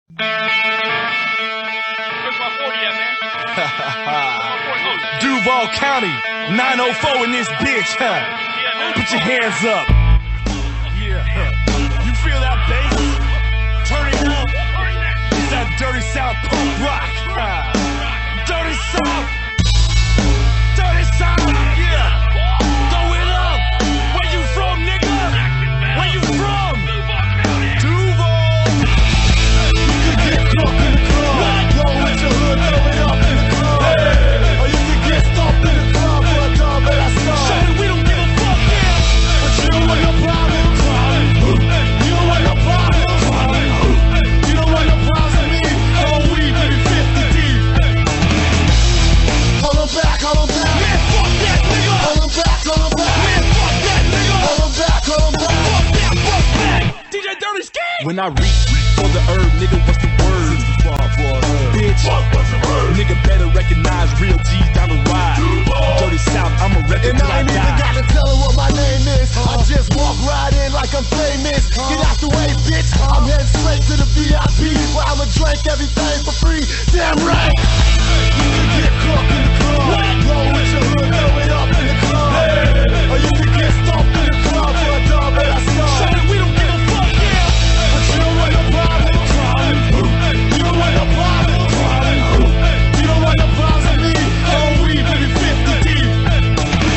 Where's my 40 at, man? Duval County, 904 in this bitch, huh? Put your hands up. Yeah. You feel that bass? Turn it up. It's that dirty South punk rock. Dirty South. Dirty South. Yeah. Throw it up. Where you from, nigga? Where you from? Duval. You could get drunk in the club. Roll with your hood, throw it up in the club. Hey. Or you could get stomped in the club for a dub and I start. Show me we don't give a fuck, yeah. But you don't want no problem. You don't want no problem. You don't want no problems with me. Oh, we baby 50 deep. Hold on back, hold on back. Man, fuck that nigga. Hold on back, hold on back. Man, fuck that nigga. Hold on back, hold on back. Fuck that, fuck that. DJ Dirty Skin. When I reach for the herb, nigga, what's the word? Bitch, nigga better recognize real G's down the ride. Dirty South, I'm a record till I die. And I ain't even gotta tell her what my name is. I just walk right in like I'm famous. Get out the way, bitch. I'm heading straight to the VIP where I'ma drink everything for free. Damn right. You can get crunk in the club. Roll with your hood, throw it up in the club. Or you can get stomped in the club for a dub and I start. Show me we don't give a fuck, yeah. But you don't want no problem. You don't want no problem. You don't want no problems with me. Oh, we baby 50 deep.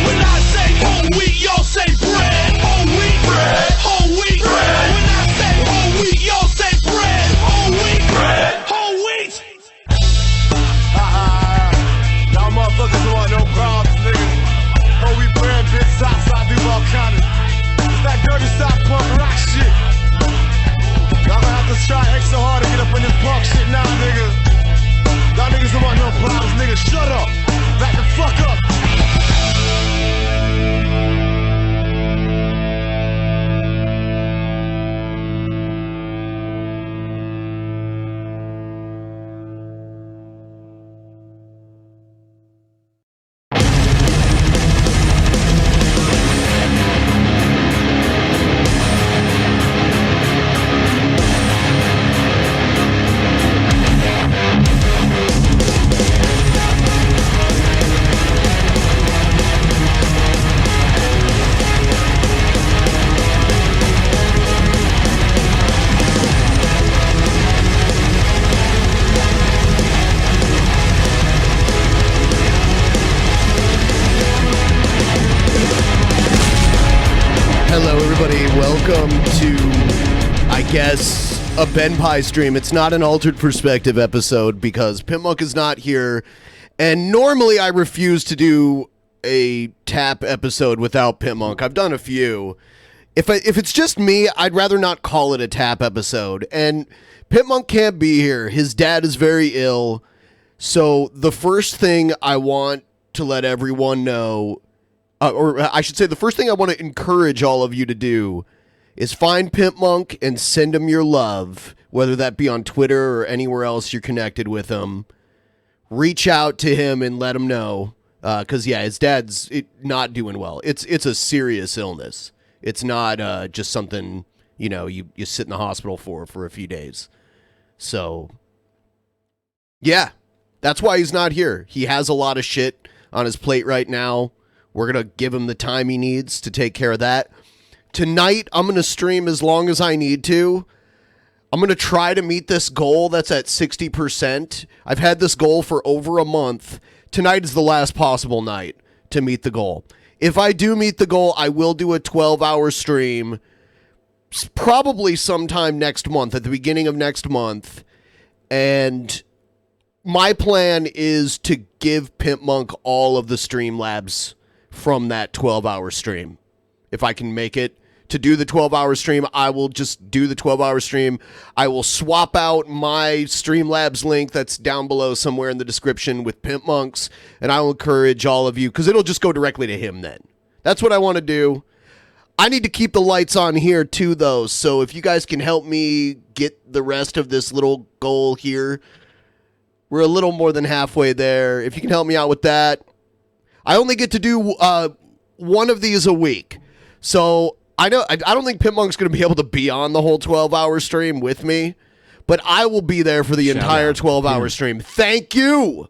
When I say whole wheat, y'all say bread. Whole wheat, bread. Whole wheat, bread. When I say whole wheat, y'all say bread. Whole wheat, bread. Whole wheat. Y'all motherfuckers don't want no problems, nigga. Whole wheat bread, bitch, Southside Duval County. It's that dirty South punk rock shit. Y'all gonna have to try extra hard to get up in this punk shit now, nigga. Y'all niggas don't want no problems, nigga. Shut up. Back the fuck up. Hello, everybody. Welcome to, I guess, a Benpai stream. It's not an Altered Perspective episode because Pimpmunk is not here, and normally I refuse to do a tap episode without Pimpmunk. I've done a few. If it's just me, I'd rather not call it a tap episode, and Pimpmunk can't be here. His dad is very ill, so the first thing I want to let everyone know, or I should say the first thing I want to encourage all of you to do is find Pimpmunk and send him your love, whether that be on Twitter or anywhere else you're connected with him. Reach out to him and let him know, because, yeah, his dad's not doing well. It's a serious illness. It's not just something, you sit in the hospital for a few days. So, yeah, that's why he's not here. He has a lot of shit on his plate right now. We're going to give him the time he needs to take care of that. Tonight, I'm going to stream as long as I need to. I'm going to try to meet this goal that's at 60%. I've had this goal for over a month. Tonight is the last possible night to meet the goal. If I do meet the goal, I will do a 12-hour stream probably sometime next month, at the beginning of next month. And my plan is to give Pimpmunk all of the Streamlabs from that 12-hour stream. If I can make it to do the 12-hour stream, I will just do the 12-hour stream. I will swap out my Streamlabs link that's down below somewhere in the description with Pimpmunk's, and I will encourage all of you, because it'll just go directly to him then. That's what I want to do. I need to keep the lights on here too, though, so if you guys can help me get the rest of this little goal here, we're a little more than halfway there. If you can help me out with that. I only get to do one of these a week. So I don't think Pimpmunk's going to be able to be on the whole 12-hour stream with me. but I will be there for the Shout entire out. 12-hour stream. Thank you.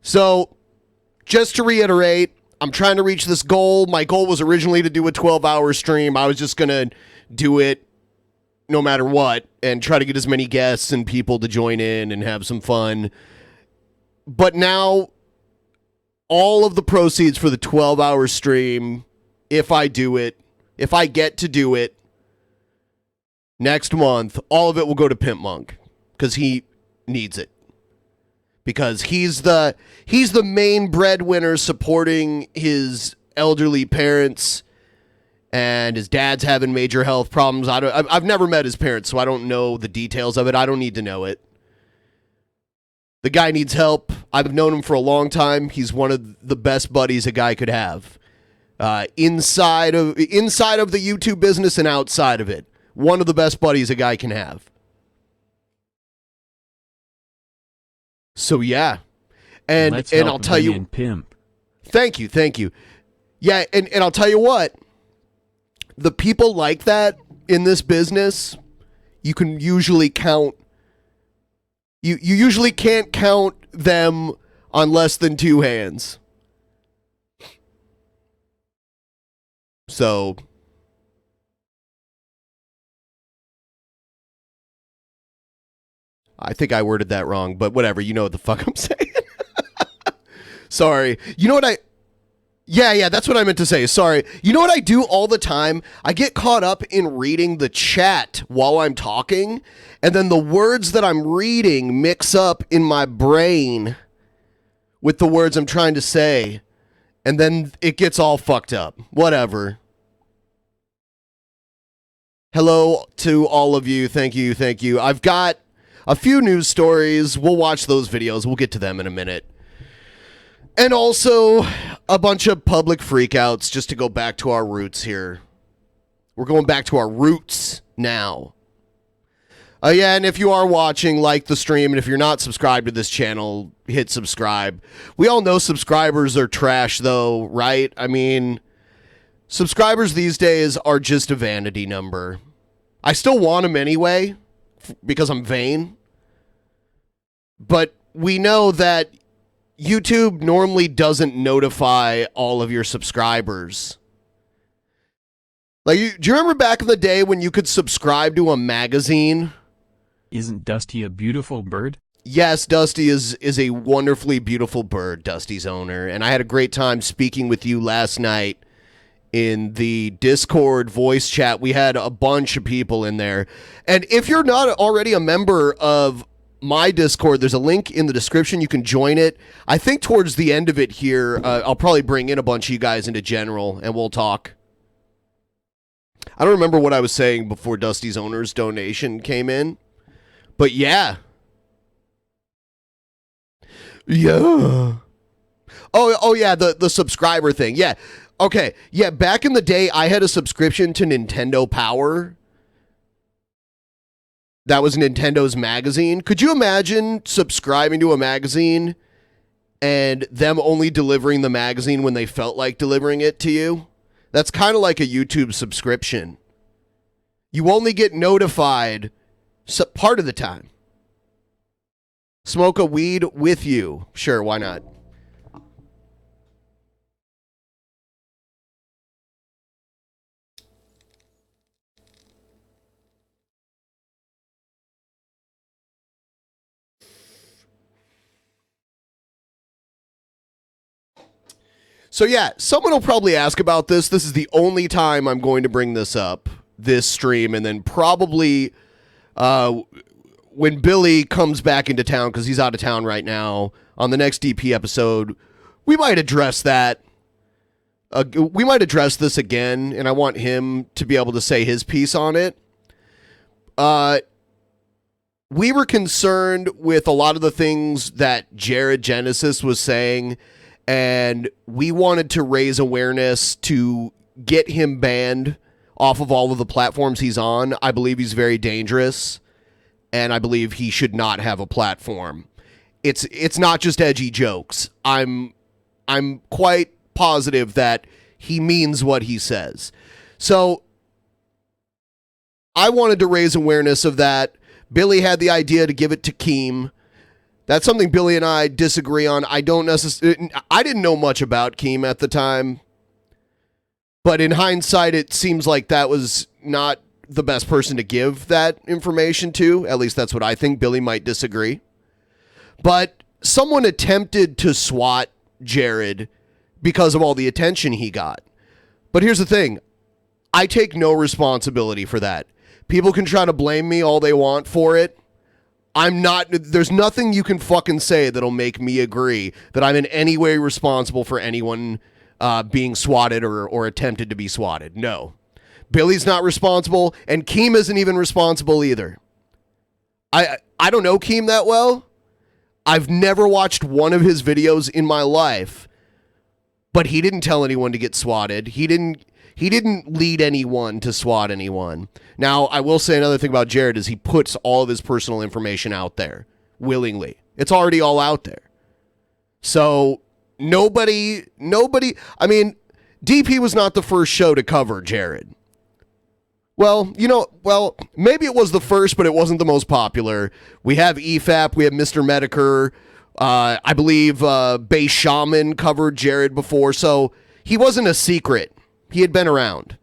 So, just to reiterate, I'm trying to reach this goal. My goal was originally to do a 12-hour stream. I was just going to do it no matter what and try to get as many guests and people to join in and have some fun. But now, all of the proceeds for the 12-hour stream, if I get to do it next month, all of it will go to Pimpmunk because he needs it. Because he's the main breadwinner supporting his elderly parents, and his dad's having major health problems. I've never met his parents, so I don't know the details of it. I don't need to know it. The guy needs help. I've known him for a long time. He's one of the best buddies a guy could have. Inside of the YouTube business and outside of it. One of the best buddies a guy can have. So yeah. And I'll tell you. And pimp. Thank you. Yeah, and I'll tell you what. The people like that in this business, you can usually count. You usually can't count them on less than two hands. So I think I worded that wrong, but whatever. You know what the fuck I'm saying. Sorry. You know what Yeah, that's what I meant to say. Sorry. You know what I do all the time? I get caught up in reading the chat while I'm talking, and then the words that I'm reading mix up in my brain with the words I'm trying to say, and then it gets all fucked up. Whatever. Hello to all of you. Thank you. I've got a few news stories. We'll watch those videos. We'll get to them in a minute. And also a bunch of public freakouts just to go back to our roots here. We're going back to our roots now. Yeah, and if you are watching, like the stream, and if you're not subscribed to this channel, hit subscribe. We all know subscribers are trash, though, right? I mean, subscribers these days are just a vanity number. I still want them anyway, because I'm vain. But we know that YouTube normally doesn't notify all of your subscribers. Like, do you remember back in the day when you could subscribe to a magazine? Isn't Dusty a beautiful bird? Yes, Dusty is a wonderfully beautiful bird, Dusty's owner. And I had a great time speaking with you last night in the Discord voice chat. We had a bunch of people in there. And if you're not already a member of my Discord, there's a link in the description. You can join it. I think towards the end of it here, I'll probably bring in a bunch of you guys into general, and we'll talk. I don't remember what I was saying before Dusty's owner's donation came in. But yeah. Yeah. Oh yeah, the subscriber thing. Yeah. Okay. Yeah, back in the day, I had a subscription to Nintendo Power. That was Nintendo's magazine. Could you imagine subscribing to a magazine and them only delivering the magazine when they felt like delivering it to you? That's kind of like a YouTube subscription. You only get notified part of the time. Smoke a weed with you. Sure, why not? So yeah, someone will probably ask about this. This is the only time I'm going to bring this up, this stream, and then probably when Billy comes back into town, because he's out of town right now, on the next DP episode, we might address that. We might address this again, and I want him to be able to say his piece on it. We were concerned with a lot of the things that Jared Genesis was saying, and we wanted to raise awareness to get him banned off of all of the platforms he's on. I believe he's very dangerous, and I believe he should not have a platform. It's not just edgy jokes. I'm quite positive that he means what he says. So I wanted to raise awareness of that. Billy had the idea to give it to Keem. That's something Billy and I disagree on. I didn't know much about Keem at the time. But in hindsight, it seems like that was not the best person to give that information to. At least that's what I think. Billy might disagree. But someone attempted to swat Jared because of all the attention he got. But here's the thing. I take no responsibility for that. People can try to blame me all they want for it. There's nothing you can fucking say that'll make me agree that I'm in any way responsible for anyone being swatted or attempted to be swatted. No. Billy's not responsible, and Keem isn't even responsible either. I don't know Keem that well. I've never watched one of his videos in my life, but he didn't tell anyone to get swatted. He didn't lead anyone to swat anyone. Now, I will say another thing about Jared is he puts all of his personal information out there willingly. It's already all out there. So nobody, I mean, DP was not the first show to cover Jared. Well, maybe it was the first, but it wasn't the most popular. We have EFAP, we have Mr. Medicare. I believe Bay Shaman covered Jared before, so he wasn't a secret. He had been around.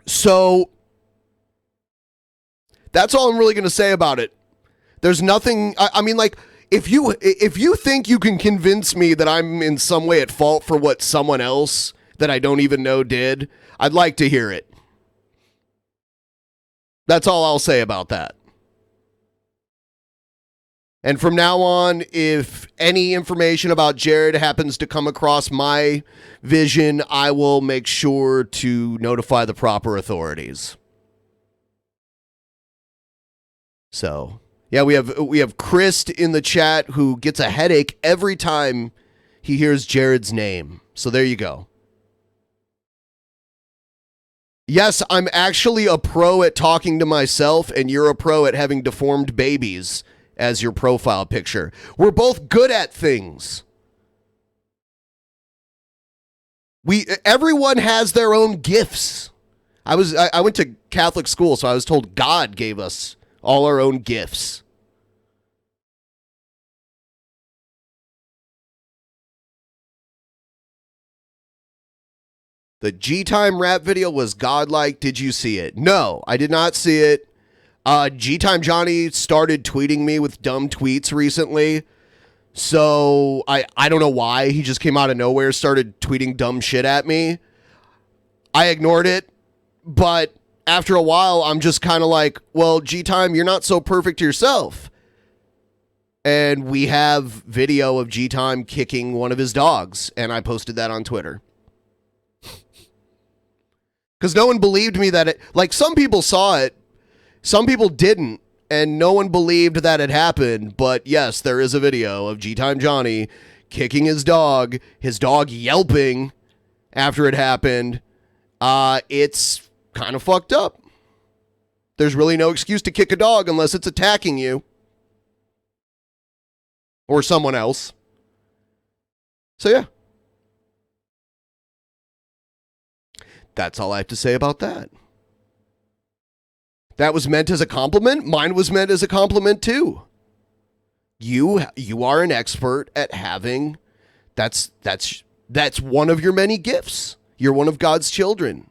So that's all I'm really going to say about it. There's nothing, I mean, like, if you think you can convince me that I'm in some way at fault for what someone else that I don't even know did, I'd like to hear it. That's all I'll say about that. And from now on, if any information about Jared happens to come across my vision, I will make sure to notify the proper authorities. So, yeah, we have Chris in the chat who gets a headache every time he hears Jared's name. So there you go. Yes, I'm actually a pro at talking to myself, and you're a pro at having deformed babies as your profile picture. We're both good at things. Everyone has their own gifts. I went to Catholic school, so I was told God gave us all our own gifts. The G-Time rap video was godlike. Did you see it? No, I did not see it. G-Time Johnny started tweeting me with dumb tweets recently. So I don't know why. He just came out of nowhere, started tweeting dumb shit at me. I ignored it. But after a while, I'm just kind of like, well, G-Time, you're not so perfect yourself. And we have video of G-Time kicking one of his dogs. And I posted that on Twitter. Because no one believed me that it, like, some people saw it, some people didn't, and no one believed that it happened. But yes, there is a video of G-Time Johnny kicking his dog yelping after it happened. It's kind of fucked up. There's really no excuse to kick a dog unless it's attacking you. Or someone else. So yeah. That's all I have to say about that. That was meant as a compliment. Mine was meant as a compliment too. You are an expert at having, that's one of your many gifts. You're one of God's children.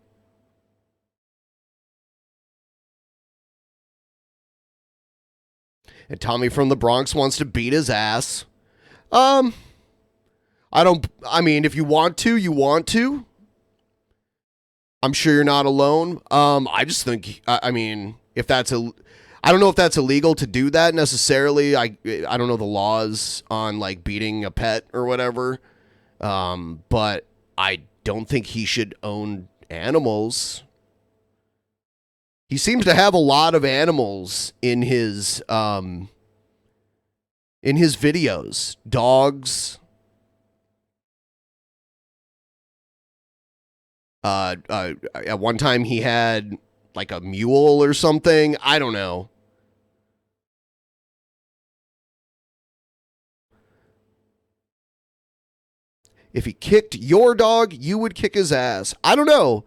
And Tommy from the Bronx wants to beat his ass. I mean, if you want to, you want to. I'm sure you're not alone. I just think, I mean, if that's I don't know if that's illegal to do that necessarily. I don't know the laws on like beating a pet or whatever. But I don't think he should own animals. He seems to have a lot of animals in his videos. Dogs. At one time he had like a mule or something. I don't know. If he kicked your dog, you would kick his ass. I don't know.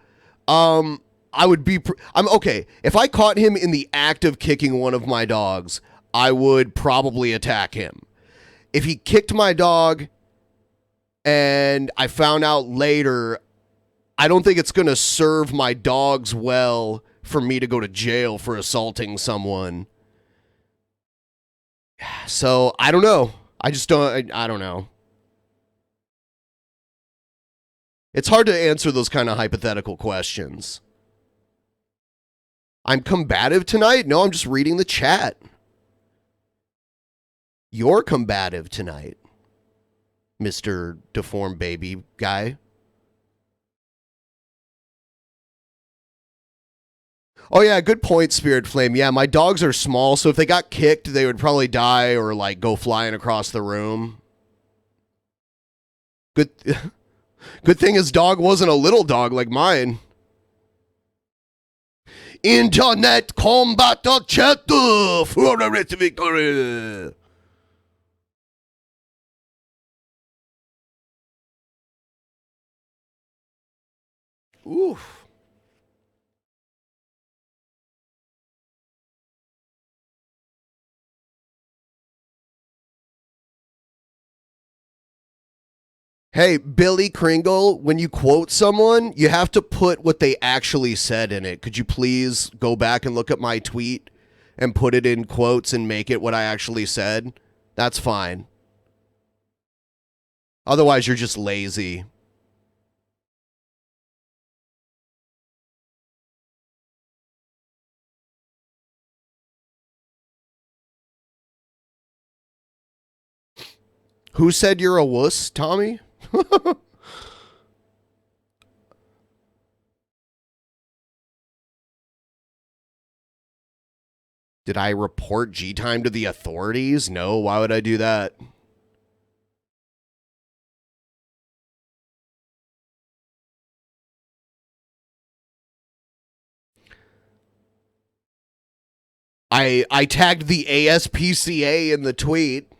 I would be, I'm okay. If I caught him in the act of kicking one of my dogs, I would probably attack him. If he kicked my dog and I found out later, I don't think it's going to serve my dogs well for me to go to jail for assaulting someone. So I don't know. I just don't, I don't know. It's hard to answer those kind of hypothetical questions. I'm combative tonight? No, I'm just reading the chat. You're combative tonight, Mr. Deformed Baby guy. Oh yeah, good point, Spirit Flame. Yeah, my dogs are small, so if they got kicked, they would probably die or like go flying across the room. Good thing his dog wasn't a little dog like mine. Internet combat chat for the victory. Oof. Hey, Billy Kringle, when you quote someone, you have to put what they actually said in it. Could you please go back and look at my tweet and put it in quotes and make it what I actually said? That's fine. Otherwise, you're just lazy. Who said you're a wuss, Tommy? Did I report G-Time to the authorities? No, why would I do that? I tagged the ASPCA in the tweet.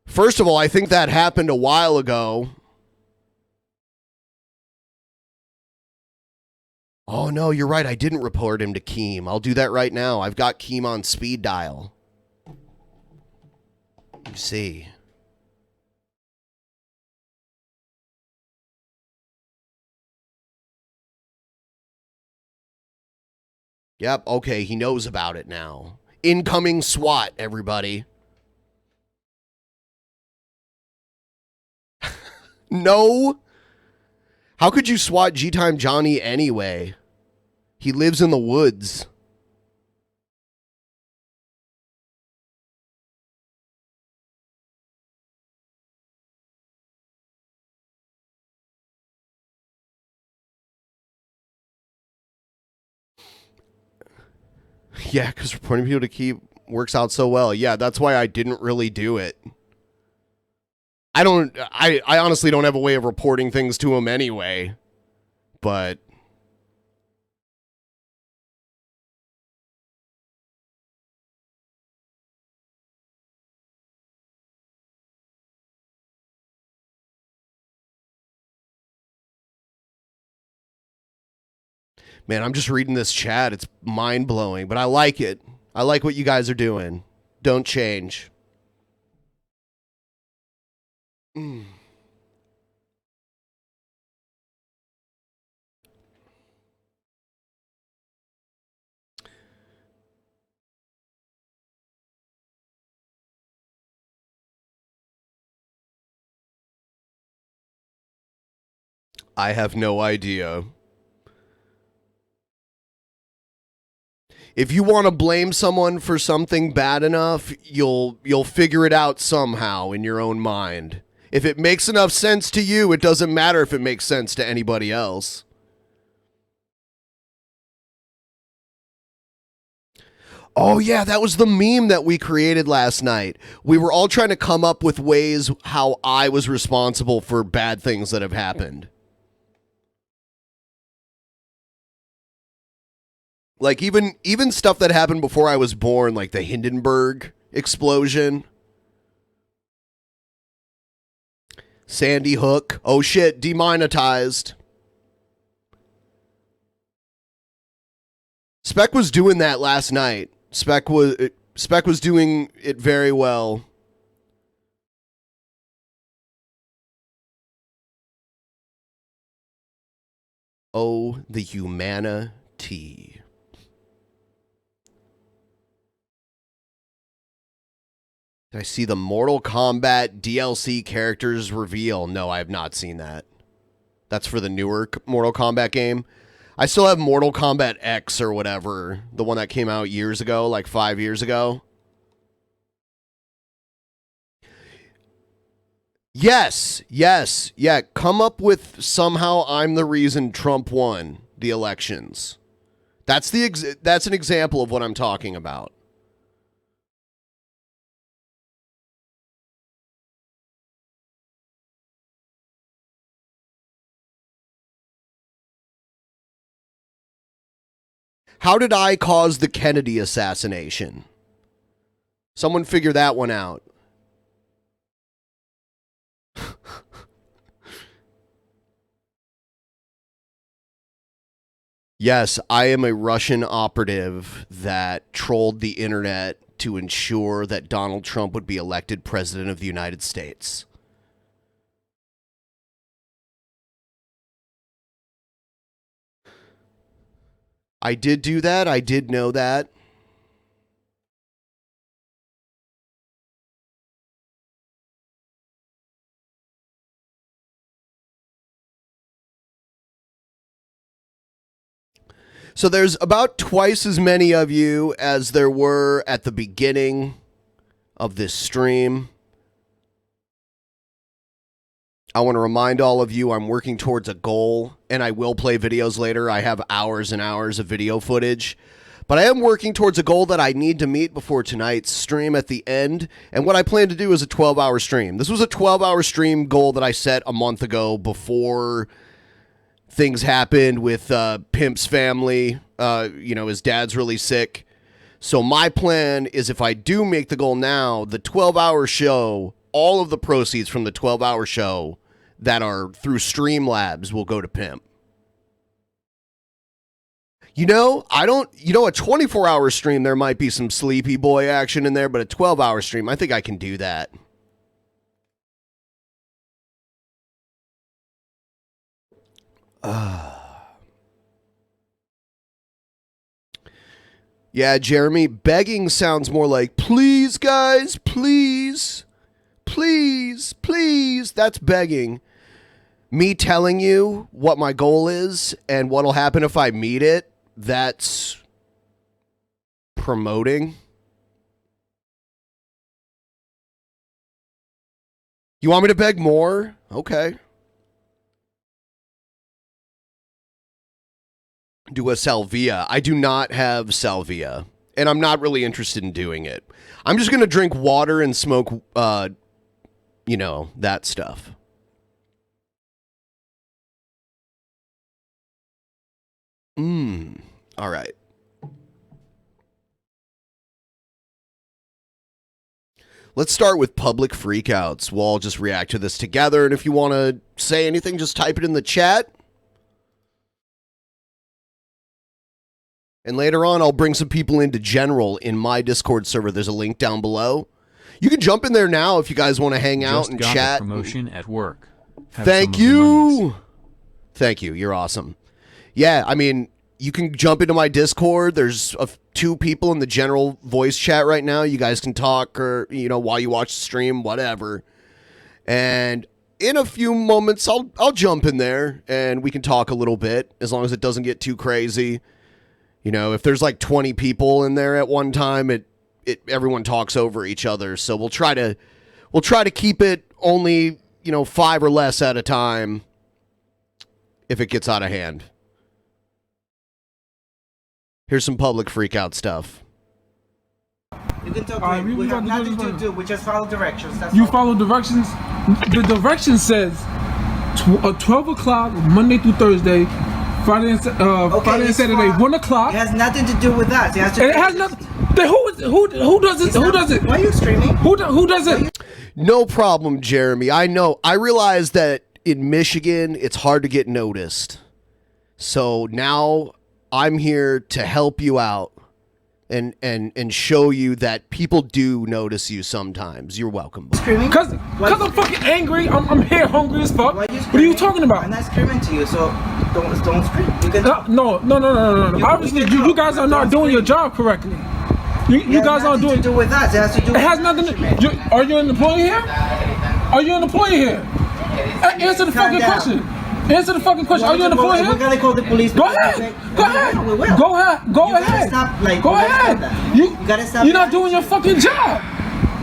First of all, I think that happened a while ago. Oh, no, you're right. I didn't report him to Keem. I'll do that right now. I've got Keem on speed dial. You see. Yep, okay, he knows about it now. Incoming SWAT, everybody. No. How could you SWAT G-Time Johnny anyway? He lives in the woods. Yeah, because reporting people to keep works out so well. Yeah, that's why I didn't really do it. I honestly don't have a way of reporting things to him anyway. But man, I'm just reading this chat. It's mind-blowing, but I like it. I like what you guys are doing. Don't change. I have no idea. If you want to blame someone for something bad enough, you'll figure it out somehow in your own mind. If it makes enough sense to you, it doesn't matter if it makes sense to anybody else. Oh yeah, that was the meme that we created last night. We were all trying to come up with ways how I was responsible for bad things that have happened. Like even stuff that happened before I was born, like the Hindenburg explosion. Sandy Hook. Oh shit, demonetized. Spec was doing that last night. Spec was doing it very well. Oh, the humanity. Did I see the Mortal Kombat DLC characters reveal? No, I have not seen that. That's for the newer Mortal Kombat game. I still have Mortal Kombat X or whatever, the one that came out years ago, like 5 years ago. Yes, yeah, come up with somehow I'm the reason Trump won the elections. That's an example of what I'm talking about. How did I cause the Kennedy assassination? Someone figure that one out. Yes, I am a Russian operative that trolled the internet to ensure that Donald Trump would be elected president of the United States. I did do that. I did know that. So there's about twice as many of you as there were at the beginning of this stream. I want to remind all of you I'm working towards a goal, and I will play videos later. I have hours and hours of video footage. But I am working towards a goal that I need to meet before tonight's stream at the end. And what I plan to do is a 12-hour stream. This was a 12-hour stream goal that I set a month ago before things happened with Pimp's family. His dad's really sick. So my plan is if I do make the goal now, the 12-hour show, all of the proceeds from the 12-hour show that are through Streamlabs will go to Pimp. A 24-hour stream, there might be some sleepy boy action in there, but a 12-hour stream, I think I can do that. Yeah, Jeremy, begging sounds more like, please, guys, please, please, please. That's begging. Me telling you what my goal is and what'll happen if I meet it, that's promoting. You want me to beg more? Okay. Do a salvia. I do not have salvia, and I'm not really interested in doing it. I'm just going to drink water and smoke, that stuff. All right. Let's start with public freakouts. We'll all just react to this together, and if you want to say anything, just type it in the chat. And later on, I'll bring some people into general in my Discord server. There's a link down below. You can jump in there now if you guys want to hang out and chat. A promotion at work. Thank you. Thank you. You're awesome. Yeah, I mean, you can jump into my Discord. There's 2 people in the general voice chat right now. You guys can talk or, while you watch the stream, whatever. And in a few moments, I'll jump in there and we can talk a little bit as long as it doesn't get too crazy. If there's like 20 people in there at one time, everyone talks over each other. So we'll try to keep it only, 5 or less at a time if it gets out of hand. Here's some public freakout stuff. You can talk. We have nothing to do. We just follow directions. That's you all. follow directions. The direction says 12 o'clock Monday through Thursday. Friday and Saturday, 1 o'clock. It has nothing to do with us. It has nothing. Then who does it? Who does it? Why are you screaming? Who does it? No problem, Jeremy. I know. I realize that in Michigan, it's hard to get noticed. So now I'm here to help you out and show you that people do notice you sometimes. You're welcome. Screaming? Cause I'm fucking angry. I'm here hungry as fuck. What are you talking about? I'm not screaming to you, so don't scream. You can no. Obviously, you guys are not doing your job correctly. You guys aren't doing. To do with us. It has to do. It has nothing to. Are you an employee here? Are you an employee here? Answer the fucking question. Answer the fucking question. Are you an employee here? We're gonna call the police. Go ahead. Go ahead. Go ahead. Go ahead. You gotta stop. You're not doing your fucking job.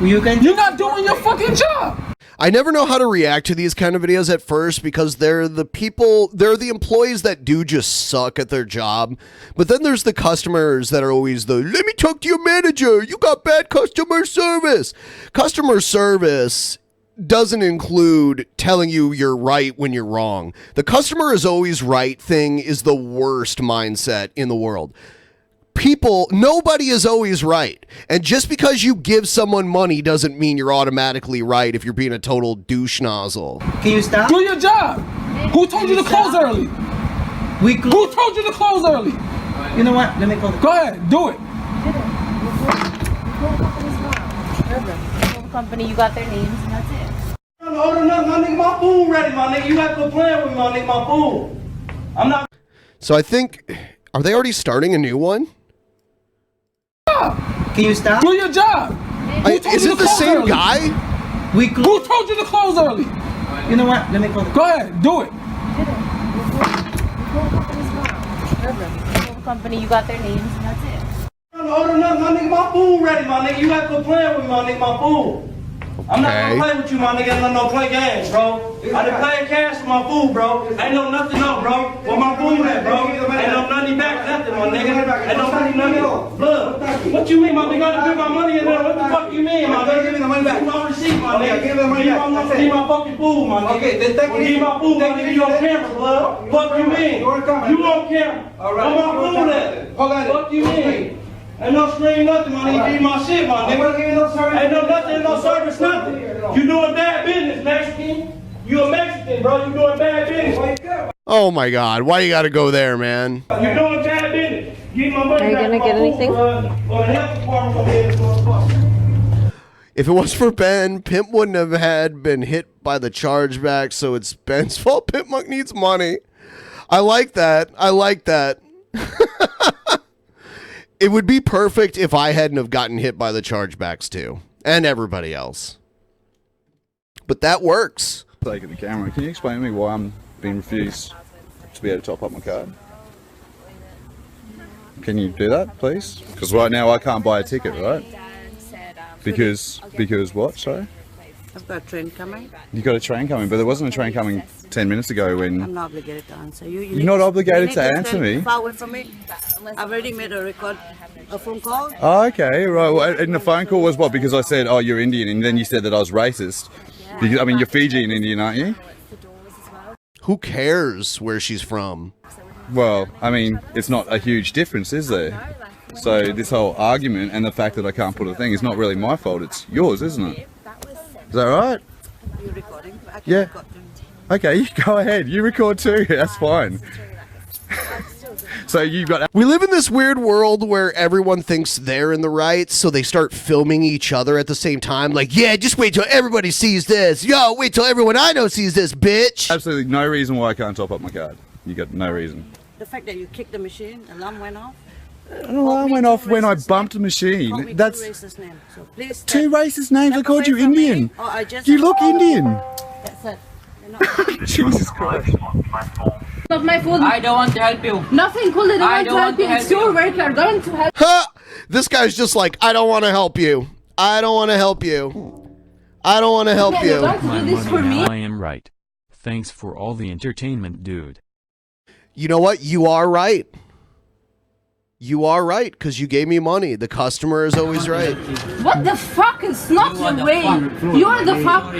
You're not doing your fucking job. I never know how to react to these kind of videos at first because they're the employees that do just suck at their job. But then there's the customers that are always let me talk to your manager. You got bad customer service. Customer service doesn't include telling you you're right when you're wrong. The customer is always right thing is the worst mindset in the world. Nobody is always right. And just because you give someone money doesn't mean you're automatically right if you're being a total douche nozzle. Can you stop? Do your job. Who told you to close early? Who told you to close early? You know what? Let me call the Go ahead, do it. Company, you got their names, and that's it. I'm old enough, my nigga, my food ready, my nigga. You have to play with me, my nigga, my food. I'm not. So I think, are they already starting a new one? Can you stop? Do your job. Is it the same guy? Who told you to close early? You know what? Let me call the Go ahead, do it. Company, you got their names, and that's it. I'm old enough, my nigga, my food ready, my nigga. You have to play with me, my nigga, my food. I'm not gonna play with you, my nigga. I'm not play games, bro. I done played cash for my food, bro. Ain't no nothing else, bro. Where my food at, bro? Ain't no nothing back, nothing, my nigga. Ain't no nothing, blood. What you mean, my nigga? I done put my money in there. What the fuck you mean, my nigga? Give me the money back. Give my receipt, my nigga. Give me the money back. Give my fucking food, my nigga. Okay, then thank you. Give my food, my nigga. You on camera, blood. What you mean? You on camera. All right. Where my food at? What you mean? Ain't no screen, nothing, my nigga. Give my shit, my nigga. Ain't no nothing, no service, nothing. You doing bad business, Mexican. You a Mexican, bro. You doing bad business. Oh my God, why you gotta go there, man? You doing bad business. Give my money. Are you gonna get anything? Or the health department gonna get it. If it was for Ben, Pimp wouldn't have been hit by the chargeback, so it's Ben's fault. Pimpmunk needs money. I like that. It would be perfect if I hadn't have gotten hit by the chargebacks too, and everybody else. But that works. Taking the camera. Can you explain to me why I'm being refused to be able to top up my card? Can you do that, please? Because right now I can't buy a ticket, right? Because what? Sorry. I've got a train coming. You got a train coming, but there wasn't a train coming 10 minutes ago when... I'm not obligated to answer you. You're not obligated to answer me? Far away from me. I've already made a phone call. Oh, okay, right. Well, and the phone call was what? Because I said, oh, you're Indian, and then you said that I was racist. Because, I mean, you're Fijian Indian, aren't you? Who cares where she's from? Well, I mean, it's not a huge difference, is there? So this whole argument and the fact that I can't put a thing is not really my fault. It's yours, isn't it? Is that right? Are you recording? Yeah. Okay, you go ahead. You record too. That's fine. So you've got... We live in this weird world where everyone thinks they're in the right, so they start filming each other at the same time. Like, yeah, just wait till everybody sees this. Yo, wait till everyone I know sees this, bitch. Absolutely no reason why I can't top up my card. You got no reason. The fact that you kicked the machine, the alarm went off. An alarm went off when I bumped a machine. That's two racist names. So please two racist names. I called you Indian. Oh, you look Indian. That's it. Jesus Christ. Not my fault. I don't want to help you. Nothing cool. I don't want to help you. It's your work. You're going to help. Ha! This guy's just like, I don't want to help you. I don't want to help you. I don't want to help you. You're going to do this for me. I am right. Thanks for all the entertainment, dude. You know what? You are right. You are right, because you gave me money. The customer is always right. What the fuck? It's not your way. You're the fuck.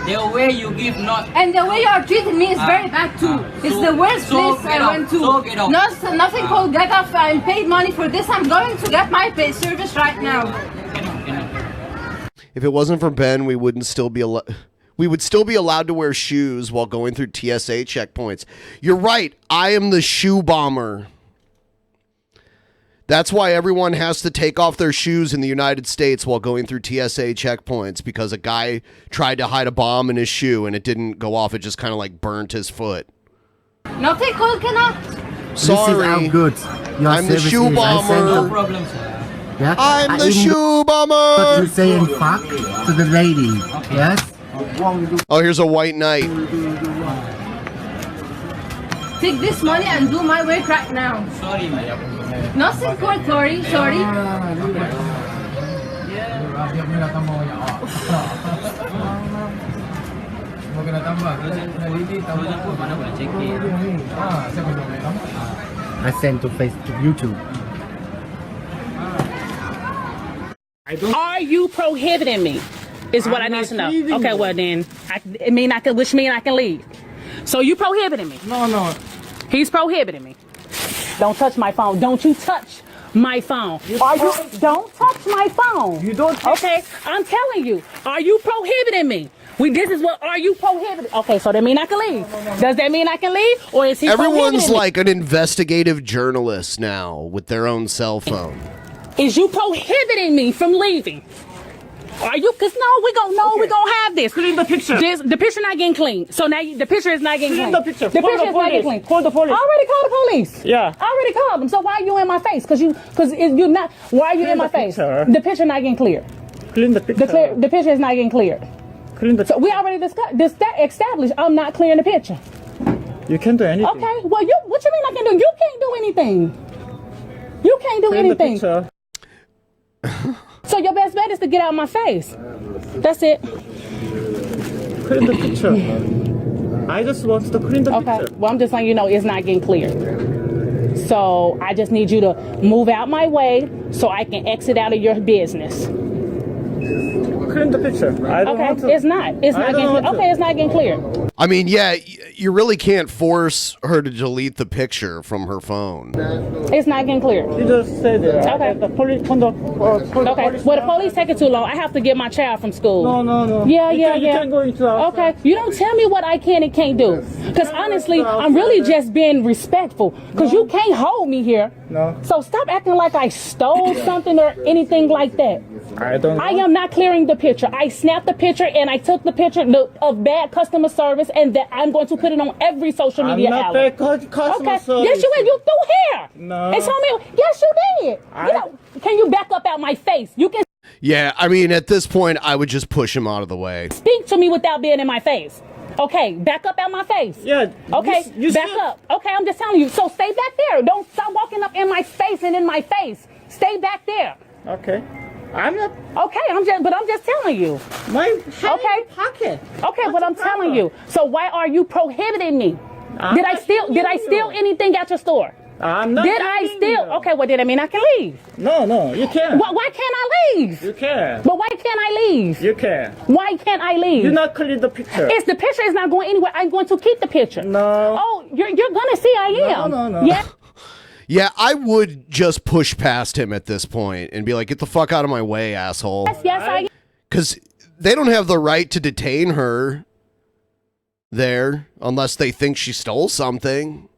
The way you give not... And the way you are treating me is very bad too. It's the worst place I went to. Nothing called get off. I paid money for this. I'm going to get my pay service right now. If it wasn't for Ben, we wouldn't still be alive. We would still be allowed to wear shoes while going through TSA checkpoints. You're right. I am the shoe bomber. That's why everyone has to take off their shoes in the United States while going through TSA checkpoints, because a guy tried to hide a bomb in his shoe and it didn't go off. It just kind of like burnt his foot. Nothing cold cannot. Sorry. This is how good your I'm the service shoe is. bomber. No problem, sir. Yeah? I'm the even shoe bomber. But you saying fuck to the lady. Yes? Oh, here's a white knight. Take this money and do my work right now. Sorry, madam. Nothing cold, sorry. I send to YouTube. Are you prohibiting me? Is what I need to know. Okay, well then, which mean I can leave. So you prohibiting me? No. He's prohibiting me. Don't touch my phone. Don't you touch my phone. Don't touch my phone. You don't. Okay, I'm telling you. Are you prohibiting me? Are you prohibiting? Okay, so that mean I can leave. Does that mean I can leave? Or is he Everyone's prohibiting like an investigative journalist now with their own cell phone. Is you prohibiting me from leaving? Are you? Cause we gonna have this. Clean the picture. The picture not getting clean. So now the picture is not getting clean. Clean the picture. The picture is not getting clean. Call the police. I already called the police. Yeah. I already called them. So why are you in my face? Cause you're not. Why are you in my face? The picture not getting clear. Clean the picture. The picture is not getting cleared. Clean the. So we already established. I'm not clearing the picture. You can't do anything. Okay. Well, what you mean I can do? You can't do anything. You can't do Clean anything. The picture. So your best bet is to get out of my face. That's it. Clean the picture. I just want to clean the picture. Okay. Well, I'm just letting you know it's not getting cleared. So I just need you to move out my way so I can exit out of your business. Clean the picture. I don't want to. It's not. It's not getting. Okay, it's not getting cleared. I mean, yeah, you really can't force her to delete the picture from her phone. It's not getting cleared. You just said it. Okay. The police. Okay. Well, the police take it too long. I have to get my child from school. No. Yeah. You can't go into our Okay. You don't tell me what I can and can't do. Because honestly, I'm really just being respectful. Because you can't hold me here. No. So stop acting like I stole something or anything like that. I am not clearing the picture. I snapped the picture and I took the picture of bad customer service, and that I'm going to put it on every social media outlet. Customer service. Yes, you did. You threw hair. No. And told me, yes, you did. Can you back up out my face? You can Yeah, I mean, at this point, I would just push him out of the way. speak to me without being in my face. Okay, back up out my face. Yeah. Okay, back up. Okay, I'm just telling you. So stay back there. Don't stop walking up in my face and in my face. Stay back there. Okay. I'm not. Okay, I'm just telling you. My pocket. Okay, but I'm telling you. So why are you prohibiting me? Did I steal anything at your store? I'm not. Did I steal? Okay, well, did I mean I can leave? No, you can't. Why can't I leave? You can. But why can't I leave? You can. Why can't I leave? You're not cleaning the picture. The picture is not going anywhere. I'm going to keep the picture. No. Oh, you're gonna see I am. No. Yeah. Yeah, I would just push past him at this point and be like, get the fuck out of my way, asshole. Yes, I am. Because they don't have the right to detain her there unless they think she stole something.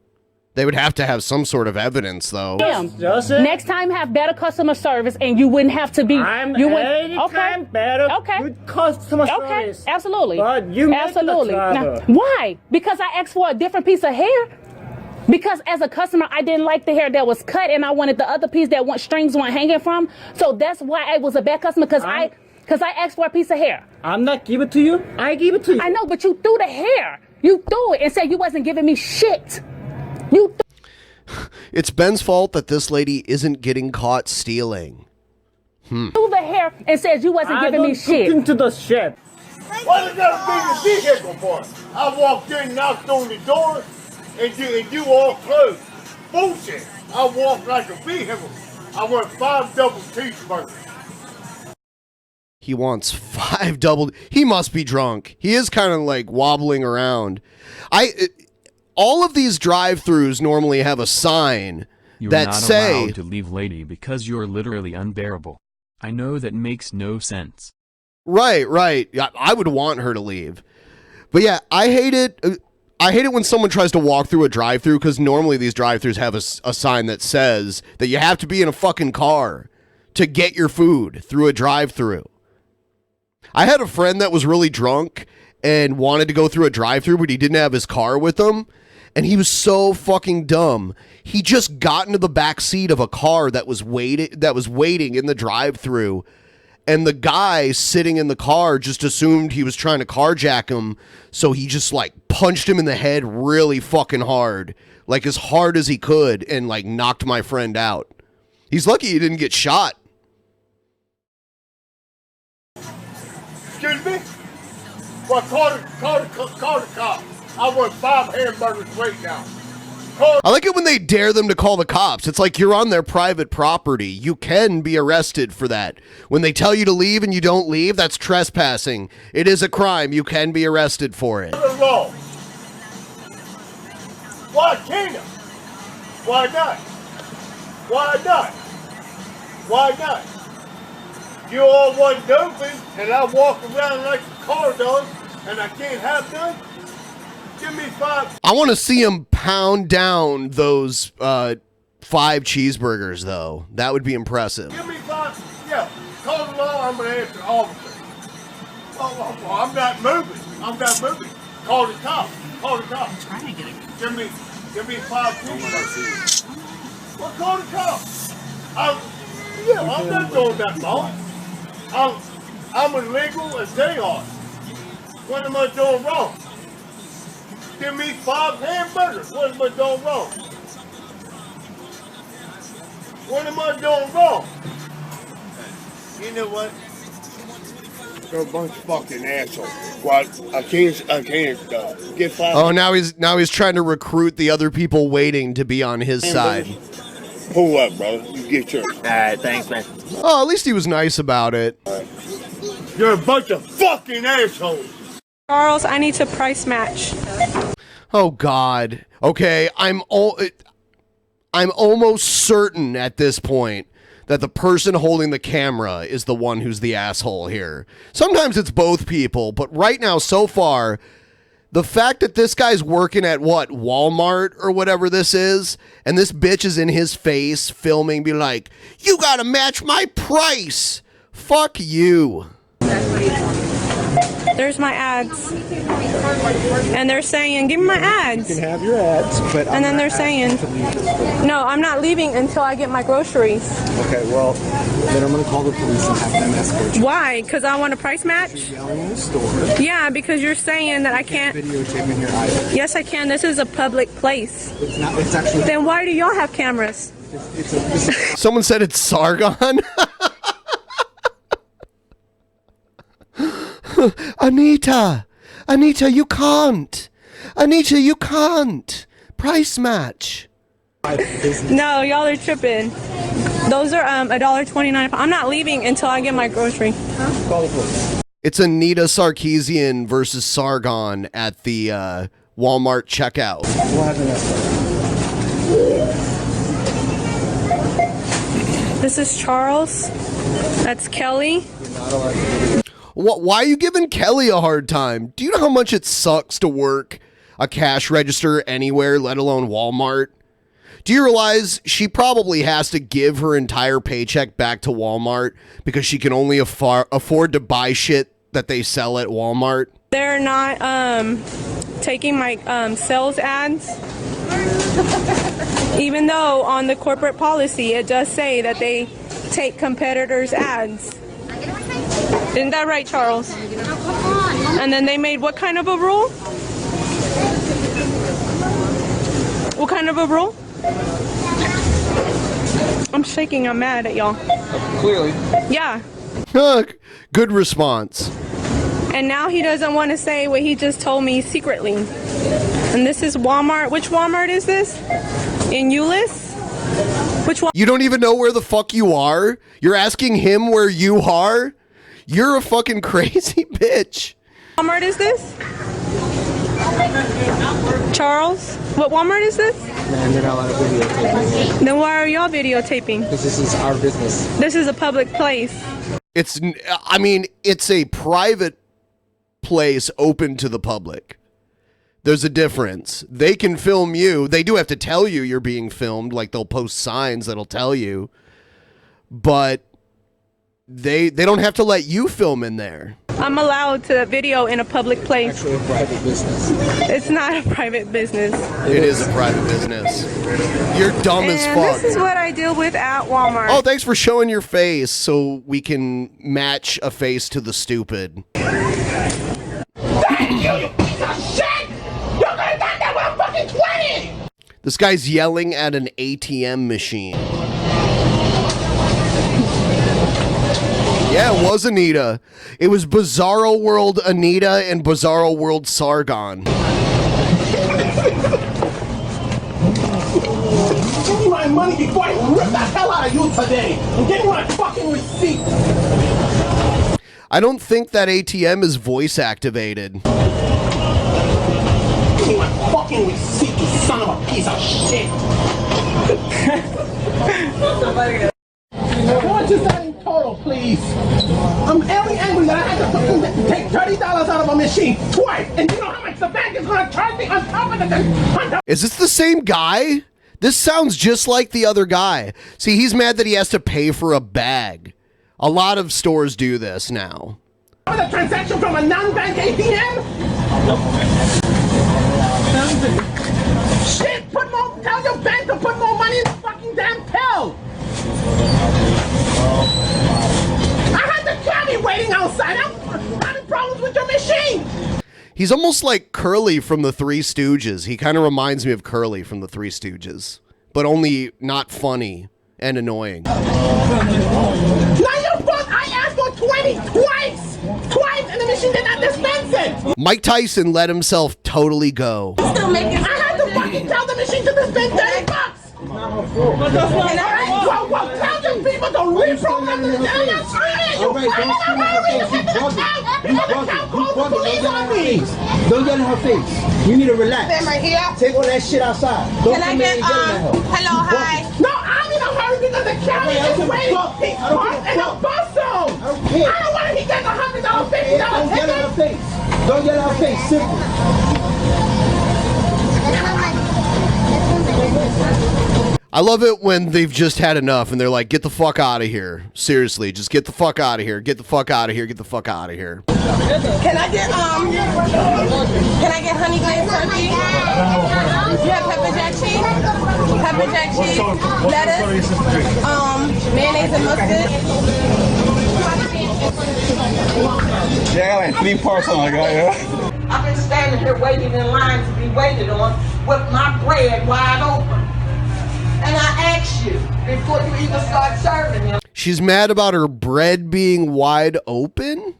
They would have to have some sort of evidence, though. Next time, have better customer service, and you wouldn't have to be. Anytime better. Okay. Good customer service. Okay. Absolutely. But you make absolutely. the trouble. Now, why? Because I asked for a different piece of hair. Because as a customer, I didn't like the hair that was cut, and I wanted the other piece that strings weren't hanging from. So that's why I was a bad customer. Because I asked for a piece of hair. I'm not giving it to you. I give it to you. I know, but you threw the hair. You threw it and said you wasn't giving me shit. It's Ben's fault that this lady isn't getting caught stealing. Threw the hair and said you wasn't giving me shit. Into the shit. What is that big vehicle for? I walked in, knocked on the door, and you all closed. Bullshit. I walked like a vehicle. I want 5 double cheeseburgers. He wants 5 double. He must be drunk. He is kind of like wobbling around. All of these drive-thrus normally have a sign that not say allowed to leave, lady, because you're literally unbearable. I know that makes no sense. Right. I would want her to leave. But yeah, I hate it. I hate it when someone tries to walk through a drive-thru, because normally these drive-thrus have a sign that says that you have to be in a fucking car to get your food through a drive-thru. I had a friend that was really drunk and wanted to go through a drive-thru, but he didn't have his car with him. And he was so fucking dumb. He just got into the back seat of a car that was waiting in the drive-thru. And the guy sitting in the car just assumed he was trying to carjack him. So he just like punched him in the head really fucking hard. Like as hard as he could, and like knocked my friend out. He's lucky he didn't get shot. Excuse me? Well, call the cops. I want 5 hamburgers right now. I like it when they dare them to call the cops. It's like you're on their private property. You can be arrested for that. When they tell you to leave and you don't leave, that's trespassing. It is a crime. You can be arrested for it. Why can't I? Why not? Why not? Why not? You all want doping, and I walk around like a car does, and I can't have none? Give me 5. I want to see him pound down those 5 cheeseburgers, though. That would be impressive. Give me 5. Yeah, call the law. I'm going to answer officer. Oh, I'm not moving. I'm not moving. Call the cops. Call the cops. I'm trying to get it. Give me 5 cheeseburgers. Well, call the cops. I'm not doing that, boss. I'm illegal as they are. What am I doing wrong? Give me 5 hamburgers. What am I doing wrong? What am I doing wrong? You know what? They're a bunch of fucking assholes. Well, I can't get 5. Oh, now he's trying to recruit the other people waiting to be on his side. Pull up, brother. You get yours. All right, thanks, man. Oh, at least he was nice about it. You're a bunch of fucking assholes. Charles, I need to price match. Oh God. Okay, I'm almost certain at this point that the person holding the camera is the one who's the asshole here. Sometimes it's both people, but right now, so far, the fact that this guy's working at Walmart or whatever this is, and this bitch is in his face filming, be like, you gotta match my price. Fuck you. There's my ads. And they're saying, give me my ads. You can have your ads, but and then they're saying, no, I'm not leaving until I get my groceries. Okay, well, then I'm going to call the police and have them escort you. Why? Because I want a price match? You're yelling in the store. Yeah, because you're saying that I can't. Videotape in here either. Yes, I can. This is a public place. It's not. It's actually. Then why do y'all have cameras? Someone said it's Sargon. Anita, you can't. Anita, you can't. Price match. No, y'all are tripping. Those are $1.29. I'm not leaving until I get my grocery. Huh? Call the police. It's Anita Sarkeesian versus Sargon at the Walmart checkout. We'll have an escort. This is Charles. That's Kelly. Why are you giving Kelly a hard time? Do you know how much it sucks to work a cash register anywhere, let alone Walmart? Do you realize she probably has to give her entire paycheck back to Walmart because she can only afford to buy shit that they sell at Walmart? They're not taking my sales ads. Even though on the corporate policy it does say that they take competitors' ads. Isn't that right, Charles? And then they made what kind of a rule? What kind of a rule? I'm shaking. I'm mad at y'all. Clearly. Yeah. Good response. And now he doesn't want to say what he just told me secretly. And this is Walmart. Which Walmart is this? In Euless? Which one? You don't even know where the fuck you are? You're asking him where you are? You're a fucking crazy bitch. Walmart is this? Charles? What Walmart is this? Man, they're not allowed to videotape. Then why are y'all videotaping? Because this is our business. This is a public place. It's a private place open to the public. There's a difference. They can film you. They do have to tell you you're being filmed. Like, they'll post signs that'll tell you. But they don't have to let you film in there. I'm allowed to video in a public place. Actually, a private business. It's not a private business. It is a private business. You're dumb as fuck. This is what I deal with at Walmart. Oh, thanks for showing your face so we can match a face to the stupid. Thank you, you piece of shit! You could have done that when I'm fucking 20! This guy's yelling at an ATM machine. Yeah, it was Anita. It was Bizarro World Anita and Bizarro World Sargon. Give me my money before I rip the hell out of you today! And give me my fucking receipt! I don't think that ATM is voice activated. Give me my fucking receipt, you son of a piece of shit! How much is that in total, please? I'm very angry that I had to fucking take $30 out of a machine twice, and you know how much the bank is gonna charge me on top of the... Is this the same guy? This sounds just like the other guy. See, he's mad that he has to pay for a bag. A lot of stores do this now. The transaction from a non-bank ATM? Shit, tell your bank to put more money in the fucking damn pill! I had the cabbie waiting outside. I'm having problems with your machine. He's almost like Curly from the Three Stooges. He kind of reminds me of Curly from the Three Stooges, but only not funny and annoying. Now your fault. I asked for 20 twice, and the machine did not dispense it. Mike Tyson let himself totally go. I had to fucking tell the machine to dispense $30. Well, tell them people to reprogram the damn screen. You fucking hurry. Call the police on me. Don't get in her face. You need to relax. Stand right here. Take all that shit outside. Don't Can I get, hello, hi. No, I'm in a hurry because the county is waiting. He's parked in a bus zone. I don't want to get $100, $50 ticket. Don't get in her face. Don't get in her face. Simple. I love it when they've just had enough and they're like, get the fuck out of here. Seriously, just get the fuck out of here. Get the fuck out of here. Get the fuck out of here. Can I get honey glazed turkey? You have pepper jack cheese? Pepper jack cheese, lettuce, mayonnaise and mustard. Yeah, I got like 3 parts on it, yeah. I've been standing here waiting in line to be waited on with my bread wide open. And I asked you before you even start serving them. She's mad about her bread being wide open?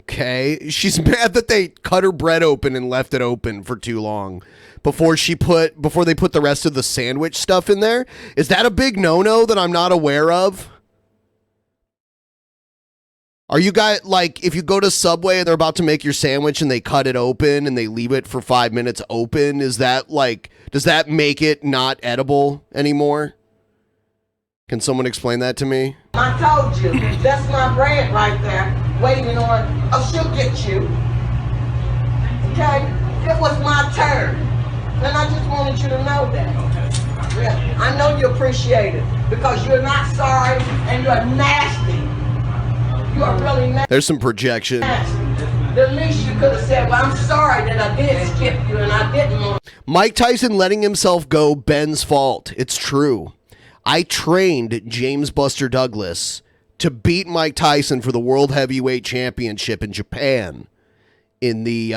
Okay. She's mad that they cut her bread open and left it open for too long before they put the rest of the sandwich stuff in there. Is that a big no-no that I'm not aware of? Are you guys, like, if you go to Subway and they're about to make your sandwich and they cut it open and they leave it for 5 minutes open, is that, like, does that make it not edible anymore? Can someone explain that to me? I told you, that's my bread right there, waiting on, she'll get you. Okay? It was my turn. And I just wanted you to know that. Yeah, I know you appreciate it because you're not sorry and you're nasty. You are really nasty. There's some projection. The least you could have said, well, I'm sorry that I did skip you and I didn't want. Mike Tyson letting himself go, Ben's fault. It's true. I trained James Buster Douglas to beat Mike Tyson for the World Heavyweight Championship in Japan in the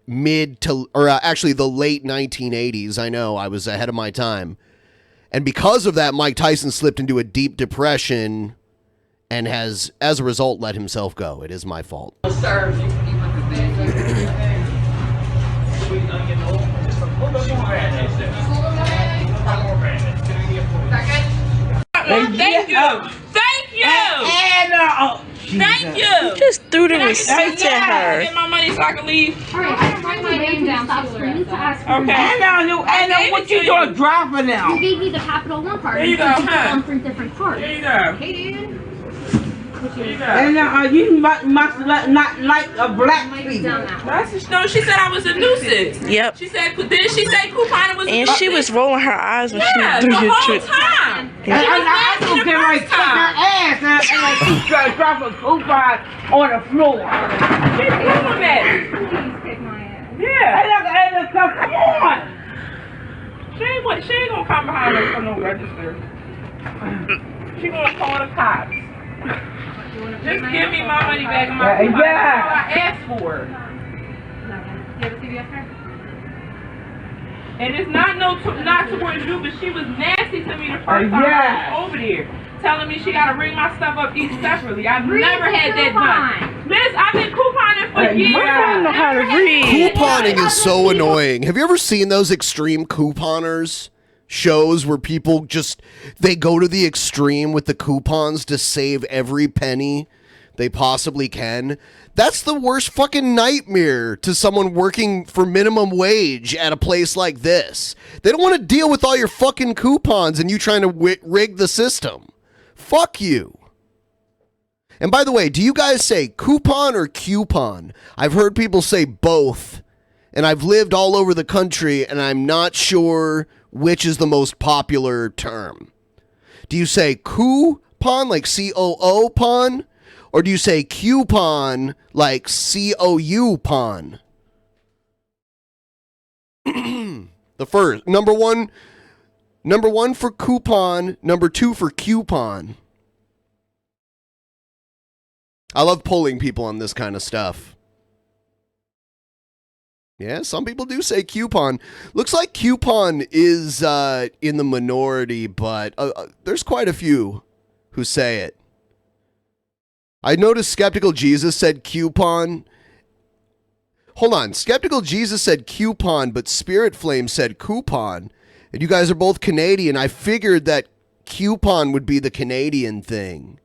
the late 1980s. I know, I was ahead of my time. And because of that, Mike Tyson slipped into a deep depression and has, as a result, let himself go. It is my fault. Thank you. Thank you. Thank you. You just threw the receipt at her. Get my money so I can leave. All right, I write my name down. Stop screaming to ask. Okay. And what you doing dropping now? You gave me the Capital One card. There you go, on 3 different cards. There you go. Okay, dude. And you must not like a black people. No, she said I was a nuisance. Yep. She said, didn't she say couponing was a And nuisance? she was rolling her eyes when she Yeah, threw the your whole trip. time. Yeah. I don't get right take her ass and she drop a coupon on the floor. She's doing that. Yeah. Come on. She ain't gonna come behind us for no register. She gonna call the cops. Just give me my money back and my coupon. That's all I asked for. And it's not towards you, but she was nasty to me the first time I was over there. Telling me she gotta ring my stuff up each separately. I've never had that done. Miss, I've been couponing for years. I don't know how to read. Couponing is so annoying. Have you ever seen those extreme couponers shows where people they go to the extreme with the coupons to save every penny they possibly can? That's the worst fucking nightmare to someone working for minimum wage at a place like this. They don't want to deal with all your fucking coupons and you trying to rig the system. Fuck you. And by the way, do you guys say coupon or coupon? I've heard people say both, and I've lived all over the country, and I'm not sure which is the most popular term. Do you say coupon, like C-O-O pon, or do you say coupon, like C-O-U pon? The first, number one for coupon, number 2 for coupon. I love polling people on this kind of stuff. Yeah, some people do say coupon. Looks like coupon is in the minority, but there's quite a few who say it. I noticed Skeptical Jesus said coupon. Hold on. Skeptical Jesus said coupon, but Spirit Flame said coupon. And you guys are both Canadian. I figured that coupon would be the Canadian thing.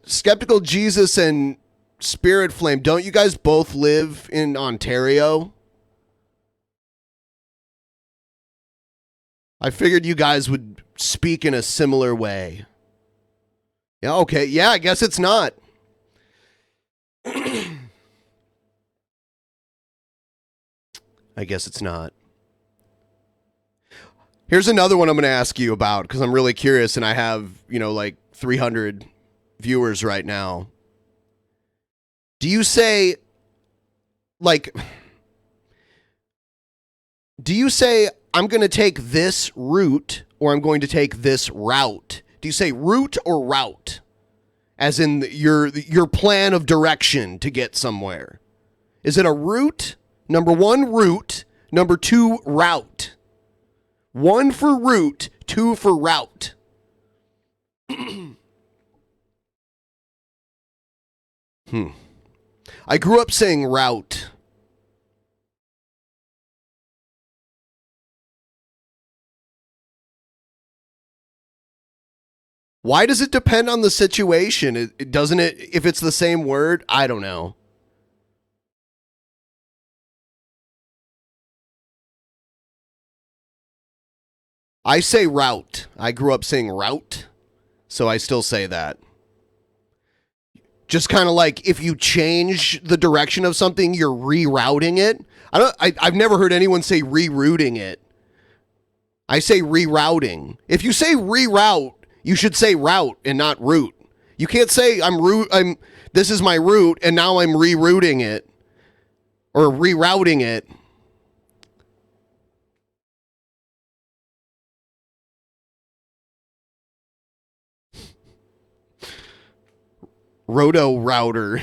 Skeptical Jesus and Spirit Flame, don't you guys both live in Ontario? I figured you guys would speak in a similar way. Yeah, okay. Yeah, I guess it's not. I guess it's not. Here's another one I'm going to ask you about because I'm really curious and I have, like 300 viewers right now. Do you say, I'm going to take this route or I'm going to take this route? Do you say route or route? As in your plan of direction to get somewhere? Is it a route? Number 1, route. Number 2, route. 1 for route, 2 for route. I grew up saying route. Why does it depend on the situation? It doesn't it if it's the same word? I don't know. I say route. I grew up saying route, so I still say that. Just kind of like if you change the direction of something, you're rerouting it. I've never heard anyone say rerouting it. I say rerouting. If you say reroute, you should say route and not route. You can't say this is my route and now I'm rerouting it or rerouting it. Roto router.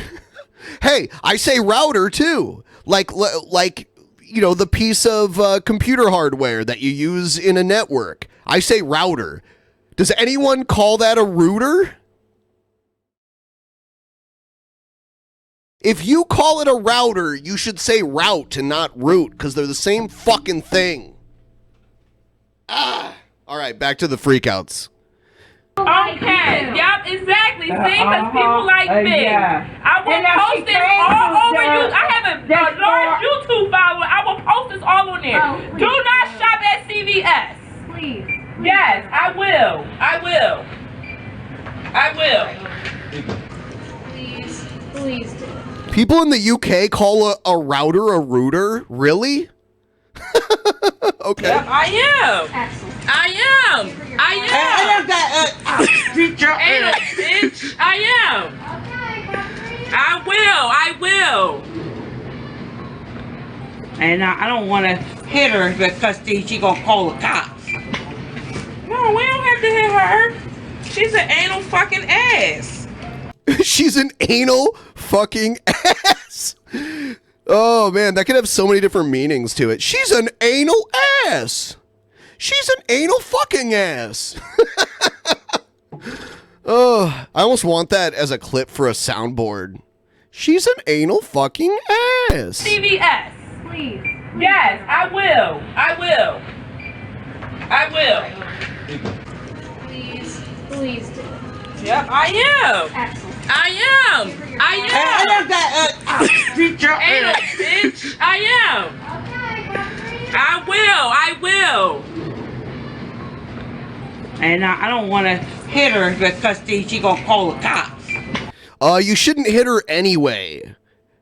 Hey, I say router too. Like the piece of computer hardware that you use in a network. I say router. Does anyone call that a router? If you call it a router, you should say route and not route because they're the same fucking thing. All right, back to the freakouts. Okay, yep, exactly. See, because people like me. I will post this all over you. I have a large YouTube follower. I will post this all on there. Do not shop at CVS. Please. Yes, I will. I will. I will. Please, please do. People in the UK call a router a rooter? Really? Okay. Yep, I am. Excellent. I am. I am. Anal bitch. I am. I will. I will. And I don't want to hit her because she gonna call the cops. No, we don't have to hit her. She's an anal fucking ass. She's an anal fucking ass. Oh man, that could have so many different meanings to it. She's an anal ass. She's an anal fucking ass. Oh, I almost want that as a clip for a soundboard. She's an anal fucking ass. CVS, please. Yes, I will. I will. I will. Please, please do. Yep, I am. Excellent. I am. I am. Anal bitch. I am. I will. I will. And I don't want to hit her because she gonna call the cops. You shouldn't hit her anyway.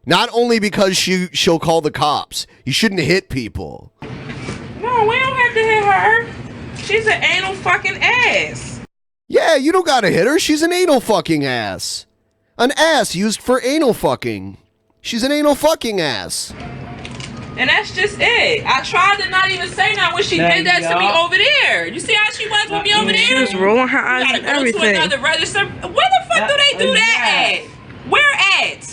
Not only because she'll call the cops. You shouldn't hit people. No, we don't have to hit her. She's an anal fucking ass. Yeah, you don't gotta hit her. She's an anal fucking ass. An ass used for anal fucking. She's an anal fucking ass. And that's just it. I tried to not even say that when she did that to me over there. You see how she was with me over there? She was rolling her eyes and everything. To another register. Where the fuck do they do that at? Where at?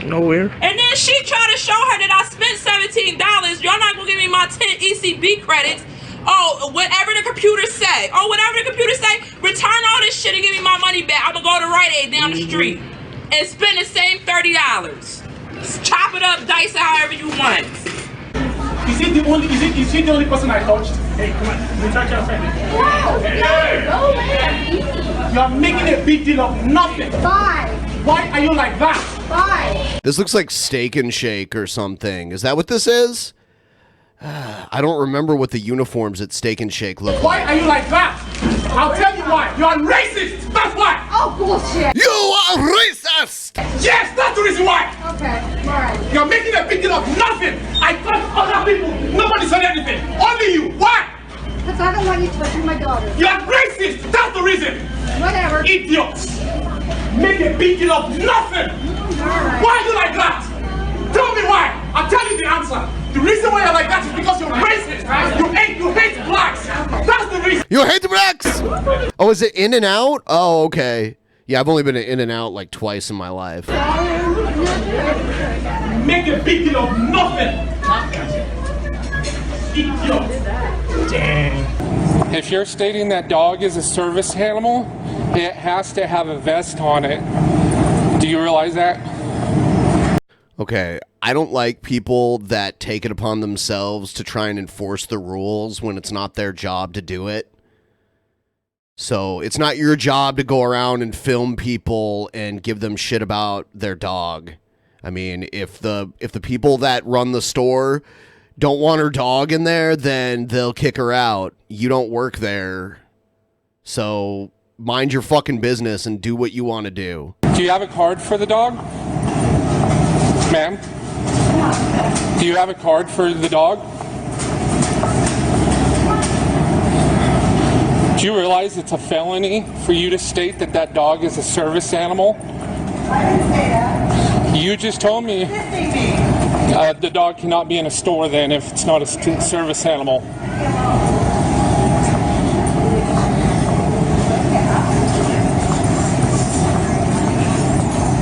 Nowhere. And then she tried to show her that I spent $17. Y'all not gonna give me my 10 ECB credits. Oh, whatever the computer say. Oh, whatever the computer say. Return all this shit and give me my money back. I'm gonna go to Rite Aid down the street and spend the same $30. Chop it up, dice it however you want. Is he the only person I touched? Hey, come on. Let me touch your friend. Wow. Hey. You are making a big deal of nothing. Bye. Why are you like that? Bye. This looks like Steak and Shake or something. Is that what this is? I don't remember what the uniforms at Steak and Shake look Why like. are you like that? I'll tell you why. You are racist. That's why. Oh, bullshit. You are racist. Yes, that's the reason why. Okay, all right. You're making a big deal of nothing. I thought other people, nobody said anything. Only you. Why? Because I don't want you touching my daughter. You're racist. That's the reason. Whatever. Idiots. Make a big deal of nothing. Right. Why are you like that? Tell me why. I'll tell you the answer. The reason why you're like that is because you're racist. You hate blacks. That's the reason. You hate the blacks. Oh, is it In and Out? Oh, okay. Yeah, I've only been to In and Out like twice in my life. Make a big deal of nothing. Idiot. Dang. If you're stating that dog is a service animal, it has to have a vest on it. Do you realize that? Okay, I don't like people that take it upon themselves to try and enforce the rules when it's not their job to do it. So it's not your job to go around and film people and give them shit about their dog. I mean, if the people that run the store don't want her dog in there, then they'll kick her out. You don't work there. So mind your fucking business and do what you want to do. Do you have a card for the dog? Ma'am? Do you have a card for the dog? Do you realize it's a felony for you to state that that dog is a service animal? I didn't say that. You just told me the dog cannot be in a store then if it's not a service animal.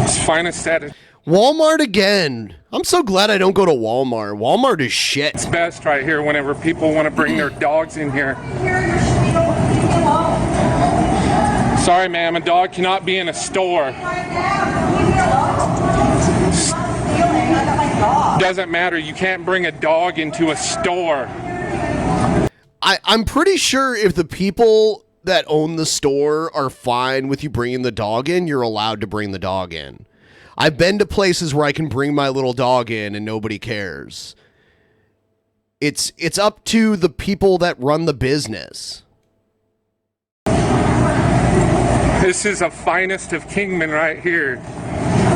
It's finest status. Walmart again. I'm so glad I don't go to Walmart. Walmart is shit. It's best right here whenever people want to bring their dogs in here. Sorry, ma'am, a dog cannot be in a store. Doesn't matter. You can't bring a dog into a store. I'm pretty sure if the people that own the store are fine with you bringing the dog in, you're allowed to bring the dog in. I've been to places where I can bring my little dog in and nobody cares. It's up to the people that run the business. This is a finest of Kingman right here.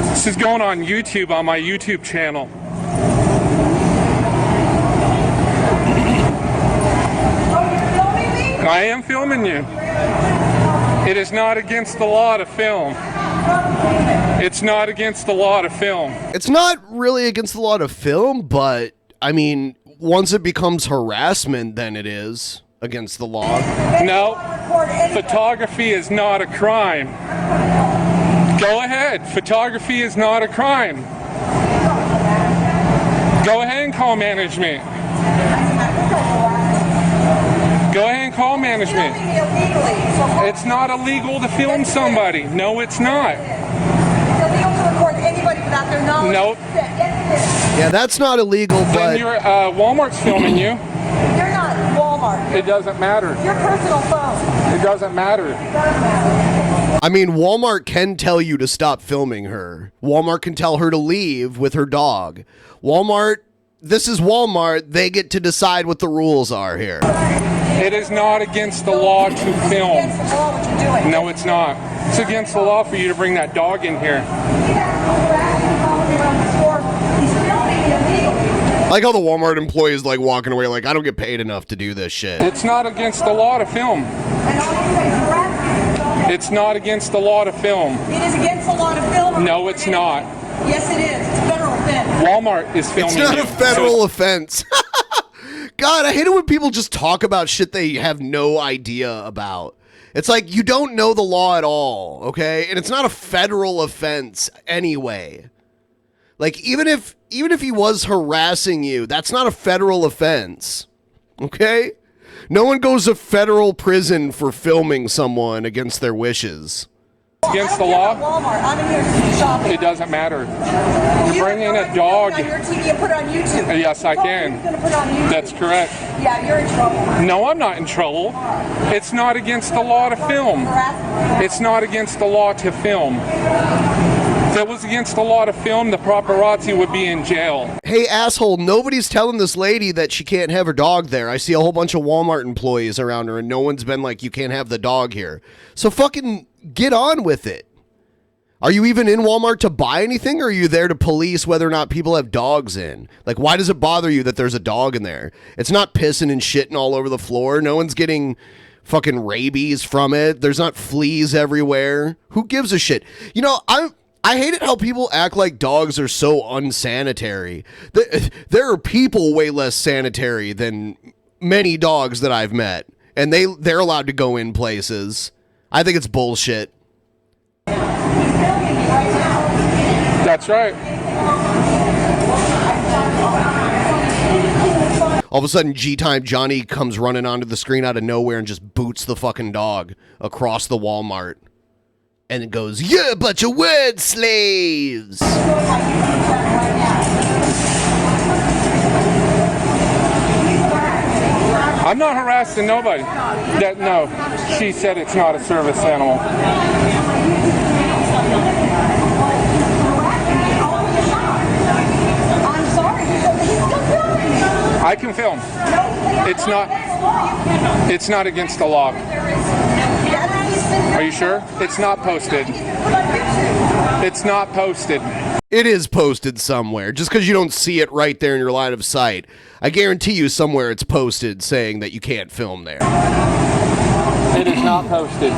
This is going on YouTube, on my YouTube channel. I am filming you. It is not against the law to film. It's not against the law to film. It's not really against the law to film, but, I mean, once it becomes harassment, then it is against the law. No, photography is not a crime. Go ahead, photography is not a crime. Go ahead and call management. Go ahead and call management. It's not illegal to film somebody. No, it's not. It's illegal to record anybody without their knowledge. Nope. Yeah, that's not illegal, but... Then you're, Walmart's filming you. You're not Walmart. It doesn't matter. Your personal phone. It doesn't matter. I mean, Walmart can tell you to stop filming her. Walmart can tell her to leave with her dog. Walmart, this is Walmart. They get to decide what the rules are here. It is not against the law to film. No, it's not. It's against the law for you to bring that dog in here. I like how the Walmart employee is like walking away like, I don't get paid enough to do this shit. It's not against the law to film. It's not against the law to film. It is against the law to film. No, it's not. Yes, it is. It's a federal offense. Walmart is filming you. It's not a federal offense. God, I hate it when people just talk about shit they have no idea about. It's like, you don't know the law at all, okay? And it's not a federal offense anyway. Like, even if he was harassing you, that's not a federal offense, okay? No one goes to federal prison for filming someone against their wishes. Against the law? Walmart. I'm in here shopping. It doesn't matter. You're bringing a dog. On your TV and put it on YouTube. Yes, I can. You're gonna put it on YouTube. That's correct. Yeah, you're in trouble. No, I'm not in trouble. It's not against the law to film. It's not against the law to film. If it was against the law to film, the paparazzi would be in jail. Hey, asshole, nobody's telling this lady that she can't have her dog there. I see a whole bunch of Walmart employees around her, and no one's been like, you can't have the dog here. So fucking get on with it. Are you even in Walmart to buy anything, or are you there to police whether or not people have dogs in? Like, why does it bother you that there's a dog in there? It's not pissing and shitting all over the floor. No one's getting fucking rabies from it. There's not fleas everywhere. Who gives a shit? You know, I hate it how people act like dogs are so unsanitary. There are people way less sanitary than many dogs that I've met, and they're allowed to go in places. I think it's bullshit. That's right. All of a sudden, G-Time Johnny comes running onto the screen out of nowhere and just boots the fucking dog across the Walmart. And it goes, "You're a bunch of word slaves." I'm not harassing nobody. No, she said it's not a service animal. I'm sorry. I can film. It's not against the law. Are you sure? It's not posted. It's not posted. It is posted somewhere. Just because you don't see it right there in your line of sight, I guarantee you somewhere it's posted saying that you can't film there. It is not posted.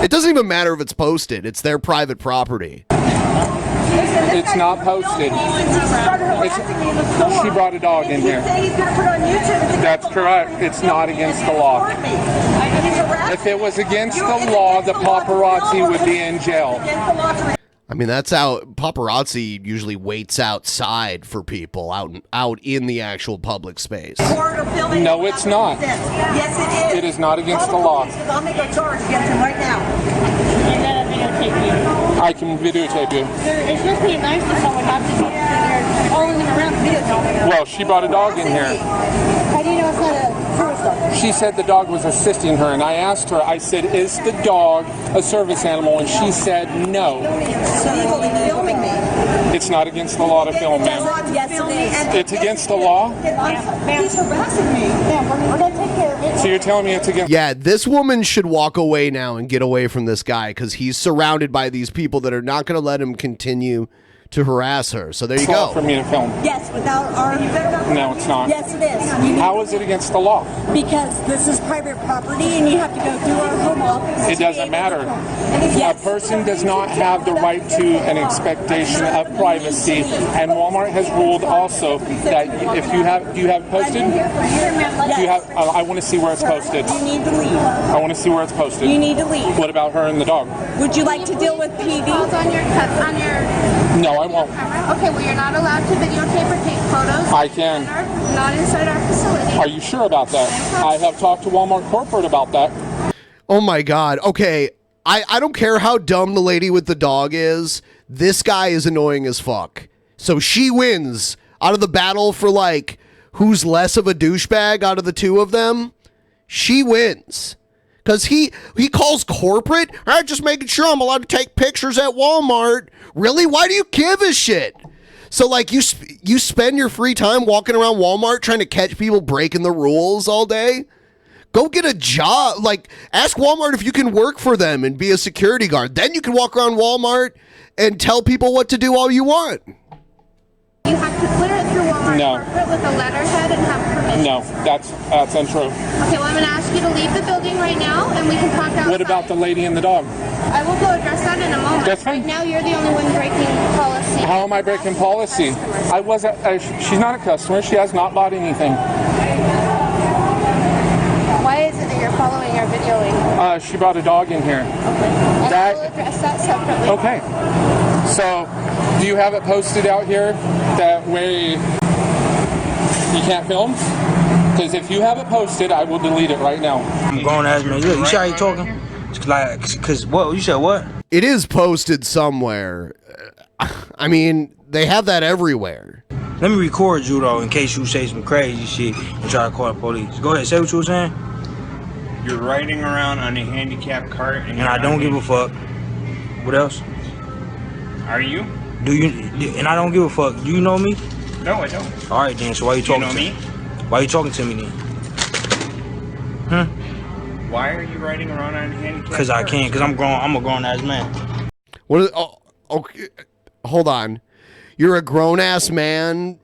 It doesn't even matter if it's posted. It's their private property. It's not posted. She brought a dog in here. That's correct. It's not against the law. If it was against the law, the paparazzi would be in jail. I mean, that's out. Paparazzi usually waits outside for people out in the actual public space. No, it's not. Yes, it is. It is not against the law. I'll make a charge against him right now. I can videotape you. It's just being nice to someone, not to be there following them around videotaping. Well, she brought a dog in here. How do you know it's not a She said the dog was assisting her, and I asked her, I said, is the dog a service animal? And she said no. So you will be filming me. It's not against the law to film, ma'am. Yes, it is. It's against the law? He's harassing me. We're going to take care of it. So you're telling me it's against... Yeah, this woman should walk away now and get away from this guy because he's surrounded by these people that are not going to let him continue to harass her. So there you go. For me to film. Yes, without our... No, it's not. Yes, it is. How is it against the law? Because this is private property and you have to go through our home office. It doesn't matter. A person does not have the right to an expectation of privacy, and Walmart has ruled also that if you have, do you have posted? Do you have? I want to see where it's posted. You need to leave. I want to see where it's posted. You need to leave. What about her and the dog? Would you like to deal with PD? On your No, I won't. Okay, well, you're not allowed to videotape or take photos. I can. Not inside our facility. Are you sure about that? I have talked to Walmart corporate about that. Oh my God. Okay. I don't care how dumb the lady with the dog is. This guy is annoying as fuck. So she wins out of the battle for like who's less of a douchebag out of the two of them. She wins. Because he calls corporate, I'm just making sure I'm allowed to take pictures at Walmart. Really? Why do you give a shit? So like you spend your free time walking around Walmart trying to catch people breaking the rules all day? Go get a job. Like, ask Walmart if you can work for them and be a security guard. Then you can walk around Walmart and tell people what to do all you want. You have to clear it through Walmart corporate with a letterhead and have permission. No, that's untrue. Okay, well, I'm going to ask you to leave the building right now, and we can talk outside. What about the lady and the dog? I will go address that in a moment. That's fine. Right now, you're the only one breaking policy. How am I breaking policy? I wasn't. She's not a customer. She has not bought anything. Why is it that you're following or videoing? She brought a dog in here. And I will address that separately. Okay. So, do you have it posted out here that way you can't film? Because if you have it posted, I will delete it right now. I'm grown ass man. Look, you see how you talking? Cause what? You said what? It is posted somewhere. I mean, they have that everywhere. Let me record you though, in case you say some crazy shit and try to call the police. Go ahead, say what you were saying. You're riding around on a handicapped cart, and I don't give a fuck. What else? Are you? Do you? And I don't give a fuck. Do you know me? No, I don't. All right then. So why you talking to me? Why you talking to me then? Why are you riding around on a handicapped Cause I cart? can. Cause I'm grown. I'm a grown ass man. What? Okay. Hold on. You're a grown ass man,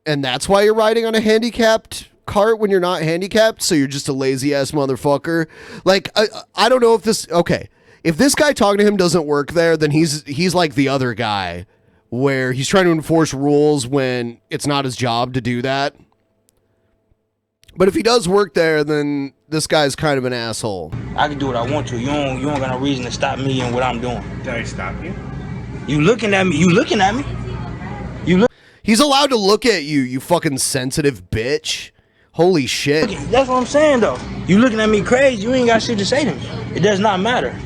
and that's why you're riding on a handicapped cart when you're not handicapped. So you're just a lazy ass motherfucker. Like I don't know if this. Okay, if this guy talking to him doesn't work there, then he's like the other guy, where he's trying to enforce rules when it's not his job to do that. But if he does work there, then this guy's kind of an asshole. I can do what I want to. You don't got no reason to stop me and what I'm doing. Did I stop you? You looking at me? You looking at me? He's allowed to look at you, you fucking sensitive bitch. Holy shit. That's what I'm saying though. You looking at me crazy, you ain't got shit to say to me. It does not matter.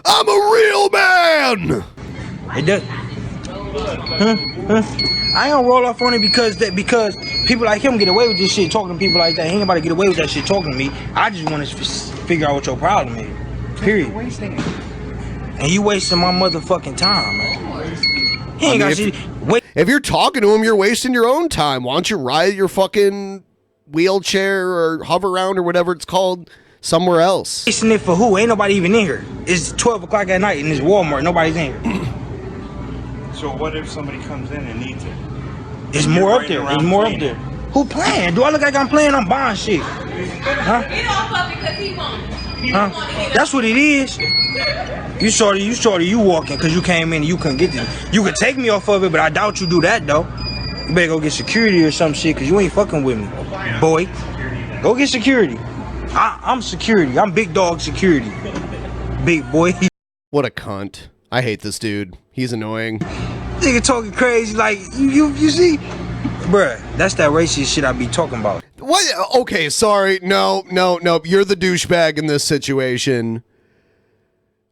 I'm a real man! It does. I ain't gonna roll off on it because people like him get away with this shit talking to people like that. He ain't about to get away with that shit talking to me. I just want to figure out what your problem is. Period. And you wasting my motherfucking time, man. He ain't got shit. If you're talking to him, you're wasting your own time. Why don't you ride your fucking wheelchair or hover around or whatever it's called somewhere else? Wasting it for who? Ain't nobody even in here. It's 12 o'clock at night and it's Walmart. Nobody's in here. So what if somebody comes in and needs it? It's more up there. It's more up there. Who playing? Do I look like I'm playing? I'm buying shit. Huh? Huh? That's what it is. You walking because you came in and you couldn't get this. You could take me off of it, but I doubt you do that though. You better go get security or some shit because you ain't fucking with me, boy. Go get security. I'm security. I'm big dog security. Big boy. What a cunt. I hate this dude. He's annoying. Nigga talking crazy like you see? Bruh, that's that racist shit I be talking about. What? Okay, sorry. No. You're the douchebag in this situation.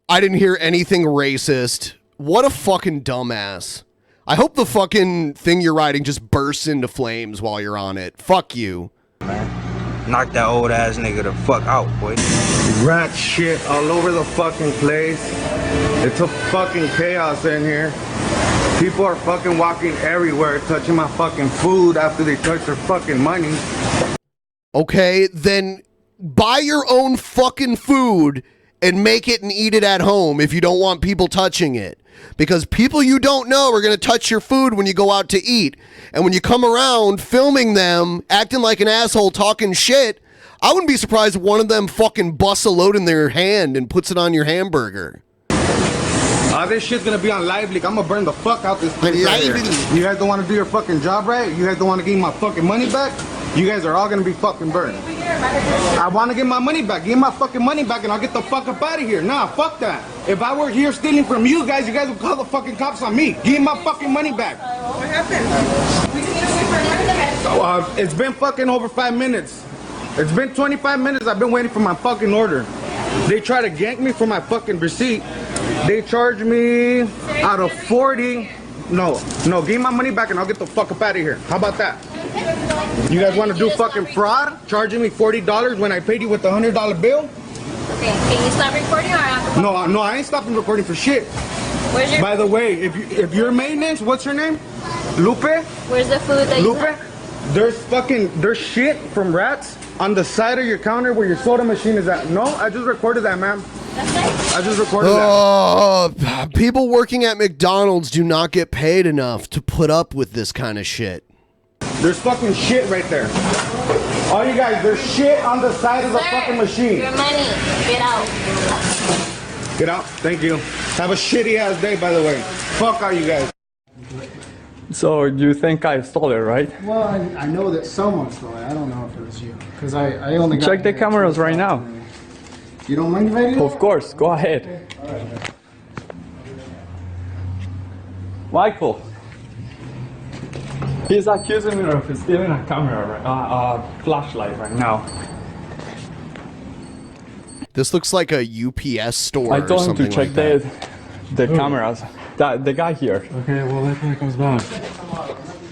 I didn't hear anything racist. What a fucking dumbass. I hope the fucking thing you're riding just bursts into flames while you're on it. Fuck you. Man. knock that old ass nigga the fuck out, boy. Rat shit all over the fucking place. It's a fucking chaos in here. People are fucking walking everywhere, touching my fucking food after they touch their fucking money. Okay, then buy your own fucking food and make it and eat it at home if you don't want people touching it. Because people you don't know are going to touch your food when you go out to eat. And when you come around filming them, acting like an asshole, talking shit, I wouldn't be surprised if one of them fucking busts a load in their hand and puts it on your hamburger. This shit's gonna be on live leak. I'm gonna burn the fuck out this place right here. You guys don't want to do your fucking job right? You guys don't want to give me my fucking money back? You guys are all gonna be fucking burned. I want to get my money back. Give me my fucking money back and I'll get the fuck up out of here. Nah, fuck that. If I were here stealing from you guys would call the fucking cops on me. Give me my fucking money back. What happened? It's been fucking over 5 minutes. It's been 25 minutes. I've been waiting for my fucking order. They try to gank me for my fucking receipt. They charge me out of 40. No, give me my money back and I'll get the fuck up out of here. How about that? You guys want to do fucking fraud? Charging me $40 when I paid you with a $100 bill? Okay, can you stop recording or I have to... No, I ain't stopping recording for shit. Where's your... By the way, if your maintenance, what's your name? Lupe? Where's the food that you have? There's shit from rats on the side of your counter where your soda machine is at. No, I just recorded that, ma'am. I just recorded that. People working at McDonald's do not get paid enough to put up with this kind of shit. There's fucking shit right there. All you guys, there's shit on the side of the fucking machine. Your money. Get out. Get out. Thank you. Have a shitty ass day, by the way. Fuck all you guys. So you think I stole it, right? Well, I know that someone stole it. I don't know if it was you. Because I only got... Check the cameras right now. You don't mind if I do? Of course, go ahead. Okay. Michael. He's accusing me of stealing a camera, flashlight right now. This looks like a UPS store. I told him to check like the cameras. The guy here. Okay, well, that guy comes back.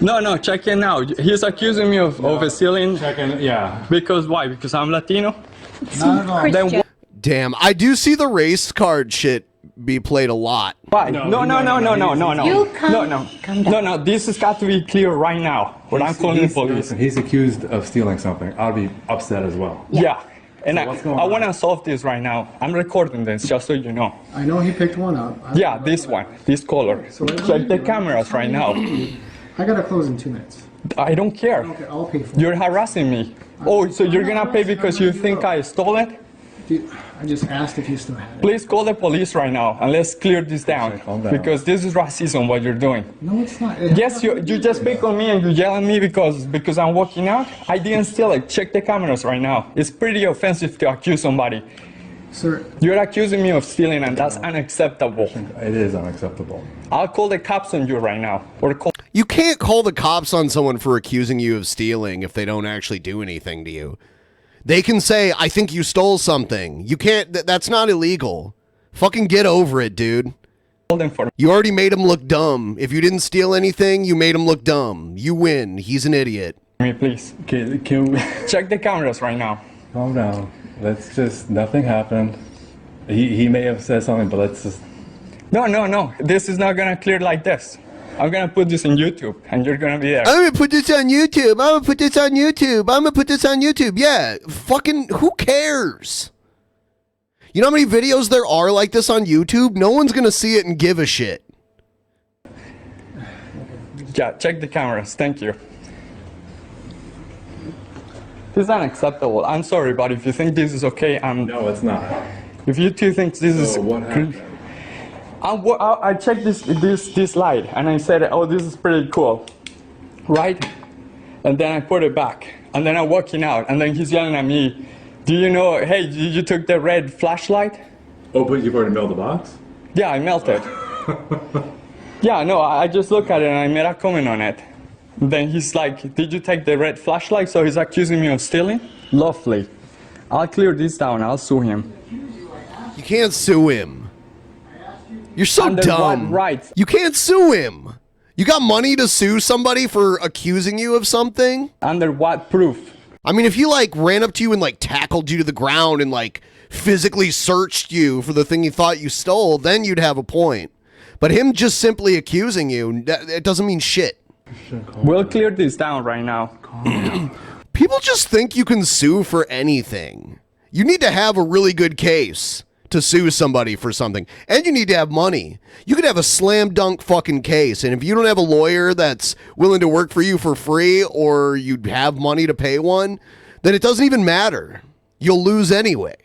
No, check in now. He's accusing me of stealing. Check in, yeah. Because why? Because I'm Latino? Not at all. Then damn, I do see the race card shit be played a lot. why? No. No, this has got to be clear right now. When I'm calling the police. He's accused of stealing something. I'll be upset as well. Yeah. And So I want to solve this right now. I'm recording this, just so you know. I know he picked one up. Yeah, this one, this color. Check the cameras right now. I gotta close in 2 minutes. I don't care. Okay, I'll pay for it. You're harassing me. Oh, so you're gonna pay because you think I stole it? I just asked if you still had it. Please call the police right now and let's clear this down. Because this is racism what you're doing. No, it's not. Yes, you just pick on me and you yell at me because I'm walking out. I didn't steal it. Check the cameras right now. It's pretty offensive to accuse somebody. Sir, you're accusing me of stealing and that's unacceptable. It is unacceptable. I'll call the cops on you right now. You can't call the cops on someone for accusing you of stealing if they don't actually do anything to you. They can say, I think you stole something. You can't, that's not illegal. Fucking get over it, dude. You already made him look dumb. If you didn't steal anything, you made him look dumb. You win. He's an idiot. Me, please. Can we check the cameras right now? Calm down. Let's just, nothing happened. He may have said something, but let's just... No. This is not gonna clear like this. I'm gonna put this on YouTube, and you're gonna be there. I'm gonna put this on YouTube. I'm gonna put this on YouTube. I'm gonna put this on YouTube. Yeah, fucking, who cares? You know how many videos there are like this on YouTube? No one's gonna see it and give a shit. Yeah, check the cameras. Thank you. This is unacceptable. I'm sorry, but if you think this is okay, No, it's not. If you two think this is... what happened? I checked this light and I said, oh, this is pretty cool, right? And then I put it back and then I'm walking out and then he's yelling at me, do you know, hey, you took the red flashlight? Oh, but you've already mailed the box? Yeah, I mailed it. Yeah, no, I just looked at it and I made a comment on it. Then he's like, did you take the red flashlight? So he's accusing me of stealing? Lovely. I'll clear this down, I'll sue him. You can't sue him. You're so Under dumb. what rights? You can't sue him. You got money to sue somebody for accusing you of something? Under what proof? I mean, if he like ran up to you and like tackled you to the ground and like physically searched you for the thing he thought you stole, then you'd have a point. But him just simply accusing you, it doesn't mean shit. We'll clear this down right now. People just think you can sue for anything. You need to have a really good case to sue somebody for something. And you need to have money. You could have a slam dunk fucking case. And if you don't have a lawyer that's willing to work for you for free, or you have money to pay one, then it doesn't even matter. You'll lose anyway.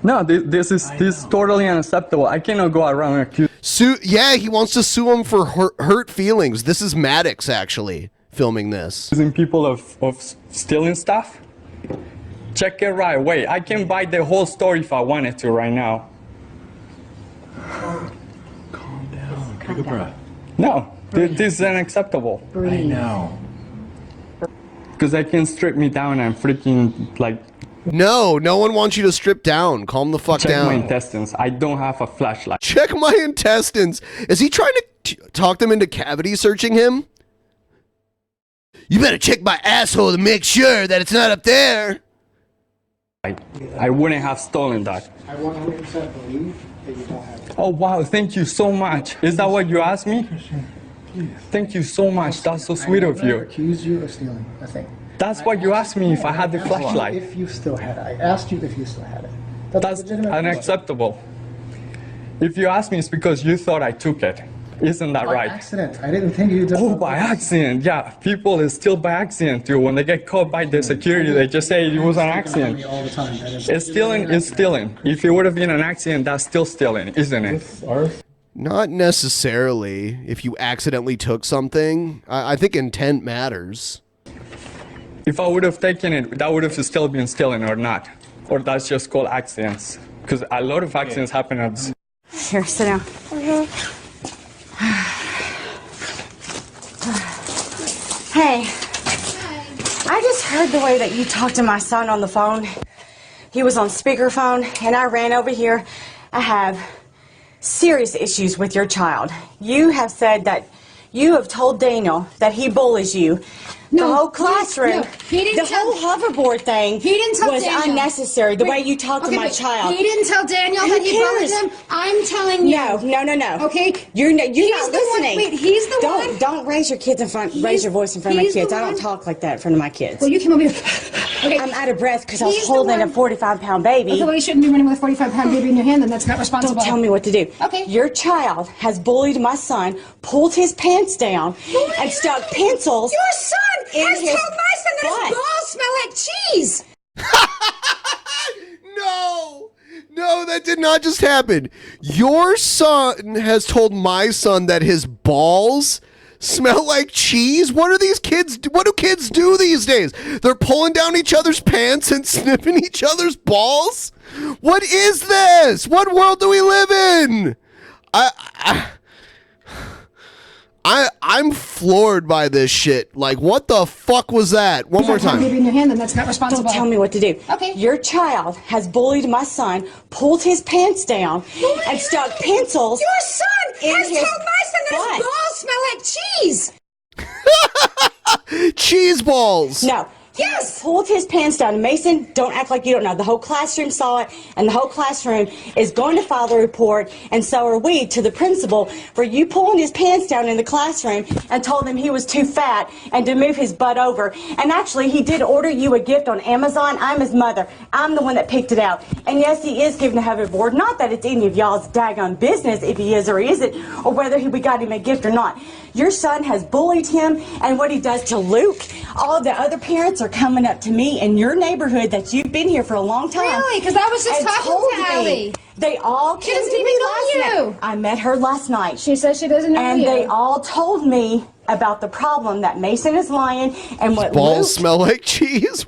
No, this is totally unacceptable. I cannot go around and accuse. Yeah, he wants to sue him for hurt feelings. This is Maddox actually filming this. Accusing people of stealing stuff. Check it right away. I can buy the whole story if I wanted to right now. Calm down. Take a breath. No, this is unacceptable. I know. Because they can strip me down and freaking like. No one wants you to strip down. Calm the fuck down. Check my intestines. I don't have a flashlight. Check my intestines. Is he trying to talk them into cavity searching him? You better check my asshole to make sure that it's not up there. I wouldn't have stolen that. I 100% believe that you don't have it. Oh wow, thank you so much. Is that what you asked me? Thank you so much. That's so sweet of you. I accused you of stealing a thing. That's what you asked me if I had the flashlight. If you still had it. I asked you if you still had it. That's unacceptable. If you asked me, it's because you thought I took it. Isn't that right? By accident. I didn't think you did. Oh, by accident. Yeah, people is still by accident too. When they get caught by the security, they just say it was an accident. All the time. It's stealing. It's stealing. If it would have been an accident, that's still stealing, isn't it? Not necessarily. If you accidentally took something, I think intent matters. If I would have taken it, that would have still been stealing or not. Or that's just called accidents. Because a lot of accidents happen at... Here, sit down. Hey, I just heard the way that you talked to my son on the phone. He was on speakerphone, and I ran over here. I have serious issues with your child. You have said that you have told Daniel that he bullies you. No, the whole classroom, he didn't the whole hoverboard thing was unnecessary, the way you talked to my child. He didn't tell Daniel that he bullied him. I'm telling you. No. Okay? You're not listening. Wait, he's the one. Don't raise your kids raise your voice in front of my kids. I don't talk like that in front of my kids. Well, you came over here. Okay. I'm out of breath because I was holding a 45-pound baby. Okay, well, you shouldn't be running with a 45-pound baby in your hand, then that's not responsible. Don't tell me what to do. Okay. Your child has bullied my son, pulled his pants down, and stuck pencils. Your son has told my son that his balls smell like cheese. No, that did not just happen. Your son has told my son that his balls smell like cheese? What do kids do these days? They're pulling down each other's pants and sniffing each other's balls? What is this? What world do we live in? I'm floored by this shit. Like, what the fuck was that? One more time. Baby in your hand, then that's not responsible. Don't tell me what to do. Okay. Your child has bullied my son, pulled his pants down, and stuck pencils. Your son has told my son that his balls smell like cheese. Cheese balls. No. Yes! Pulled his pants down. Mason, don't act like you don't know. The whole classroom saw it, and the whole classroom is going to file the report, and so are we, to the principal for you pulling his pants down in the classroom and told him he was too fat and to move his butt over. And actually, he did order you a gift on Amazon. I'm his mother. I'm the one that picked it out. And yes, he is giving a hoverboard. Not that it's any of y'all's daggone business if he is or isn't, or whether we got him a gift or not. Your son has bullied him, and what he does to Luke, all the other parents are coming up to me in your neighborhood that you've been here for a long time. Really? Because I was just and talking told to Allie. They all She came doesn't to even me know last you. night. I met her last night. She says she doesn't know and you. And they all told me about the problem that Mason is lying and what Balls Luke smell like cheese.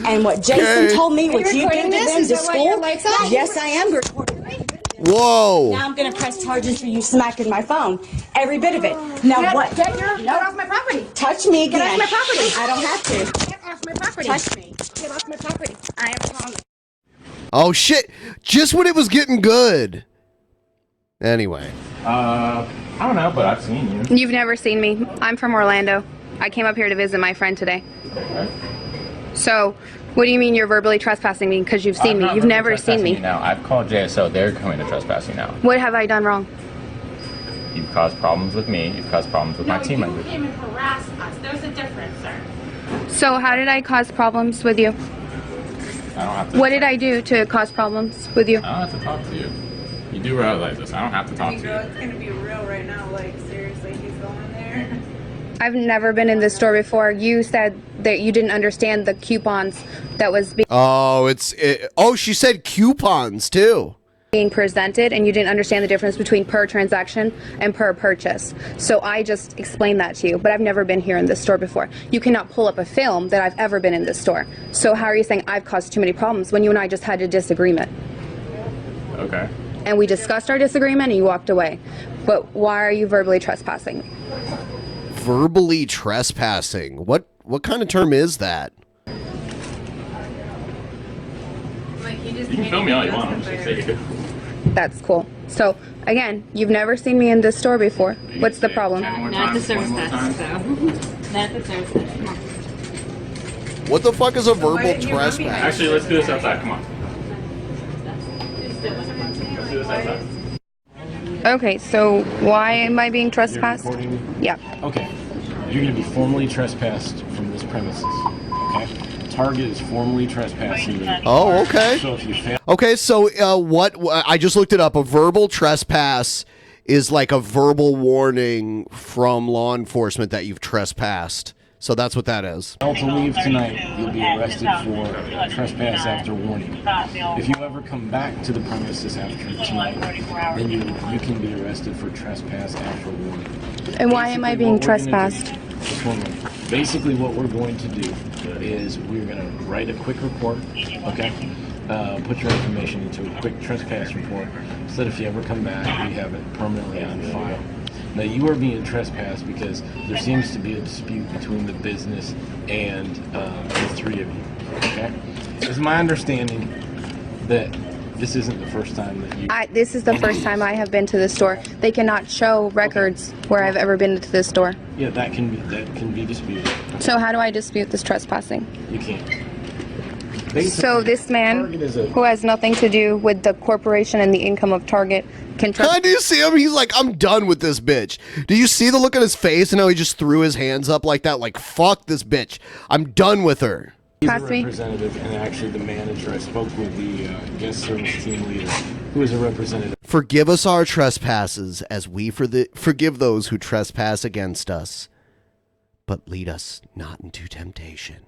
and what Jason told me, Are what you you did recording to this? them Is to that why your school. light's on? Yes, I am recording. Whoa. Now I'm going to press charges for you smacking my phone. Every bit of it. Now what? Get off my property. Touch me again. Get off my property. I don't have to. Get off my property. Touch me. Get off my property. I am calling. Oh shit. Just when it was getting good. Anyway. I don't know, but I've seen you. You've never seen me. I'm from Orlando. I came up here to visit my friend today. So, what do you mean you're verbally trespassing me because you've seen me? You've never seen me. Now I've called JSO. They're coming to trespass you now. What have I done wrong? You've caused problems with me. You've caused problems with my team members. You came and harassed us. There's a difference, sir. So, how did I cause problems with you? I don't have to. What did I do to cause problems with you? I don't have to talk to you. You do realize this. I don't have to talk to you. It's gonna be real right now. Like seriously, he's going there. I've never been in this store before. You said that you didn't understand the coupons that was Oh, she said coupons too. Being presented, and you didn't understand the difference between per transaction and per purchase. So I just explained that to you, but I've never been here in this store before. You cannot pull up a film that I've ever been in this store. So how are you saying I've caused too many problems when you and I just had a disagreement? Okay. And we discussed our disagreement and you walked away. But why are you verbally trespassing? Verbally trespassing? What kind of term is that? You can film me all you want. I'm just gonna say you. That's cool. So, again, you've never seen me in this store before. What's the problem? Not the service desk, so. Not the service desk. Come on. What the fuck is a verbal trespass? Actually, let's do this outside. Come on. Let's do this outside. Okay, so why am I being trespassed? Yeah. Okay. You're going to be formally trespassed from this premises. Okay? Target is formally trespassing you. Oh, okay. So if you fail. Okay, so what I just looked it up. A verbal trespass is like a verbal warning from law enforcement that you've trespassed. So that's what that is. Fail to leave tonight, you'll be arrested for trespass after warning. If you ever come back to the premises after tonight, then you can be arrested for trespass after warning. And why am I being trespassed? Basically, what we're going to do is we're going to write a quick report, okay? Put your information into a quick trespass report so that if you ever come back, we have it permanently on file. Now, you are being trespassed because there seems to be a dispute between the business and the three of you, okay? It's my understanding that this isn't the first time that you... This is the first time I have been to this store. They cannot show records where I've ever been to this store. Yeah, that can be disputed. So how do I dispute this trespassing? You can't. So this man, who has nothing to do with the corporation and the income of Target, can trespass. Do you see him? He's like, I'm done with this bitch. Do you see the look on his face and how he just threw his hands up like that? Like, fuck this bitch. I'm done with her. He's a representative and actually the manager. I spoke with the guest service team leader, who is a representative. Forgive us our trespasses as we forgive those who trespass against us. But lead us not into temptation.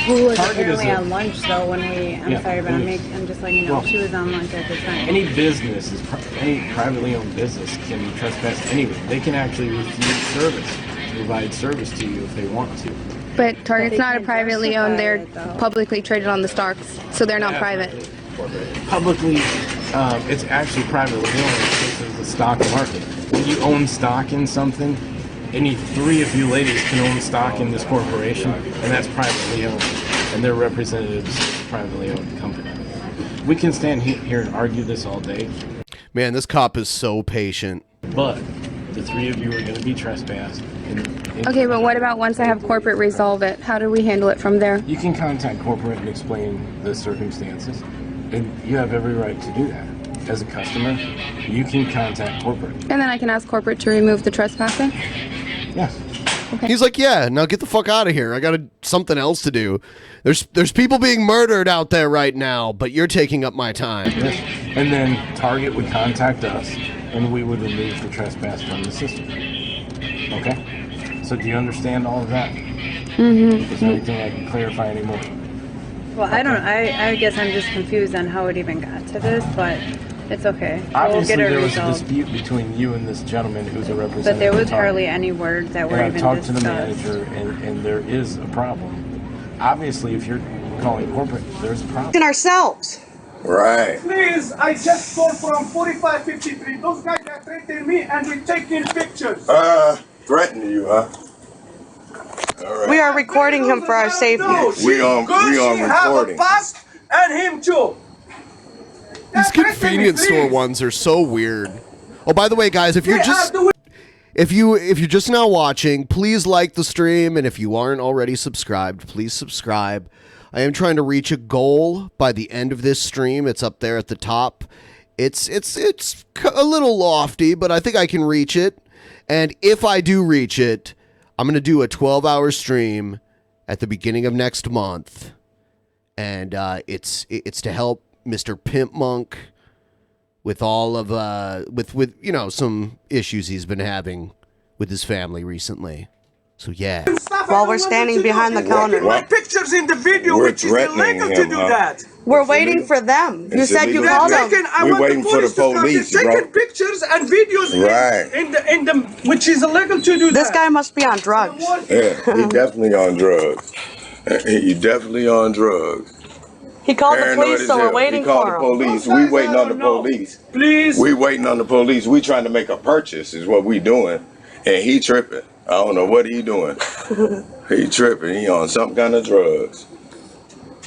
Who was apparently at lunch though when we, I'm sorry, but I'm just letting you know, Well, she was on lunch at the time. Any business, any privately owned business can trespass anyway. They can actually refuse service, provide service to you if they want to. But Target's not a privately owned, they're publicly traded on the stocks, so they're not private. Publicly, it's actually privately owned because of the stock market. When you own stock in something, any three of you ladies can own stock in this corporation, and that's privately owned, and they're representatives of a privately owned company. We can stand here and argue this all day. Man, this cop is so patient. But the three of you are going to be trespassed. Okay, but what about once I have corporate resolve it? How do we handle it from there? You can contact corporate and explain the circumstances, and you have every right to do that. As a customer, you can contact corporate. And then I can ask corporate to remove the trespassing? Yes. Okay. He's like, yeah, now get the fuck out of here. I got something else to do. There's people being murdered out there right now, but you're taking up my time. Yes. And then Target would contact us, and we would remove the trespass from the system. Okay? So do you understand all of that? Mm-hmm. Is there anything I can clarify anymore? Well, I guess I'm just confused on how it even got to this, but it's okay. Obviously, we'll get it there was a resolved. dispute between you and this gentleman who's a representative. But there was of Target. hardly any words that were And even I've talked to the discussed. manager, and there is a problem. Obviously, if you're calling corporate, there's a problem. In ourselves. Right. Please, I just called from 4553. Those guys are threatening me and we're taking pictures. Threatening you, huh? All right. We are recording him for our safety. We on have a recording. pass and him too. These convenience store ones are so weird. Oh, by the way, guys, if you're just If you're just now watching, please like the stream, and if you aren't already subscribed, please subscribe. I am trying to reach a goal by the end of this stream. It's up there at the top. It's a little lofty, but I think I can reach it. And if I do reach it, I'm going to do a 12-hour stream at the beginning of next month. And it's to help Mr. Pimpmunk with all of with you know, some issues he's been having with his family recently. So yeah. While we're standing behind the counter. My pictures in the video, which is illegal to do that. We're waiting for them. You said you called them. We're waiting for the police, bro. Taking pictures and videos in the which is illegal to do that. This guy must be on drugs. Yeah, he definitely on drugs. He definitely on drugs. He called the police, so we're waiting for him. He called the police. We waiting on the police. Please. We waiting on the police. We trying to make a purchase is what we doing. And he tripping. I don't know what he doing. He tripping. He on some kind of drugs.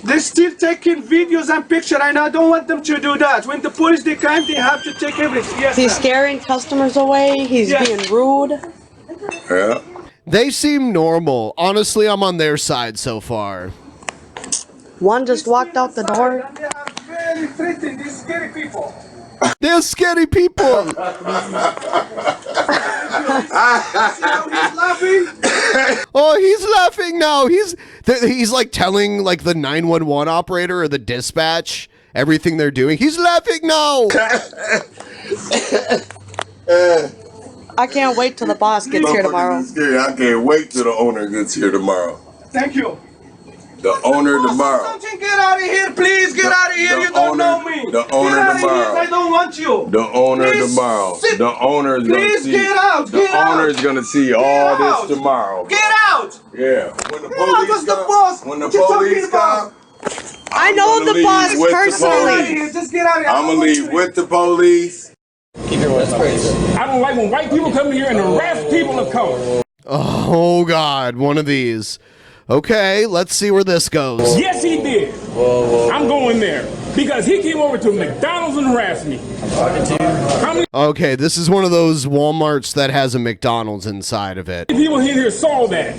They're still taking videos and pictures, and I don't want them to do that. When the police they come, they have to take everything. Yes, he's scaring customers away. He's being rude. Yeah. They seem normal. Honestly, I'm on their side so far. One just walked out the door. They are very threatening. These scary people. They're scary people. Oh, he's laughing now. He's like telling like the 911 operator or the dispatch everything they're doing. He's laughing now. I can't wait till the boss gets here tomorrow. I can't wait till the owner gets here tomorrow. Thank you. The owner tomorrow. Something, get out of here, please. Get out of here. You don't know me. The owner tomorrow. I don't want you. The owner tomorrow. The owner is going to see. Get out. The owner is going to see all this tomorrow. Get out. Yeah. When the police come. When the police come. I know the boss personally. Just get out of here. I'm going to leave with the police. Keep your voice down. I don't like when white people come here and harass people of color. Oh God, one of these. Okay, let's see where this goes. Yes, he did. I'm going there because he came over to McDonald's and harassed me. I'm talking to you. How many Okay, this is one of those Walmarts that has a McDonald's inside of it. people in here saw that?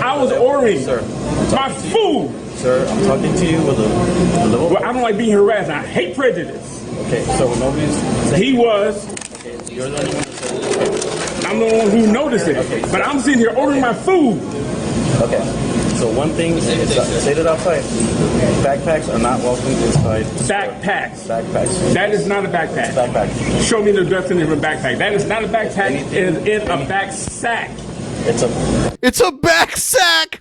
I was ordering my food. Sir, I'm talking to you with a little. Well, I don't like being harassed. I hate prejudice. Okay, so nobody's. He was. Okay, so you're the only one that said. I'm the one who noticed it. Okay, but I'm sitting here ordering my food. Okay, so one thing is say that outside. Backpacks are not welcome inside. Backpacks. Backpacks. That is not a backpack. Backpack. Show me the definition of a backpack. That is not a backpack. It is in a back sack. It's a back sack.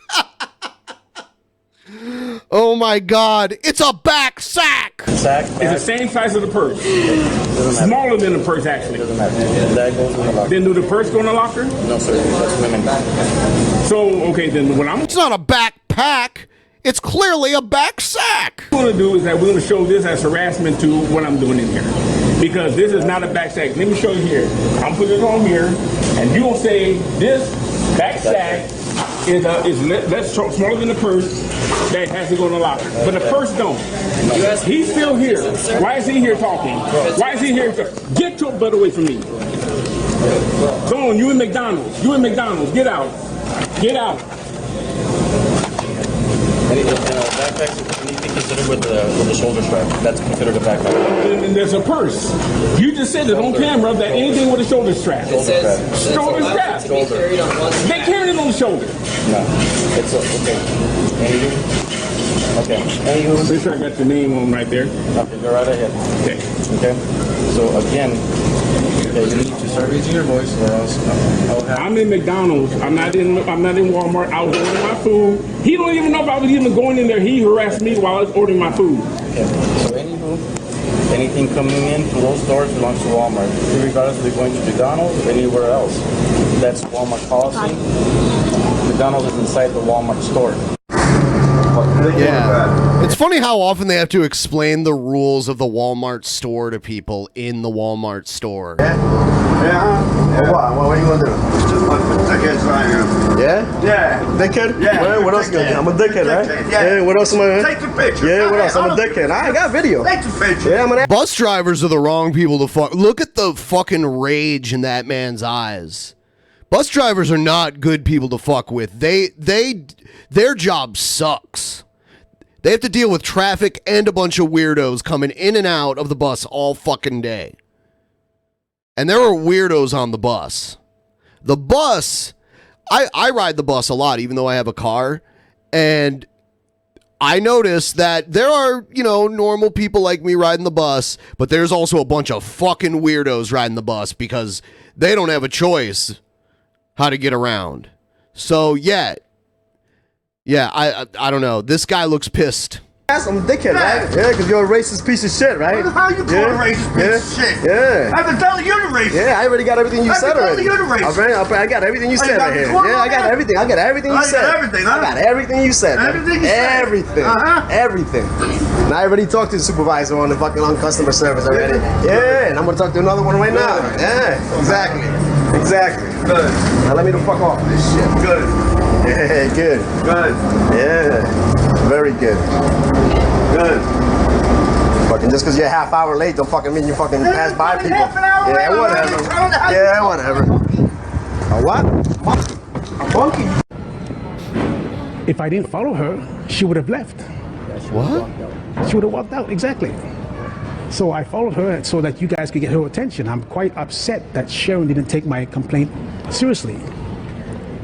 Oh my God! It's a back sack. Sack. It's the same size as the purse. Smaller than the purse, actually. Doesn't matter. That goes in the locker. Then do the purse go in the locker? No, sir. That's women. So okay, then what I'm. It's not a backpack. It's clearly a back sack. What we're gonna do is that we're gonna show this as harassment to what I'm doing in here, because this is not a back sack. Let me show you here. I'm putting it on here, and you will say this back sack is less smaller than the purse that has to go in the locker, but the purse don't. He's still here. Why is he here talking? Why is he here? Get your butt away from me. Go on, you in McDonald's. You in McDonald's. Get out. Get out. Backpacks, anything considered with the shoulder strap, that's considered a backpack. And there's a purse. You just said it on camera that anything with a shoulder strap. Shoulder strap. They carry it on the shoulder. No, it's okay. Anything? Okay. Anywho. Make sure I got your name on right there. Okay, go right ahead. Okay. Okay. So again, you need to start raising your voice, or else I'm in McDonald's. I'm not in Walmart. I was ordering my food. He don't even know if I was even going in there. He harassed me while I was ordering my food. Okay. So anywho, anything coming in from those stores belongs to Walmart, regardless if they're going to McDonald's or anywhere else. That's Walmart policy. McDonald's is inside the Walmart store. Yeah. It's funny how often they have to explain the rules of the Walmart store to people in the Walmart store. Yeah? What are you going to do? Just like a dickhead I am. Yeah? Yeah. Dickhead? Yeah. Well, what else? I'm a dickhead, right? Yeah. What else am I? Take the picture. Yeah, what else? I'm a dickhead. I got video. Take the picture. Yeah, I'm an Bus drivers are the wrong people to fuck. Look at the fucking rage in that man's eyes. Bus drivers are not good people to fuck with. Their job sucks. They have to deal with traffic and a bunch of weirdos coming in and out of the bus all fucking day. And there are weirdos on the bus. The bus, I ride the bus a lot, even though I have a car. And I noticed that there are, normal people like me riding the bus, but there's also a bunch of fucking weirdos riding the bus because they don't have a choice how to get around. So, yeah, I don't know. This guy looks pissed. I'm a dickhead, right? Yeah, because you're a racist piece of shit, right? How you call a racist piece of shit? Yeah. I've been telling you the racist. Yeah, I already got everything you said already. You're the racist. I got everything you said right here. Yeah, I got everything. I got everything you said. Everything, huh? I got everything you said. Everything you said. Everything. Everything. And I already talked to the supervisor on customer service already. Yeah, and I'm gonna talk to another one right now. Yeah, exactly. Good. Now let me the fuck off this shit. Good. Yeah, good. Yeah, very good. Good. Fucking just because you're a half hour late don't fucking mean you fucking pass by people. Yeah, whatever. Yeah, whatever. A what? A monkey. If I didn't follow her, she would have left. What? She would have walked out, exactly. So I followed her so that you guys could get her attention. I'm quite upset that Sharon didn't take my complaint seriously.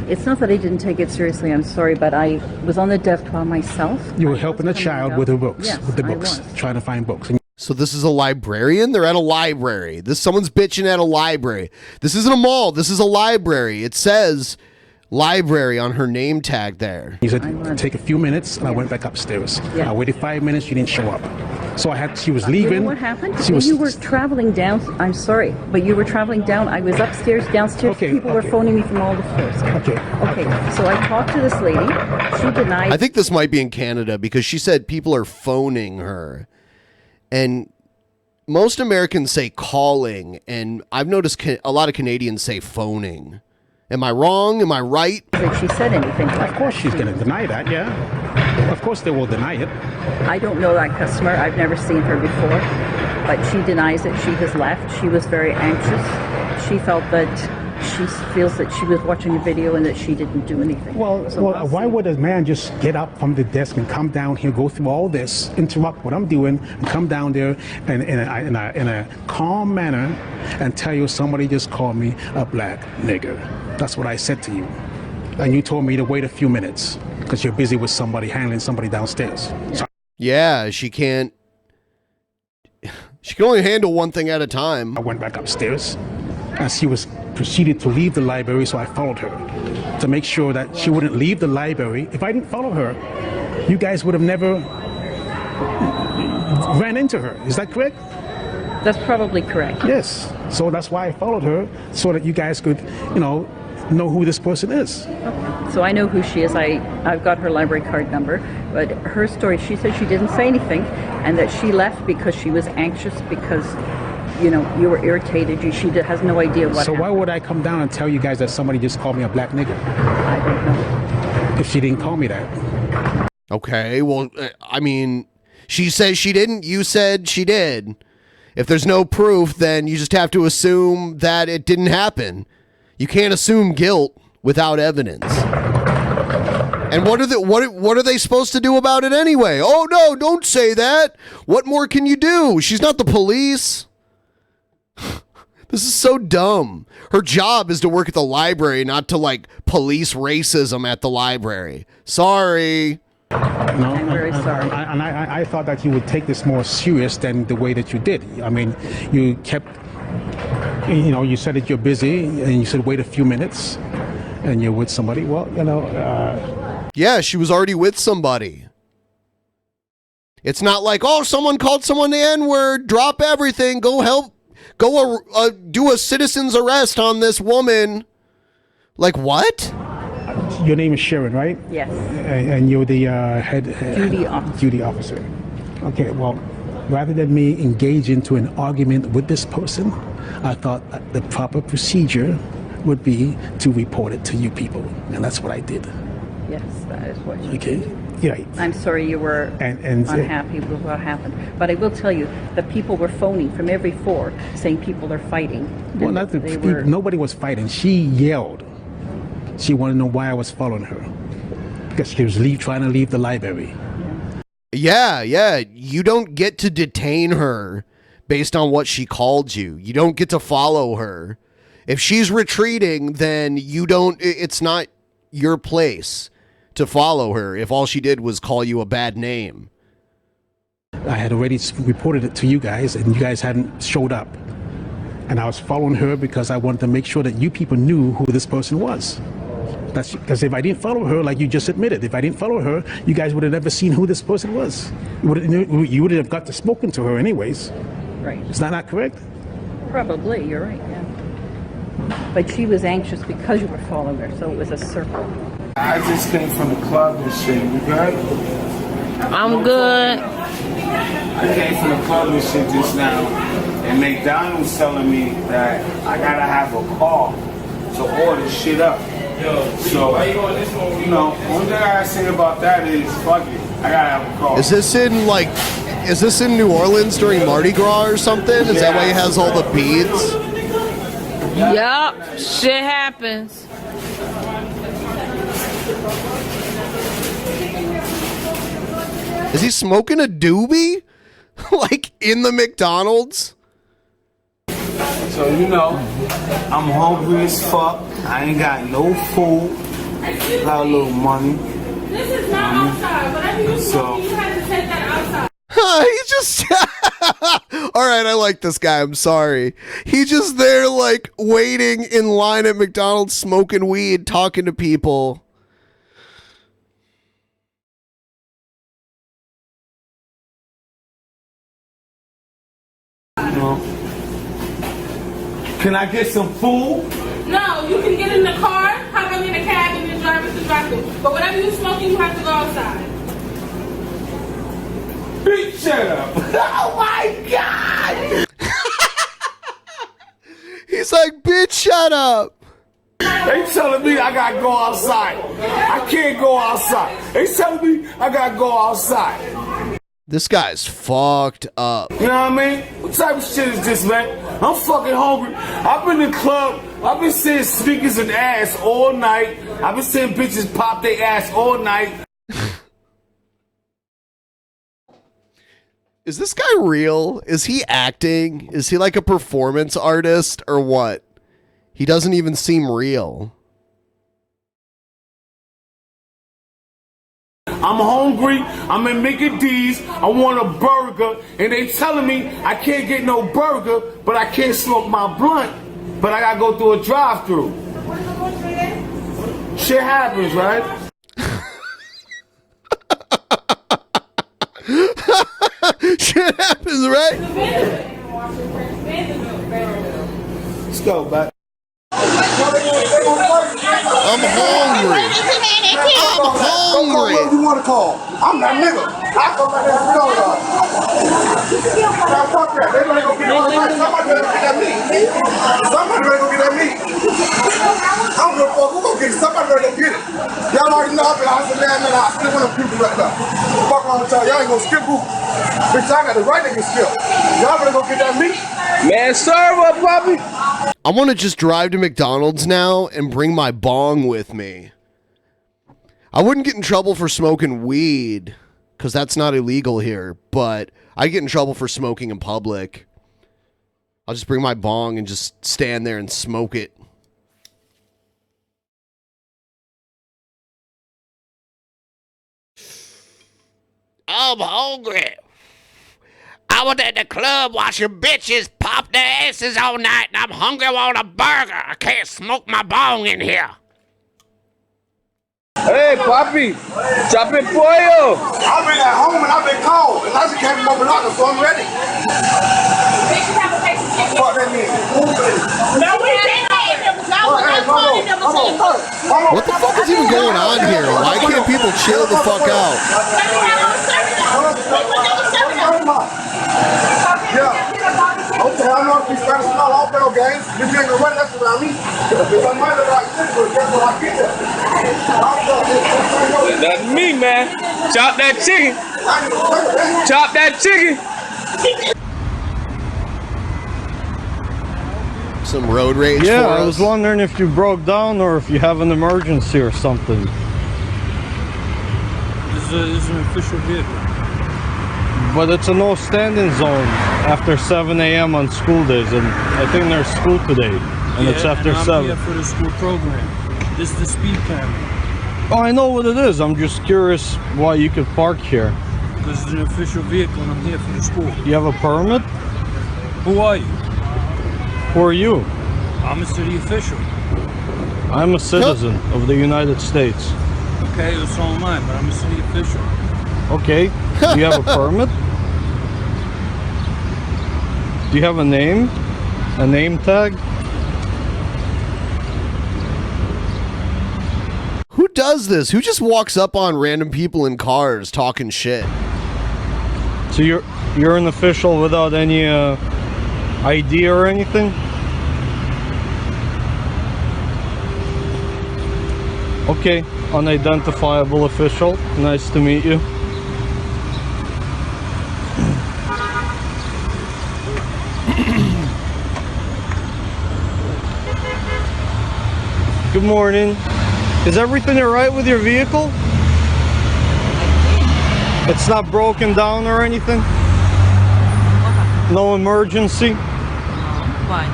It's not that I didn't take it seriously, I'm sorry, but I was on the desk myself. You were helping a child with her books, yes, with the books, trying to find books. So this is a librarian? They're at a library. Someone's bitching at a library. This isn't a mall. This is a library. It says library on her name tag there. You said take a few minutes, and I went back upstairs. Yeah. I waited 5 minutes, she didn't show up. So she was leaving. You know what happened? You were traveling down, I'm sorry, but you were traveling down. I was upstairs, downstairs. People were phoning me from all the floors. Okay, so I talked to this lady. She denied. I think this might be in Canada because she said people are phoning her. And most Americans say calling, and I've noticed a lot of Canadians say phoning. Am I wrong? Am I right? If she said anything. Of course she's going to deny that, yeah. Of course they will deny it. I don't know that customer. I've never seen her before. But she denies it. She has left. She was very anxious. She felt that she feels that she was watching a video and that she didn't do anything. Well, why would a man just get up from the desk and come down here, go through all this, interrupt what I'm doing, and come down there and in a calm manner and tell you somebody just called me a black nigger? That's what I said to you. And you told me to wait a few minutes because you're busy with somebody, handling somebody downstairs. So yeah, she can only handle one thing at a time. I went back upstairs and she proceeded to leave the library, so I followed her to make sure that she wouldn't leave the library. If I didn't follow her, you guys would have never ran into her. Is that correct? That's probably correct. Yes. So that's why I followed her, so that you guys could, know who this person is. Okay. So I know who she is. I've got her library card number, but her story, she said she didn't say anything and that she left because she was anxious because, you were irritated. She has no idea what So happened. why would I come down and tell you guys that somebody just called me a black nigger? I don't know. If she didn't call me that. Okay, well, I mean, she says she didn't, you said she did. If there's no proof, then you just have to assume that it didn't happen. You can't assume guilt without evidence. And what are they supposed to do about it anyway? Oh no, don't say that. What more can you do? She's not the police. This is so dumb. Her job is to work at the library, not to police racism at the library. Sorry. I'm very sorry. I thought that you would take this more serious than the way that you did. I mean, you kept, you said that you're busy, and you said wait a few minutes, and you're with somebody. Well, yeah, she was already with somebody. It's not like, oh, someone called someone the N-word, drop everything, go help, do a citizen's arrest on this woman. Like, what? Your name is Sharon, right? Yes. And you're the head duty officer. Okay, well, rather than me engage into an argument with this person, I thought the proper procedure would be to report it to you people. And that's what I did. Yes, that is what you Okay. did. Yeah. I'm sorry you were unhappy with what happened. But I will tell you, the people were phoning from every floor saying people are fighting. Well, nobody was fighting. She yelled. She wanted to know why I was following her. Because she was trying to leave the library. Yeah. You don't get to detain her based on what she called you. You don't get to follow her. If she's retreating, then it's not your place to follow her if all she did was call you a bad name. I had already reported it to you guys, and you guys hadn't showed up. And I was following her because I wanted to make sure that you people knew who this person was. That's because if I didn't follow her, like you just admitted, if I didn't follow her, you guys would have never seen who this person was. You would have got to spoken to her anyways. Right. Is that not correct? Probably, you're right, yeah. But she was anxious because you were following her, so it was a circle. I just came from the club and shit. You good? I'm good. I came from the club and shit just now, and McDonald's telling me that I gotta have a car to order shit up. So, you know, one thing I gotta say about that is, fuck it, I gotta have a car. Is this in New Orleans during Mardi Gras or something? Is that why he has all the beads? Yup, shit happens. Is he smoking a doobie? Like in the McDonald's? So, you know, I'm hungry as fuck. I ain't got no food. Got a little money. This is not outside. Whatever you smoke, you have to take that outside. He just all right, I like this guy. I'm sorry. He's just there like waiting in line at McDonald's, smoking weed, talking to people. Can I get some food? No, you can get in the car, hop in the cab, and then drive us to drive through. But whatever you're smoking, you have to go outside. Bitch, shut up. Oh my God. He's like, bitch, shut up. They telling me I gotta go outside. I can't go outside. They telling me I gotta go outside. This guy's fucked up. You know what I mean? What type of shit is this, man? I'm fucking hungry. I've been in the club. I've been seeing speakers and ass all night. I've been seeing bitches pop their ass all night. Is this guy real? Is he acting? Is he like a performance artist or what? He doesn't even seem real. I'm hungry. I'm in Mickey D's. I want a burger. And they telling me I can't get no burger, but I can't smoke my blunt. But I gotta go through a drive-thru. Shit happens, right? Shit happens, right? Let's go, back. I'm hungry. I'm hungry. What you want to call? I'm that nigga. I come back there and know y'all. Now fuck that. They gonna go get that. Somebody better go get that meat. Somebody better go get that meat. I don't give a fuck. Who gonna get it? Somebody better go get it. Y'all already know I've been out there, man. I still want to people right now. Fuck around with y'all. Y'all ain't gonna skip who. Bitch, I got the right to get skipped. Y'all better go get that meat. Man, serve up, puppy. I want to just drive to McDonald's now and bring my bong with me. I wouldn't get in trouble for smoking weed, because that's not illegal here, but I get in trouble for smoking in public. I'll just bring my bong and just stand there and smoke it. I'm hungry. I was at the club watching bitches pop their asses all night, and I'm hungry, want a burger. I can't smoke my bong in here. Hey, papi, chop it for you. I've been at home and I've been cold, and I just came from my binoculars, so I'm ready. What that mean? What the fuck is even going on here? Why can't people chill the fuck out? Yeah. Okay, I know if you start to smell all bell games, you ain't gonna run that around me. If I might have like this, but guess what I get there? That's me, man. Chop that chicken. Chop that chicken. some road rage Yeah, for I us? was wondering if you broke down or if you have an emergency or something. This is an official vehicle. But it's a no standing zone after 7 a.m. on school days, and I think there's school today, and it's after and I'm 7. here for the school program. This is the speed camera. Oh, I know what it is. I'm just curious why you could park here. This is an official vehicle, and I'm here for the school. You have a permit? Who are you? Who are you? I'm a city official. I'm a citizen of the United States. Okay, so am I, but I'm a city official. Okay. Do you have a permit? Do you have a name? A name tag? Who does this? Who just walks up on random people in cars talking shit? So you're an official without any ID or anything? Okay, unidentifiable official. Nice to meet you. Good morning. Is everything alright with your vehicle? It's not broken down or anything? No emergency? Why?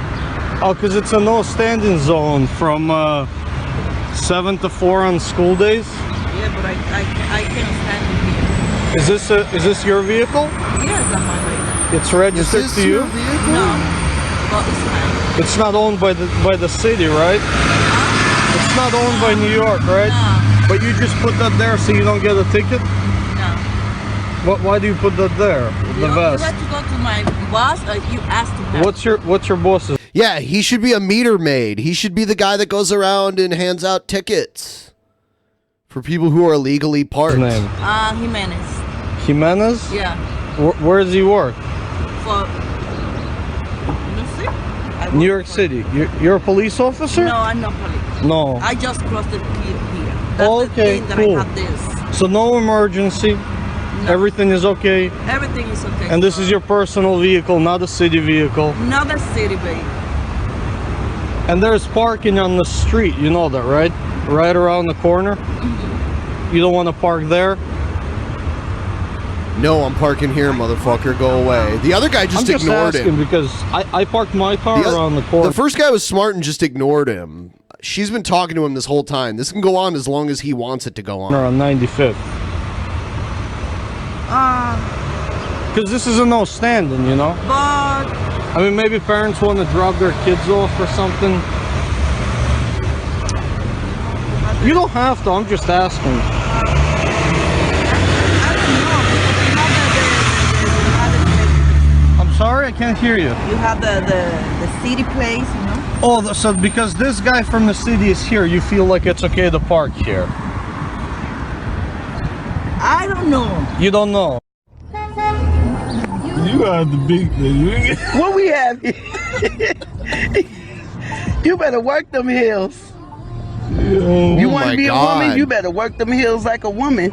Oh, because it's a no standing zone from 7 to 4 on school days. Yeah, but I can't stand in here. Is this your vehicle? Yes, I'm my vehicle. It's registered to you? No, but it's mine. It's not owned by the city, right? It's not owned by New York, right? No. But you just put that there so you don't get a ticket? No. Why do you put that there? The vest. You have to go to my boss, or you ask him. What's your boss's? Yeah, he should be a meter maid. He should be the guy that goes around and hands out tickets for people who are legally parked. His name? Jimenez. Jimenez? Yeah. Where does he work? For New York City. You're a police officer? No, I'm not police. No. I just crossed the here. That's Okay, the thing that cool. I have this. So no emergency. No. Everything is okay. Everything is okay. And this is your personal vehicle, not a city vehicle. Not a city vehicle. And there's parking on the street, you know that, right? Right around the corner. Mm-hmm. You don't want to park there? No, I'm parking here, motherfucker. Go away. The other guy just ignored him. Because I parked my car around the corner. The first guy was smart and just ignored him. She's been talking to him this whole time. This can go on as long as he wants it to go on. On 95th. Because this is a no standing, you know? But I mean, maybe parents want to drop their kids off or something. You don't have to, I'm just asking. I'm sorry, I can't hear you. you have the city place, you know? Oh, so because this guy from the city is here, you feel like it's okay to park here? I don't know. You don't know? You are the big thing. What we have here? You better work them hills. You want to be a woman? You better work them hills like a woman.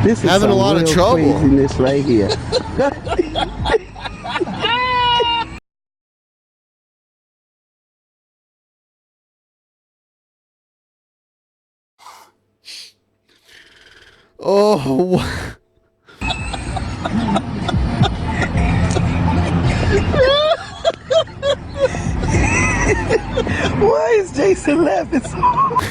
This is having a lot of trouble. Craziness right here. Oh. Why is Jason laughing so hard?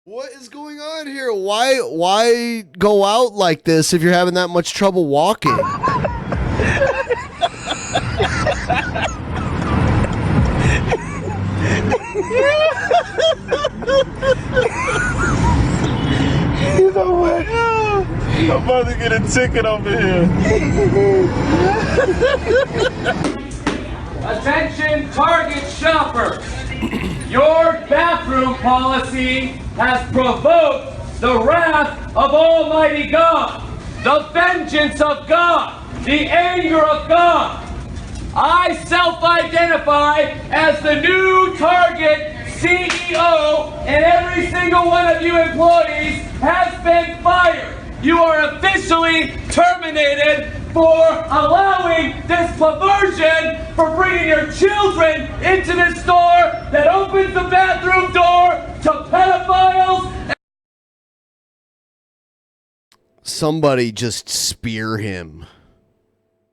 What is going on here? Why go out like this if you're having that much trouble walking? You know what? I'm about to get a ticket over here. Attention target shoppers! Your bathroom policy has provoked the wrath of Almighty God, the vengeance of God, the anger of God. I self-identify as the new Target CEO, and every single one of you employees has been fired. You are officially terminated for allowing this perversion, for bringing your children into this store that opens the bathroom door to pedophiles. Somebody just spear him.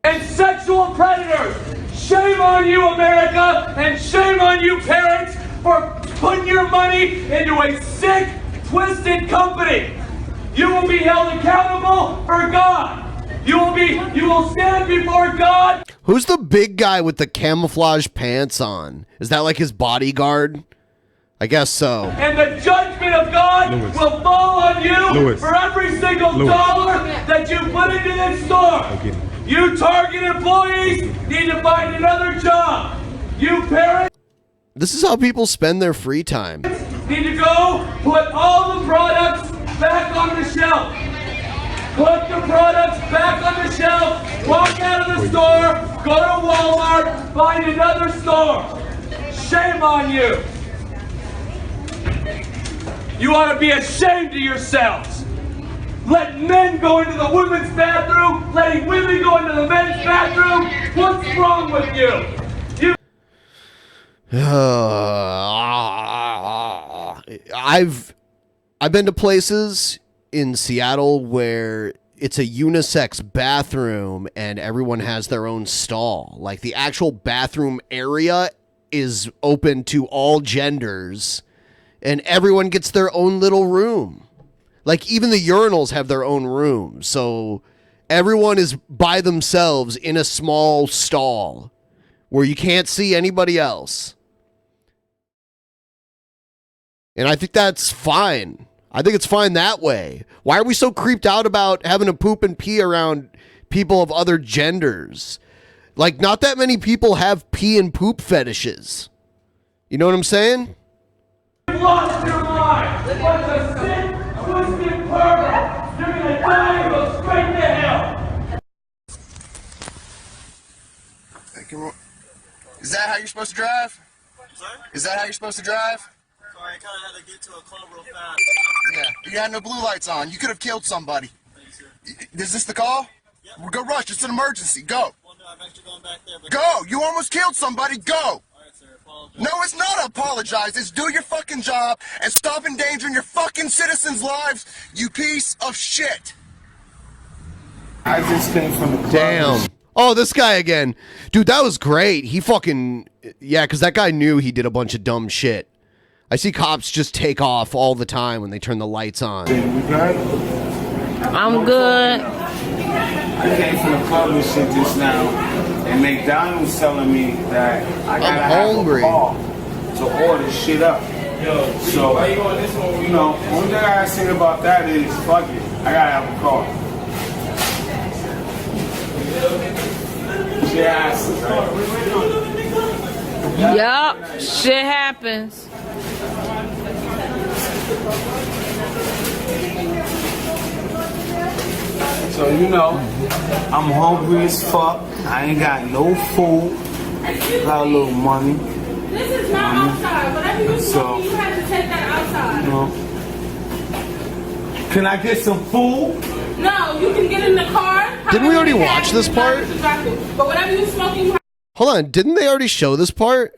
And sexual predators. Shame on you, America, and shame on you, parents, for putting your money into a sick, twisted company. You will be held accountable for God. You will stand before God. Who's the big guy with the camouflage pants on? Is that like his bodyguard? I guess so. And the judgment of God will fall on you for every single dollar that you put into this store. You Target employees need to find another job. You parents This is how people spend their free time. need to go put all the products back on the shelf. Put the products back on the shelf. Walk out of the store. Go to Walmart. Find another store. Shame on you. You ought to be ashamed of yourselves. Let men go into the women's bathroom, letting women go into the men's bathroom. What's wrong with you? I've been to places in Seattle where it's a unisex bathroom and everyone has their own stall. Like the actual bathroom area is open to all genders and everyone gets their own little room. Like even the urinals have their own room. So everyone is by themselves in a small stall where you can't see anybody else. And I think that's fine. I think it's fine that way. Why are we so creeped out about having to poop and pee around people of other genders? Like, not that many people have pee and poop fetishes. You know what I'm saying? You've lost your mind. Bunch of sick, twisted perverts. You're gonna die and go straight to hell. Is that how you're supposed to drive? Sorry? Is that how you're supposed to drive? Sorry, I kind of had to get to a club real fast. Yeah. You had no blue lights on. You could have killed somebody. Is this the call? Yep. Well, go rush. It's an emergency. Go. Well, no, I'm actually going back there. But go. You almost killed somebody. Go. All right, sir. Apologize. No, it's not apologize. It's do your fucking job and stop endangering your fucking citizens' lives, you piece of shit. I just came from the club. Damn. Oh, this guy again. Dude, that was great. He fucking... Yeah, because that guy knew he did a bunch of dumb shit. I see cops just take off all the time when they turn the lights on. I'm good. I came from the club and shit just now, and McDonald's telling me that I gotta have a call to order shit up. So, you know, one thing I gotta say about that is, fuck it, I gotta have a call. Shit happens, right? Yup, shit happens. So, you know, I'm hungry as fuck. I ain't got no food. Got a little money. This is not outside. Whatever you So, you have to take that outside. you know, can I get some food? No, you can get in the car. Didn't we already watch this part? But whatever you smoking. Hold on, didn't they already show this part?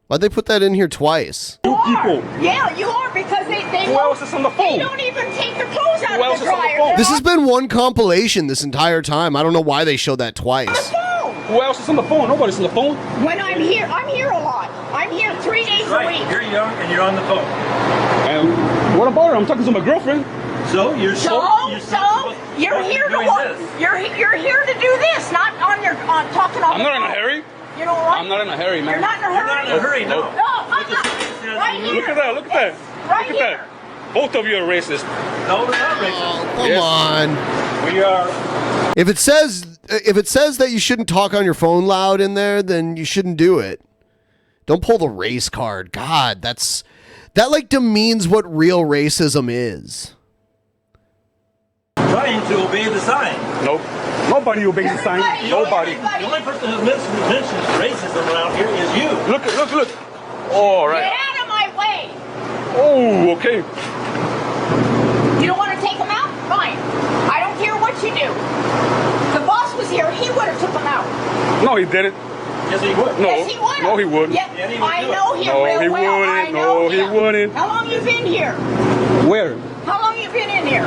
Why'd they put that in here twice? You people. Yeah, you are because they Who else is on the phone? They don't even take their clothes out Who of else the is on the dryer. phone? This has been one compilation this entire time. I don't know why they showed that twice. Who else is on the phone? Nobody's on the phone. When I'm here a lot. I'm here 3 days a week. You're young and you're on the phone. And what about her? I'm talking to my girlfriend. So you're You're here to what? You're here to do this, not on your talking on. I'm not in a hurry. You know what? I'm not in a hurry, man. You're not in a hurry. You're not in a hurry, no. No, I'm not. Right here. Look at that. Look at that. Right Look at that. Both of you are racist. No, we're not racist. Come on. We are. If it says that you shouldn't talk on your phone loud in there, then you shouldn't do it. Don't pull the race card. God, that like demeans what real racism is. Trying to obey the sign. Nope. Nobody obeys the sign. Nobody. The only person who mentions racism around here is you. Look. All right. Get out of my way. Oh, okay. You don't want to take them out? Fine. No, he didn't. Yes, he would. No, Yes, he would. no, he wouldn't. Yeah, I know him No, real he well. wouldn't. I know No, he him. wouldn't. How long you been here? Where? How long you been in here?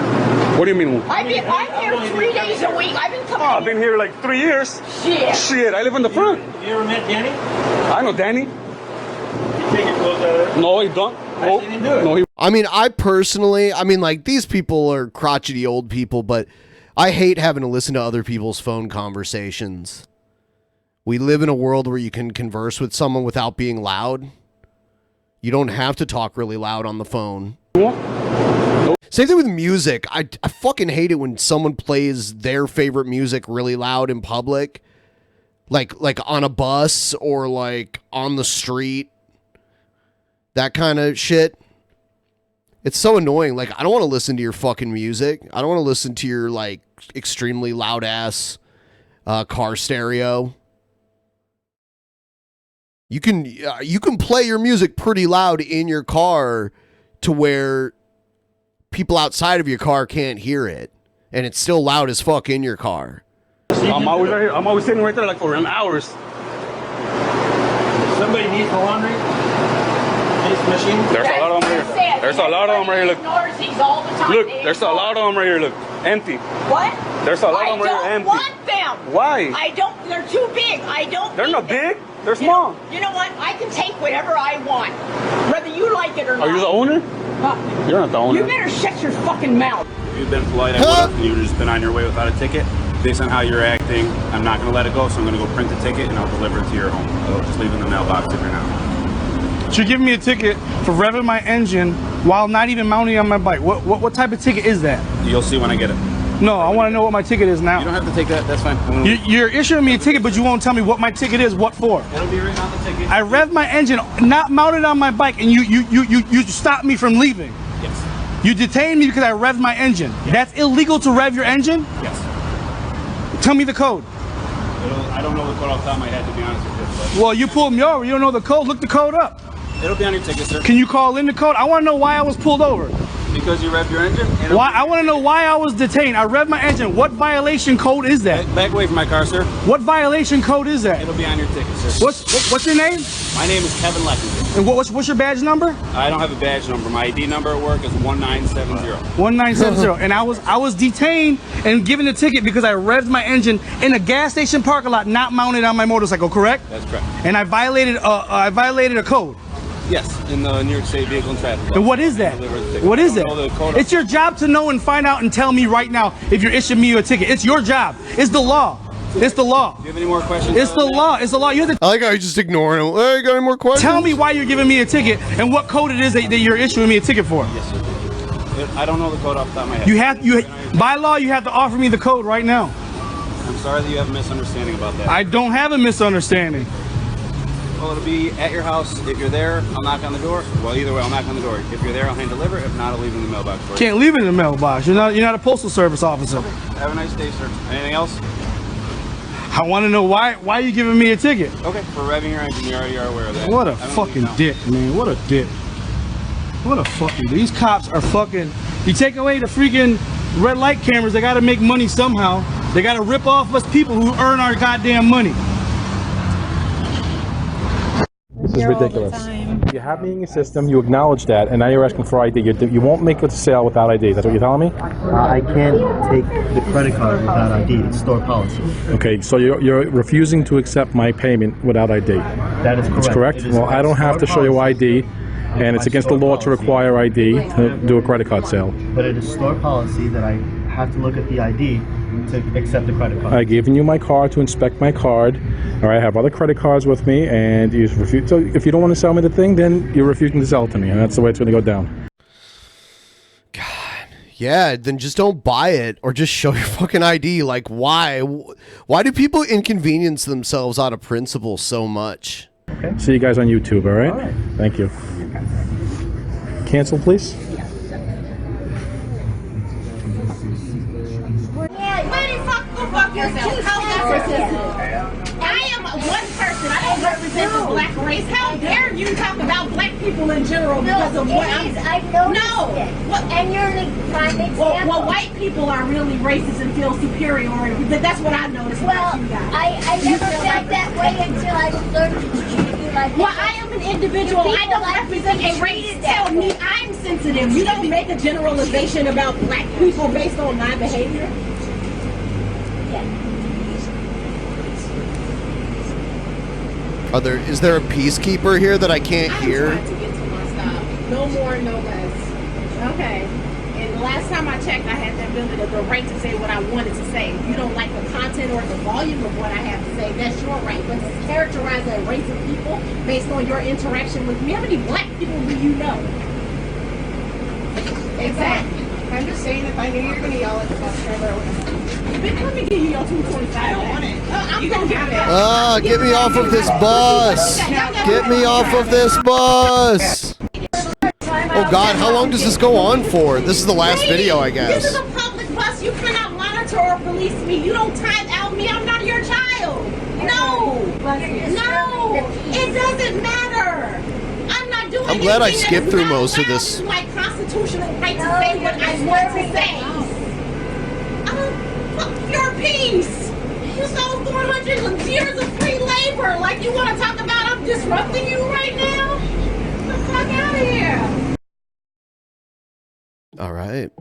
What do you mean? I'm here 3 days a week. I've been coming. I've been here like 3 years. Shit. Shit, I live in the front. You ever met Danny? I know Danny. You take your clothes out of there? No, he don't. No, no, he. I mean, I personally, like, these people are crotchety old people, but I hate having to listen to other people's phone conversations. We live in a world where you can converse with someone without being loud. You don't have to talk really loud on the phone. Same thing with music. I fucking hate it when someone plays their favorite music really loud in public. Like on a bus or like on the street. That kind of shit. It's so annoying. Like, I don't want to listen to your fucking music. I don't want to listen to your, like, extremely loud ass car stereo. You can play your music pretty loud in your car to where people outside of your car can't hear it, and it's still loud as fuck in your car. I'm always right here. I'm always sitting right there like for hours. Somebody needs the laundry. This machine. There's a lot of them right here. There's a lot of them right here. Look. Ignores these all the time. Look, there's a lot of them right here. Look, empty. What? There's a lot of them right here empty. I don't want them. Why? I don't. They're too big. I don't. They're need not them. big. They're small. You know what? I can take whatever I want, whether you like it or not. Are you the owner? You're not the owner. You better shut your fucking mouth. If you've been polite, I would have, and you've just been on your way without a ticket. Based on how you're acting, I'm not going to let it go, so I'm going to go print the ticket and I'll deliver it to your home. I'll just leave it in the mailbox if you're not. You're giving me a ticket for revving my engine while not even mounting on my bike. What type of ticket is that? You'll see when I get it. No, I want to know what my ticket is now. You don't have to take that. That's fine. You're issuing me a ticket, but you won't tell me what my ticket is. What for? It'll be written on the ticket. I revved my engine, not mounted on my bike, and you stopped me from leaving. Yes. You detained me because I revved my engine. Yes. That's illegal to rev your engine? Yes. Tell me the code. I don't know the code off the top of my head, to be honest with you. Well, you pulled me over. You don't know the code. Look the code up. It'll be on your ticket, sir. Can you call in the code? I want to know why I was pulled over. Because you revved your engine? Why? I want to know why I was detained. I revved my engine. What violation code is that? Back away from my car, sir. What violation code is that? It'll be on your ticket, sir. What's your name? My name is Kevin Leffinger. And what's your badge number? I don't have a badge number. My ID number at work is 1970. 1970. And I was detained and given a ticket because I revved my engine in a gas station parking lot, not mounted on my motorcycle. Correct? That's correct. And I violated a code. Yes, in the New York State Vehicle and Traffic Law. And what is that? What is it? It's your job to know and find out and tell me right now if you're issuing me a ticket. It's your job. It's the law. It's the law. Do you have any more questions? It's the law. It's the law. You have to. I like how you're just ignoring him. Hey, you got any more questions? Tell me why you're giving me a ticket and what code it is that you're issuing me a ticket for. Yes, sir. I don't know the code off the top of my head. By law, you have to offer me the code right now. I'm sorry that you have a misunderstanding about that. I don't have a misunderstanding. Well, it'll be at your house. If you're there, I'll knock on the door. Well, either way, I'll knock on the door. If you're there, I'll hand deliver. If not, I'll leave it in the mailbox for you. Can't leave it in the mailbox. You're not a postal service officer. Okay. Have a nice day, sir. Anything else? I want to know why are you giving me a ticket? Okay, for revving your engine, you already are aware of that. What a fucking dick, man. What a dick. What a fucking. These cops are fucking. You take away the freaking red light cameras, they got to make money somehow. They got to rip off us people who earn our goddamn money. This is ridiculous. You have me in your system, you acknowledge that, and now you're asking for ID. You won't make a sale without ID. That's what you're telling me? I can't take the credit card without ID. It's store policy. Okay, so you're refusing to accept my payment without ID. That is correct. That's correct? Well, I don't have to show you ID, and it's against the law to require ID to do a credit card sale. But it is store policy that I have to look at the ID to accept the credit card. I've given you my card to inspect my card. All right, I have other credit cards with me, and you refuse. So if you don't want to sell me the thing, then you're refusing to sell it to me, and that's the way it's going to go down. Yeah, then just don't buy it or just show your fucking ID. Like, why? Why do people inconvenience themselves out of principle so much? Okay. See you guys on YouTube, all right? All right. Thank you. Cancel, please. I am one person. I don't represent represent the black race. How dare you talk about black people in general because of what I've noticed it. And you're the prime example. Well, white people are really racist and feel superior. That's what I noticed about you guys. I never felt that way until I learned to treat you like that. Well, I am an individual. I don't represent a race. Tell me I'm sensitive. You don't make a generalization about black people based on my behavior. Is there a peacekeeper here that I can't hear? I'm trying to get to my stop. No more, no less. Okay. And the last time I checked, I had the ability, the right to say what I wanted to say. If you don't like the content or the volume of what I have to say, that's your right. But to characterize a race of people based on your interaction with me, how many black people do you know? Exactly. I'm just saying, if I knew you were going to yell at the bus driver, I would have. Bitch, let me give you your 225. I don't want it. I'm going to have it. Get me off of this bus! Get me off of this bus! Oh God, how long does this go on for? This is the last video, I guess. This is a public bus. You cannot monitor or police me. You don't time out me. I'm not your child. No. No. It doesn't matter. I'm not doing I'm glad I anything skipped that through is not most of allowed this. to my constitutional right to say what I want to say. Fuck your peace. You sold 400 years of free labor. Like you want to talk about I'm disrupting you right now? Get the fuck out of here. All right.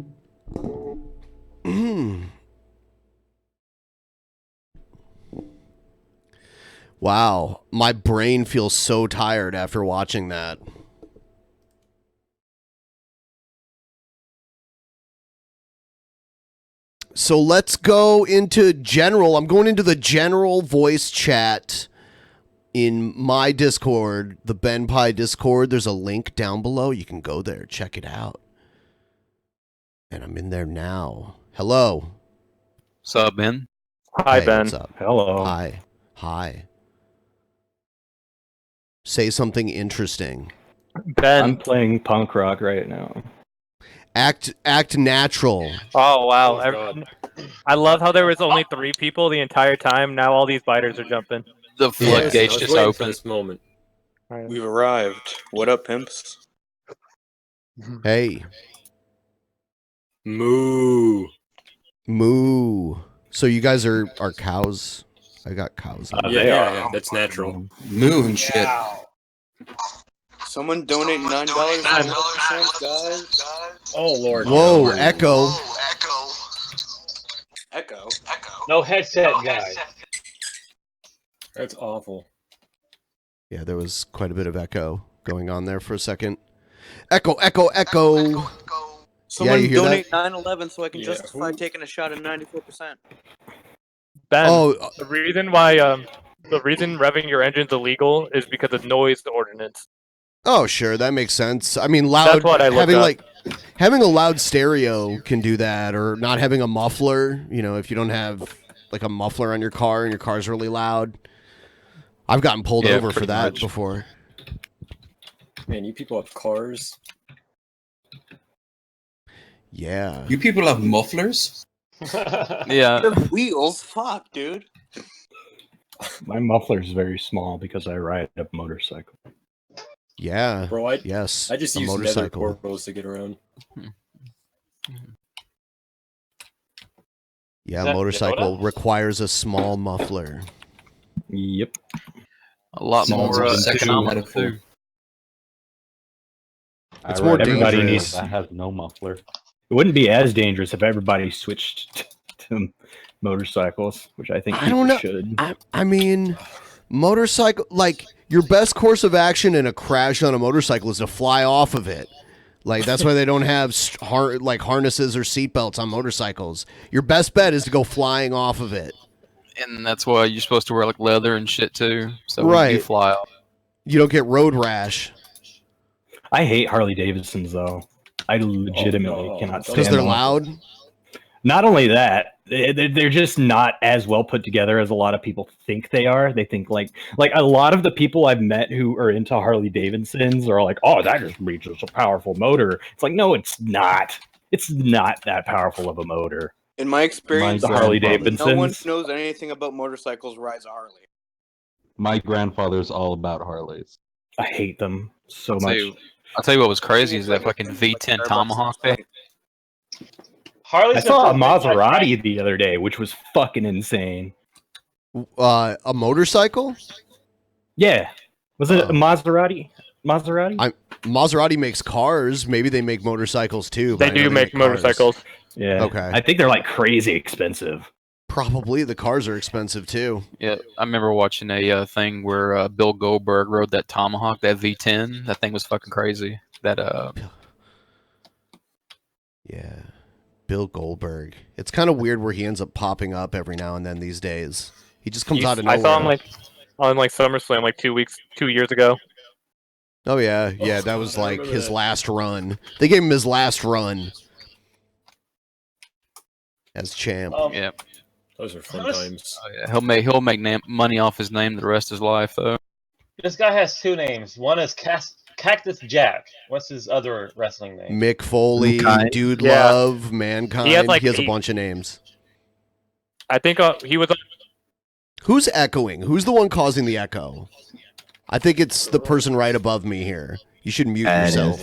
Wow, my brain feels so tired after watching that. So let's go into general. I'm going into the general voice chat in my Discord, the Benpai Discord. There's a link down below. You can go there, check it out. And I'm in there now. Hello. What's up, Ben? Hi, Ben. What's up? Hello. Hi. Hi. Say something interesting. Ben. I'm playing punk rock right now. Act natural. Oh, wow. I love how there was only 3 people the entire time. Now all these biters are jumping. The floodgates just just open. opened. This moment. We've arrived. What up, pimps? Hey. Moo. Moo. So you guys are cows? I got cows. Yeah, that's natural. Moo and shit. Someone donate $9 guys. Oh Lord. Whoa, echo. Echo. No headset, guy. That's awful. Yeah, there was quite a bit of echo going on there for a second. Echo, echo, echo. Someone you hear donate that? 9/11 so I can justify taking a shot at 94%. Ben, Oh, the reason why the reason revving your engine's illegal is because of noise ordinance. Oh, sure, that makes sense. I mean, loud. That's what I looked up. Having a loud stereo can do that, or not having a muffler. You know, if you don't have like a muffler on your car and your car's really loud. I've gotten pulled over for that before. Man, you people have cars. Yeah. You people have mufflers? Yeah. The wheels, fuck, dude. My muffler is very small because I ride a motorcycle. Yeah. Bro, I just use nether motorcycle. corpos to get around. Yeah, Is that motorcycle Yoda? requires a small muffler. Yep. A lot more economical too. It's more Everybody dangerous. needs. I have no muffler. It wouldn't be as dangerous if everybody switched to motorcycles, which I think I don't know. should. I mean, motorcycle, like, your best course of action in a crash on a motorcycle is to fly off of it. Like, that's why they don't have harnesses or seatbelts on motorcycles. Your best bet is to go flying off of it. And that's why you're supposed to wear like leather and shit too. So when Right. you fly off. You don't get road rash. I hate Harley Davidsons though. I legitimately cannot stand Because they're them. loud? Not only that, they're just not as well put together as a lot of people think they are. They think like a lot of the people I've met who are into Harley Davidsons are like, oh, that just reaches a powerful motor. It's like, no, it's not. It's not that powerful of a motor. In my experience, The Harley Davidsons. no one knows anything about motorcycles rides a Harley. My grandfather's all about Harleys. I hate them so I'll much. tell you what was crazy is that fucking V10 Tomahawk thing. I saw a Maserati the other day, which was fucking insane. A motorcycle? Yeah. Was it a Maserati? Maserati? Maserati makes cars. Maybe they make motorcycles too. They but I know do make cars. motorcycles. Yeah. Okay. I think they're like crazy expensive. Probably the cars are expensive too. Yeah, I remember watching a thing where Bill Goldberg rode that Tomahawk, that V10. That thing was fucking crazy. That Yeah. Bill Goldberg. It's kind of weird where he ends up popping up every now and then these days. He just comes out of nowhere. I saw him on SummerSlam like 2 years ago. Oh yeah, yeah, that was like his last run. They gave him his last run as champ. Yeah. Those are fun times. Oh, yeah. He'll make money off his name the rest of his life though. This guy has two names. One is Cactus Jack. What's his other wrestling name? Mick Foley, Mankind. Dude Yeah. Love, Mankind. He has, like, he has a 8. bunch of names. I think he was. Who's echoing? Who's the one causing the echo? I think it's the person right above me here. You should mute yourself.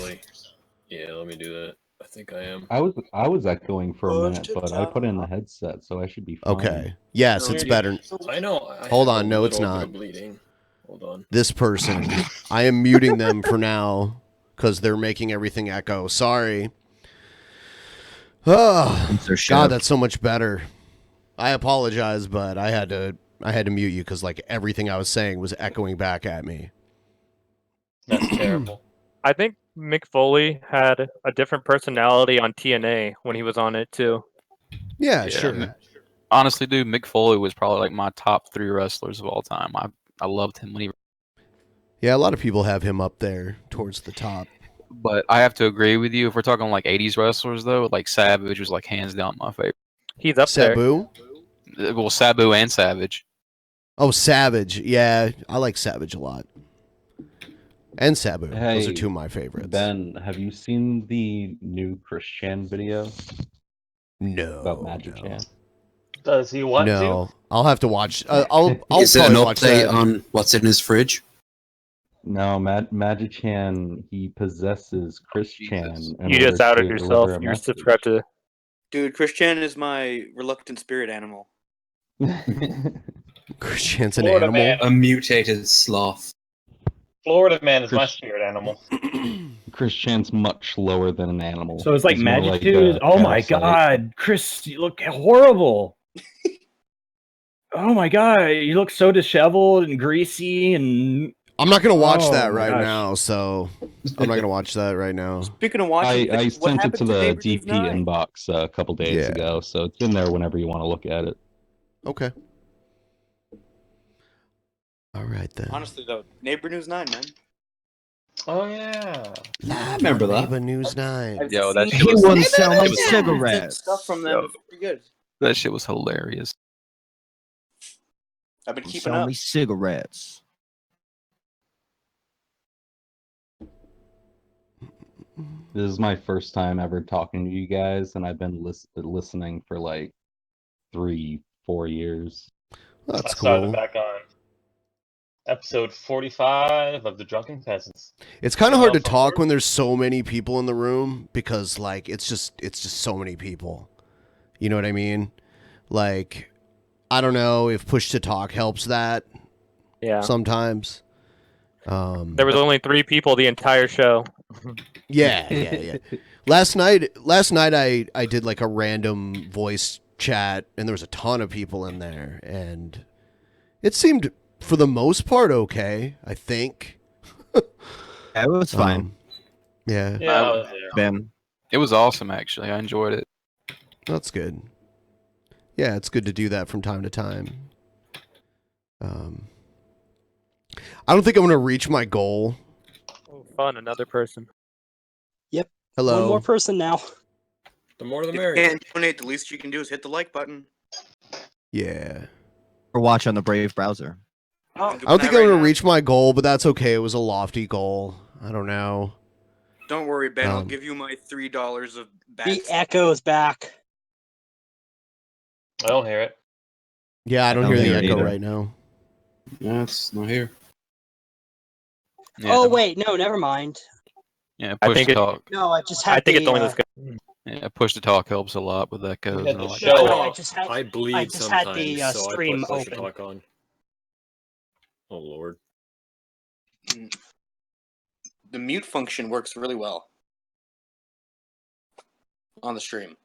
Yeah, let me do that. I think I am. I was echoing for a minute, but I put in the headset, so I should be fine. Okay. Yes, it's better. I know. Hold on. No, it's not. Bleeding. Hold on. This person. I am muting them for now because they're making everything echo. Sorry. Oh, God, that's so much better. I apologize, but I had to mute you because like everything I was saying was echoing back at me. That's terrible. I think Mick Foley had a different personality on TNA when he was on it too. Yeah, sure. Honestly, dude, Mick Foley was probably like my top 3 wrestlers of all time. I loved him when he. Yeah, a lot of people have him up there towards the top. But I have to agree with you. If we're talking like 80s wrestlers though, like Savage was like hands down my favorite. He's up Sabu? Well, Sabu and Savage. Oh, Savage. Yeah, I like Savage a lot. And Sabu. Hey, Those are 2 of my favorites. Ben, have you seen the new Chris Chan video? No. About Magic Chan? Does he want No. I'll have to watch. I'll Is it an probably watch update that. on what's in his fridge? No, Magic Chan, he possesses Chris Chan. in You just order outed to yourself. deliver a You're message. subscribed to. Dude, Christian is my reluctant spirit animal. Chris Chan's an Florida animal. man. A mutated sloth. Florida man is my spirit animal. Chris Chan's much lower than an animal. So it's like He's more magic like dude. a Oh my parasite. god, Chris, you look horrible. Oh my god, you look so disheveled and greasy and. I'm not gonna watch Oh that my right gosh. now, so I'm not gonna watch that right now. Speaking of watching, I what sent it happened to the Neighbor News DP 9? inbox a couple days ago, so it's in there whenever you want to look at it. Okay. All right then. Honestly though, Neighbor News 9, man. Oh yeah. I remember that. Neighbor News 9. Yo, that shit He was. wouldn't sell me was- cigarettes. Stuff from them is pretty good. That shit was hilarious. I've been keeping Sell up. me cigarettes. This is my first time ever talking to you guys, and I've been listening for like 3-4 years. That's I started cool. back on episode 45 of The Drunken Peasants. It's kind of hard to talk when there's so many people in the room because like it's just so many people. You know what I mean? Like I don't know if push to talk helps that. Yeah. Sometimes. There was only 3 people the entire show. Yeah. Last night I did like a random voice chat and there was a ton of people in there and it seemed for the most part okay, I think. It was fine. Yeah. Yeah, I was there. Ben. It was awesome, actually. I enjoyed it. That's good. Yeah, it's good to do that from time to time. I don't think I'm going to reach my goal. Oh, fun, another person. Yep. Hello. One more person now. The more the If merrier. you If you can't donate, the least you can do is hit the like button. Yeah. Or watch on the Brave browser. I don't think I'm going to reach my goal, but that's okay. It was a lofty goal. I don't know. Don't worry, Ben. I'll Um, give you my $3 of back. The echo is back. I don't hear it. Yeah, I don't I don't hear hear the it echo either. right now. Yeah, it's not here. Yeah. Oh wait, no, never mind. Yeah, I push think to it- talk. No, I just had I think the. it's only this guy. Yeah, push to talk helps a lot with echoes and all that. No, I just had. I bleed I just had sometimes, the so I stream put push to open. talk on. Oh lord. The mute function works really well on the stream.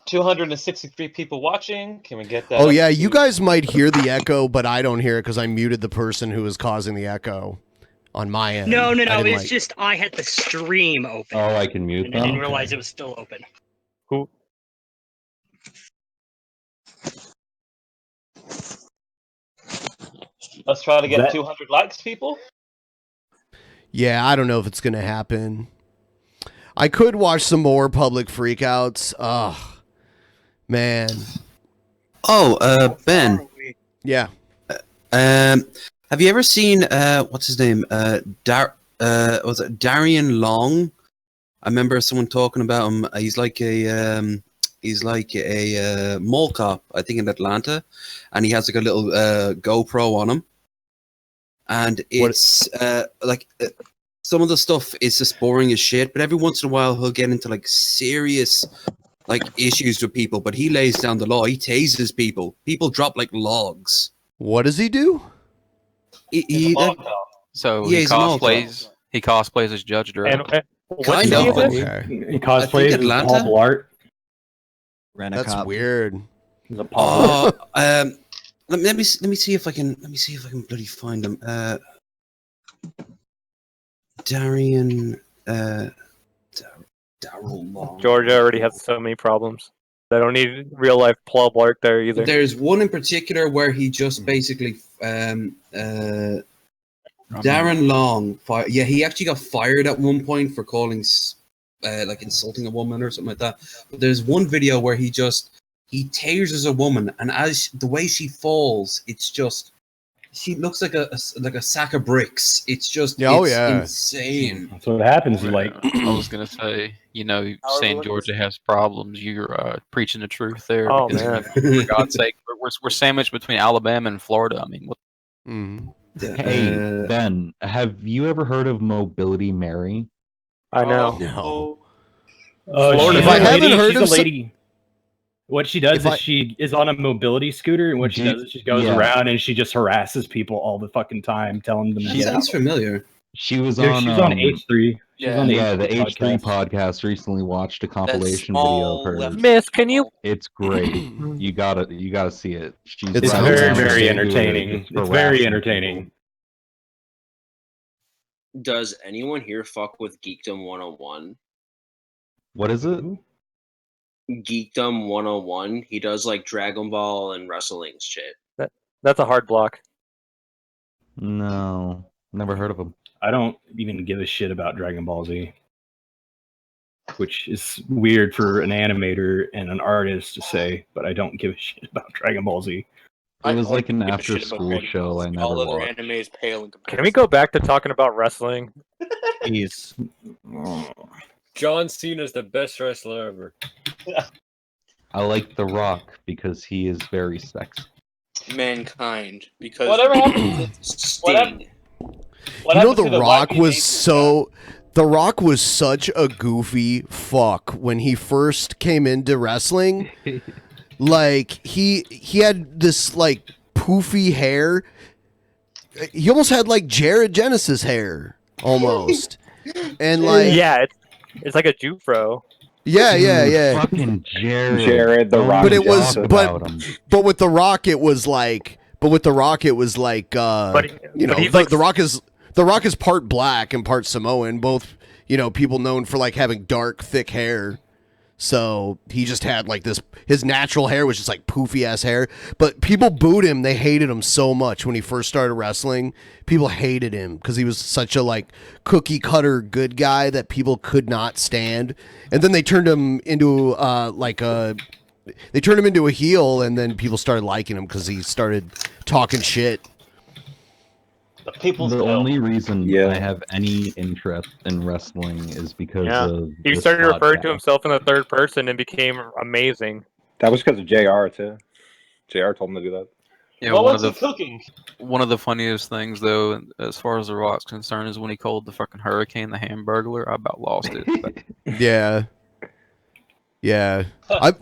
263 people watching. Can we get that? Oh up yeah, to- you guys might hear the echo, but I don't hear it because I muted the person who was causing the echo on my end. No, I didn't it's just I had the stream open. Oh, I can mute And I them. didn't realize it was still open. Who? Let's try to get 200 likes, people. Yeah, I don't know if it's gonna happen. I could watch some more public freakouts. Ugh, man. Oh, Ben. Yeah. Have you ever seen what's his name? Was it Darian Long? I remember someone talking about him. He's like a mall cop, I think, in Atlanta, and he has like a little GoPro on him, and it's some of the stuff is just boring as shit. But every once in a while, he'll get into like serious like issues with people. But he lays down the law. He tases people. People drop like logs. What does he do? So Yeah, he he's a mall cosplays. He cosplays as Judge Dredd. Kind of. He cosplays as Atlanta? Paul Blart. That's weird. He's a Paul. Let me see if I can bloody find him. Darian Daryl Long. Georgia already has so many problems. I don't need real life Paul Blart there either. There's one in particular where he just basically Darren Long. He actually got fired at one point for calling like insulting a woman or something like that. But there's one video where he tasers a woman, and as the way she falls, it's just she looks like a sack of bricks. It's just insane. That's what happens. Like I was gonna say, saying Georgia has problems. You're preaching the truth there. Oh, because, man. for God's sake, we're sandwiched between Alabama and Florida. I mean, what? Hey, Ben, have you ever heard of Mobility Mary? I know. No. Florida. If I haven't heard she's of a lady. What she does is she is on a mobility scooter, and what she does is she goes around and she just harasses people all the fucking time, telling them. She sounds familiar. She was Dude, on. she's on H3. She's on the H3 podcast. Recently watched a compilation video of her. Miss, can you? It's great. You gotta see it. It's very, very entertaining. It's very entertaining. Does anyone here fuck with Geekdom 101? What is it? Geekdom 101. He does like Dragon Ball and wrestling shit. That's a hard block. No, never heard of him. I don't even give a shit about Dragon Ball Z, which is weird for an animator and an artist to say, but I don't give a shit about Dragon Ball Z. It was like an after-school show I never All other watched. animes pale in comparison. Can we go back to talking about wrestling? Please. John Cena's the best wrestler ever. I like The Rock because he is very sexy. Mankind, because Whatever happened to Sting. The Rock was The Rock was such a goofy fuck when he first came into wrestling. Like he had this like poofy hair. He almost had like Jared Genesis hair almost. And like it's like a Jufro. Yeah. Fucking Jared the Rock. But it was but with The Rock it was like The Rock is part black and part Samoan, both, people known for like having dark, thick hair. So he just had like this, his natural hair was just like poofy ass hair. But people booed him. They hated him so much when he first started wrestling. People hated him because he was such a like cookie cutter good guy that people could not stand. And then they turned him into into a heel, and then people started liking him because he started talking shit. The only reason I have any interest in wrestling is because of he this started referring podcast. to himself in the third person and became amazing. That was because of JR too. JR told him to do that. Yeah, What one was of he the cooking? one of the funniest things though, as far as The Rock's concerned, is when he called the fucking hurricane the Hamburglar. I about lost it. Yeah. Yeah.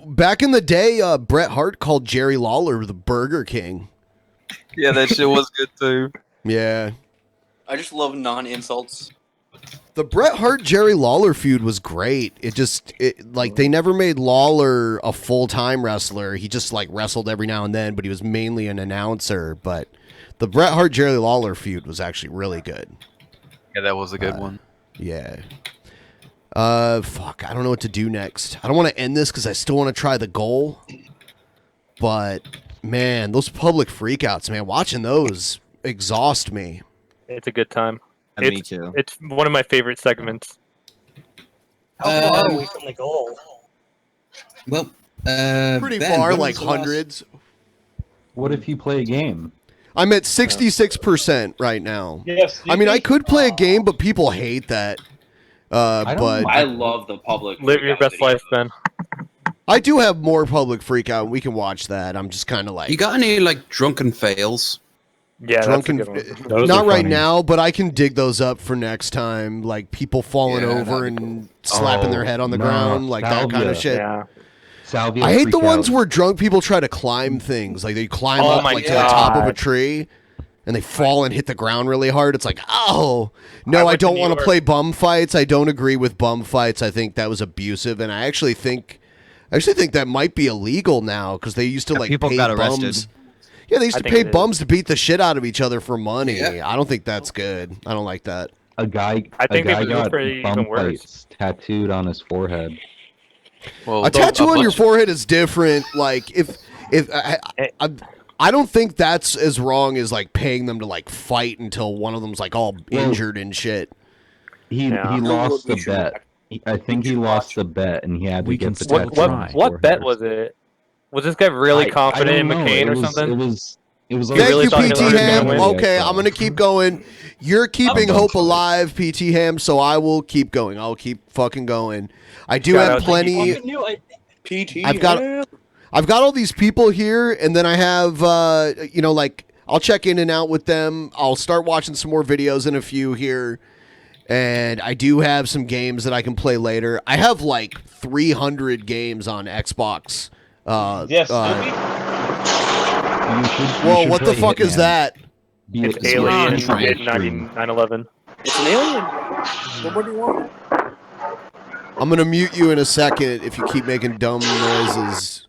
Back in the day, Bret Hart called Jerry Lawler the Burger King. Yeah, that shit was good too. Yeah. I just love non-insults. The Bret Hart Jerry Lawler feud was great. They never made Lawler a full-time wrestler. He just like wrestled every now and then, but he was mainly an announcer. But the Bret Hart Jerry Lawler feud was actually really good. Yeah, that was a good one. Yeah. Fuck, I don't know what to do next. I don't want to end this because I still want to try the goal. But man, those public freakouts, man, watching those exhaust me. It's a good time. Me too. It's one of my favorite segments. How far are we from the goal? Well, Pretty Ben, far, when like was the last- hundreds. What if you play a game? I'm at 66% right now. Yes. I mean, I could play a game, but people hate that. But I love the public. Live your best life, Ben. I do have more public freakout. We can watch that. I'm just kind of like You got any like drunken fails? Yeah, drunken. that's a good one. Not right now, but I can dig those up for next time. Like people falling over and slapping their head on the ground, like that kind of shit. Yeah. Salvia I hate the freak ones out. where drunk people try to climb things. Like they climb Oh up my like to the top of a God. tree and they fall and hit the ground really hard. It's like, oh, no, I went to don't New want to York. play bum fights. I don't agree with bum fights. I think that was abusive. And I actually think that might be illegal now because they used to like people pay got bums. arrested. Yeah, they used I to think pay it is. bums to beat the shit out of each other for money. Yeah. I don't think that's good. I don't like that. A guy, I think a they guy would do got for even bum worse. fights tattooed on his forehead. Well, A tattoo on your forehead is different. Like if I don't think that's as wrong as like paying them to like fight until one of them's like all injured and shit. He Yeah. lost We the should- bet. I think he lost the bet, and he had to We get can the still tattoo try. on his What bet forehead. was it? Was this guy really confident in McCain or something? It was. Thank really you, thought PT Hillary was Ham. gonna win? Okay, I'm gonna keep going. You're keeping done hope for it. alive, PT Ham. So I will keep going. I'll keep fucking going. I do Shout have out to plenty. Fucking knew it. PT. I've got all these people here, and then I have like I'll check in and out with them. I'll start watching some more videos in a few here, and I do have some games that I can play later. I have like 300 games on Xbox. Yes. Whoa, what the fuck is that? It's Alien and 9/11. It's an alien. What do you want? I'm gonna mute you in a second if you keep making dumb noises.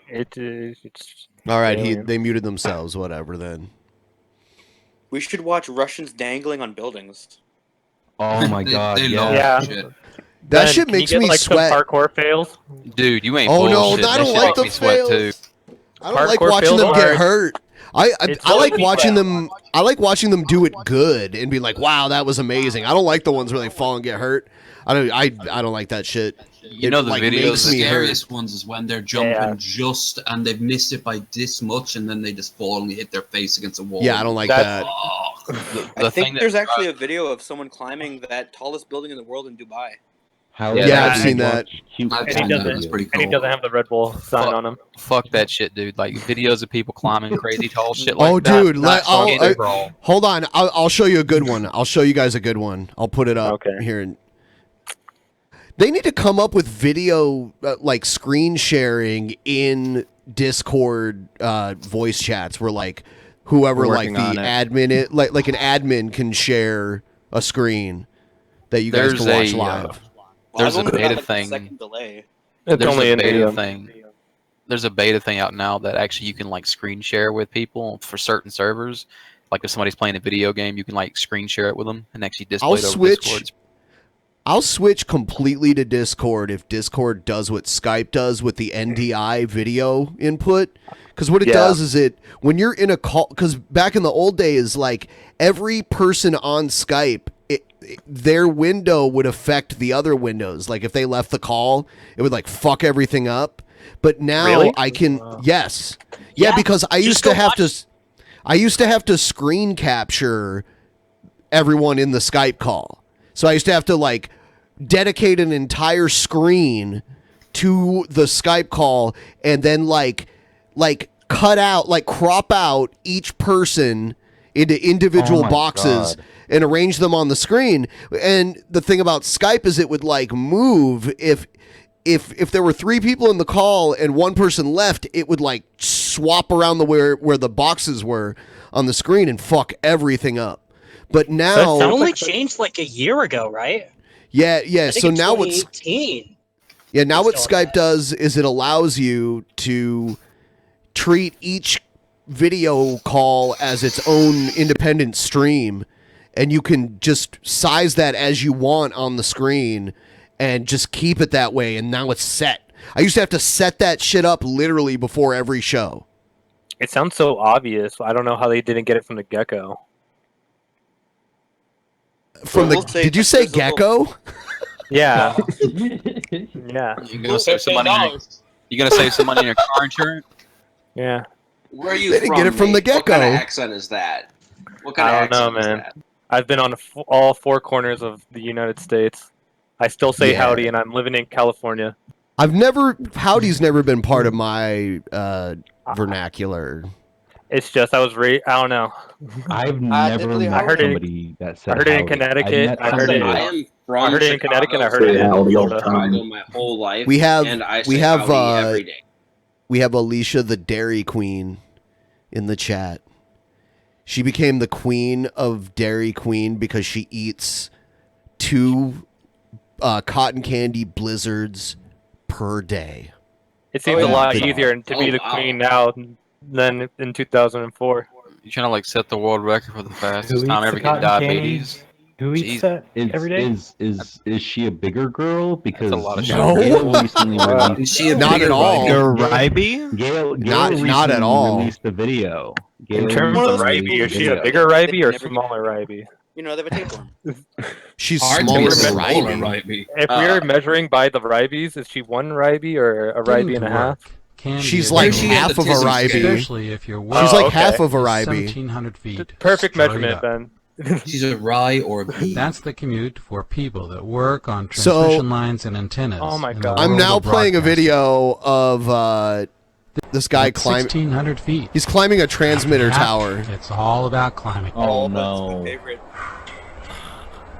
It's All right, alien. they muted themselves. Whatever then. We should watch Russians dangling on buildings. Oh my god! They yeah. love Yeah. that shit. That Ben, shit can you makes get, me like, sweat. Some parkour fails. Dude, you ain't Oh, no, bullshit. I That don't shit like make me the sweat fails. too. I don't like Hardcore watching fails them are get hard. hurt. I It's like totally watching bad. them. I like watching them do it good and be like, "Wow, that was amazing." I don't like the ones where they fall and get hurt. I don't like that shit. You know the like, videos makes The me hurt. scariest ones is when they're jumping Yeah. just and they've missed it by this much, and then they just fall and they hit their face against a wall. Yeah, I don't like That's- that. Oh, I think there's actually a video of someone climbing that tallest building in the world in Dubai. How Yeah, I've seen that. And he That's doesn't. pretty And he cool. doesn't have the Red Bull sign on him. Fuck that shit, dude. Like videos of people climbing crazy tall shit like Oh, that. dude, not fucking brawl. hold on. I'll show you a good one. I'll show you guys a good one. I'll put it up Okay. here. They need to come up with video like screen sharing in Discord voice chats where like whoever We're like the working on it. admin like an admin can share a screen that you guys There's can watch a, live. There's I've a only got, beta like, a thing. second delay. It's There's only a in beta the thing. There's a beta thing out now that actually you can like screen share with people for certain servers. Like if somebody's playing a video game, you can like screen share it with them and actually display I'll it over switch. Discord. I'll switch completely to Discord if Discord does what Skype does with the NDI video input. Because what it Yeah. does is when you're in a call, because back in the old days, like every person on Skype, their window would affect the other windows. Like if they left the call, it would like fuck everything up. But now Really? I can, yes. Yeah, because I used to have to screen capture everyone in the Skype call. So I used to have to like dedicate an entire screen to the Skype call and then like cut out, like crop out each person into individual Oh my boxes God. and arrange them on the screen. And the thing about Skype is it would like move if there were 3 people in the call and one person left, it would like swap around the where the boxes were on the screen and fuck everything up. But now That only changed like a year ago, right? yeah. I think So in now what's 2018. now what Skype does is it allows you to treat each video call as its own independent stream, and you can just size that as you want on the screen and just keep it that way, and now it's set. I used to have to set that shit up literally before every show. It sounds so obvious. I don't know how they didn't get it from the get-go. Did you say gecko? Yeah. Yeah. You gonna save some money? You gonna save some money in your car insurance? Yeah. Where are you They didn't from? get it from the Nate? What kind of get-go. accent is that? What kind I of don't know, accent man. is that? I've been on all 4 corners of the United States. I still say Yeah. howdy, and I'm living in California. Howdy's never been part of my vernacular. It's just I don't know. I've never I met heard it. somebody that said I heard it in howdy. Connecticut. I've I heard it. met I somebody- am from I heard it in Connecticut. I heard it in Florida. Chicago my whole life. We have and I we say have howdy every day. we have Alicia the Dairy Queen in the chat. She became the queen of Dairy Queen because she eats 2 cotton candy blizzards per day. It seems a lot The- easier to be the queen now than in 2004. You trying to like set the world record for the fastest Who time eats ever the getting cotton candy? diabetes? Who eats Jeez. that every day? Is she a bigger girl? Because a lot of Gail shit. recently Is released. she a Not bigger at all. Gail, Gail Not recently at all. released a video. In Gail terms recently of released Ryby, is she a video. bigger Ryby or smaller Ryby? You know, they have a tapeworm. She's Hard to smaller be than smaller, Ryby. If we're measuring by the Rybys, is she 1 Ryby or a Ryby and a half? She's like half of a Ryby. Especially if you're She's like okay. half of a Ryby. 1,700 feet. Perfect straight measurement up. then. She's a rye or a bee. That's the commute for people that work on So- transmission lines and antennas. Oh my in the God. I'm world now of playing a broadcasting. video of this guy At climbing. 1,600 feet. He's climbing a transmitter tower. It's all about climbing. Oh no!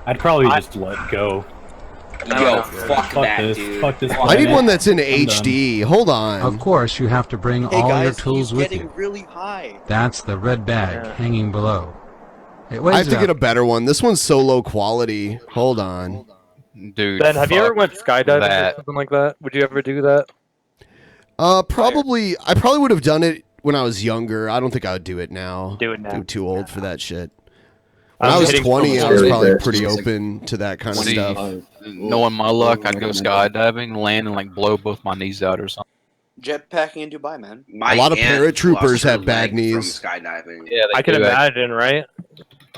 I'd probably just let go. Yo, fuck that, this. dude. Fuck this. I need planet. one that's in I'm done. HD. Hold on. Of course, you have to bring Hey all your guys, tools he's with getting you. really high. That's the red bag hanging below. It I weighs have to get a about better one. This one's so low quality. Hold on. Dude, Ben, have you ever fuck went skydiving that. or something like that? Would you ever do that? Probably. I probably would have done it when I was younger. I don't think I would do it now. Do it now. I'm too old for that shit. When I'm I was hitting 20, I someone was with probably it. pretty open to that kind of See, stuff. knowing my luck, I'd go skydiving, land, and like blow both my knees out or something. Jetpacking in Dubai, man. My A lot of aunt paratroopers lost her have bad leg knees. From skydiving. Yeah, I can imagine, right?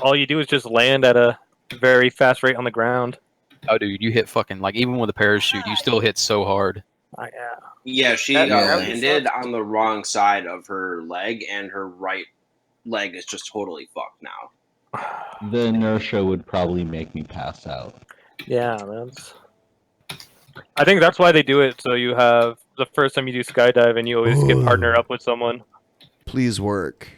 All you do is just land at a very fast rate on the ground. Oh, dude, you hit fucking like even with a parachute, you still hit so hard. Yeah. Yeah, she That- that landed on the wrong side of her leg, and her right leg is just totally fucked now. The inertia would probably make me pass out. Yeah, that's. I think that's why they do it. So you have the first time you do skydiving, you always get partnered up with someone. Please work.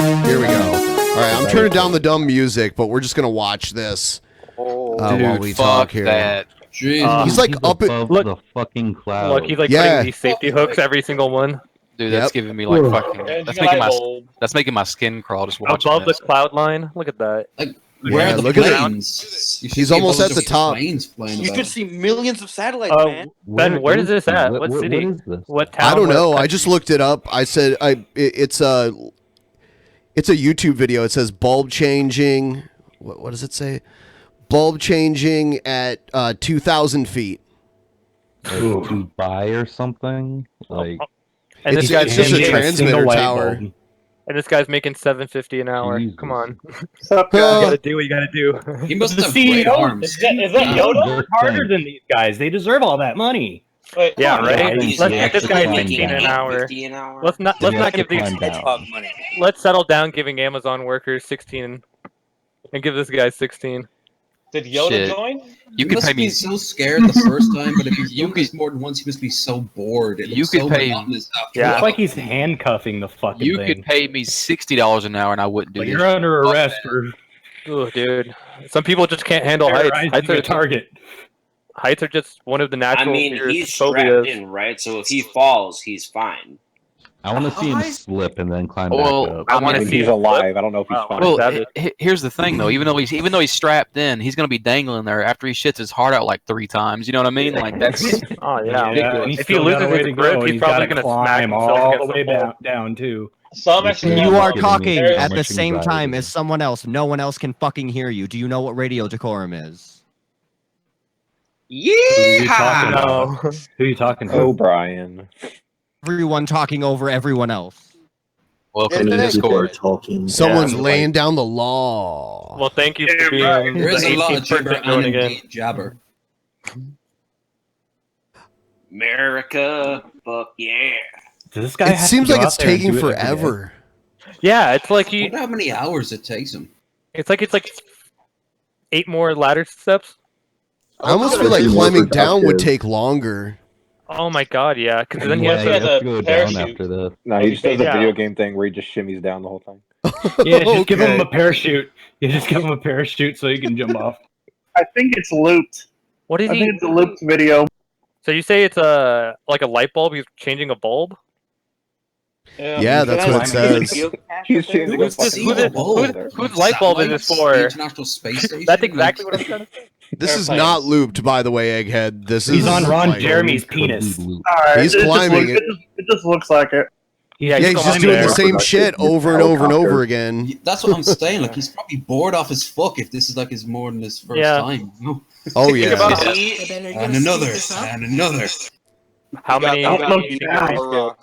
Here we go. All right, I'm turning down the dumb music, but we're just gonna watch this while Dude, we fuck talk here. that. He's like up at. above Look- the fucking cloud. Look, he's like Yeah. putting these safety hooks every single one Dude, that's Yep. giving me like fucking. That's making my skin crawl just watching above the this. cloud line. Look at that. Like, Yeah, where are the look at it. planes? You should He's see a almost bunch at the of top. planes flying You about. could see millions of satellites, Uh, man. Ben, where is this at? What city? What is this? What town? I don't what know. I country? just looked it up. I said it's a YouTube video. It says bulb changing. What does it say? Bulb changing at 2,000 feet. Like Dubai or something? Like And It's this guy's just a making transmitter tower. And this guy's making $750 an hour. Jesus. Come on, you gotta do what you gotta do. He must The have great CEO arms. is that Yoda? Work harder than these guys. They deserve all that money. Wait, Yeah, come on, right. He's Let's get this guy actually 16 making an hour. $8.50 an hour. Let's not give these. climb down. Hedgehog money. Let's settle down giving Amazon workers 16, and give this guy 16. Did Yoda Shit. join? You could must pay be me. so scared the first time, but if he's done this more than once, he must be so bored. It You looks could so pay- monotonous after It's a while. like he's handcuffing the fucking You thing. could pay me $60 an hour, and I wouldn't do But this. you're under arrest for Ooh, dude. Some people just can't handle heights. terrorizing a target. Heights are just one of the I natural mean, fears, he's strapped phobias. in, right? So if he falls, he's fine. I want to see him slip and then climb Well, back up. I wanna mean, see he's him alive. I don't know if he's fine. Well, here's the thing, though. Even though he's strapped in, he's gonna be dangling there after he shits his heart out like 3 times. You know what I mean? Like that's. Oh yeah. and he's If he still got loses a way his to grip, go, and he's probably gotta gonna smack climb himself all against the way the wall. down too. So I'm actually. You are kidding me. talking So at the much same anxiety. time as someone else. No one else can fucking hear you. Do you know what radio decorum is? Who are you talking Yeah. about? Who are you talking to? O'Brien. Everyone talking over everyone else. Welcome to Discord. Someone's Yeah. laying down the law. Well, thank you for being There is the a lot of 18th jibber person doing and again. jabber. America, fuck yeah. Does this guy It seems like it's taking forever. Yeah, it's like I he. wonder how many hours it takes him. It's like 8 more ladder steps. I almost feel like climbing down would take longer. Oh my god, yeah. Because then he Yeah, has you to. have to go down after this. No, he just does a Yeah. video game thing where he just shimmies down the whole thing. Yeah, just give him Okay. a parachute. You just give him a parachute so he can jump off. I think it's looped. What is I he? think it's a looped video. So you say it's like a light bulb? He's changing a bulb? Yeah, that's what it says. He's changing Whose light bulb is this for? International Space Station. That's exactly what I'm trying to say. This is not looped, by the way, Egghead. This He's is on Ron like- Jeremy's penis. Alright, He's it just climbing looks- It just looks like it. Yeah, he's just doing the same shit over and over and over again. That's what I'm saying. Like he's probably bored off as fuck if this is like his more than his first Yeah. time. You know? Oh yeah. And another, and another. How many?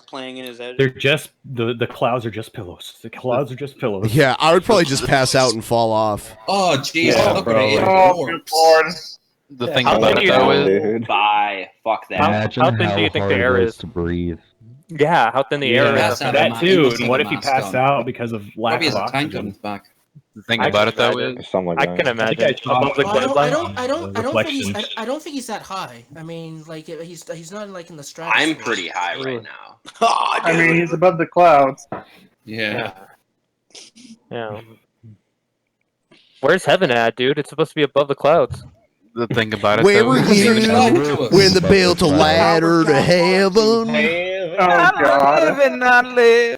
Playing in his head. They're just the clouds are just pillows. The clouds are just pillows. Yeah, I would probably just pass out and fall off. Oh jeez, Yeah, look bro. at it. Oh, good lord. The thing How about thin it do you though know? is, Bye. Fuck that. Imagine how thin do you think hard the air it is is? to breathe. Yeah, how thin the Yeah, air pass is. out that of too. my- And what if he mask passed on. out because of lack Probably of has a tank on oxygen? his back. the thing I about it can though imagine. is, Something like I that. can imagine. I saw Above the the- Well, clothesline. I don't think reflections. I don't think he's that high. I mean, like he's not like in the stratosphere. I'm pretty high right now. I mean, he's above the clouds. Yeah. Yeah. Where's heaven at, dude? It's supposed to be above the clouds. the thing about it Where though were is, you Talk to when us. the built a ladder to heaven? Oh god. Not living.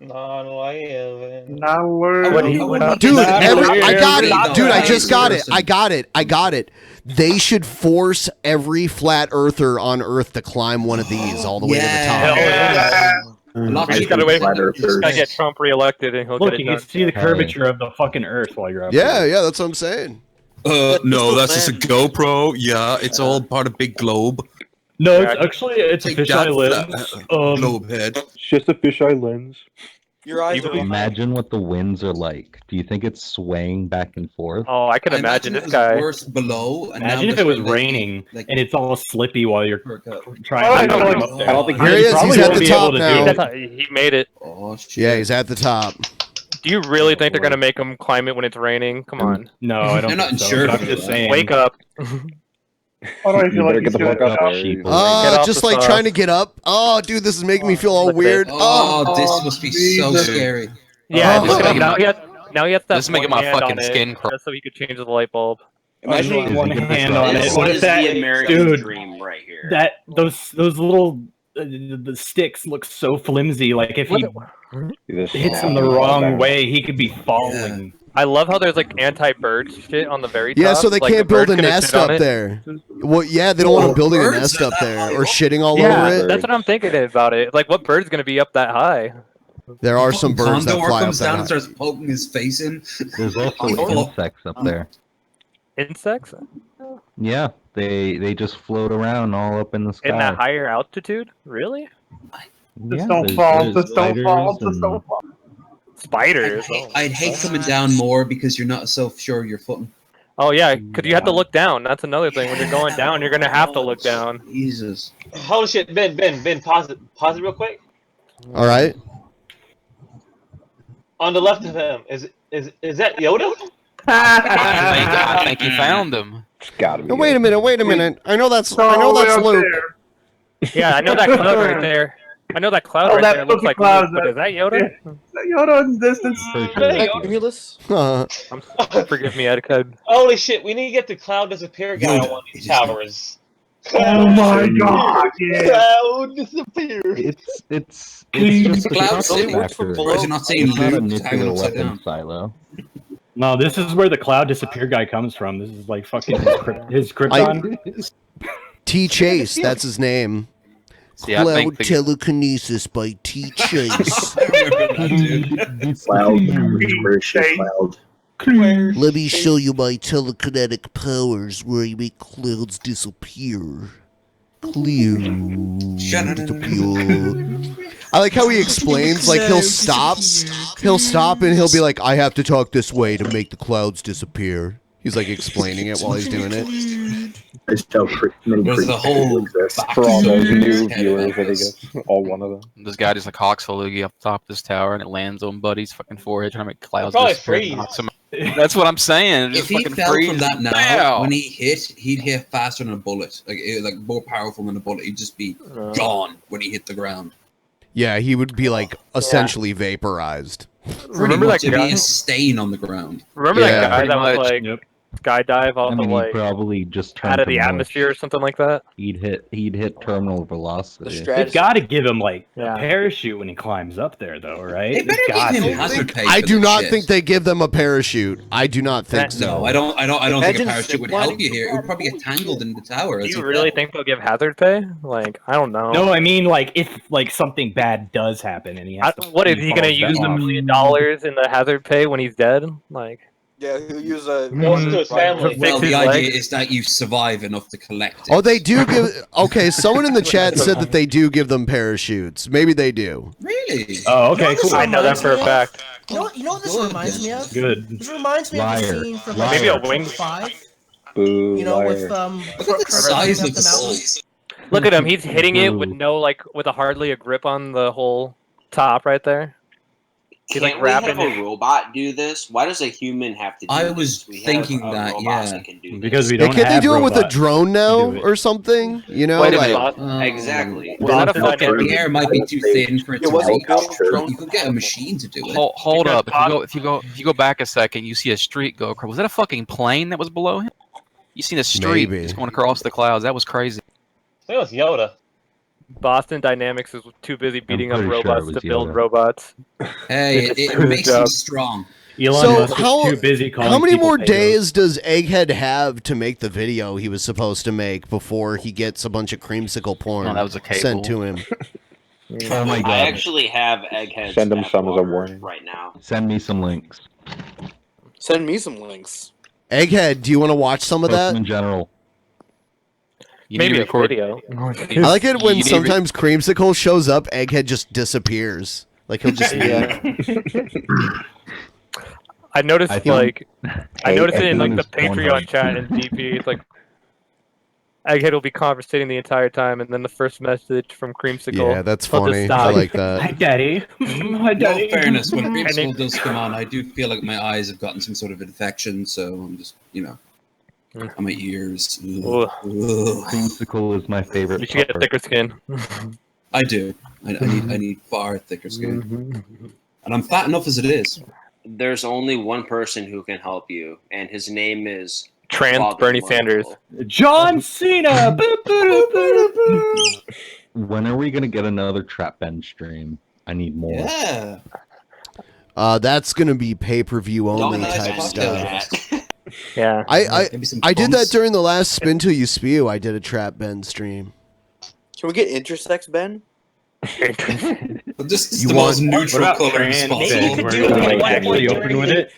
Not What do you- learning. Dude, Not I got really, it. Dude, I though. just got it. Person. I got it. They should force every flat earther on Earth to climb one of these all the way to the Yeah. top. Yeah. Lots I just of gotta wait people for do that. I get Trump reelected and he'll Look, get you it can done. see the curvature of the fucking Earth while you're up Yeah, there. yeah, that's what I'm saying. No, that's just a GoPro. Yeah, it's all part of big globe. No, it's actually it's a Take fisheye that, lens. globe head. It's just a fisheye lens. Your eyes are Imagine what the winds are like. Do you think it's swaying back and forth? Oh, I can I imagine it this was guy. worse below. And Imagine now if it was they're raining like- and it's all slippy while you're trying I to don't climb know. up there. I don't think Here he is. Probably He's at won't the be able top to do now. it. That's how- he made it. Oh shit. Yeah, he's at the top. Do you really think they're gonna make him climb it when it's raining? Come on. No, I don't They're not think so. insured But I'm for just that. saying. Wake up. Why do I You feel better like get he's the doing fuck a up job? there. Get Oh, off just the like sauce. trying to get up. Oh, dude, this is making me feel all Look at weird. Oh, Oh, this must be so Jesus. scary. Yeah, Oh. just gonna, now he has that This is making one my hand fucking on it skin crawl. just so he could change the light bulb. Imagine Imagine one hand on it. This What is if that, the American dude? dream right here. That those little the sticks look so flimsy. Like if he hits them the wrong way, he could be falling. I love how there's like anti-bird shit on the very top. yeah, so they like, can't the bird build a could've nest sit on up it. there. Well, yeah, they don't want them building a birds nest are up that there high. or shitting all Yeah, over it. that's what I'm thinking about it. Like, what bird's gonna be up that high? There are some birds that Condor fly up comes that down high. and starts poking his face in. There's also Oh. insects up there. Insects Yeah, they just float around all up in the sky. in that higher altitude? Really? Yeah, don't there's- fall, there's just don't fall, spiders just don't fall. Spiders. I'd hate coming down more because you're not so sure of your footing. Oh yeah, because you have to look down. That's another thing. When you're going down, you're gonna have to look down. Jesus. Holy shit, Ben, pause it real quick. All right. On the left of him, is that Yoda? I think you found them. Gotta be. No, wait a minute. I know that's Luke. Yeah, I know that cloud right there. I know that cloud right there looks like Luke, but is that Yoda? Yeah. Yoda in the distance. Cumulus? Forgive me, Ed. Holy shit, we need to get the cloud disappear guy on one of these towers. Oh my god, yeah. Cloud disappear. It's just a Cloud shock City. factor. Why is it not saying It's not a Luke nuclear hanging upside weapon down? silo. No, this is where the cloud disappear guy comes from. This is like fucking his Krypton. T Chase, that's his name. See, I think Cloud Telekinesis by T Chase. Let me show you my telekinetic powers where I make clouds disappear. Clouds disappear. I like how he explains, like he'll stop and he'll be like, I have to talk this way to make the clouds disappear. He's like explaining it while he's doing it. There's the whole for all those new viewers, I guess all one of them. This guy just like hawks a loogie up top of this tower and it lands on Buddy's fucking forehead trying to make clouds Probably disappear and freeze. knocks him out. That's what I'm saying. If he fell from that now, when he hit, he'd hit faster than a bullet. Like more powerful than a bullet. He'd just be gone when he hit the ground. Yeah, he would be like essentially vaporized. Remember that guy? It'd be a stain on the ground. Remember that guy that was like skydive off I mean, of like he'd probably just turn out of to the mush. atmosphere or something like that? He'd hit terminal velocity. They've got to give him like a parachute when he climbs up there, though, right? They better Got give him to. hazard pay. I for do this not shit. think they give them a parachute. I do not think so. No, I don't think a Imagine parachute would zip help lining. you here. It would probably get tangled in the tower. Do as you he really fell. think they'll give hazard pay? Like, I don't know. No, I mean like if like something bad does happen and he has to. What is he gonna falls use down. $1 million in the hazard pay when he's dead? Like, Yeah, he'll use a. Wants to his family. Well, his the leg. idea is that you survive enough to collect it. Oh, they do give. Okay, someone in the chat said that they do give them parachutes. Maybe they do. Really? Oh, okay, this cool. I know that for a fact. You know what this reminds me of? Good. This reminds me of Liar. the scene from Liar. Maybe a wing. 5. Boo, You know, liar. with Look at the size of the mountain. balls. Look at him. He's hitting it with with hardly a grip on the whole top right there. He's Can't like we have wrapping a it. robot do this? Why does a human have to do I this? was We have, thinking that, robots yeah. that can do this. Because we Hey, don't can't they have do it with a robots drone now to do it. or something? You know, Wait a like minute. Exactly. Was that a fucking- The air might be too thin for it It to wasn't reach. built- You could get a machine to do it. Hold up. If you go back a second, you see a street go across. Was that a fucking plane that was below him? You seen a street Maybe. just going across the clouds? That was crazy. I think it was Yoda. Boston Dynamics is too busy beating up pretty sure it robots was to build Yoda. robots. Hey, It's it his makes job. him strong. Elon So Musk is too busy calling how many people more payos. days does Egghead have to make the video he was supposed to make before he gets a bunch of creamsicle porn Oh, that was a sent cable. to him? Oh my I god. actually have Egghead's Send him some as a bathwater warning. right now. Send me some links. Send me some links. Egghead, do you want to watch some of Post them that? in general. You need Maybe to a record. video. I like it when You need to sometimes creamsicle shows up, Egghead just disappears. Like he'll just Yeah. I noticed I think- I noticed it in like the everyone is Patreon chat and DP. It's like Egghead will be conversating the entire time, and then the first message from Creamsicle. Yeah, that's he'll just funny. stop. I like Hi, that. Daddy. Hi, No Daddy. fairness, when And Creamsicle it- does come on, I do feel like my eyes have gotten some sort of infection, so I'm just, on my ears. Ugh. Ugh. Ugh. Creamsicle is my favorite. You should get a pupper. thicker skin. I do. I need far thicker skin, and I'm fat enough as it is. There's only one person who can help you, and his name is Trans Bobby Bernie Marshall. Sanders. John Cena. Boop, boop, boop, boop. When are we gonna get another Trap Ben stream? I need more. Yeah. That's gonna be pay-per-view only Nice type podcast. stuff. Yeah. Maybe some I did that bumps. during the last Spin Till You Spew. I did a Trap Ben stream. Can we get intersex, Ben? But this is You the want- most neutral What about color trans as possible. Ben? Maybe you could We're do gonna, like like, actually what open with it.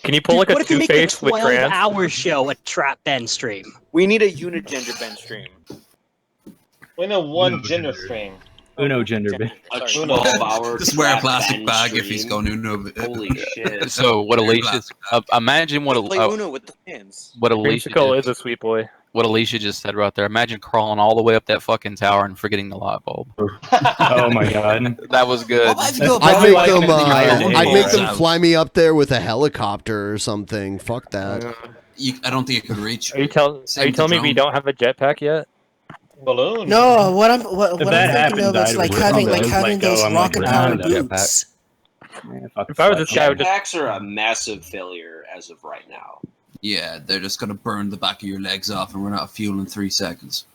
Can you pull like What a if you make a Two-Face with trans? 12-hour show a Trap Ben stream? We need a unigender Ben stream. We know one gender stream. Uno gender Ben. A Sorry. 12-hour Just wear a Trap plastic Ben bag if he's stream. going Uno. Holy shit. So what Alicia's imagine what Play a Uno with the hands. what Alicia Creamsicle did. is a sweet boy. what Alicia just said right there. Imagine crawling all the way up that fucking tower and forgetting the light bulb. Oh my god. That was good. I'd make them fly me up there with a helicopter or something. Fuck that. I don't think it could reach. Are you telling me we don't have a jetpack yet? Balloon. No, what I'm thinking of is I'd like really having go those on, rocket like, powered jetpack. boots. If I was this guy, I would just. Jetpacks are a massive failure as of right now. Yeah, they're just gonna burn the back of your legs off and run out of fuel in 3 seconds.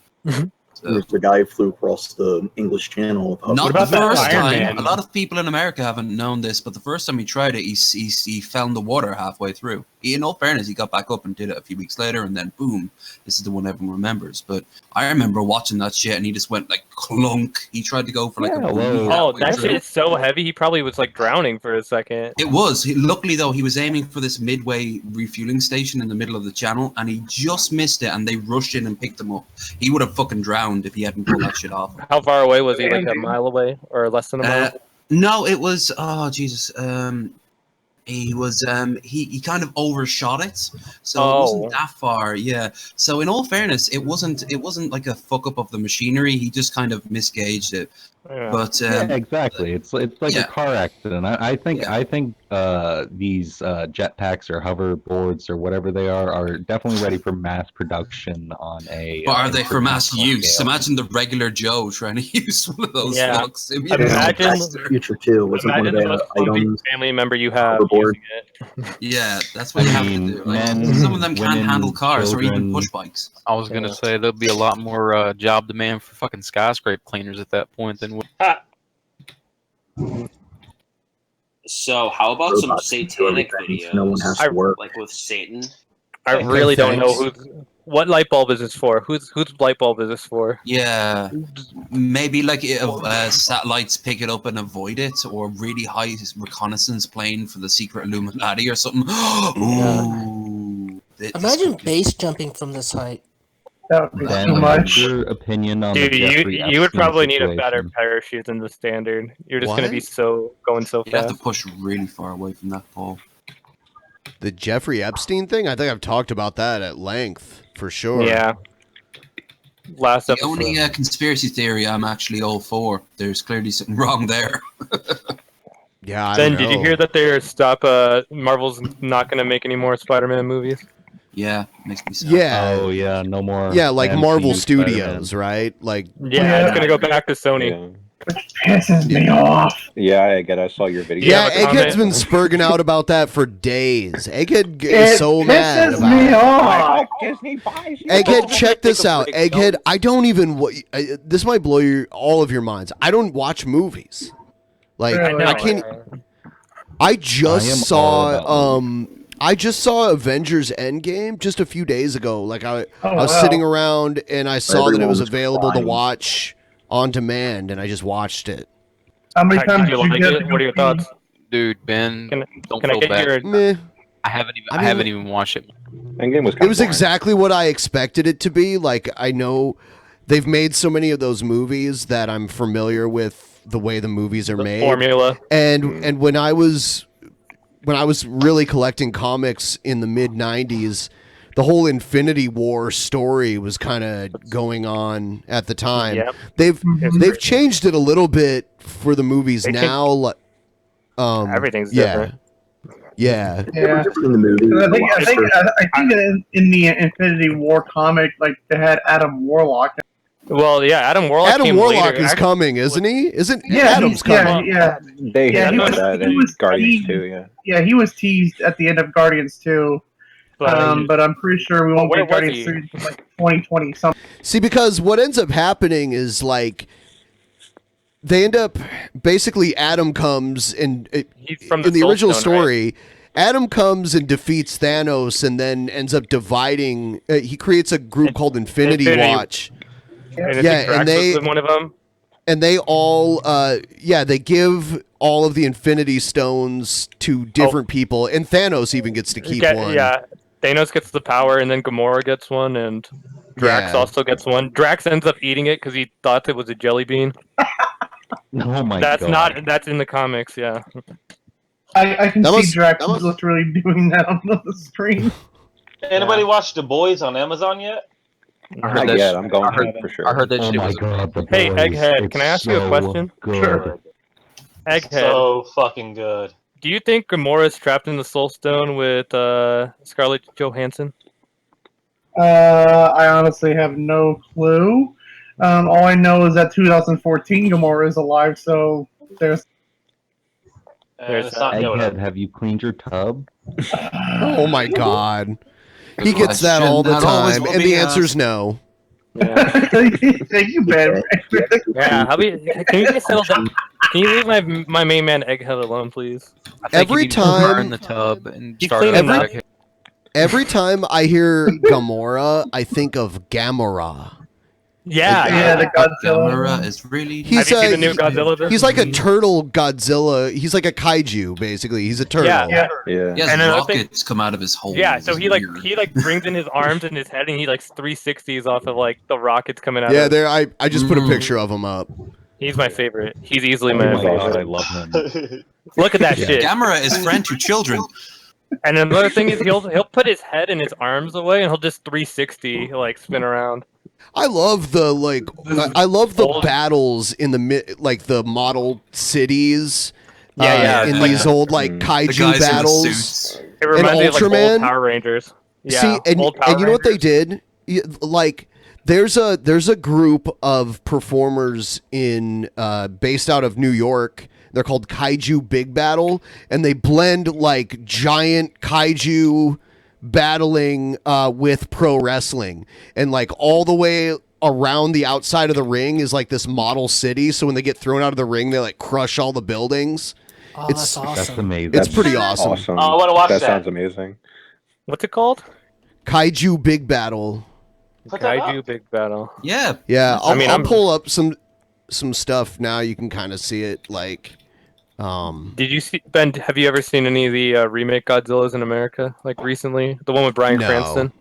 There's the guy who flew across the English Channel. Not the first time. A lot of people in America haven't known this, but the first time he tried it, he fell in the water halfway through. In all fairness, he got back up and did it a few weeks later, and then boom, this is the one everyone remembers. But I remember watching that shit, and he just went like clunk. He tried to go for like a balloon. Oh, that shit is so heavy. He probably was like drowning for a second. It was. Luckily, though, he was aiming for this midway refueling station in the middle of the channel, and he just missed it, and they rushed in and picked him up. He would have fucking drowned if he hadn't pulled that shit off. How far away was he? Like a mile away or less than a mile? No, it was. Oh Jesus. He was. He kind of overshot it, so it wasn't that far. Yeah. So in all fairness, it wasn't like a fuck up of the machinery. He just kind of misgauged it. Yeah. But yeah, exactly. It's like a car accident. I think these jetpacks or hoverboards or whatever they are definitely ready for mass production on a. But are they for mass use? Scale. Imagine the regular Joe trying to use one of those. Yeah. Fucks. Imagine the future too. Was like one of the items. Family member you have using it. Yeah, that's what you have to do. Like, some of them can't handle cars or even push bikes. I was gonna say there'll be a lot more job demand for fucking skyscraper cleaners at that point than. So how about some satanic videos? No one has to work. Like with Satan. I really don't know what light bulb is this for. Whose light bulb is this for? Yeah, maybe like satellites pick it up and avoid it, or really high reconnaissance plane for the secret Illuminati or something. Ooh, Imagine base jumping from this height. That would be Ben, too much. what's your opinion on Dude, the Jeffrey you would Epstein probably need a situation? better parachute than the standard. You're just What? gonna be going so You have fast. to push really far away from that pole. The Jeffrey Epstein thing? I think I've talked about that at length, for sure. Yeah. Last The episode. only conspiracy theory I'm actually all for. There's clearly something wrong there. Yeah, I Ben, don't did you know. hear that Marvel's not gonna make any more Spider-Man movies? Yeah, makes me sad. Yeah. Oh yeah, no more. Yeah, like MCU Marvel Spider-Man. Studios, right? Like, Yeah, it's gonna go back to Sony. Pisses me off. Yeah, I get. I saw your video. yeah, have a Egghead's comment? been spurging out about that for days. Egghead It is so mad pisses about me it. off. Disney buys you. Egghead, check this out. Egghead, I don't even. This might blow all of your minds. I don't watch movies. Like, I can't. I just I just saw Avengers Endgame just a few days ago. Like I was sitting around and I saw that it was available to watch on demand, and I just watched it. How many times Did you like it? What are your thoughts? Dude, Ben, don't Can I feel get bad. your? Meh. I haven't even watched it. Endgame was. It was exactly what I expected it to be. Like, I know they've made so many of those movies that I'm familiar with the way the movies are made. Formula. And when I was really collecting comics in the mid 90s, the whole Infinity War story was kind of going on at the time. Yep. They've changed it a little bit for the movies now. Everything's yeah. different. Yeah. Yeah. In the movie. I think in the Infinity War comic, like they had Adam Warlock. Well, yeah, Adam Warlock. Adam came Warlock later. is coming, isn't he? Isn't Yeah, Adam's coming? Yeah. They Yeah, had he was- that he in was Guardians teased. too. Yeah. Yeah, he was teased at the end of Guardians 2. But I'm pretty sure we won't where get was Guardians he? 3 until like 2020 something. See, because what ends up happening is like they end up basically Adam comes and He's from in the Soul original Stone, right? story, Adam comes and defeats Thanos and then ends up dividing. He creates a group called Infinity Watch. And I think Yeah, Drax and they was one of them. and they all they give all of the Infinity Stones to different people, and Thanos even gets to keep one. Yeah, Thanos gets the power, and then Gamora gets one, and Drax Yeah. also gets one. Drax ends up eating it because he thought it was a jelly bean. Oh my That's god. that's in the comics, yeah. I can That see must- Drax that must- literally doing that on the screen. Anybody watch The Boys on Amazon yet? I heard that. I'm going for sure. I heard that Oh shit my was. god, the Hey, boys, Egghead, it's can I ask you a so question? Good. Sure. Egghead, So fucking good. do you think Gamora's trapped in the Soul Stone with Scarlett Johansson? I honestly have no clue. All I know is that 2014 Gamora is alive, so there's. There's not Egghead, have you cleaned your tub? Oh my god. He Good gets that all the question. That always time, will and be the answer's asked. no. Thank you, Ben. Yeah, can you guys settle down? Can you leave my main man Egghead alone, please? I think Every you need to burn time, the tub and You start clean him over. up. every time I hear Gamora, I think of Gamora. Yeah, the Godzilla. Gamera is really. Have you seen the new Godzilla? He's like a turtle Godzilla. He's like a kaiju, basically. He's a turtle. Yeah. He has And another thing- rockets come out of his hole. Yeah, so It's he weird. brings in his arms and his head, and he like 360s off of like the rockets coming out. Yeah, of there. I just put a picture of him up. He's my favorite. He's easily Oh my my favorite. god, I love him. Look at that Yeah. shit. Gamera is friend to children. And another thing is he'll put his head and his arms away, and he'll just 360 like spin around. I love the I love the Old- battles in the model cities. Yeah, in like these old kaiju the guys battles. in the suits. It reminds me of like Ultraman? old Power Rangers. Yeah, See, and old Power you know what they Rangers. did? Like, there's a group of performers in based out of New York. They're called Kaiju Big Battle, and they blend like giant kaiju battling with pro wrestling, and like all the way around the outside of the ring is like this model city. So when they get thrown out of the ring, they like crush all the buildings. Oh, It's- that's awesome. That's amazing. It's pretty awesome. Oh, I wanna watch that. Sounds amazing. What's it called? Kaiju Big Battle. Put that Kaiju up. Big Battle. Yeah. Yeah, I'll I'm- pull up some stuff now. You can kind of see it. Like, Did you see Ben? Have you ever seen any of the remake Godzillas in America? Like recently, the one with Bryan No. Cranston.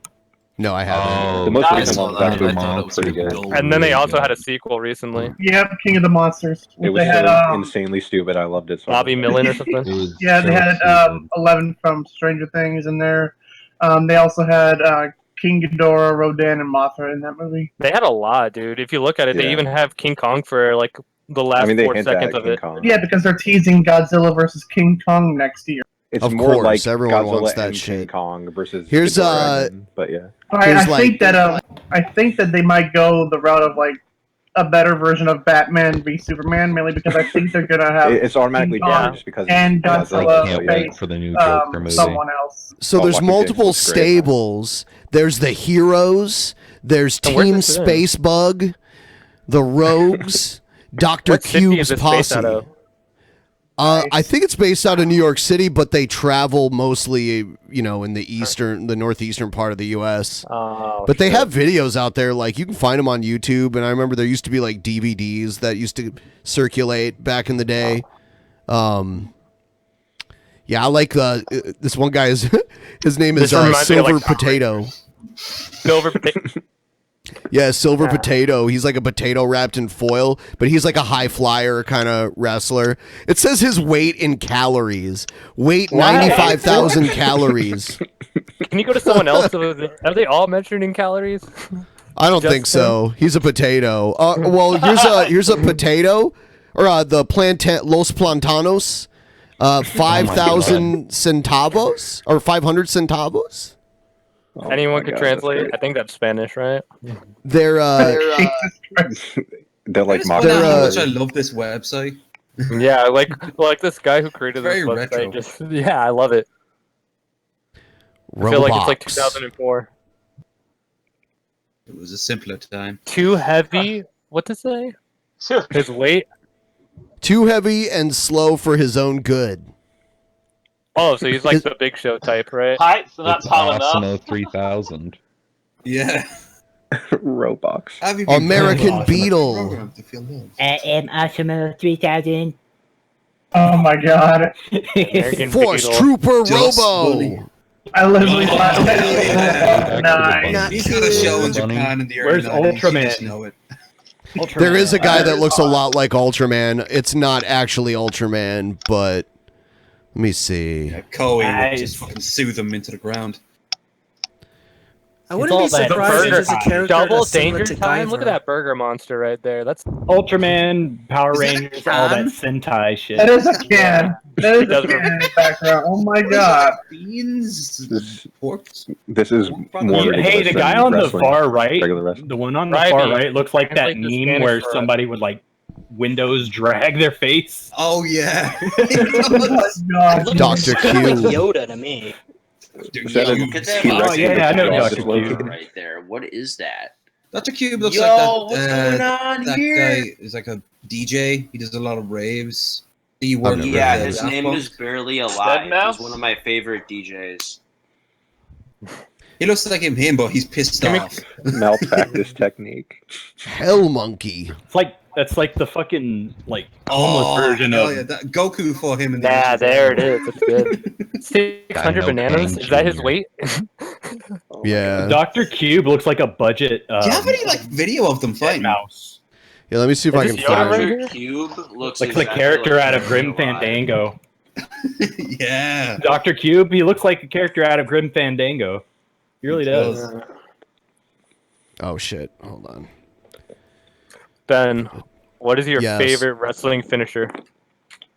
no, I haven't. The most I recent saw one was that. actually I thought it was pretty good. good. And then they also had a sequel recently. Yep, King of the Monsters. It was They had so insanely stupid. I loved it so Bobby much. Millen or something. It was yeah, they so had stupid. 11 from Stranger Things in there. They also had King Ghidorah, Rodan, and Mothra in that movie. They had a lot, dude. If you look at it, they Yeah. even have King Kong for like the last I mean, they 4 hint seconds at of King it. Kong. Yeah, because they're teasing Godzilla versus King Kong next year. It's Of more course, like everyone Godzilla wants that and King shit. Kong versus. Here's, Ghidorah, but yeah. Here's I like- think that they might go the route of like a better version of Batman v Superman, mainly because I think they're gonna have It's automatically King Kong done just because. and it's I Godzilla can't yeah. wait for the new Joker movie. someone else. So Oh, there's Johnson multiple looks great. stables. There's the heroes. There's And where's Team this in? Spacebug, the Rogues, Doctor What city Cube's is this posse. based out of? I think it's based out of New York City, but they travel mostly, in the northeastern part of the U.S. Oh, But they shit. have videos out there, like you can find them on YouTube. And I remember there used to be like DVDs that used to circulate back in the day. Yeah, I like this one guy is his name is This reminds me of, Silver like, Potato. Silver Potato. Yeah, Silver Potato. He's like a potato wrapped in foil, but he's like a high flyer kind of wrestler. It says his weight in calories. Weight 95,000 calories. Can you go to someone else? Are they all measured in calories? I don't Just think so. He's a potato. Well, here's a potato or the Los Plantanos. 5,000 centavos or 500 centavos. Anyone my could God, translate. that's I think that's Spanish, right? They're They're like I just wonder how they're, much I love this website. Yeah, like this guy who created this Very website. retro. Just yeah, I love it. I feel like it's like Roblox. 2004. It was a simpler time. Too heavy. What to say? His weight. Too heavy and slow for his own good. Oh, so he's like the Big Show type, right? Height, so that's It's tall enough. Asuna 3000. Yeah. Roblox. Have you been American programmed Beetle. to feel love? I am Asuma 3000. Oh my god. American Force Beetle. Trooper Just Robo. funny. I literally thought nice. He's got a show in Funny. Japan in the early Where's 90s. You Ultraman? just know it. There is a guy that looks a lot like Ultraman. It's not actually Ultraman, but let me see. Yeah, Koei would Nice. just fucking soothe him into the ground. I wouldn't be surprised if there's a character Double that's similar danger to time. Look at Guyver. that burger monster right there. That's Ultraman, Power Is that a Rangers, all that can? Sentai shit. That is a can. That is a does can in the background. Oh my god. Beans. Pork. This is more ridiculous Hey, the than guy on the wrestling, far right, regular wrestling. the one on the Right, far he right looks like that translates the meme Spanish where for us. somebody would like Windows drag their face. Oh yeah. Oh my god. Dr. Q. Like Yoda to me. Is that a Look at that Oh, yeah, I know monster Dr. photo Q. right there. What is that? Dr. Cube looks Yo, like that. what's going on that here? guy is like a DJ. He does a lot of raves. He works with, Yeah, his name Daft is Punk. Barely Alive. Deadmau5? He's one of my favorite DJs. He looks like him, but he's pissed off. Malpractice technique. Hell monkey. It's like that's like the fucking like homeless version hell of yeah, that Goku fought him in the Nah, there it is. It's good. 600 Dino bananas. King Is that his Jr. weight? Yeah. Dr. Cube looks like a budget. Do you have any like video of them fighting? Mouse. Yeah, let me see if Is I this can Yoda find right it. here? Dr. Cube looks Like exactly the character like out of Barely Grim Alive. Fandango. Yeah. Dr. Cube, he looks like a character out of Grim Fandango. He really does. Oh shit! Hold on. Ben, what is your Yes. favorite wrestling finisher?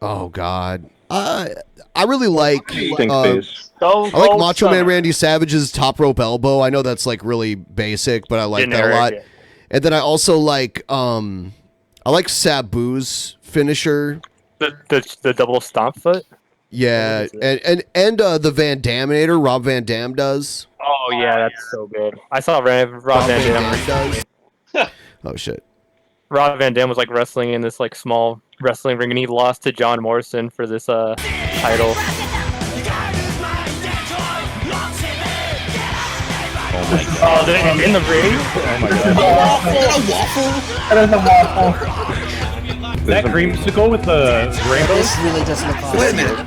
Oh god. I really like. Stink uh, face. Stone I like Cold Macho Man Stunner. Randy Savage's top rope elbow. I know that's like really basic, but I like that a Generic, lot. yeah. And then I also like I like Sabu's finisher. The double stomp foot? Yeah, and the Van Daminator Rob Van Dam does. Oh yeah, that's so good. I saw Rob Van Dam. does. Oh shit. Rob Van Dam was like wrestling in this like small wrestling ring, and he lost to John Morrison for this title. Oh, they're in the ring. Oh my This is god. awesome. That is a waffle. That creamsicle with the rainbows? This really does look awesome. Wait a minute.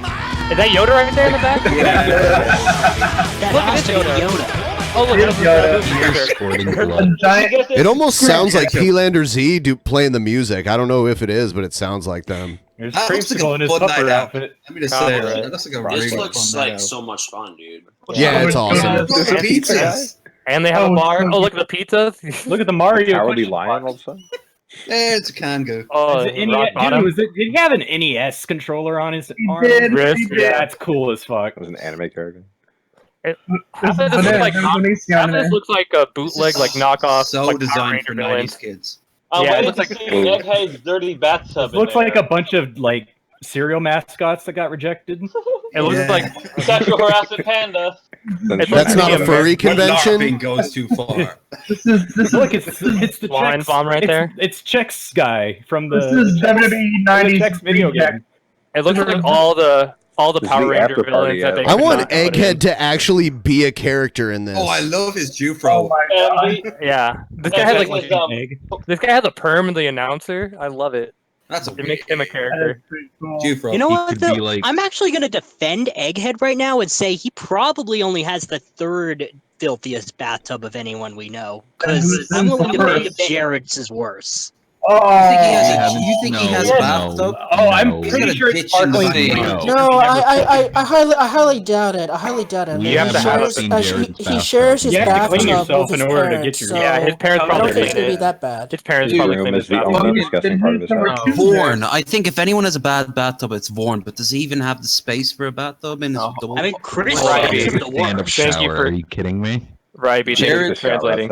Is that Yoda right there in the back? That Look has at to this be Yoda. Yoda. Oh look, Here's that's Yoda. Sporting A club. giant. It almost sounds like ketchup. P-Lander Z playing the music. I don't know if it is, but it sounds like them. There's That looks like creamsicle a in his fun puffer night out. outfit. Let me just say Copyright. that looks like a This really looks fun night like out. so much fun, dude. Yeah, it's Oh, awesome. God. Look at the pizzas. And they have a bar. Oh, look at the pizza. Look at the Mario. Cowardly question lion mark. all of a sudden. It's a can go. Oh, Is it rock NES? bottom. Dude, did he have an NES controller on his arm? did. Wrist. He did. Yeah, that's cool as fuck. It was an anime character. Half of this looks like half of this looks like a bootleg, like knockoff. So like Power designed Ranger for villains. 90s kids. I'm Yeah, it waiting looks to like see Egghead's dirty bathtub. It looks like a bunch of like cereal mascots that got rejected. It looks Yeah. like sexual harassment panda. It's That's not a furry But convention. LARPing goes too far. This is Look, it's the Blind Chex, bomb right there. It's Chex guy from the. this is Chex- WWE the 90s Chex video reject. game. it looks like all the This is Power the Ranger after party, villains that they. yeah. I could want not put in. Egghead to actually be a character in this. Oh, I love his Oh Jufro. my And god. Yeah, this guy Egghead has like was, Egg. this guy has a perm and the announcer. I love it. That's a It makes him a That is character. pretty cool. Jufro. You know He what, could though? be like- I'm actually going to defend Egghead right now and say he probably only has the third filthiest bathtub of anyone we know. Because who's I'm willing to first? believe Jared's is worse. Oh, You think he has No, a no. bathtub? Oh, I'm No. pretty He's sure got a it's bitch in the sparkling. face. green. No. No, I highly doubt it. I highly doubt it. You have to have seen Jared's he bathtub. shares his You have to clean bathtub yourself with in his order to parents, get your- so Yeah, his parents I don't probably think it's gonna did be it. that bad. His parents Dude, probably room cleaned is his the bathroom. only disgusting part of his house. Vorn. I think if anyone has a bad bathtub, it's Vorn. But does he even have the space for a bathtub in his double? I mean, Chris Right. is the Stand-up worst. Thank you shower. for- Are you kidding me? Right, be Jared- translating.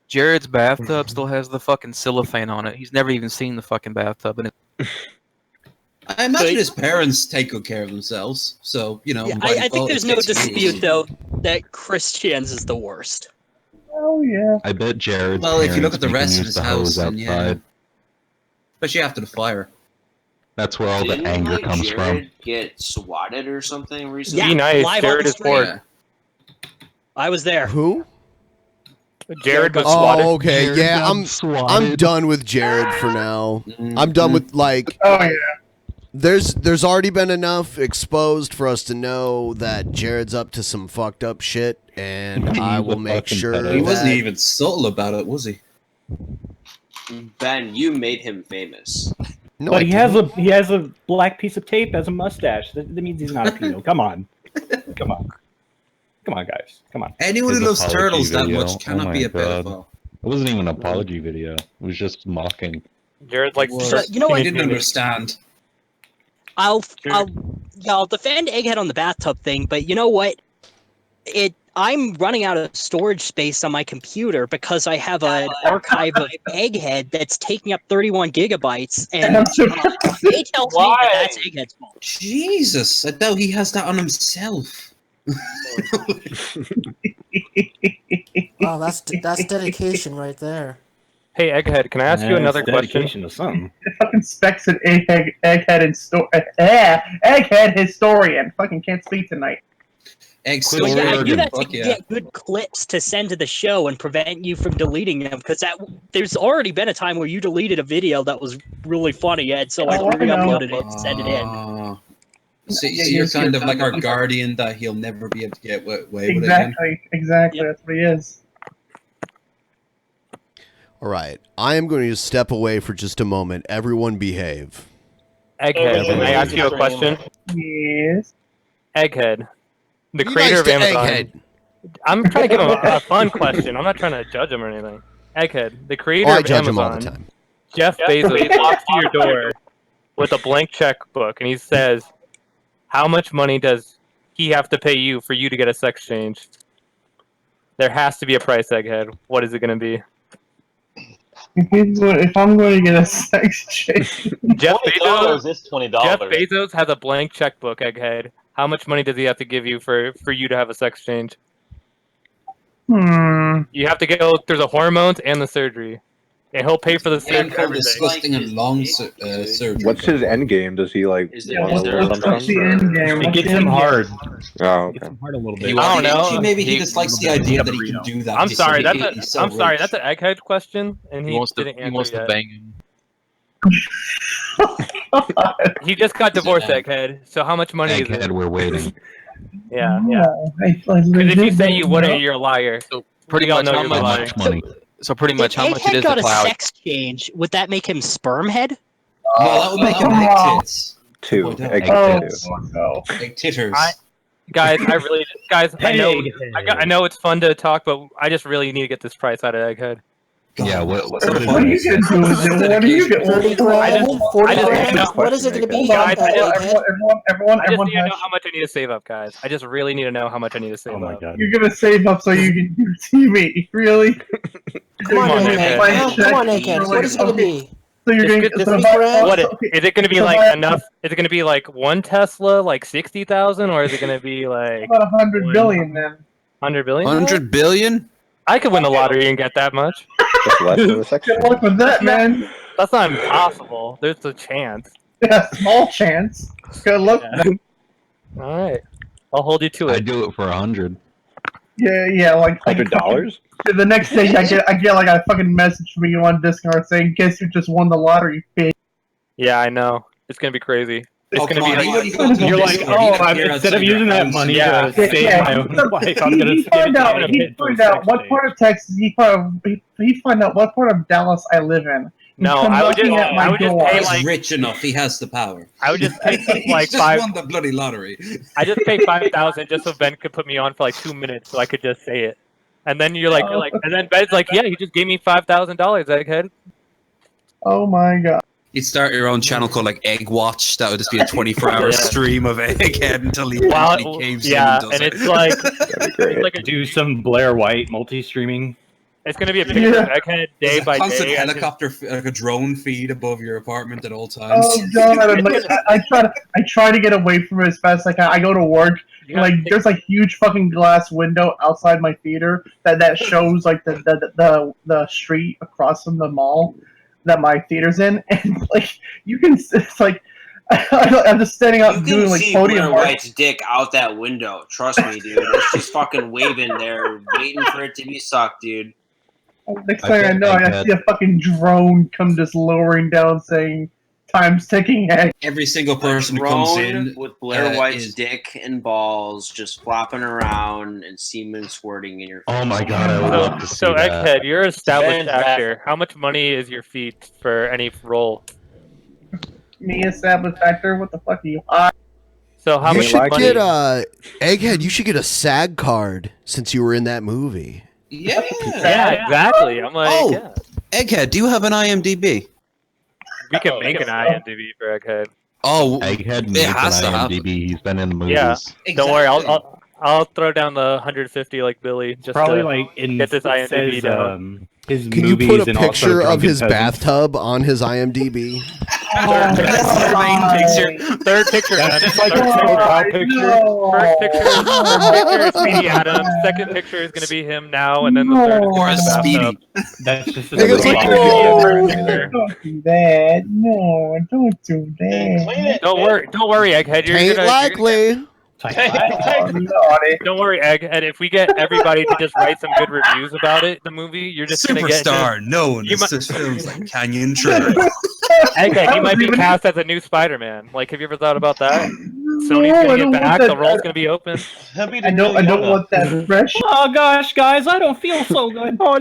Jared's bathtub still has the fucking cellophane on it. He's never even seen the fucking bathtub, and it. I imagine his parents take good care of themselves. So, you know. Yeah, by I think default, there's it no gets dispute, used. though, that Christian's is the worst. Oh yeah. I bet Jared's Well, if you look at the parents rest make of him his use the house, hose then yeah. outside. Especially after the fire. That's where all the Didn't, anger like, comes Jared from. get swatted or something recently? Yeah, Be nice. live on Jared the is bored. stream. I was there. Who? Jared got swatted. Oh, okay. Jared Yeah, got I'm swatted. done with Jared for now. I'm done with like. Oh yeah. There's already been enough exposed for us to know that Jared's up to some fucked up shit, and I will make fucking sure pedo. He wasn't that- even subtle about it, was he? Ben, you made him famous. No, But I he has a black piece of tape as a mustache. That means he's not a pedo. Come on. Come on. Come on, guys. Come on. Anyone who His loves apology turtles that video. much cannot Oh be my a God. pedophile. It wasn't even an apology video. It was just mocking. Jared, like, So, you know what? I didn't understand. I'll defend Egghead on the bathtub thing, but you know what? I'm running out of storage space on my computer because I have an archive of Egghead that's taking up 31 gigabytes, and it tells me that that's Egghead's fault. Jesus, I doubt he has that on himself. Wow, that's dedication right there. Hey, Egghead, can I ask you another question? Dedication to something. Fucking Specs an egghead historian. Fucking can't speak tonight. Well, yeah, I do that to get good clips to send to the show and prevent you from deleting them, because there's already been a time where you deleted a video that was really funny, Ed, so I re-uploaded it and sent it in. So you're kind of like our guardian that he'll never be able to get away with it again. Exactly, that's what he is. All right, I am going to step away for just a moment. Everyone behave. Egghead, can I ask you a question? Yes. Egghead, the Be creator nice of to Amazon. Egghead. I'm trying to give him a fun question. I'm not trying to judge him or anything. Egghead, the creator I of judge Amazon, him all the time. Jeff Bezos, walks to your door with a blank checkbook, and he says, "How much money does he have to pay you for you to get a sex change?" There has to be a price, Egghead. What is it going to be? If I'm going to get a sex change, Jeff $20 is $20. Jeff Bezos has a blank checkbook, Egghead. How much money does he have to give you for you to have a sex change? You have to go through the hormones and the surgery. And he'll pay for the surgery. Painful, disgusting, and long surgery. What's his end game? Does he like want to learn something? It gets him hard. Oh, It gets okay. him hard a little bit. I don't know. Maybe he just likes the idea that he can do that. I'm sorry. He's so rich. That's an Egghead question, and he wants to didn't he wants answer to yet. bang him. He just got divorced, Egghead. So how much money is Egghead, it? we're waiting. Yeah. Because if you say you wouldn't, you're a liar. So Pretty we all much know how you're the liar. much money? So pretty much how much it Egghead is got to a plow. sex change. Would that make him sperm head? No, that would make him egg tits. Two. Egg tits. Egg titters. Guys, I know it's fun to talk, but I just really need to get this price out of Egghead. Yeah, what are you going to do with it? What are you going to 30 grand? 40 grand? know. What is it going to be? Guys, I just Everyone need to has. know how much I need to save up, guys. I just really need to know how much I need to save up. Oh my god. You're going to save up so you can do TV. Really? Come on, Egghead. Egghead. Come on, Egghead. What is it going to be? So you're going to 30 grand? What is it going to be like enough? Is it going to be like one Tesla, like 60,000, or is it going to be like about 100 billion then? 100 billion? 100 billion? I could win the lottery and get that much. That's less than the sex Good luck with that, man. That's not impossible. There's a chance. Yeah, small chance. Good luck. Yeah. All right, I'll hold you to it. I do it for 100. Yeah, like $100? The next day, I get like a fucking message from you on Discord saying, "Guess who just won the lottery?" Bitch. Yeah, I know. It's gonna be crazy. It's gonna be like You're like, oh, instead of using that money to save my own life, I'm gonna He'd find out what part of Texas. He'd find out what part of Dallas I live in. No, I would just pay He's like rich enough. He has the power. I would just pay like just five. won the bloody lottery. I just paid 5,000 just so Ben could put me on for like 2 minutes so I could just say it. And then you're like, and then Ben's like, yeah, he just gave me $5,000, Egghead. Oh my god. You'd start your own channel called like Egg Watch. That would just be a 24-hour stream of Egghead until he finally caves in and does and it. it's like, it's like do some Blair White multi-streaming. It's gonna be a picture of Egghead day by constant day. helicopter, like a drone feed above your apartment at all times. Oh god! I try to get away from it as fast as I can. I go to work. Like there's like huge fucking glass window outside my theater that shows like the street across from the mall that my theater's in, and like you can, it's like I'm just standing out doing like podium Blair White's dick out that window. Trust me, dude. It's just fucking waving there, waiting for it to be sucked, dude. Next thing I know, I see a fucking drone come just lowering down saying, "Time's ticking." Every single person who comes in with Blair White's dick and balls just flopping around and semen squirting in your face. Oh my god, I would love to see So that. Egghead, you're an established actor. How much money is your feet for any role? Me, established actor. What the fuck are you? So how you much should money? get Egghead. You should get a SAG card since you were in that movie. Yeah. Yeah, exactly. I'm like, Oh, yeah. Egghead, do you have an IMDb? We can make an IMDb for Egghead. Oh, Egghead it needs has an to happen. IMDb. He's been in the movies. Yeah. Don't worry. I'll throw down the 150 like Billy. Just Probably to like in get this it IMDb says, down. his Can you movies put a and also picture of Drunken his Peasants. bathtub on his IMDb? Third picture. Man. Just like a profile picture. First picture is Speedy Adams. Second picture is gonna be him now, and then the third is Or gonna be the Speedy. bathtub. That's just Hey, it's like, Don't do that. No, don't do that. Don't worry, Egghead. You're Ain't gonna. likely. Don't worry, Egghead. If we get everybody to just write some good reviews about it, the movie, you're just gonna get Superstar known you as such films like Canyon Trigger. Egghead, he might be cast as a new Spider-Man. Like, have you ever thought about that? Sony's gonna get back. The role's gonna be open. I don't want that fresh. Oh gosh, guys, I don't feel so good. Oh,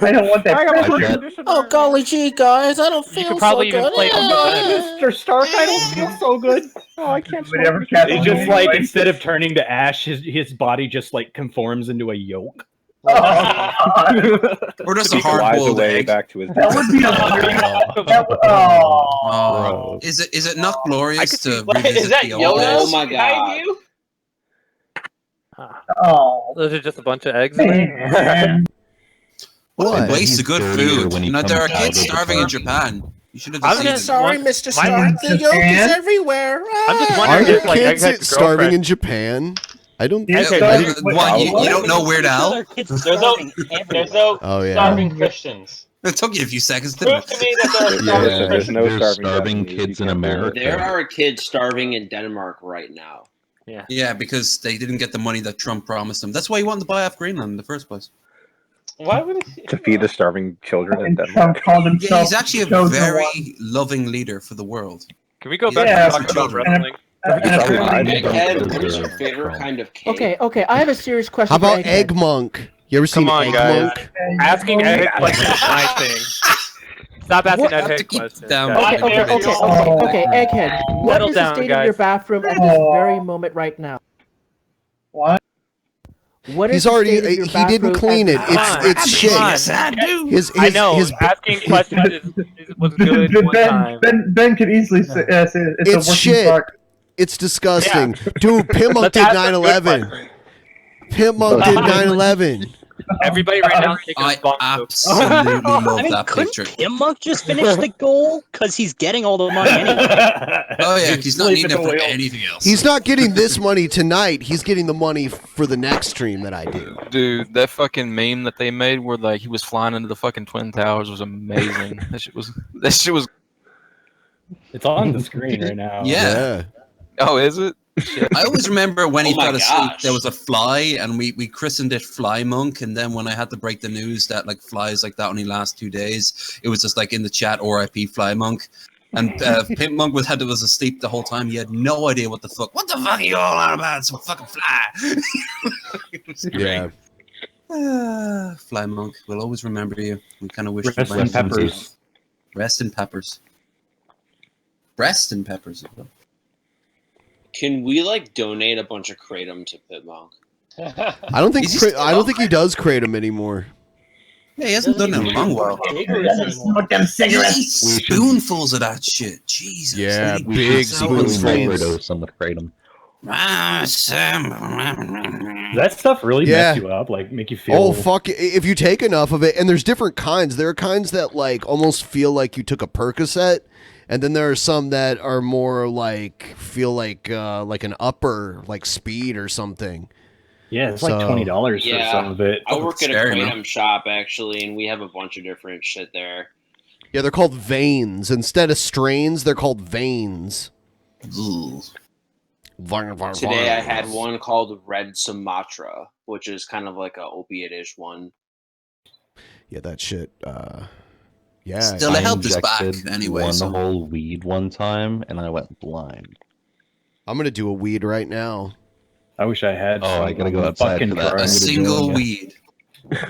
I don't want that. Oh golly gee, guys, I don't feel probably so even good. play Mr. Stark, I don't feel so good. Oh, I can't. It's just like instead of turning to ash, his body just like conforms into a yolk. Or just a hard-boiled egg. Back to his That would be Oh, is it not glorious to revisit the old days? Oh my god. Oh. Those are just a bunch of eggs in there. What a waste of good food. when he You know, there are comes out kids of the starving in party. Japan. You should have I'm just just eaten. Sorry, Mr. Stark, the yolk is everywhere. I'm just Are wondering there if like kids Egghead's starving girlfriend. in Japan? I don't. What, you don't know Weird Al? There's no Oh, yeah. starving Christians. It took you a few seconds to Prove to me that there are starving there's Christians. no starving kids in America. There are kids starving in Denmark right now. Yeah. Yeah, because they didn't get the money that Trump promised them. That's why he wanted to buy off Greenland in the first place. Why would it? To feed the starving children in Denmark. Trump called Yeah, himself. he's actually a chosen very one. loving leader for the world. Can we go Yeah, back to for talking about children. wrestling? Egghead, what is your favorite kind of cake? Okay, I have a serious question. How about for Egghead. Egg Monk? You ever seen Come on, Egg guys. Monk? Asking Egghead questions is my thing. Stop asking Egghead questions. down. guys. Okay, Egghead. What Settle is the down, state of guys. your bathroom at this very moment right now? What? What is He's the already. state of your He didn't bathroom clean at it. this time? It's shit. Yes, I do. I know. Asking questions was good one time. Ben could easily say it's a It's working shit. park. It's disgusting, dude. Pimpmunk Let's did ask a good 9/11. question. Pimpmunk did 9/11. Everybody right now is taking I a bump. absolutely love I mean, that couldn't picture. Pimpmunk just finish the goal? Because he's getting all the money anyway. Oh yeah, he's not needing it for Sleeping anything else. He's not getting this money tonight. He's getting the money for the next stream that I do. Dude, that fucking meme that they made where like he was flying into the fucking Twin Towers was amazing. That shit was. It's on the screen right now. Yeah. Oh, is it? I always remember when he Oh my fell asleep, gosh. there was a fly, and we christened it Fly Monk. And then when I had to break the news that like flies like that only last 2 days, it was just like in the chat, RIP Fly Monk. And Pimp Monk was asleep the whole time. He had no idea what the fuck. What the fuck are you all on about? Some fucking fly. It was great. Yeah. Fly Monk, we'll always remember you. We kind of wish Rest in peppers. Rest in peppers. Breast and peppers. Can we like donate a bunch of kratom to Pitmonk? I don't think. Is he I don't think he does create them anymore. Yeah, he hasn't done it in a long while. Smoke them He cigarettes. eats spoonfuls of that shit. Jesus. Yeah, He big puts out spoonfuls. flavors. on the kratom. That stuff really Yeah. mess you up, like make you feel. Oh fuck! If you take enough of it, and there's different kinds. There are kinds that like almost feel like you took a Percocet, and then there are some that are more like feel like an upper, like speed or something. Yeah, it's like So- $20 for some of it. I work at a scary, kratom man. shop actually, and we have a bunch of different shit there. Yeah, they're called veins instead of strains. They're called veins. Today I had one called Red Sumatra, which is kind of like a opiate-ish one. Yeah, that shit. Yeah. Still, it helped us back injected anyway. one So. whole weed one time, and I went blind. I'm gonna do a weed right now. I wish I had. Oh, I gotta go outside fucking for that. drugs. A single weed.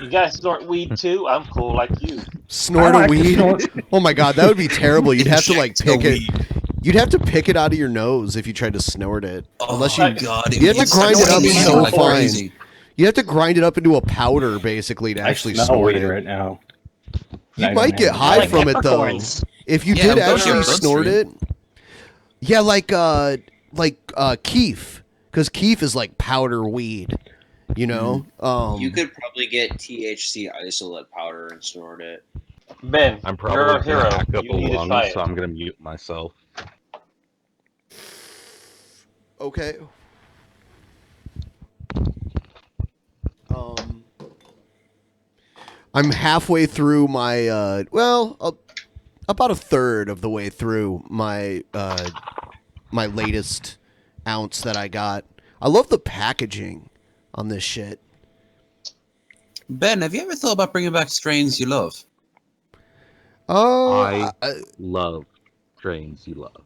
You guys snort weed too? I'm cool like you. Snort I a like to weed. snort- Oh my god, that would be terrible. You'd have to like Inject pick a it. You'd have to pick it out of your nose if you tried to snort it. Unless you, God, you have to grind it up so like fine. crazy. You have to grind it up into a powder, basically, to actually smell snort weed it. right now. You I might don't get have high any. from it, though. Peppercorns. If you Yeah, did it goes actually your snort it. Yeah, keef. Because keef is like powder weed. You know? You could probably get THC isolate powder and snort it. Ben, I'm you're probably a hero. gonna hack up You a need to lung, try so it. I'm gonna mute myself. Okay. I'm halfway through my about a third of the way through my my latest ounce that I got. I love the packaging on this shit. Ben, have you ever thought about bringing back strains you love? Oh, I love strains you love.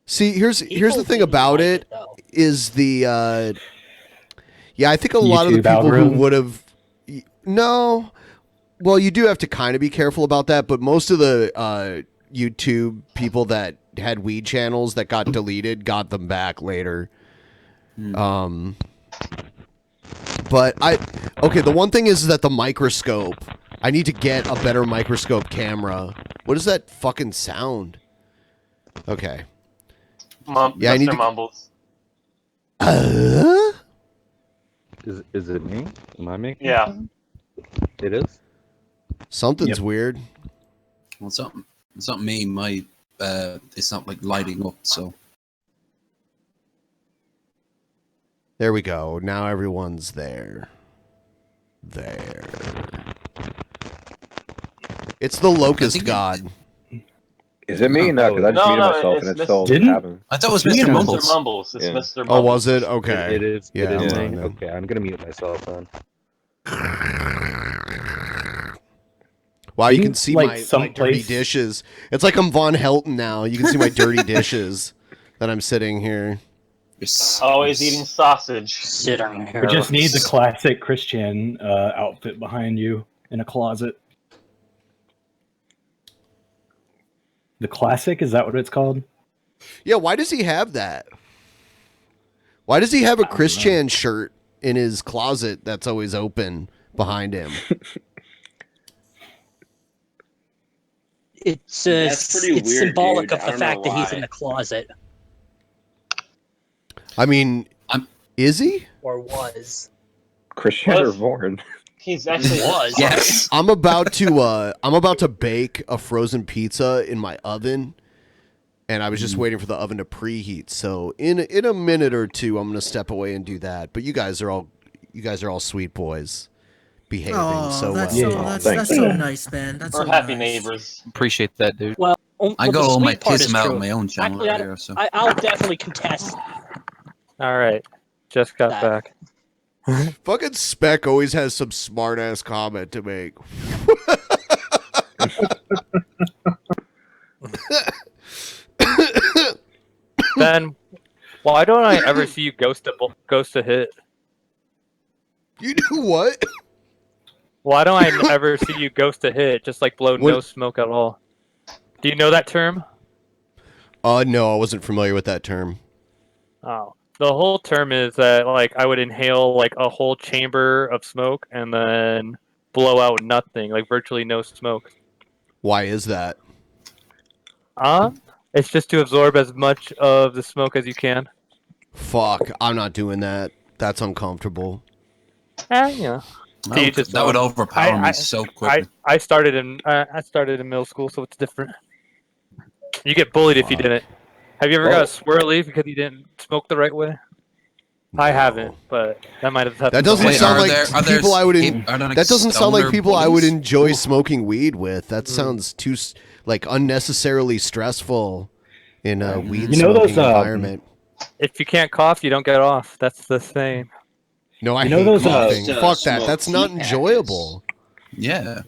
see, here's the thing about it is the yeah, I think a lot of the YouTube people who algorithm? would have no. Well, you do have to kind of be careful about that, but most of the YouTube people that had weed channels that got deleted got them back later. But the one thing is that the microscope, I need to get a better microscope camera. What is that fucking sound? Okay. Yeah, I need Mr. to. Mumbles. Is it me? Am I making? Yeah. sound? It is. Something's weird. Well, it's not me. My it's not like lighting up. So There we go. Now everyone's there. There. It's the locust god. Is it me? No, because I just muted myself and it's still happening. I thought it was It's Mr. Mumbles. Mr. Mumbles. It's Yeah. Mr. Mumbles. Oh, was it? Okay. It is. Yeah, it is hold on me. then. Okay, I'm gonna mute myself then. Wow, you Didn't, can see like, my dirty someplace- dishes. It's like I'm Von Helton now. You can see my dirty dishes that I'm sitting here. Always eating sausage. Sitting here. We just need the classic Christian outfit behind you in a closet. The classic? Is that what it's called? Yeah, why does he have that? Why does he have a Christian shirt in his closet that's always open behind him? It's That's pretty it's weird, symbolic dude. of I the don't fact know that he's why. in the closet, I mean, is he? or was. Christian or Vorn? He's actually was. Yes. I'm about to bake a frozen pizza in my oven, and I was just waiting for the oven to preheat. So in a minute or two, I'm gonna step away and do that. But you guys are all sweet boys, behaving Oh, so that's well. so that's so nice, man. That's We're so happy nice. neighbors. Appreciate that, dude. Well, I got the all my sweet part piss is out true. on my own channel Actually, earlier. So I'll definitely contest. All right, just got That. back. Fucking Spec always has some smart ass comment to make. Ben, why don't I ever see you ghost a hit? You do what? Why don't I ever see you ghost a hit? Just like blow no What- smoke at all. Do you know that term? No, I wasn't familiar with that term. Oh, the whole term is that like I would inhale like a whole chamber of smoke and then blow out nothing, like virtually no smoke. Why is that? It's just to absorb as much of the smoke as you can. Fuck, I'm not doing that. That's uncomfortable. Yeah. that would overpower me so quickly. I started in middle school, so it's different. You get bullied if you didn't. Have you ever got a swirly because you didn't smoke the right way? I haven't, but that might have. That doesn't sound like people I would. That doesn't sound like people I would enjoy smoking weed with. That sounds too like unnecessarily stressful in a weed smoking environment. If you can't cough, you don't get off. That's the same. No, I hate coughing. Fuck that. That's not enjoyable. Yeah.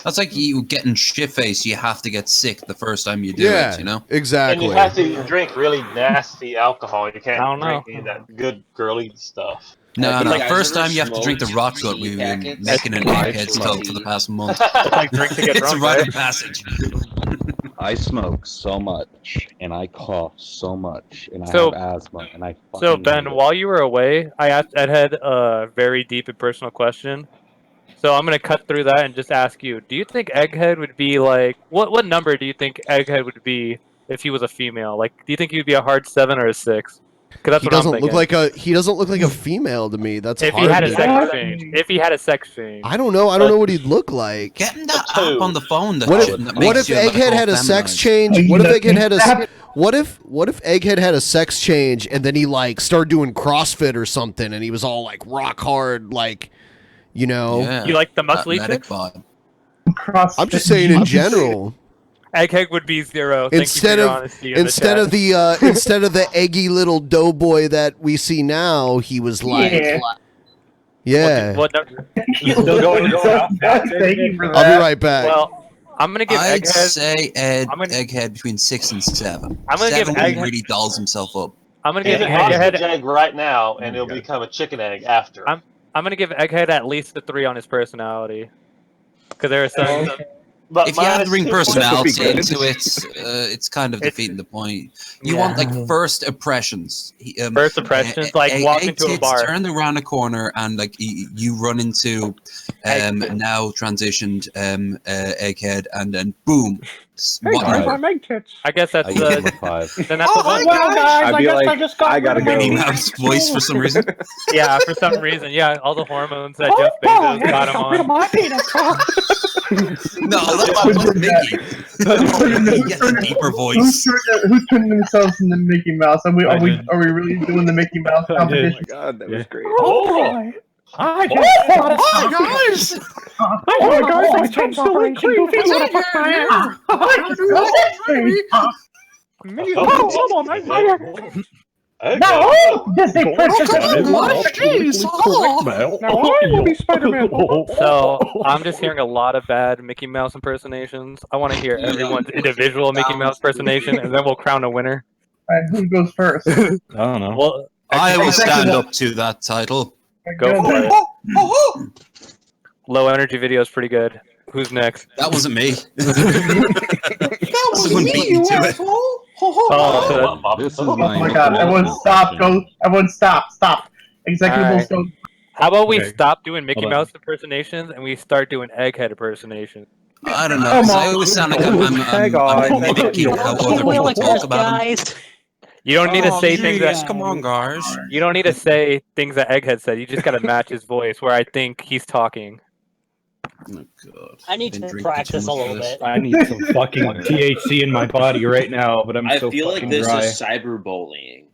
That's like you getting shit-faced. You have to get sick the first time you do it, you know? Exactly. And you have to drink really nasty alcohol. You can't I don't know. drink any of that good girly stuff. No, You the guys first ever time you have to drink the smoked rot gut we've been packets? making an egghead skull for the past month. It's like drink to get It's a drunk, rite right? of passage. I smoke so much, and I cough so much, and I So- have asthma, and I So fucking Ben, hate it. while you were away, I asked Edhead a very deep and personal question. So I'm gonna cut through that and just ask you: do you think Egghead would be like what number do you think Egghead would be if he was a female? Like, do you think he would be a hard 7 or a 6? Because that's He what I'm doesn't thinking. look like a female to me. That's if hard he had a to- sex change. If he had a sex change. I don't know. I don't know what he'd look like. Get him that app on the phone. That What that if makes you look Egghead all had a sex feminized. change? What if Egghead had a what if Egghead had a sex change and then he like started doing CrossFit or something and he was all like rock hard, like, you know? Yeah. You like the muscly Athletic chicks? vibe. I'm just saying in general. Egghead would be 0. Thank Instead you for of your honesty in the instead chat. of the instead of the eggy little doughboy that we see now, he was like, yeah. What number? Thank you for that. I'll be right back. Well, I'm gonna give I'd Egghead. say Egghead between 6 and 7. I'm gonna give 7 when he Egghead- really dolls himself up. I'm gonna Give give an ostrich Egghead. egg right now, and it'll become a chicken egg after. I'm gonna give Egghead at least a 3 on his personality. Because there are some. But If you add minus bring 2 points. personality into it, it's kind of defeating the point. You want like Yeah. first impressions. First impressions, like walk into a bar. Turn around a corner and like you run into now transitioned Egghead, and then boom. egg tits. I guess that's I give him a 5. Then that's the one. Well, guys, I'd be I like, just got I gotta rid of go. my- Minnie Mouse voice for some reason. Yeah, for some reason, yeah, all the hormones that Jeff Bezos got him on. my penis. No, that's Mickey. He has a deeper voice. Who turned themselves into Mickey Mouse? Are we really doing the Mickey Mouse Oh my competition? god, that was great. Oh, I just got a Hi guys! Oh, guys, I just saw a Goofy wanna fuck my ass. No! Disney Princess! So I'm just hearing a lot of bad Mickey Mouse impersonations. I want to hear everyone's individual Mickey Mouse impersonation, and then we'll crown a winner. Alright, who goes first? I don't know. Well, I will stand up to that title. go for it. Low energy video is pretty good. Who's next? That wasn't me. Someone beat me to it. Oh, This is Oh my god, everyone stop, go. Everyone stop. Executables go. how about we Okay. stop doing Mickey Hold on. Mouse impersonations and we start doing Egghead impersonations? I don't know. 'Cause I always sound like I'm mimicking how other people talk about him. You don't need to say things Jeez, that. come on, guys. You don't need to say things that Egghead said. You just gotta match his voice where I think he's talking. Oh god. I need Been to drinking practice too a much little of this. bit. I need some fucking THC in my body right now, but I'm I so feel like fucking this dry. is cyberbullying.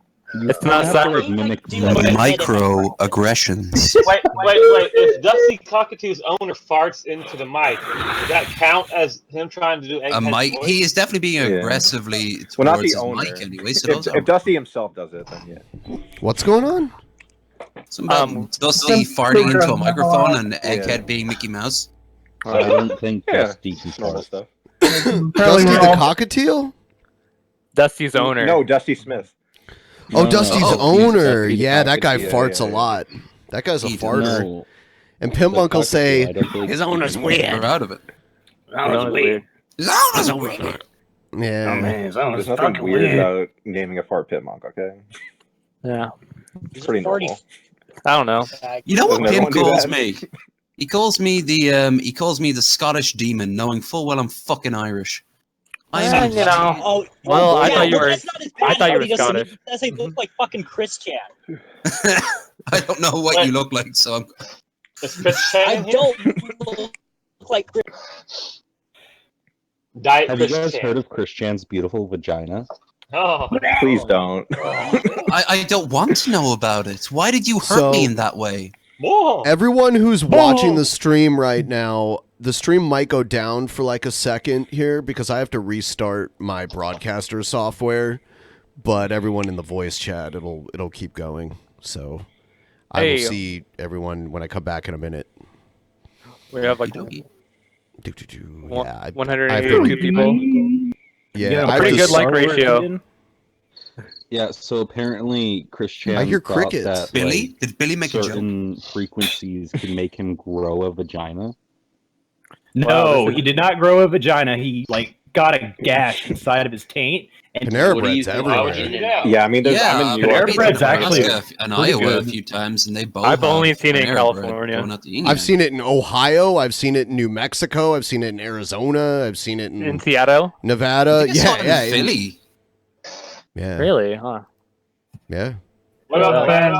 It's not like mimic Microaggressions. Wait. If Dusty Cockatoo's owner farts into the mic, does that count as him trying to do A Egghead's mic. voice? He is definitely being Yeah. aggressively towards Well, not the his owner. mic anyway. So those If Dusty himself does it, then yeah. What's going on? Dusty farting into a microphone and Egghead being Mickey Mouse. I don't think Yeah, Dusty can normal talk. stuff. Dusty the cockatiel? Dusty's owner. No, Dusty Smith. Oh, No, Dusty's Oh, owner. Dusty the Yeah, that guy cockatiel. farts Yeah, a yeah. lot. That guy's a He farter. No, And Pimpmunk will I say, don't think- his owner's We're weird. out of it. Owner's weird. His owner's weird. Yeah. There's nothing weird about naming a fart Pitmonk, okay? Yeah. It's pretty normal. I don't know. You know what Doesn't everyone Pim do calls that? me? He calls me the Scottish demon, knowing full well I'm fucking Irish. I'm You know. Oh, Well, I yeah, thought you well, were. that's not as I bad Oh, thought you how were he doesn't- Scottish. Does he look like fucking Chris Chan? I don't know what you look like, so I'm. Is Chris Chan I in here? don't look like Chris. Diet Have you Chris guys Chan. heard of Christian's beautiful vagina? Oh. Please don't. I don't want to know about it. Why did you hurt So- me in that way? Whoa. Everyone who's watching the stream right now, the stream might go down for like a second here because I have to restart my broadcaster software. But everyone in the voice chat, it'll keep going. So I will Hey. see everyone when I come back in a minute. We have like Yeah, I 182 people. Yeah, a pretty good like ratio. Yeah, so apparently Christian I hear thought crickets. that, Billy? like, Did Billy make a joke? certain frequencies can make him grow a vagina. No, Wow, this is- he did not grow a vagina. He like got a gash inside of his taint. And Panera Bread's everywhere. Yeah, I mean, there's, I'm in New York. Panera Bread's actually in Iowa a few times, and they both. I've only have seen it in Panera Bread California. going out to eat. I've seen it in Ohio. I've seen it in New Mexico. I've seen it in Arizona. I've seen it in Seattle, Nevada. I think I saw it in Philly. Yeah. Really? Huh? Yeah. What about Ben?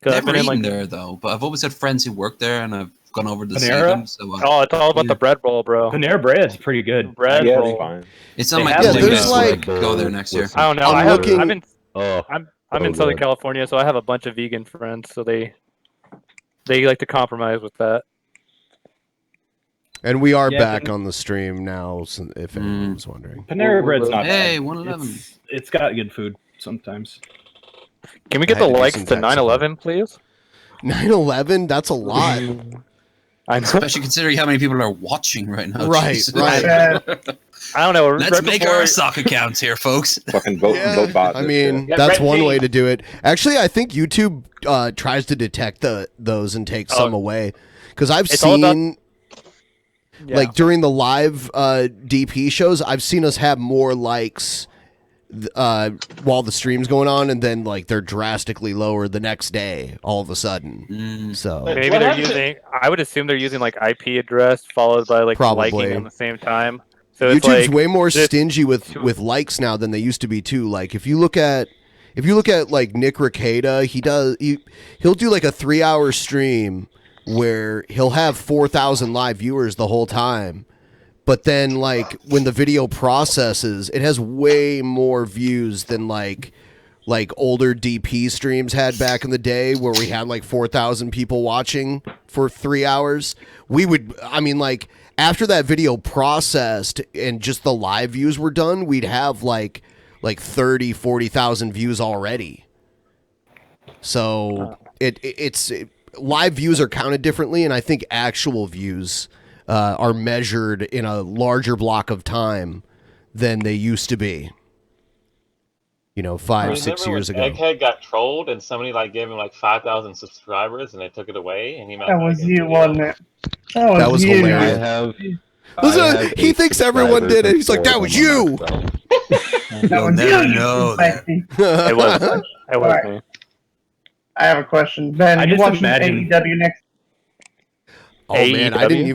Never been in, eaten there though, but I've always had friends who work there, and I've gone over to see Panera? them. So, Oh, it's all about the bread roll, bro. Panera Bread's pretty good. Bread Yeah, roll. it's fine. it's on They my have to-do there's list like- to go there next year. I don't know. I'm looking- I'm in Southern California, so I have a bunch of vegan friends. So they like to compromise with that. And we are Yeah, back on the stream now, if anyone was wondering. Panera Bread's not Hey, bad. 111. It's got good food sometimes. Can we get I had the to do likes some to tech 9/11, please? 9/11? That's a lot. I know. Especially considering how many people are watching right now. Right, Jesus. right. I don't know. Let's right make before- our sock accounts here, folks. Fucking vote bot. I mean, that's one way to do it. Actually, I think YouTube tries to detect those and take some away. Because I've It's all about- seen, Yeah. like, during the live DP shows, I've seen us have more likes while the stream's going on, and then, like, they're drastically lower the next day, all of a sudden. So Maybe they're using. I would assume they're using like IP address followed by like Probably. liking at the same time. So it's YouTube's like way more this- stingy with likes now than they used to be too. Like if you look at like Nick Ricada, he'll do like a 3-hour stream where he'll have 4,000 live viewers the whole time. But then like when the video processes, it has way more views than like older DP streams had back in the day where we had like 4,000 people watching for 3 hours. Like after that video processed and just the live views were done, we'd have like 30, 40,000 views already. So it's live views are counted differently, and I think actual views are measured in a larger block of time than they used to be. 5-6 years ago. Egghead got trolled and somebody like gave him like 5,000 subscribers and they took it away and he That was you, wasn't it? That was you. hilarious. Listen, he thinks everyone did it. He's like, that was you. That was never you. know Spicy. It was. It was Alright. me. I have a question. Ben, I you just watching imagine- AEW next? Oh man, I didn't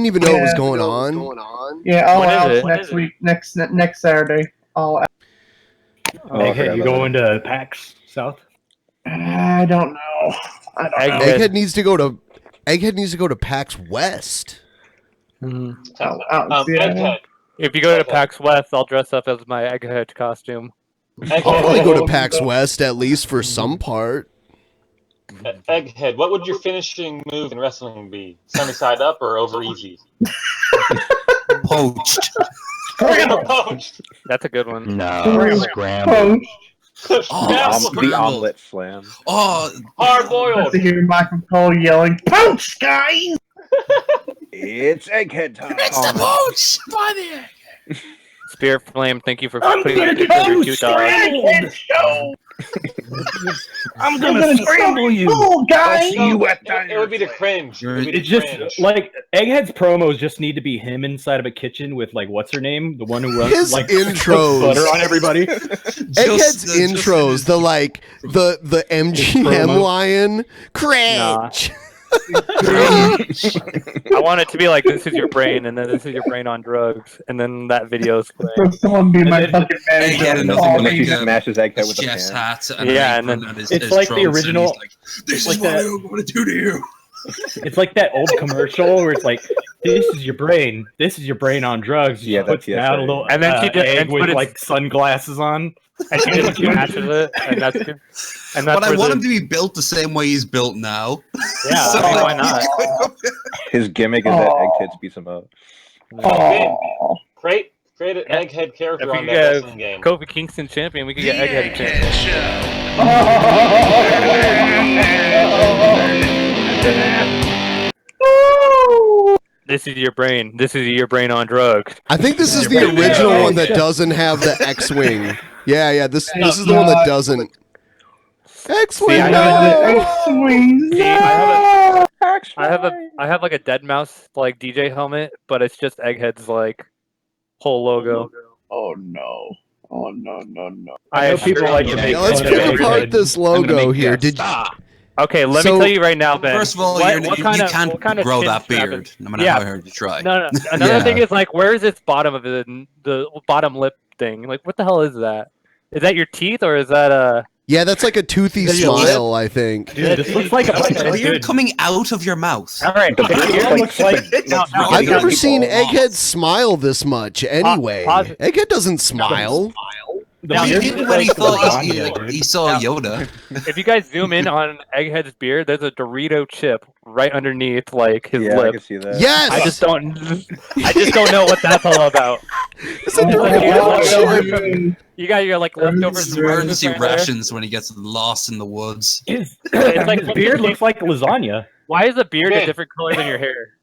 even know it was going on. Yeah, all When is out it? next week, next Saturday. All out. Egghead, you going to PAX South? I don't know. I don't know. Egghead needs to go to PAX West. Out in Seattle. Egghead. If you go to PAX West, I'll dress up as my Egghead costume. I'll probably go to PAX West at least for some part. Egghead, what would your finishing move in wrestling be? Sunny side up or over easy? Poached. Poached. That's a good one. No, scrambled. The omelet slam. Oh, hard boiled. To hear Michael Cole yelling, "Poach, guys!" It's Egghead time. It's the poach by the egg. Spirit Flame, thank you for I'm putting gonna your do $2. Egghead show. I'm gonna scramble you. Cool, guys. It would be the cringe. It would be the It's just cringe. like Egghead's promos just need to be him inside of a kitchen with like what's her name, the one who runs His like intros. butter on everybody. Egghead's intros, the MGM lion, cringe. I want it to be like, this is your brain, and then this is your brain on drugs, and then that video's playing. Someone be my fucking Egghead manager. and Oh, nothing Like he like smashes Egghead with a chef's pan. hat. Yeah, and then it's like the original. This like is what that- I'm going to do to you. It's like that old commercial where it's like, "This is your brain. This is your brain on drugs." Yeah, puts that's down a yes, little And then she did- egg and with put it- like sunglasses on. And she just smashes it, and that's good. And that's But I where want the- him to be built the same way he's built now. Yeah, So, I mean, like, why not? His gimmick is that Egg Tits beats him up. Oh. Create an Egghead If character we on could that get wrestling game. Kofi Kingston champion, we could get Egghead champion. This is your brain. This is your brain on drugs. I think this is the original one that doesn't have the X-wing. Yeah. This is the one that doesn't. X-wing. See, I no! X-wings. See, I have like a dead mouse like DJ helmet, but it's just Egghead's like whole logo. Oh no. Oh no. I know people like to make Let's fun of pick it. apart this logo here. Did Okay, let So- me tell you right now, Ben. First of all, you can't grow that beard, no matter how hard you try. No. Another thing is like, where is its bottom of the bottom lip thing? Like, what the hell is that? Is that your teeth or is that Yeah, that's like a toothy Is that your smile, I think. Dude, this looks like a beard coming out of your mouth. All right. I've never seen Egghead smile this much. Anyway, Egghead doesn't smile. He did when he thought he saw Yoda. If you guys zoom in on Egghead's beard, there's a Dorito chip right underneath like his Yeah, lip. I can see that. Yes! I just don't know what that's all about. It's a Dorito chip. You got your like leftovers. Emergency right there. rations when he gets lost in the woods. It's like His beard looks like lasagna. Why is the beard a Ben. different color than your hair?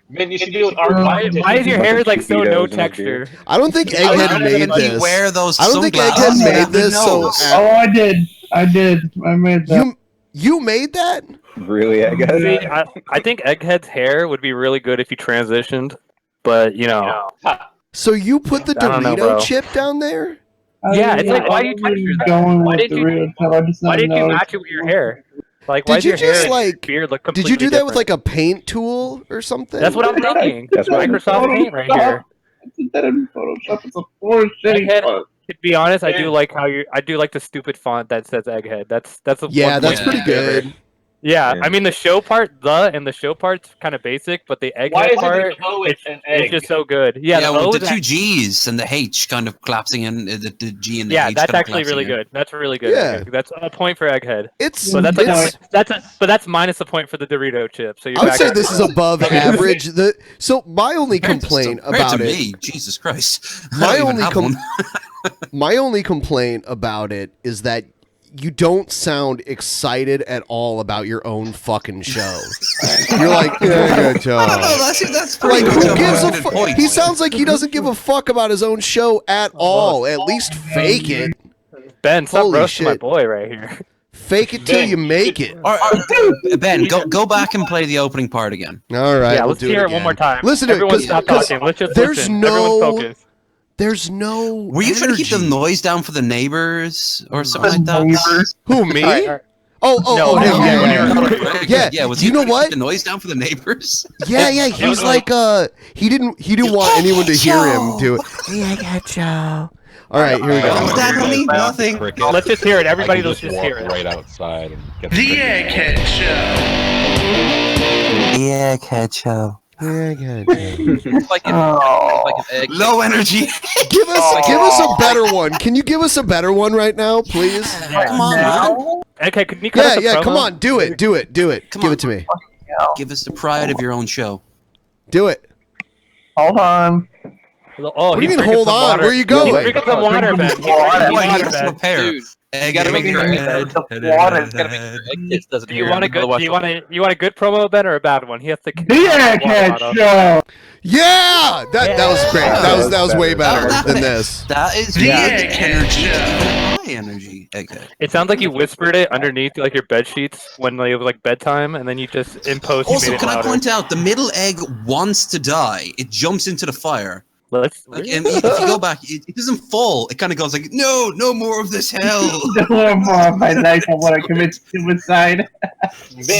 Man, you should do an art Why competition. is your hair like so Cheetos no in his texture? beard. I don't think Egghead made You this. wear those I don't think sunglasses Egghead and made this. So nose. Oh, I did. I made that. you made that? Really, I guess. See, I think Egghead's hair would be really good if he transitioned, but you know. So you put the I don't know, Dorito bro. chip down there? Yeah, it's like, why do you texture that? Why didn't you match it with your hair? Like, why Did does you your hair just and like? beard look Did completely you do that with different? like a paint tool or something? That's what I'm thinking. That's what Microsoft Paint right here. I did that in Photoshop. It's a poor shitty Egghead, font. to be honest, I do like I do like the stupid font that says Egghead. That's a Yeah, one that's point pretty favorite. good. Yeah, Yeah. I mean the show part's kind of basic, but the Why Egghead is part, it an O and an egg? it's just so good. Yeah, Yeah, the well, O the is two G's and the H kind of collapsing in, the G and the H. that's kind of actually really collapsing in. good. That's really good. Yeah. Okay, that's a point for Egghead. It's. But that's it's- but that's minus a point for the Dorito chip. So you're I would back say at- this is above average. So my only complaint Compared about to it. me, Jesus Christ. I My don't even only have com- one. My only complaint about it is that you don't sound excited at all about your own fucking show. You're like, yeah, good job. No, that's Like, pretty much who a gives a good fuck? point. He sounds like he doesn't give a fuck about his own show at all. At least fake it. Ben, stop Holy roasting my shit. boy right here. Fake it till you make it. Ben, go back and play the opening part again. All right, Yeah, we'll let's do hear it again. one more time. Listen to it, Everyone 'cause- stop 'cause talking. Let's just there's listen. no- Everyone focus. There's no. Were you trying to keep the energy. noise down for the neighbors or something like that? Who, me? All right. Oh, him, Very yeah. good. Yeah, was You he know trying to what? keep the noise down for the neighbors? Yeah, he's like, he didn't want anyone to hear him do it. Yeah, I got you. All right, here we go. What's that, honey? Nothing. Let's just hear it. Everybody, I can let's just walk hear it. right outside and get The Egghead Show. Yeah, ketchup. Yeah, good. It's like an egg. Low energy. Give us a better one. Can you give us a better one right now, please? Come on, man. Okay, can you cut us a Yeah, promo? come on, do it. Give it to me. Give us the pride of your own show. Do it. Hold on. Oh, What do you he's mean, drinking hold some on? water. Where are you going? He's drinking some water, Ben. He's drinking Why water, you have to Ben. prepare? Dude, you gotta make sure it doesn't Do you hear want a him, good? otherwise Do you want a good promo, Ben, or a bad one? He has to. The Egghead Show. Yeah, that was great. That was way better than this. That is The good Egghead energy. Show. High energy. Egghead. It sounds like you whispered it underneath like your bed sheets when it was like bedtime, and then you just in post. Also, you made it can I louder. point out the middle egg wants to die? It jumps into the fire. Let's. Like, and if you go back, it doesn't fall. It kind of goes like, no more of this hell. No more of my life. I want to commit suicide.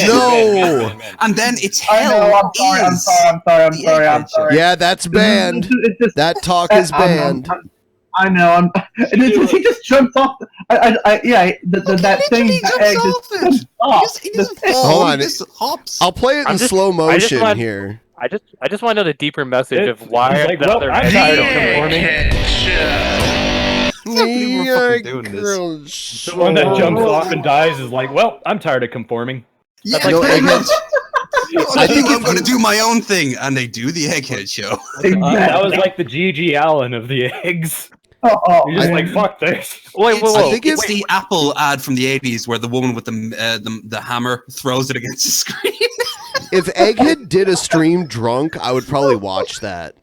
No. And then it's I hell. know. I'm sorry. Yeah, that's banned. It's just- That talk is banned. I know. He just jumped off. Yeah. That thing. He The egg jumps just off it. off. He doesn't fall. Hold on. He just hops. I'll play it in slow I just motion want- here. I just want to know the deeper message of It's why like, the well, other I'm tired of conforming. The one that jumps off and dies is like, well, I'm tired of conforming. Yeah, No, pretty Egghead- much. I think I'm going to do my own thing, and they do the Egghead Show. That was like the G.G. Allen of the eggs. You're just like, fuck this. Wait, I think it's the Apple ad from the 80s where the woman with the hammer throws it against the screen. If Egghead did a stream drunk, I would probably watch that.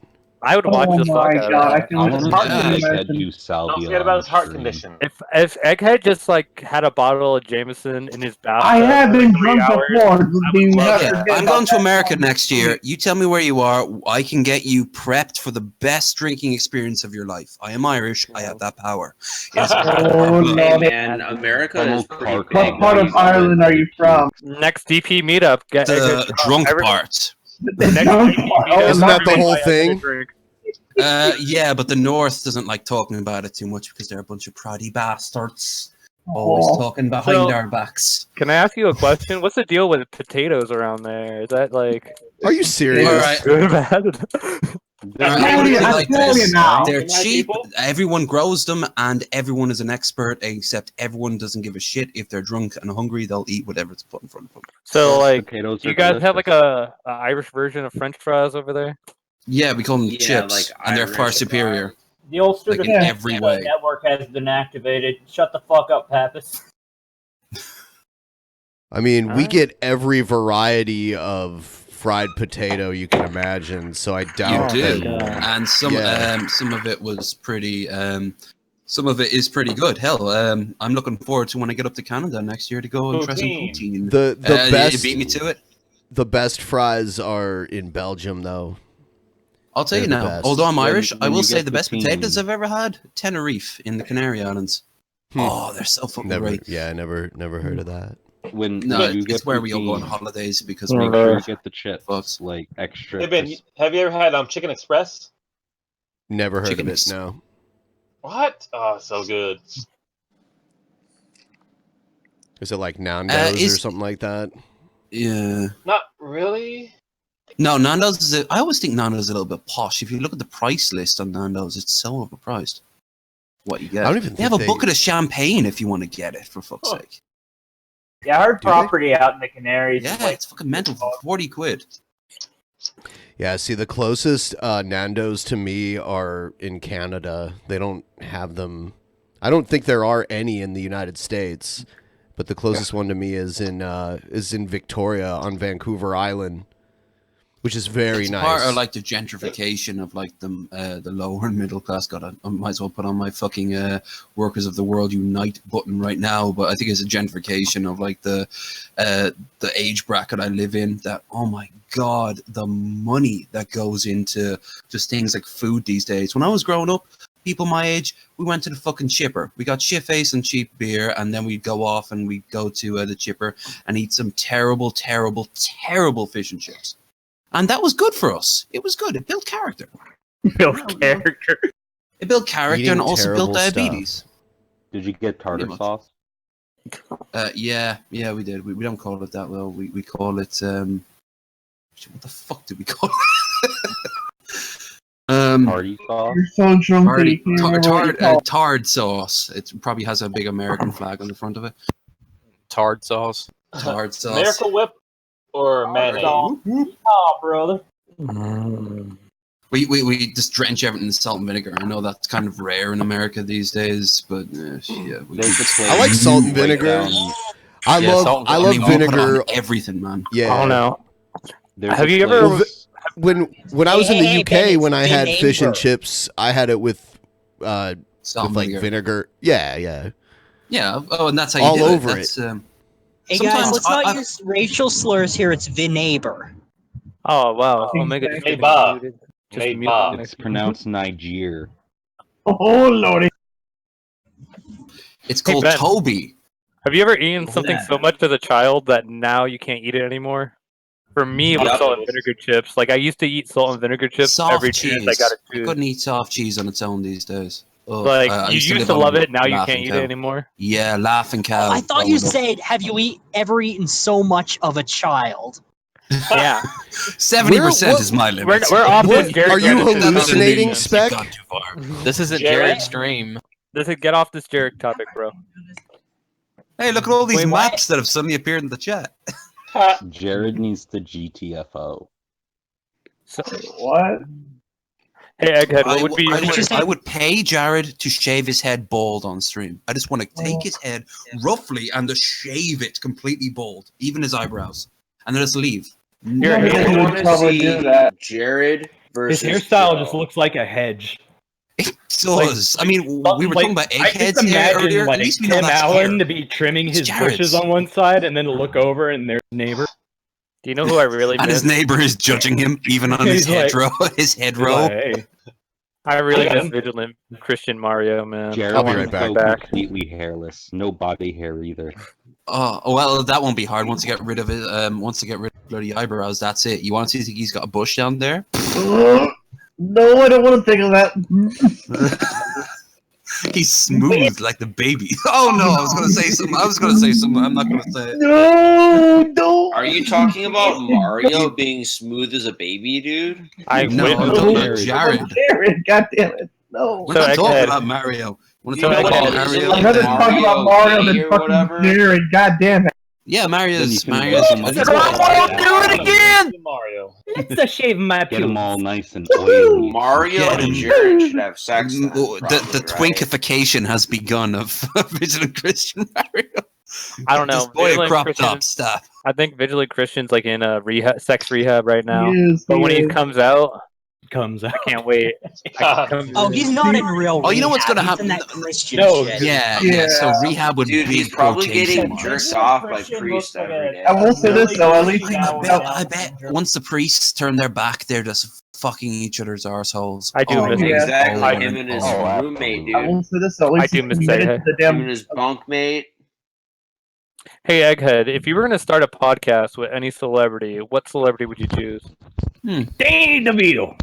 I would watch the fuck out of that. I want to Heart see condition. Egghead do salvia. Don't forget about his on heart stream. condition. If Egghead just like had a bottle of Jameson in his bathtub, I have for been 3 drunk hours, before. Do you not Yeah, forget I'm about going to that America one? next year. You tell me where you are. I can get you prepped for the best drinking experience of your life. I am Irish. I have that power. It is Oh, blood. Hey Lordy. man, America is pretty What big. part of Ireland are you from? Next DP meetup, get Egghead The drunk Every- part. The Next drunk DP part. meetup, Isn't that the everybody whole buy Egghead a thing? drink. Yeah, but the North doesn't like talking about it too much because they're a bunch of proddy bastards. Always Oh. talking behind So- our backs. Can I ask you a question? What's the deal with potatoes around there? Is that like Are you serious? All right. good or bad? Like this. now. They're My cheap. people? Everyone grows them, and everyone is an expert. Except everyone doesn't give a shit if they're drunk and hungry. They'll eat whatever's put in front of them. So like, Potatoes do you are guys have like delicious. a Irish version of French fries over there? Yeah, we call them Yeah, chips, like and they're far Irish superior. The Ulster Like in Defense every way. Network has been activated. Shut the fuck up, Pappas. I mean, we Alright. get every variety of fried potato you can imagine, so I You doubt do, that. and some Yeah. some of it was pretty. Some of it is pretty good. Hell, I'm looking forward to when I get up to Canada next year to go and try some poutine. The You best beat me to it. The best fries are in Belgium, though. I'll tell you They're the now. best. Although I'm When- Irish, I when will you say get the best poutine- potatoes I've ever had: Tenerife in the Canary Islands. Oh, they're so fucking Never, great. yeah, never heard of that. When No, you get it's where we all go on poutine, holidays because make we sure you get the chips, like extra. Hey Ben, have you ever had Chicken Express? Never heard Chicken of it. ex- No. What? Oh, so good. Is it like Nando's or is- something like that? Yeah. Not really. No, Nando's is. I always think Nando's is a little bit posh. If you look at the price list on Nando's, it's so overpriced. What you get? I don't even They have a think they- bucket of champagne if you want to get it. For fuck's sake. Yeah, I heard Do they? property out in the Canaries. is Yeah, like it's fucking mental. For 40 quid. Yeah, see, the closest Nando's to me are in Canada. They don't have them. I don't think there are any in the United States, but the closest one to me is in Victoria on Vancouver Island, which is very It's nice. part of like the gentrification of like the lower and middle class. God, I might as well put on my fucking Workers of the World Unite button right now. But I think it's a gentrification of like the age bracket I live in. That, oh my god, the money that goes into just things like food these days. When I was growing up, people my age, we went to the fucking chipper. We got shit face and cheap beer, and then we'd go off and we'd go to the chipper and eat some terrible, terrible, terrible fish and chips. And that was good for us. It was good. It built character. Built character. It built character Eating and also built terrible stuff. diabetes. Did you get tartar much. sauce? Yeah, we did. We don't call it that though. We call it what the fuck did we call it? Tardy sauce? You're so drunk that you can't remember what you call it. Tard sauce. It probably has a big American flag on the front of it. Tard sauce. Tard sauce. Miracle Whip or mayonnaise? Oh, brother. We just drench everything in salt and vinegar. I know that's kind of rare in America these days, but yeah. I like salt and vinegar. I love we put it vinegar. on everything, man. Yeah. Oh no. There's Have a you ever? place- When I was in the Hey, UK, Ben, when I it's had been fish and Amber. chips, I had it with Salt and like vinegar. Yeah. Yeah. Oh, and that's how you All do over it. That's, Hey guys, sometimes let's not use racial slurs here. It's Vineighbor. Oh wow. Omega just Hey, getting Bob. muted. Hey, mute Bob. the It's pronounced Niger. Oh, Lordy. it's Hey, called Ben. Toby. Have you ever eaten something so much as a child that now you can't eat it anymore? For me, it was Yep. salt and vinegar chips. Like I used to eat salt and vinegar chips Soft every cheese. chance I got a I tooth. couldn't eat soft cheese on its own these days. Oh, Like I you used live to on love it, now you Laughing can't eat Cow. it anymore. Yeah, Laughing Cow. I thought you growing up. said, "Have you ever eaten so much of a child?" Yeah. 70% is my limit. We're off What- this Jared are you Genesis hallucinating, conversation. Spec? Gone too far. This isn't Jared? Jared's stream. This is get off this Jared topic, bro. Hey, look at all these Wait, what? maps that have suddenly appeared in the chat. Jared needs the GTFO. So, What? hey Egghead, I what would be your I would pay Jared to shave his head bald on stream. I just want to take his head roughly and just shave it completely bald, even his eyebrows, and then just leave. You're I hating want to probably see do that. Jared His hairstyle just looks like a hedge. It does. I mean, we were talking about I eggheads just here imagine earlier. like At least we know Tim that's Allen hair. to be trimming It's his Jared's. bushes on one side and then to look over and there's neighbor. Do you know who I really And his miss? neighbor is judging him, even on his He's like- hedgerow. His hedgerow. Like, hey. I really Yeah. miss Vigilant Christian Mario, man. Jared I want is him to come so back. completely hairless, no body hair either. Oh well, that won't be hard. Once you get rid of it, once you get rid of bloody eyebrows, that's it. You honestly think he's got a bush down there? No, I don't want to think of that. He's smooth like the baby. Oh no, I was gonna say something. I'm not gonna say it. No. Are you talking about Mario being smooth as a baby, dude? No, I'm talking about Jared. Jared, God damn it. No. We're not talking about Mario. We're So talking about Egghead, is it Mario. like I'd rather talk about Mario gay than or fucking whatever? Jared, God damn it. Yeah, Mario's. Do it again. Mario. It's a shave my Get them all nice and oily. Mario Get and him. Jared should have sex. Then, The probably, right? twinkification has begun of Vigilant Christian Mario. I don't know. This boy Vigilant crop Christian- top stuff. I think Vigilant Christian's like in a sex rehab right now. He is, but he when he is. comes out, I can't wait. Oh, he's not in real. Oh, you know what's rehab. gonna He's in happen? that Christian No, shit. yeah. So rehab would Dude, be he's in probably quotation getting marks. jerked off by Christian priests looks like every a- day. I will say this though, at least I bet once the priests turn their back, they're just fucking each other's arseholes. I do miss yeah. Exactly. Oh, Him and his oh, roommate, I dude. will say this though, at least I do he's miss committed Egghead. to the Him damn. and his bunkmate. Hey, Egghead, if you were going to start a podcast with any celebrity, what celebrity would you choose? Danny DeVito.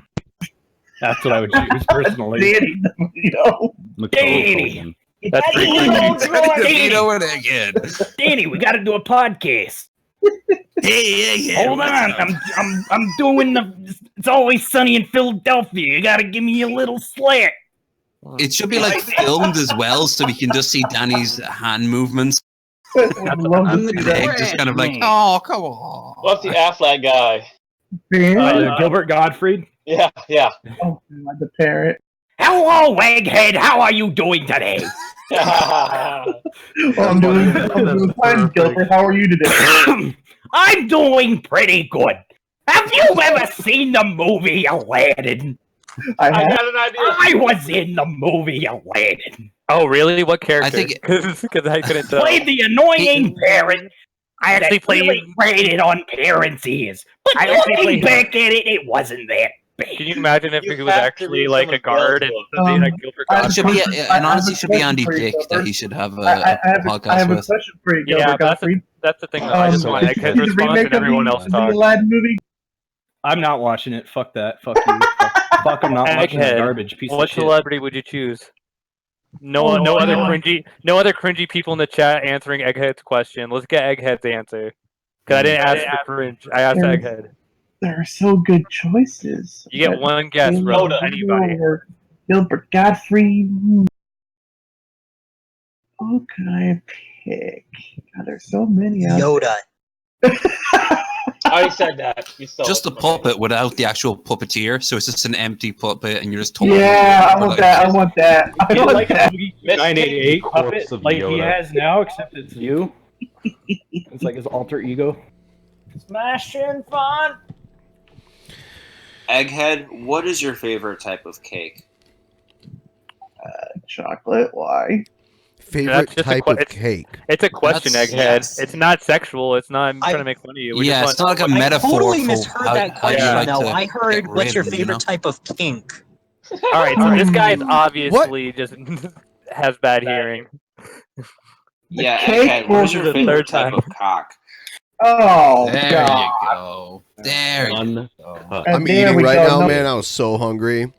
That's what I would choose personally. Danny DeVito. Danny. That's pretty Danny, DeVito and again. Danny, we got to do a podcast. Hey, Hold on, I'm doing the. It's Always Sunny in Philadelphia. You got to give me a little slack. It should be like filmed as well, so we can just see Danny's hand movements. Would love to And the see that. pig just kind of like, oh, come on. What's the Affleck guy? Gilbert Gottfried. Yeah. Oh, God, the parrot. Hello, Egghead. How are you doing today? Well, I'm doing fine, Gilbert. How are you today? I'm doing pretty good. Have you ever seen the movie Aladdin? I I have. got an idea. I was in the movie Aladdin. Oh, really? What character? I think- Because I couldn't tell. Played the annoying parent. I actually actually played- rated on parents' ears. But I actually looking played- back at it, it wasn't that Can bad. you imagine if You he was have to actually read like some a of guard Bill's and book. being like Gilbert I- It should be, and I have honestly, a it should be Andy question for you, Dick that Gilbert. he should have a I have a podcast with. question for you, Yeah, Gilbert but Gottfried. that's the thing. Though. I just want Did you Egghead's see the response remake and everyone else of the talk. Aladdin movie? I'm not watching it. Fuck that. Fuck you. Fuck, I'm not watching that Egghead, garbage piece what of shit. celebrity would you choose? No, Oh, no other no. cringy people in the chat answering Egghead's question. Let's get Egghead's answer. Because I didn't ask for cringe. I asked There's- Egghead. There are so good choices. You get one guess, bro. Anybody. Or Gilbert Gottfried. Who could I pick? God, there's so many out Yoda. I already said that. You stole Just it a from me. puppet without the actual puppeteer, so it's just an empty puppet, and you're just there. talking. Yeah, I want that. I want that. I You want like that. a 988 puppet Corpse of like he Yoda. has now, except it's you. It's like his alter ego. Smashing fun. Egghead, what is your favorite type of cake? Chocolate? Why? Favorite just a type que- of cake? It's a question, That's- Egghead. yes. It's not sexual. It's not. I'm trying to make fun of you. We Yeah, just it's not like a I metaphor totally for misheard how, that how you question, like though. to I heard, get what's your rid, favorite know? type of kink? All right, so this guy's obviously just has bad hearing. Yeah, cake Egghead, what is or your the favorite third type time? of cock? Oh, There God. you go. There you go. And I'm there eating we right go. now, No- man. I was so hungry.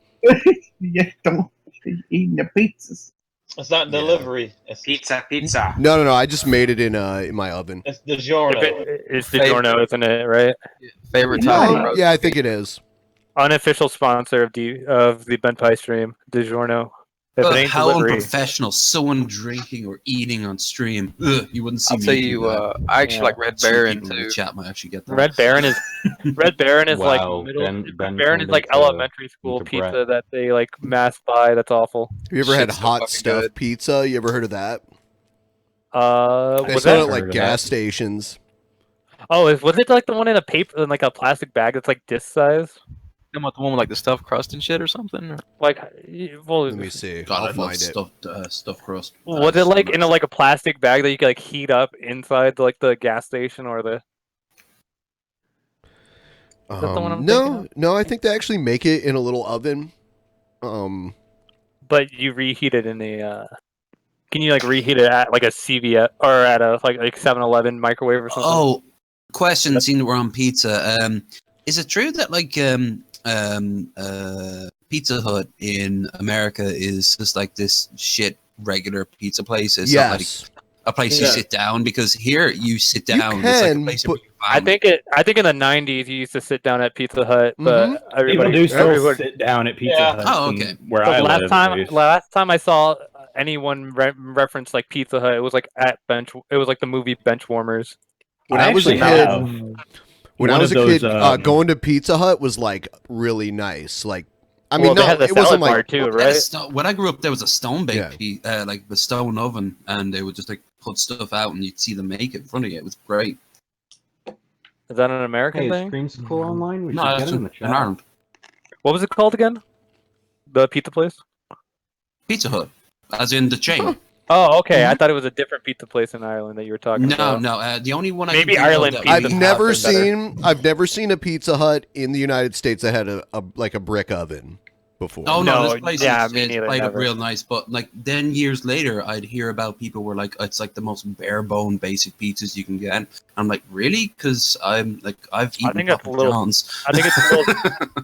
Yeah, don't be eating the pizzas. It's not delivery. It's Pizza. No. I just made it in my oven. It's DiGiorno. It's DiGiorno, isn't it? Right? Favorite type of No, roast? yeah, I think it is. Unofficial sponsor of the Benpai stream, DiGiorno. If it ain't How delivery, unprofessional! Someone drinking or eating on stream. Ugh, you wouldn't see I'll me. tell do you, that. I actually like Red Some Baron people in the too. chat might actually get that. Red Baron is Wow, like middle. Ben Red Baron is turned like into- elementary school into pizza Brett. that they like mass buy. That's awful. Have you ever had Shit's so hot fucking stuff good. pizza? You ever heard of that? They Was sell it that? at like Heard of gas that. stations. Oh, was it like the one in a paper, in like a plastic bag that's like this size? Come with the one with like the stuffed crust and shit or something? Like, well, Let me see. God, I'll I love find it. stuffed crust. was it like in a plastic bag that you could like heat up inside like the gas station or the? Is that the one I'm thinking of? No, I think they actually make it in a little oven. But you reheat it in the. Can you like reheat it at like a CVS or at a like 7-Eleven microwave or something? Oh, question. Seeing that we're on pizza, is it true that like Pizza Hut in America is just like this shit regular pizza place? It's not like a place you sit down, because here you sit down. It's like a place where you I think in the 90s you used to sit down at Pizza Hut, but People do still sit down at Pizza Hut. Oh, okay. Where But I live, at least. last time I saw anyone reference like Pizza Hut, it was like at Bench. It was like the movie Benchwarmers. When I was a kid, going to Pizza Hut was like really nice. Like, I mean, they had the it wasn't salad bar like too, right? When I grew up, there was a stone baked like the stone oven, and they would just like put stuff out, and you'd see them make it in front of you. It was great. Is that an American Hey, thing? is Creamsicle online? We No, should that's get in the in chat. Ireland. What was it called again? The pizza place? Pizza Hut, as in the chain. Oh, okay. I thought it was a different pizza place in Ireland that you were talking about. No. The only one I Maybe can think of Ireland that pizza. I've never seen a Pizza Hut in the United States that had a brick oven before. Oh no, this place me is neither, played up never. real nice. But like then years later, I'd hear about people were like, it's like the most bare bone basic pizzas you can get. And I'm like, really? Because I'm like, I've eaten think it's Papa a little- John's. I think it's a little.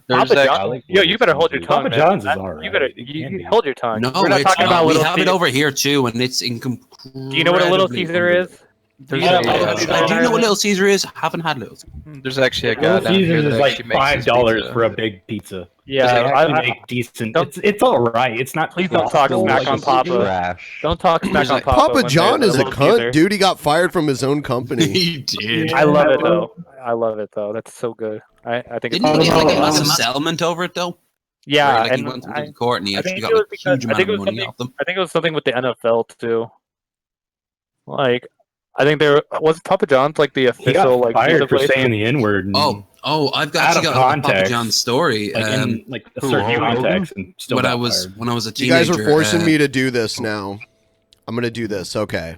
There's Papa that- John's. Yo, you better hold your tongue. Papa man. John's is alright. You better you hold your tongue. No, We're not it's talking not. about We Little have it Caesar. over here too, and it's incomparably. Do you know what a Little Caesar is? Do you know what Little Caesar is? Haven't had Little Caesar. There's actually a guy Little down here Caesars that is like actually makes this $5 pizza. for a big pizza. Yeah, They actually I- make decent. It's all right. It's not. Please don't talk awful, smack like on it's Papa. Trash. Don't talk smack on Papa. Papa when John there's is a Little cunt, Caesar. dude. He got fired from his own company. He did. I love it though. I love it though. That's so good. I think Didn't it's he get like a awesome. massive settlement over it though? Yeah, Where, like, he and went to court and he I actually think got it was like, a huge because- I think amount it of was money something- off them. I think it was something with the NFL too. Like, I think there was Papa John's like the He got official like pizza fired for place. saying the N word. I've out actually of got a Papa context. John's story. Like in like a certain context, and still when got I was fired. when I was a You teenager. guys are forcing me to do this now. I'm gonna do this. Okay,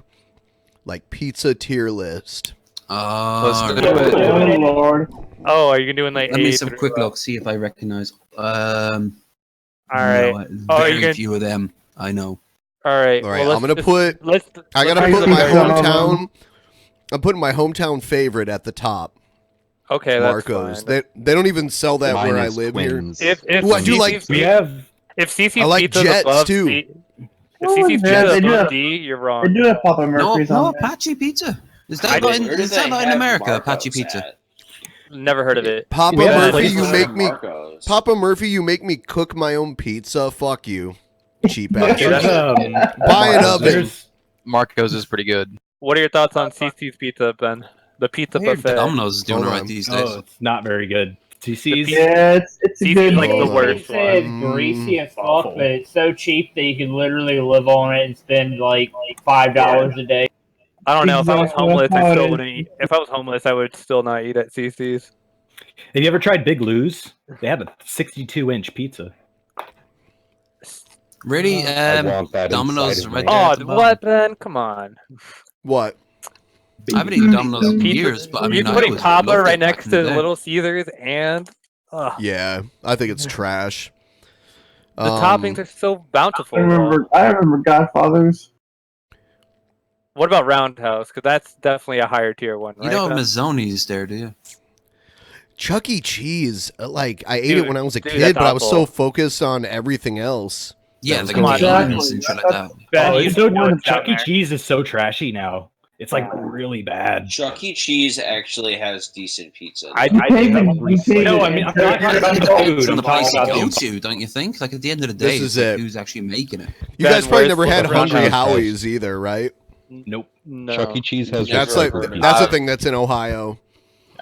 like pizza tier list. Let's do it. Oh Lord. Oh, are you doing like Let me A some through, quick look, see if I recognize. All right. Very few of them. I know. All right. All right, well, I'm gonna let's put. let's I gotta let's put do my the- hometown. I'm putting my hometown favorite at the top. Okay, that's Marco's. fine. They don't even sell that where I Minus live twins. here. If Ooh, I do CC's like. We have. if CC's I like pizza's Jets, above too. If CC's Yeah, pizza they do above have- D, you're They wrong. do have Papa No, Murphy's no on there. Apache Pizza. Is I that not did- in, Where do is they that not in have America? Marco's Apache Pizza. at? Never heard of it. Papa We have Murphy, places you Where's make me. Marco's? Papa Murphy, you make me cook my own pizza. Fuck you, cheap There's, ass. Buy an oven. there's- Marco's is pretty good. What are your thoughts on CC's pizza, Ben? The pizza I hear buffet. Domino's is doing Hold alright on. these days. Oh, it's not very good. TC's. Yeah, it's a CC's good. like the Hold on. worst Pizza is one. greasy as fuck, Awful. but it's so cheap that you can literally live on it and spend like $5 a day. I don't know. If I was Exactly, homeless, that's how I it still is. wouldn't eat. If I was homeless, I would still not eat at CC's. Have you ever tried Big Lou's? They have a 62-inch pizza. Really? I want that Domino's inside of right me. there. Oh, at the bottom. what, Ben? Come on. What? I haven't eaten Domino's in Pizza- years, but I mean, you're I putting always Papa loved it right back next in the to day. Little Caesars and Yeah, I think it's trash. the toppings are so bountiful. I remember Godfathers. What about Roundhouse? Because that's definitely a higher tier one, right? You don't have Ben? Mazzoni's there, do you? Chuck E. Cheese. Like I ate Dude, it when I was a dude, kid, that's but I was so awful. focused on everything else. Yeah, That like was games and shit like that. Ben, Oh, you it's so know it's Chuck down E. there. Cheese is so trashy now. It's like really bad. Chuck E. Cheese actually has decent pizza. I You can't even. No, I mean, I'm not talking about the food. It's I'm the place talking you about go to, don't you think? Like at the end of the day, This it's is like it. who's actually making it. You Ben, guys probably where's never had the Hungry Roundhouse? Howie's either, right? Nope. No. Chuck E. Cheese has That's just like burgers. that's a thing that's in Ohio.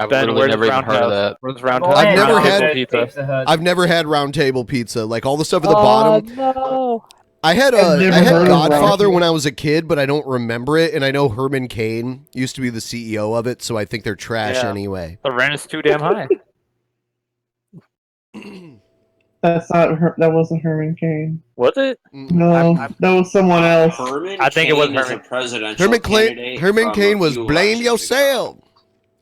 I've Ben, literally where's never even heard of Roundhouse? that. Where's Roundhouse? I've never Roundhouse had- pizza. I've never had round table pizza. Like all the stuff at the bottom. No. I had I've never I had heard of round Godfather table. when I was a kid, but I don't remember it. And I know Herman Cain used to be the CEO of it, so I think they're trash Yeah. anyway. The rent is too damn high. That's not her. That wasn't Herman Cain. Was it? No, that was someone else. Herman I think it was Cain is a Herman. presidential candidate. Herman from Cain a was few blame elections ago. yourself.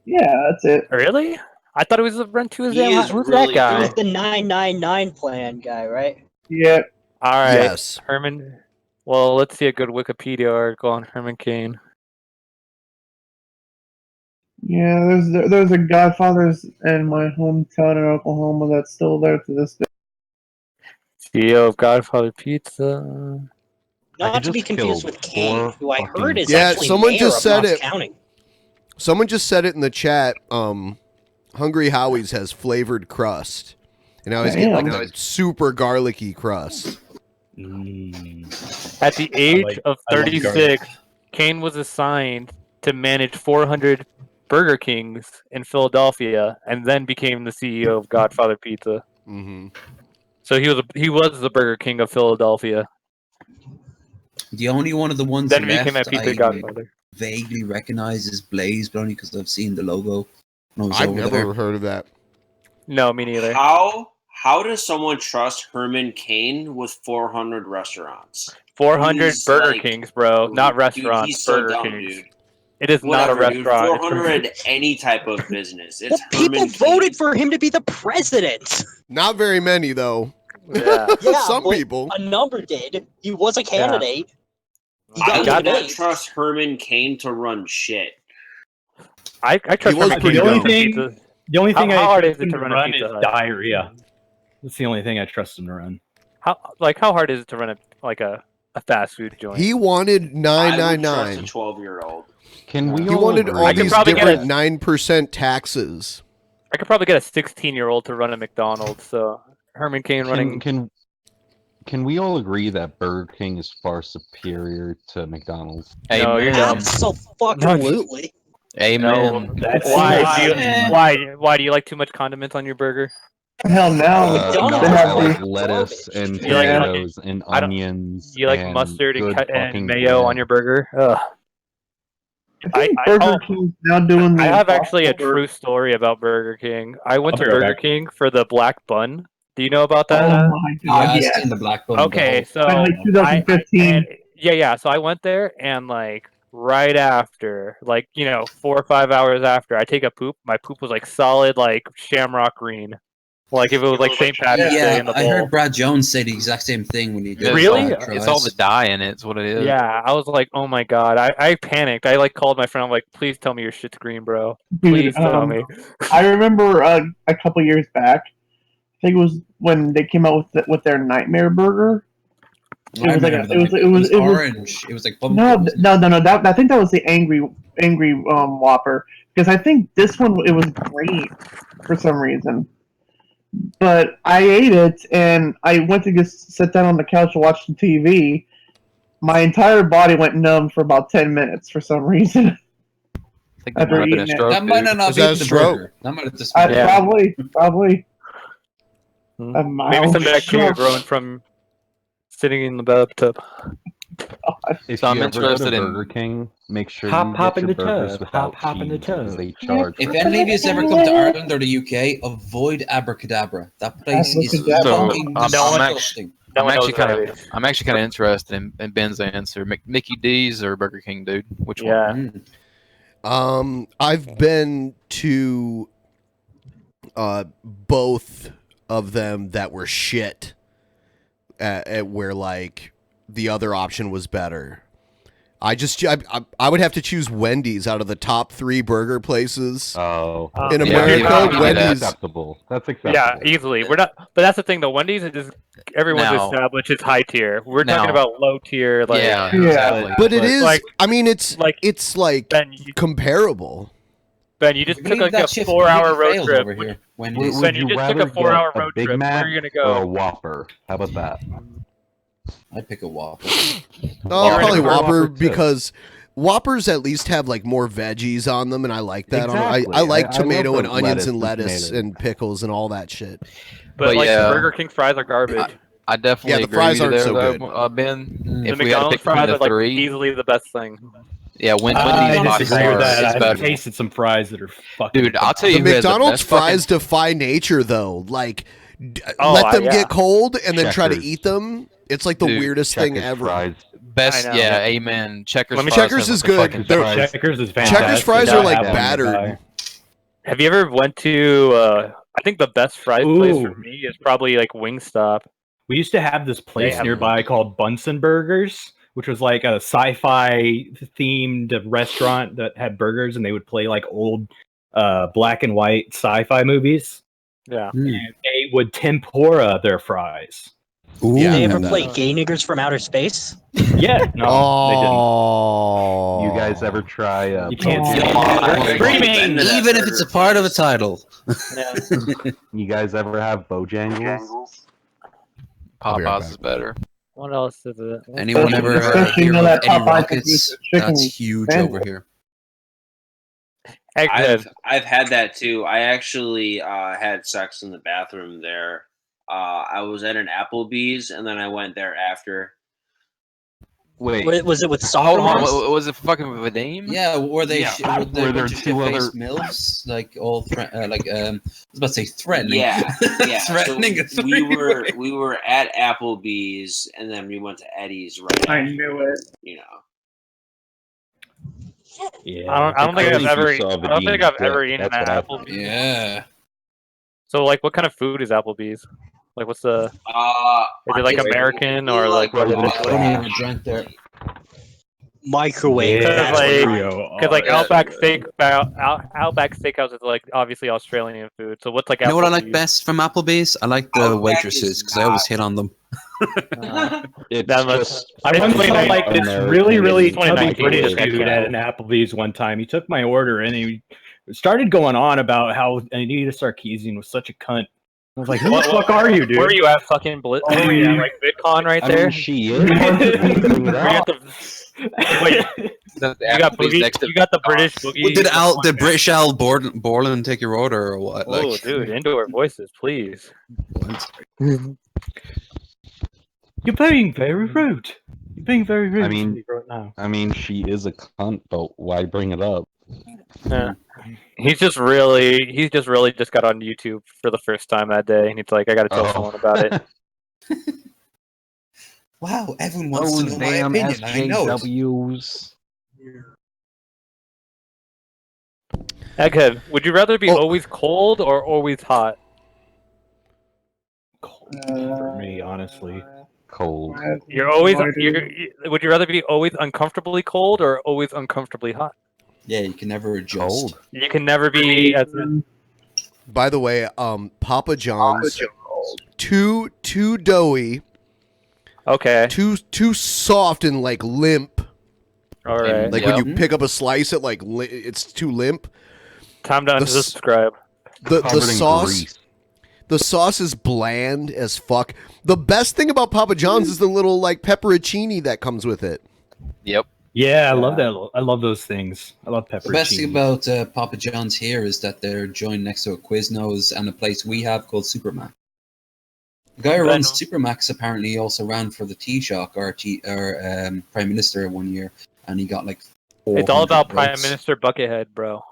Yeah, that's it. Really? I thought it was run to his He damn is Who's really that guy? He's the 999 plan guy, right? Yeah. All right. Yes. Herman. Well, let's see a good Wikipedia article on Herman Cain. Yeah, there's a Godfather's in my hometown in Oklahoma that's still there to this day. CEO of Godfather Pizza. Not to be confused with Kane, who I heard is Yeah, actually someone mayor just of said Knox it. County. Someone just said it in the chat. Hungry Howie's has flavored crust, and now he's getting like Damn. a super garlicky crust. At the age of I love 36, Kane was assigned to manage 400 Burger Kings in Philadelphia, and then became the CEO of Godfather Pizza. Mm-hmm. So he was the Burger King of Philadelphia. The only one of the ones Then became left a pizza I godfather. vaguely recognize is Blaze, but only because I've seen the logo. when I was I've over never there. heard of that. No, me neither. How does someone trust Herman Cain with 400 restaurants? 400 He's Burger like- Kings, bro. Not Dude, restaurants. he's so Burger dumb, Kings. dude. It is not a Whatever, dude. restaurant. 400 any type of business. It's The people Herman Cain. voted for him to be the president. Not very many though. Yeah. Yeah, Some but people. A number did. He was a candidate. He I got would not votes. trust Herman Cain to run shit. I trust was Herman pretty Cain to dumb. run pizza. The only thing How I hard trust is it him to run a run Pizza is Hut? diarrhea. That's the only thing I trust him to run. How hard is it to run a fast food joint? He wanted I would trust a 999. 12-year-old. Can we He all wanted agree? all I could these probably get different a- 9% taxes. I could probably get a 16-year-old to run a McDonald's. So Herman Cain running. Can we all agree that Burger King is far superior to McDonald's? No, you're dumb. Absolutely. Amen. Why do you like too much condiments on your burger? Hell no. No, They have I like the- lettuce and You like- tomatoes and I don't- onions. You like and mustard and, good and fucking mayo bread. on your burger? Ugh. I think Burger King's now doing the I have actually a Impossible true story about Burger King. I went I'll to be right Burger back. King for the black bun. Do you know about that? Oh my god, Yes, yes. in the black bun. Okay, so By like 2015. yeah. So I went there and like right after, 4 or 5 hours after, I take a poop. My poop was like solid, like shamrock green, like if it was like St. Patrick's Day in the I bowl. heard Brad Jones say the exact same thing when he did. Really? It's all the dye in it. It's what it is. Yeah, I was like, oh my god, I panicked. I like called my friend. I'm like, please tell me your shit's green, bro. Please tell me. I remember a couple years back. I think it was when they came out with their Nightmare Burger. It was like it was orange. It was like pumpkin. No. I think that was the angry Whopper, because I think this one it was green for some reason. But I ate it and I went to just sit down on the couch and watch the TV. My entire body went numb for about 10 minutes for some reason. I think that might have been a stroke. That might dude. not Is be that a the stroke? burger. That might have just been Probably. A Maybe mild some bacteria stroke. growing from sitting in the bathtub. If So I'm you ever go to interested in- Burger King, make sure Hop, you hop get in your the burgers tub. without Hop in the cheese, because tub. they charge. If for any of you it. ever come to Ireland or the UK, avoid Abracadabra. That place is Abracadabra. fucking I'm disgusting. I'm actually knows kind what of I'm actually kind of interested in Ben's answer. Mickey D's or Burger King, dude? Which Yeah. one? I've been to both of them that were shit. At where like the other option was better. I would have to choose Wendy's out of the top 3 burger places. Oh, in yeah, America, that's Wendy's. acceptable. That's acceptable. Yeah, easily. We're not, but that's the thing. The Wendy's is just everyone's Now- established is high tier. We're talking now- about low tier. Like, Yeah, exactly. But it is. like- I mean, it's like- like Ben, comparable. Ben, you just took Believe like that a shit 4-hour road fails trip. over here. Would Wendy's. Ben, you you just took rather a 4-hour get road Big trip. Mac Where are you gonna or a go? Whopper? How about that? I'd pick a Whopper. Oh, You're probably in a Whopper Whopper, too. because Whoppers at least have like more veggies on them, and I like that. Exactly. I like I tomato love and the onions and lettuce and lettuce tomatoes. and pickles and all that shit. But But like yeah. Burger King fries are garbage. I definitely Yeah, the agree fries with you aren't there, so though, good. Ben. The If we had to McDonald's pick between fries the are like 3, easily the best thing. yeah, Wendy's I by disagree far with that. is I've better. tasted some fries that are fucking. Dude, I'll tell The you who has the McDonald's best fucking- fries defy nature, though. Like let them yeah. get cold and then try to Checkers. eat them. It's like the Dude, weirdest thing Checkers ever. fries. Best, I know. yeah, amen. Checkers. fries Checkers have is the good. fucking They're- fries. Checkers is fantastic. Checkers fries I are like have one battered. nearby. Have you ever went to? I think the best fries place for Ooh. me is probably like Wingstop. We used to have this place have- nearby called Bunsen Burgers, which was like a sci-fi themed restaurant that had burgers, and they would play like old black and white sci-fi movies. Yeah. And they would tempura their fries. Ooh. Did they ever play Gay Niggers from Outer Space? Yeah, no, Oh. You guys ever try? You can't see Screaming, even if it's a part of a title. You guys ever have Bojangles? Popeyes is better. What else is it? Anyone ever Especially hear know of that Eddie Popeye Rockets? produces chicken That's huge sandwich. over here. I've had that too. I actually had sex in the bathroom there. I was at an Applebee's and then I went there after. Wait, Was it with Hold soccer on, moms? was it fucking with a name? Yeah, were they? Yeah. Were there Were there bunch of two shit-faced other- milfs? Like all, I was about to say threatening. Yeah, yeah. Threatening. So we were at Applebee's and then we went to Eddie's right I after, knew it. you know. Yeah, I don't think I've ever. you saw I don't think I've ever Vegeta, eaten that's at what I- Applebee's. Yeah. So like, what kind of food is Applebee's? Like, what's the? Is it like American or like what is I it? only ever drank there. Microwave. Yeah. Because like Outback Outback Steakhouse is like obviously Australian food. So what's like? You know what I like Applebee's? best from Applebee's? I like the Outback waitresses is because I always hit on them. It's That must- just I once saw like this American really, really food. chubby 2019 British is dude at an Applebee's one time. He took my order and he started going on about how Anita Sarkeesian was such a cunt. I was like, who the fuck are you, dude? Where are you at? Fucking Blitz? Oh yeah, like VidCon right I there. mean, she is. You got the, wait, you got Applebee's Boogie, next to you got the British Boogie. Did British Al Borland take your order or what? Oh, dude, indoor voices, please. You're being very rude. You're being very rude. I mean- to me right now. I mean, she is a cunt, but why bring it up? Yeah. He's just really just got on YouTube for the first time that day, and he's like, I got to tell someone about it. Wow, everyone wants Those to know my damn opinion. I know it. SJWs. Egghead, would you rather be always cold or always hot? For me, honestly. Cold. You're always. Would you rather be always uncomfortably cold or always uncomfortably hot? Yeah, you can never adjust. Cold. You can never be. By the way, Papa John's too doughy, Okay. too soft and like limp. All right. Like when you pick up a slice, it like it's too limp. Time to unsubscribe. The Covered in sauce. grease. The sauce is bland as fuck. The best thing about Papa John's is the little like pepperoncini that comes with it. Yep. Yeah, I love that. I love those things. I love pepperoni. The best thing about Papa John's here is that they're joined next to a Quiznos and a place we have called Supermac. The guy who runs Supermax apparently also ran for the Taoiseach or Prime Minister one year, and he got like. It's all 400 about Prime votes. Minister Buckethead, bro.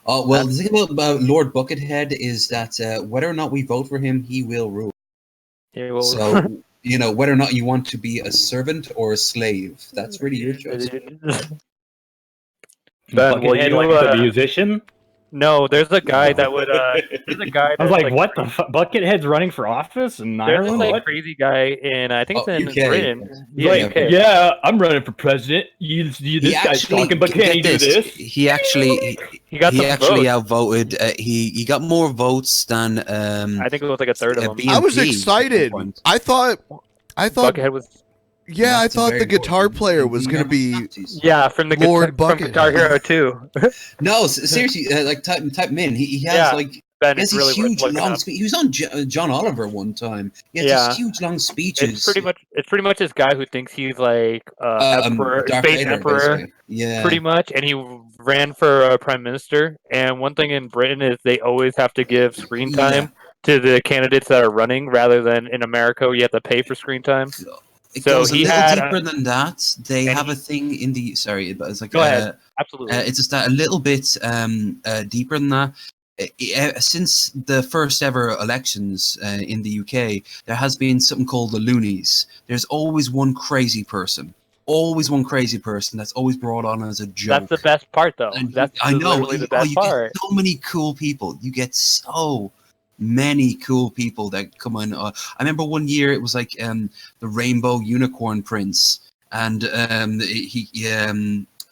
Oh well, the thing about Lord Buckethead is that whether or not we vote for him, he will rule. He will. So you know whether or not you want to be a servant or a slave, that's really your choice. Ben, Buckethead, will you, like the musician? No, there's a guy that would. There's a guy. I was that's like, what the fuck? Buckethead's running for office in There's Ireland? this like What? crazy guy in I think it's in UK. Britain. He's Yeah, like, UK. yeah, I'm running for president. This guy's talking, but can he do this? He actually He got some votes. outvoted. He got more votes than I think it was like a third of them. I was BNP. excited. I thought. Buckethead was. Yeah, I That's a thought very the guitar important player was gonna be. Yeah, from the Lord from Guitar Hero 2. No, seriously, like type him in. He has Yeah, like Ben, he has it's really these worth huge looking long. up. He was on John Oliver one time. He has Yeah. these huge long speeches. It's pretty much this guy who thinks he's like emperor, Darth space Vader, emperor, basically. Yeah. pretty much, and he ran for prime minister. And one thing in Britain is they always have to give screen time to the candidates that are running, rather than in America where you have to pay for screen time. It So goes a he little had deeper than that. They have a thing in the sorry, but it's like Go ahead. Absolutely. it's just that a little bit deeper than that. since the first ever elections in the UK, there has been something called the loonies. There's always one crazy person. Always one crazy person that's always brought on as a joke. That's the best part, though. And That's I know. literally the best you part. get so many cool people. You get so many cool people that come on. I remember one year it was like the Rainbow Unicorn Prince, and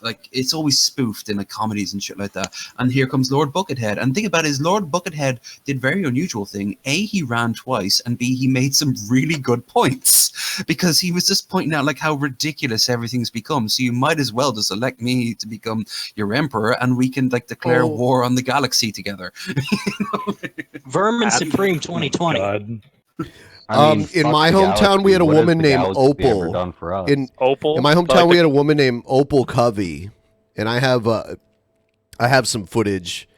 like it's always spoofed in like comedies and shit like that. And here comes Lord Buckethead. And the thing about it is Lord Buckethead did very unusual thing. A, he ran twice, and B, he made some really good points because he was just pointing out like how ridiculous everything's become. So you might as well just elect me to become your emperor, and we can like declare war on the galaxy together. Vermin Supreme 2020. In my hometown, we had a woman named Opal. In my hometown, we had a woman named Opal Covey, and I have some footage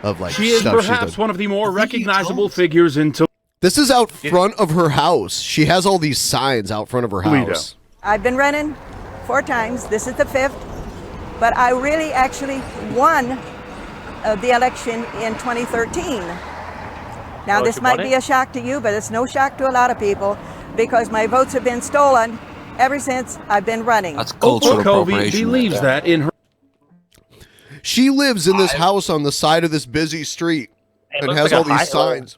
of like She is stuff perhaps one of the more recognizable figures in Toledo. This is out front of her house. She has all these signs out front of her house. I've been running 4 times. This is the 5th, but I really actually won the election in 2013. Now, this might be a shock to you, but it's no shock to a lot of people because my votes have been stolen ever since I've been running. That's cultural appropriation. Believes that in her. She lives in this house on the side of this busy street and has all these signs.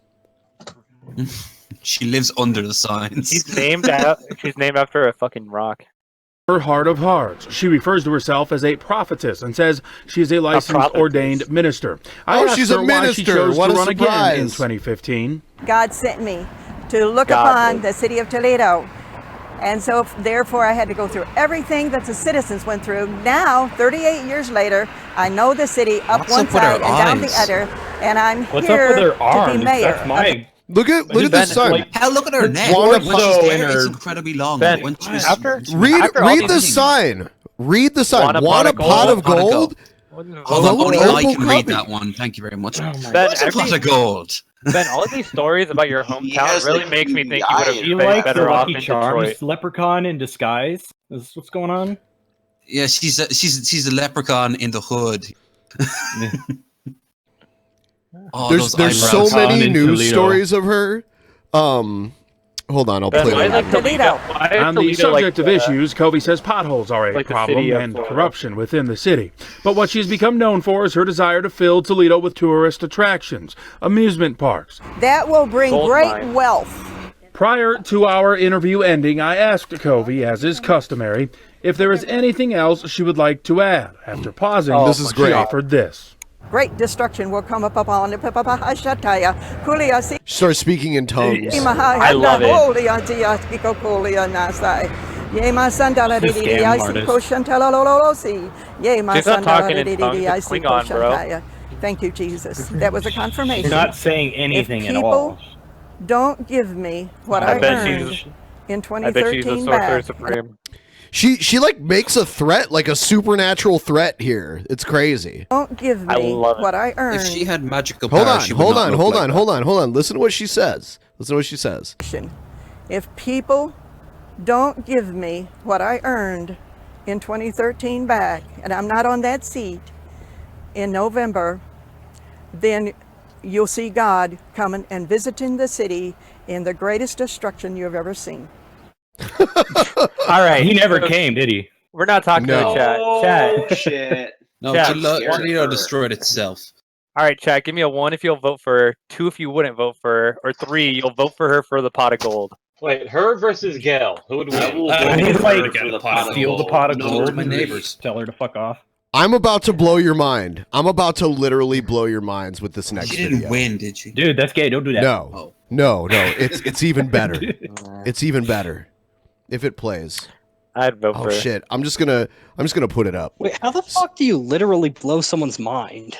She lives under the signs. She's named after a fucking rock. Her heart of hearts. She refers to herself as a prophetess and says she is a licensed ordained minister. I asked she's her a why minister. she chose What to a run again in surprise. 2015. God sent me to look upon the city of Toledo. And so, therefore, I had to go through everything that the citizens went through. Now, 38 years later, I know the city up one side and down the other, and I'm here to be mayor. That's my... Look at this sign. Hell, look at her neck. Wanna When she's there, put- it's incredibly long. Ben, When she's- Read the sign. Read the sign. Want a pot of gold? Hold on, only I can read that one. Thank you very much. Ben, What's a pot of gold? Ben, all of these stories about your hometown really makes me think you would have You been like better the off Lucky in Charms Detroit. leprechaun in disguise? Is this what's going on? Yeah, she's a leprechaun in the hood. Oh, There's those so eyebrows. many In news Toledo. stories of her. Hold on, I'll Ben, play why it. is On the subject of issues, Covey says potholes are a like the problem city of and Florida. corruption within the city. But what she's become known for is her desire to fill Toledo with tourist attractions, amusement parks. That will bring Gold great mine. wealth. Prior to our interview ending, I asked Covey, as is customary, if there is anything else she would like to add. After pausing, This is she great. offered this. Great destruction will come up upon the Papahashataya. Kulia She starts speaking in tongues. I love it. She's not talking in tongues, it's Klingon, bro. Thank you, Jesus. That was a confirmation. She's not saying anything if at people all. don't give me what I, bet earned she's in I bet she's 2013 a sorcerer back. supreme. She like makes a threat, like a supernatural threat here. It's crazy. Don't give I me love it. what I earned. If she had magical Hold power, on, she would hold not on, look hold like on, that. hold on, hold on. Listen to what she says. Listen to what she says. If people don't give me what I earned in 2013 back, and I'm not on that seat in November, then you'll see God coming and visiting the city in the greatest destruction you've ever seen. All right. He never came, did he? We're not talking to the chat. Chat. Shit. No, Chat. Toledo destroyed itself. All right, chat. Give me a 1 if you'll vote for her, 2 if you wouldn't vote for her, or 3 you'll vote for her for the pot of gold. Wait, her versus Gail. Who would win? He's like, For the pot of steal the gold. pot of No, gold my and neighbors. tell her to fuck off. I'm about to blow your mind. I'm about to literally blow your minds with this next She didn't video. win, did she? Dude, that's gay. Don't do that. No, no. It's even better. It's even better if it plays. I'd vote Oh for her. shit! I'm just gonna put it up. Wait, how the fuck do you literally blow someone's mind?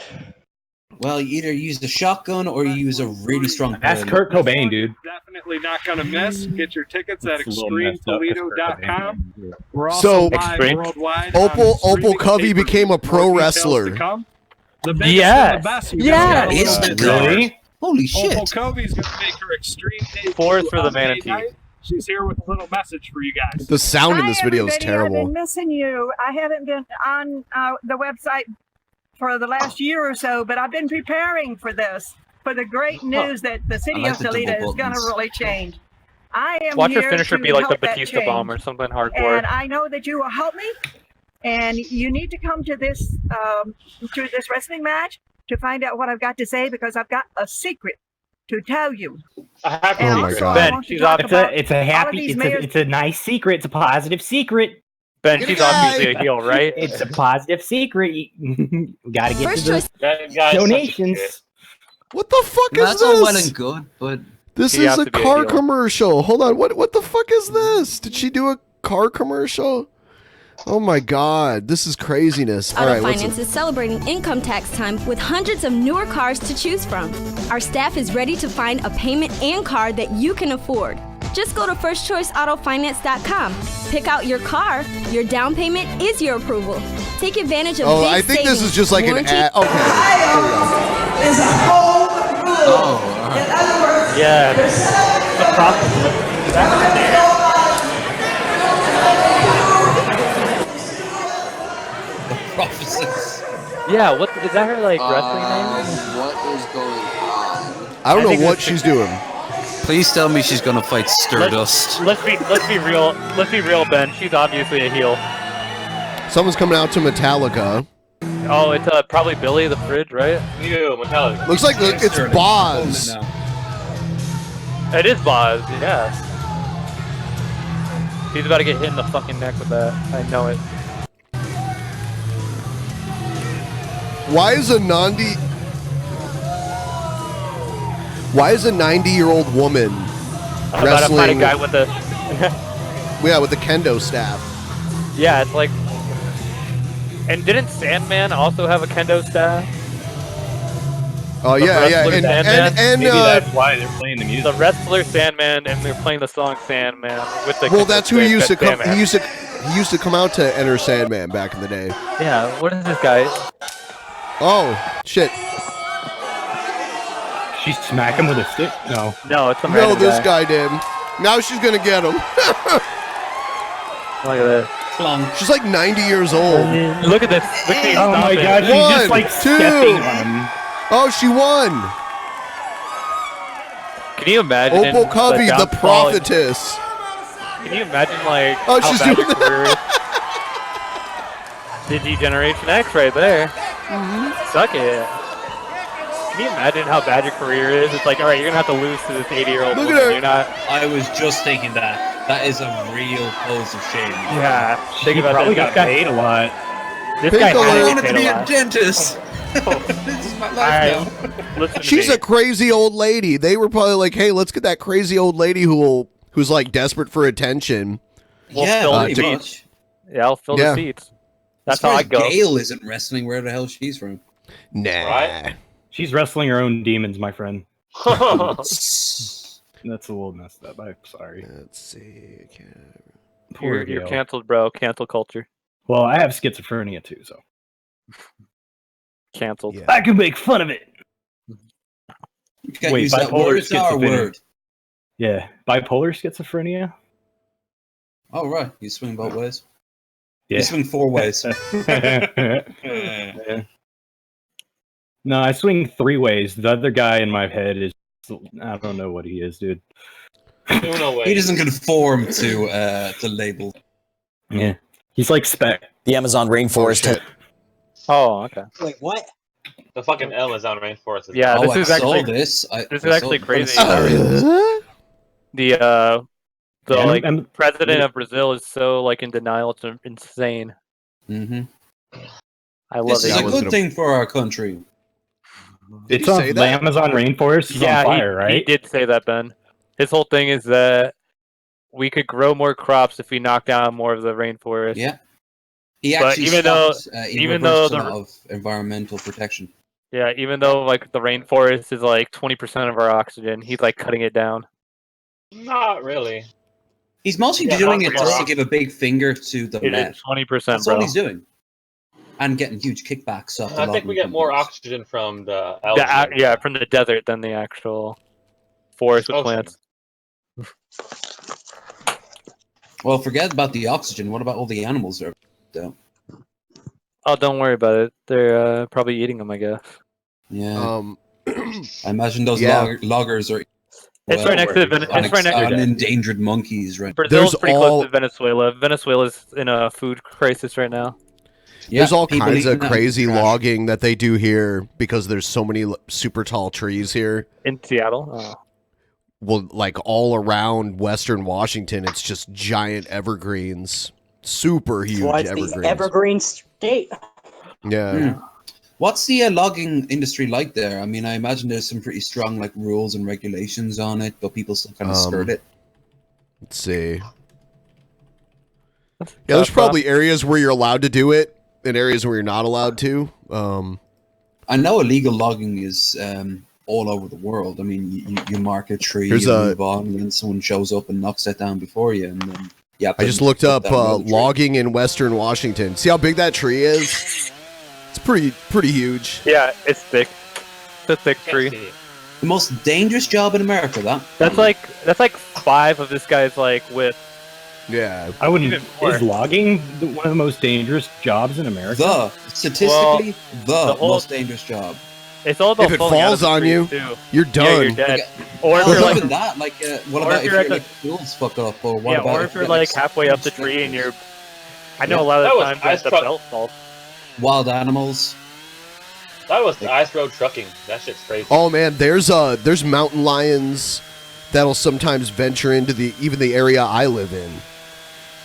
Well, you either use the shotgun or you use a really strong. Ask Kurt Cobain, dude. Definitely not gonna miss. Get your tickets at It's a little messed up, extremetoledo.com. We're So, also live worldwide. Opal Covey became a pro wrestler. The biggest Yes. and the best. Yes. You Is guys the know. really? Holy shit! Opal Covey's gonna make her extreme debut 4th for the on May manatee. night. She's here with a little message for you guys. The sound in this video is I've terrible. been missing you. I haven't been on the website for the last year or so, but I've been preparing for this, for the great news that the city of Toledo is going to really change. I am Watch her here finisher to be like the help that Batista bomb change. or something hardcore. And I know that you will help me. And you need to come to this wrestling match to find out what I've got to say, because I've got a secret to tell you. Oh my God. I want to talk about It's a all of happy. these It's mayors. it's a nice secret. It's a positive secret. Ben, she's obviously a heel, right? It's a positive secret. We gotta get First to choice. That the guy's such a donations. shit. What the fuck is That's all well this? and good, but This He is has a to be a car heel. commercial. Hold on. What the fuck is this? Did she do a car commercial? Oh my God. This is craziness. All Auto right. What's Finance is celebrating income tax time with hundreds of newer cars to choose from. Our staff is ready to find a payment and car that you can afford. Just go to firstchoiceautofinance.com. Pick out your car. Your down payment is your approval. Take advantage of big I think this savings, is just like an warranty- ad. Okay. Is a home rule. In other words, Yeah. you're set up. Prophecies. Yeah, what is that her like wrestling name? What is going on? I don't think know what this- she's doing. please tell me she's gonna fight Stardust. Let's be real. Let's be real, Ben. She's obviously a heel. Someone's coming out to Metallica. Oh, it's probably Billy the Fridge, right? You, Metallica. Looks like it's Boz. It is Boz, yes. He's about to get hit in the fucking neck with that. I know it. Why is a 90-year-old woman I'm about to fight a wrestling? guy with a. Yeah, with the kendo staff. Yeah, it's like. And didn't Sandman also have a kendo staff? Oh The yeah, yeah, wrestler Sandman? and Maybe that's why they're playing the music. The wrestler Sandman, and they're playing the song Sandman with the. well, that's who he used to come. Sandman. He used to come out to enter Sandman back in the day. Yeah, what is this guy? Oh shit! She smack him with a stick? No. No, it's a No, random this guy did. Now she's gonna get him. Look at this. She's like 90 years old. Look at this. Look at Oh my God, she's just like stepping on him. Oh, she won. Can you imagine? Opal Covey, the downfall- prophetess. Can you imagine like Oh, how she's bad doing your career is? Degeneration X right there. Suck it. Can you imagine how bad your career is? It's like, all right, you're gonna have to lose to this 80-year-old Look at woman. her. You're not. I was just thinking that. That is a real pose of shame. Yeah. Think She about probably this. got paid a lot. This guy Piccolo. had I to wanted get to paid be a a lot. dentist. This is my life now. Listen to She's me. a crazy old lady. They were probably like, "Hey, let's get that crazy old lady who's like desperate for attention." We'll Yeah, fill the pretty seats. much. Yeah, I'll fill Yeah. the seats. That's As far how I as go. Gail isn't wrestling. Where the hell she's from? Nah. Right? She's wrestling her own demons, my friend. That's a little messed up. I'm sorry. Let's see. Poor You're Gail. canceled, bro. Cancel culture. Well, I have schizophrenia too, so Canceled. Yeah. I can make fun of it. You can't Wait, use that bipolar word. It's our schizophrenia. word. Yeah, bipolar schizophrenia. Oh, right. You swing both ways. Yeah. You swing 4 ways. Yeah. No, I swing 3 ways. The other guy in my head is, I don't know what he is, dude. No way. He doesn't conform to label. Yeah, he's like Spec. The Amazon rainforest. Oh, okay. Wait, what? The fucking Amazon rainforest. Is Yeah, Oh, this is I actually saw this. this is actually crazy. Uh-huh. The Yeah, like I'm- president of Brazil is so like in denial. It's insane. Mm-hmm. I love This it. is a good thing for our country. It's he on say the that? Amazon rainforest. Is Yeah, on fire, he right? did say that, Ben. His whole thing is that we could grow more crops if we knock down more of the rainforest. Yeah. He But actually even though- stopped, he even reversed though a the- lot of environmental protection. Yeah, even though like the rainforest is like 20% of our oxygen, he's like cutting it down. Not really. He's mostly Yeah, doing not it for just to rock. give a big finger to the It left. is 20%, That's bro. all he's doing. And getting huge kickbacks off the I think we get logging more companies. oxygen from the Yeah, from the desert than the actual forest with Ocean. plants. Well, forget about the oxygen. What about all the animals that are down? Oh, don't worry about it. They're probably eating them, I guess. Yeah. I imagine those Yeah. loggers are. It's right next to it's right next to endangered monkeys, right? Brazil's pretty close to Venezuela. Venezuela's in a food crisis right now. There's all people kinds of eating out crazy trash. logging that they do here because there's so many super tall trees here. In Seattle? Oh. Well, like all around Western Washington, it's just giant evergreens. Super huge Why it's the evergreens. evergreen state. Yeah. What's the logging industry like there? I mean, I imagine there's some pretty strong like rules and regulations on it, but people still kind of skirt it. Let's see. Yeah, there's probably areas where you're allowed to do it and areas where you're not allowed to. I know illegal logging is all over the world. I mean, you mark a tree, Here's you a- move on, and then someone shows up and knocks that down before you, and then I just looked up logging in Western Washington. See how big that tree is? It's pretty huge. Yeah, it's thick. It's a thick tree. The most dangerous job in America, That's like 5 of this guy's like width. Yeah. I wouldn't. Even more. Is logging one of the most dangerous jobs in America? Statistically, the whole- most dangerous job. It's all about If it falling out of falls the on tree, you, too. you're Yeah, done. you're dead. Okay. Or if Well, you're even like, that, like, what or about if if you're your at like tools fuck up, or what yeah, about or if you're like halfway up the tree and you're, I know a lot of That the was times ice the truck- belt falls. wild animals? That was ice road trucking. That shit's crazy. Oh man, there's mountain lions that'll sometimes venture into even the area I live in.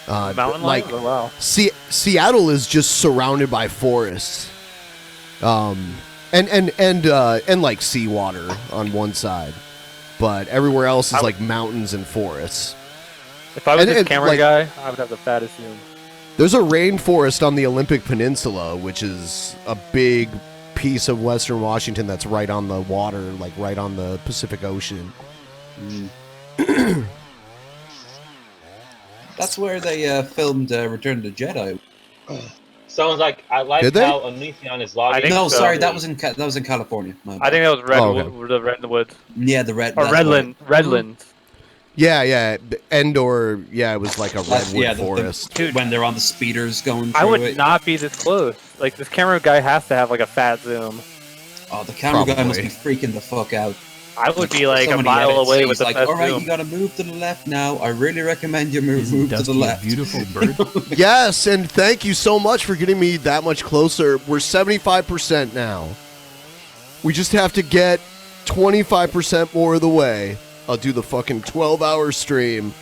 Mountain like, lions? Oh, wow. Seattle is just surrounded by forests, and like seawater on one side, but everywhere else is like mountains and forests. If I was And- this and, camera like, guy, I would have the fattest zoom. There's a rainforest on the Olympic Peninsula, which is a big piece of Western Washington that's right on the water, like right on the Pacific Ocean. That's where they filmed Return of the Jedi. Sounds like I like Did they? how Onision is logging. No, sorry, that was in California. My I bad. think that was the Red in the Woods. Yeah, the red. Or that's Redland. right. Redlands. Yeah, Endor. Yeah, it was like a redwood Yeah, forest. when they're on the speeders going through I would it. not be this close. Like, this camera guy has to have like a fat zoom. Oh, the camera guy must be Probably. freaking the fuck out. I would be like So a many mile edits, away he's with the like, best all right, zoom. you gotta move to the left now. I really recommend you move to the left. Beautiful bird. Yes, and thank you so much for getting me that much closer. We're 75% now. We just have to get 25% more of the way. I'll do the fucking 12-hour stream.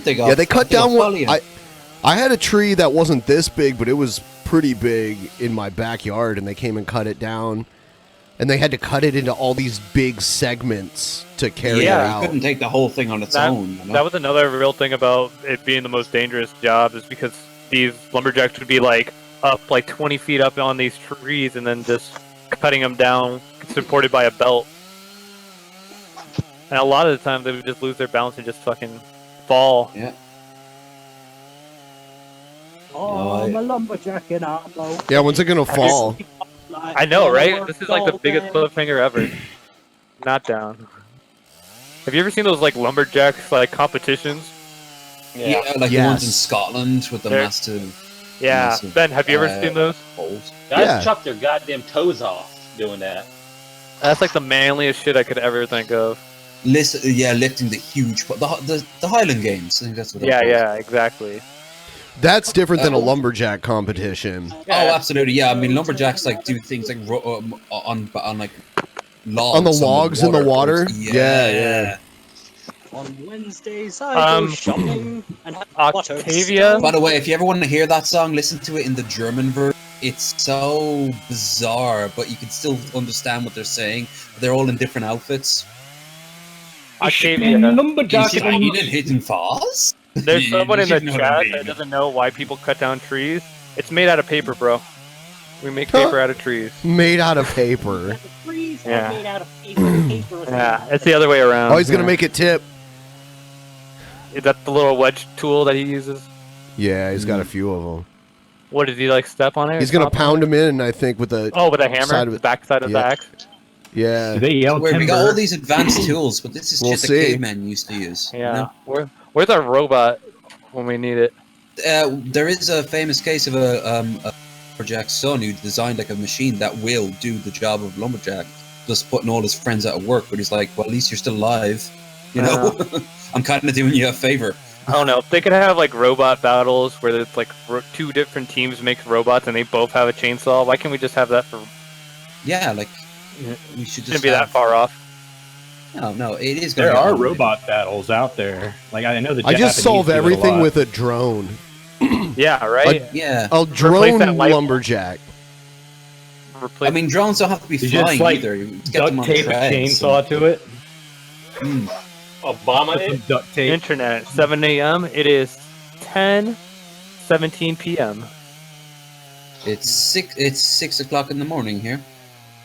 Yeah, they cut down one. I had a tree that wasn't this big, but it was pretty big in my backyard, and they came and cut it down. And they had to cut it into all these big segments to carry it out. You couldn't take the whole thing on its own. You know? That was another real thing about it being the most dangerous job, is because these lumberjacks would be like up like 20 feet up on these trees and then just cutting them down, supported by a belt. And a lot of the time they would just lose their balance and just fucking fall. Yeah. Oh, I'm a lumberjack in armor. Yeah, when's it gonna fall? I know, right? This is like the biggest cliffhanger ever. Not down. Have you ever seen those like lumberjacks like competitions? Yeah, like the ones in Scotland with the They're- massive. Yeah, massive, Ben, have you ever seen those? Poles. Guys chop their goddamn toes off doing that. That's like the manliest shit I could ever think of. Lifting the huge, the Highland Games. I think that's what. they're called. Yeah, exactly. That's different than a lumberjack competition. Oh, absolutely. Yeah, I mean lumberjacks like do things like on like logs. On the logs in the water? Yeah. On Wednesdays, I go shopping and have Octavia. By the way, if you ever want to hear that song, listen to it in the German version. It's so bizarre, but you can still understand what they're saying. They're all in different outfits. Octavia. Hidden Falls? There's someone in the You know what I chat mean. that doesn't know why people cut down trees. It's made out of paper, bro. We make paper out of trees. Made out of paper. trees Yeah. are made out of paper. Yeah, it's the other way around. Oh, he's gonna make it tip. Is that the little wedge tool that he uses? Yeah, he's got a few of them. What, did he like step on it? He's gonna pound them in, I think, with a Oh, with a hammer? side of it. Back side of the Yeah. axe? Yeah. Where we got all these advanced tools, but this is We'll shit that see. cavemen used to use. you Yeah. know? Where's our robot when we need it? There is a famous case of a lumberjack's son who designed like a machine that will do the job of lumberjack, just putting all his friends out of work. But he's like, well, at least you're still alive, you know. I'm kind of doing you a favor. I don't know. If they could have like robot battles where it's like two different teams make robots and they both have a chainsaw, why can't we just have that for? Yeah, like we should just shouldn't be that far off. No, it is. There are robot battles out there. Like I know the. I just Japanese solve do it a everything lot. with a drone. Yeah, right. A drone lumberjack. I mean, drones don't have to be You flying just like either. You get duct them on tape a treads chainsaw to it. Obama Put some duct tape. Internet, 7 a.m. It is 10:17 p.m. It's 6 o'clock in the morning here.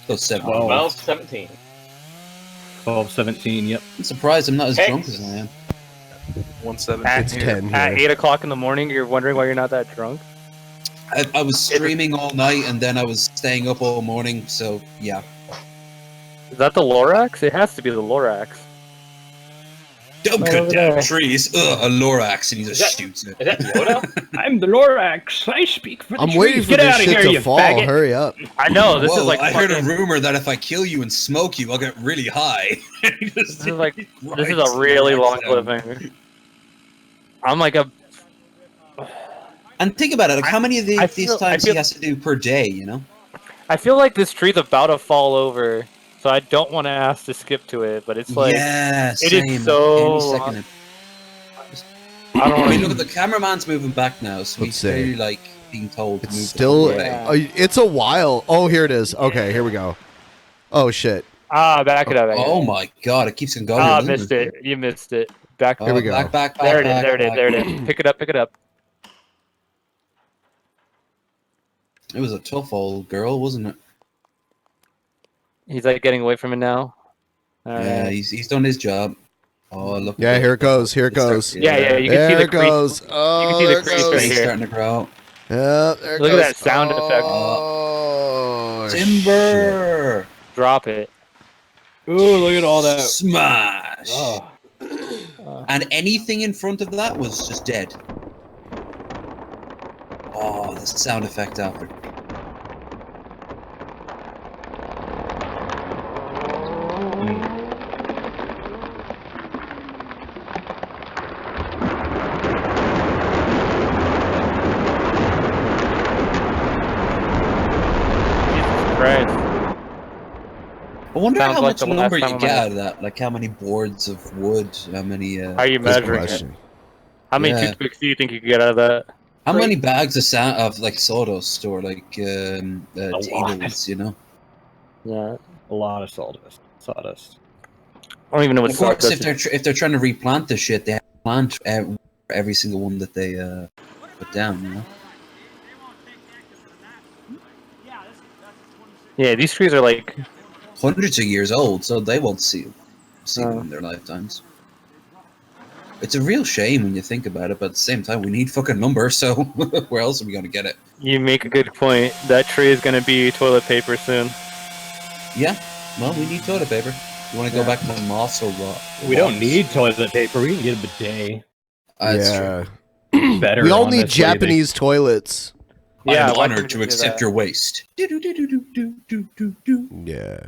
So 7. 12:17. 12:17. Yep. I'm surprised I'm not as drunk as I am. 1:17. It's 10 At here. 8 o'clock in the morning, you're wondering why you're not that drunk. I was streaming all night and then I was staying up all morning. So yeah. Is that the Lorax? It has to be the Lorax. Don't Right cut over down there. trees. Ugh, a Lorax, and he just shoots it. Is that Yoda? I'm the Lorax. I speak for the I'm trees. waiting for Get this out of shit here, to you fall. faggot. Hurry up. I know this Whoa, is like I heard a fucking- rumor that if I kill you and smoke you, I'll get really high. This is like this is a really long cliffhanger. I'm like a. And think about it, like how many of these feel- times I feel- he has to do per day, you know? I feel like this tree's about to fall over, so I don't want to ask to skip to it. But it's like yeah, it same. is so. Any second. I don't I mean, know. look, the cameraman's moving back now, so Let's he's see. really like being told to move Still, away. it's a while. Oh, here it is. Okay, here we go. Oh shit. Back it up. Oh my god, it keeps on going. Ah, doesn't missed it. You missed it. Back. Here we go. Back, There it is. back, There it is. back. There it is. Pick it up. Pick it up. It was a tough old girl, wasn't it? He's like getting away from it now. Yeah, Alright. he's done his job. Oh, look. Yeah, here it goes. Here it goes. Yeah, you can there see the it goes. crease. Oh, You can see the there it crease goes. right He's here. starting to grow. Yeah, there it Look goes. at that sound effect. Oh, Timber! Drop it. Ooh, look at all that. Smash! Oh. And anything in front of that was just dead. Oh, the sound effect after. Jesus Christ. I wonder Sounds how like much the last lumber time you I get had- out of that. Like how many boards of wood, how many... How are you Good measuring it? question. How many Yeah. toothpicks do you think you could get out of that? How many bags of like sawdust or like lot. tables, you know? Yeah. A lot of sawdust. Sawdust. I don't even know what Of course, sawdust if they're trying to replant this shit, they have to plant every single one that they put down, you know? Yeah, these trees are like Hundreds of years old, so they won't see them in their lifetimes. It's a real shame when you think about it, but at the same time, we need fucking lumber, so where else are we going to get it? you make a good point. That tree is gonna be toilet paper soon. Yeah, well, we need toilet paper. You want to go back to the moss or what? We don't need toilet paper. We can get a bidet. That's Yeah. true. Better. We all need honestly, Japanese toilets. Yeah, I'm why honored couldn't to we do accept that? your waste. Yeah.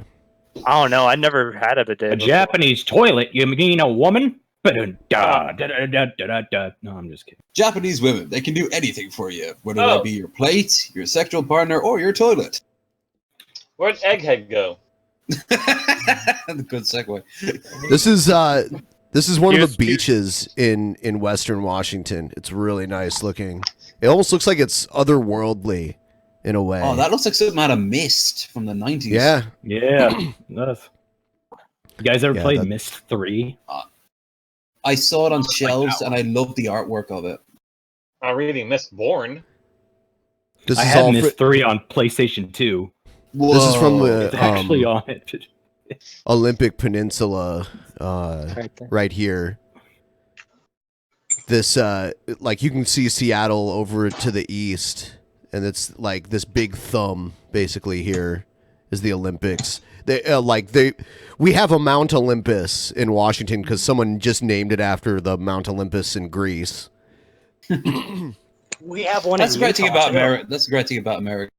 I don't know. I never had a bidet. A before. Japanese toilet? You mean a woman? Da, da, da, da, da, da. No, I'm just kidding. Japanese women, they can do anything for you, whether Oh. that be your plate, your sexual partner, or your toilet. Where'd Egghead go? Good segue. This is one of Here's- the beaches in Western Washington. It's really nice looking. It almost looks like it's otherworldly in a way. Oh, that looks like something out of Mist from the 90s. Yeah. Yeah. That's... You guys ever Yeah, played that- Myst 3? I saw it on shelves, and I love the artwork of it. I really missed Born. This I is had all Myst fr- 3 on PlayStation 2. This is from the It's actually on it. Olympic Peninsula right here. This like you can see Seattle over to the east, and it's like this big thumb basically here is the Olympics. We have a Mount Olympus in Washington because someone just named it after the Mount Olympus in Greece. We have one. That's in the great thing Utah, about too. America. That's the great thing about America's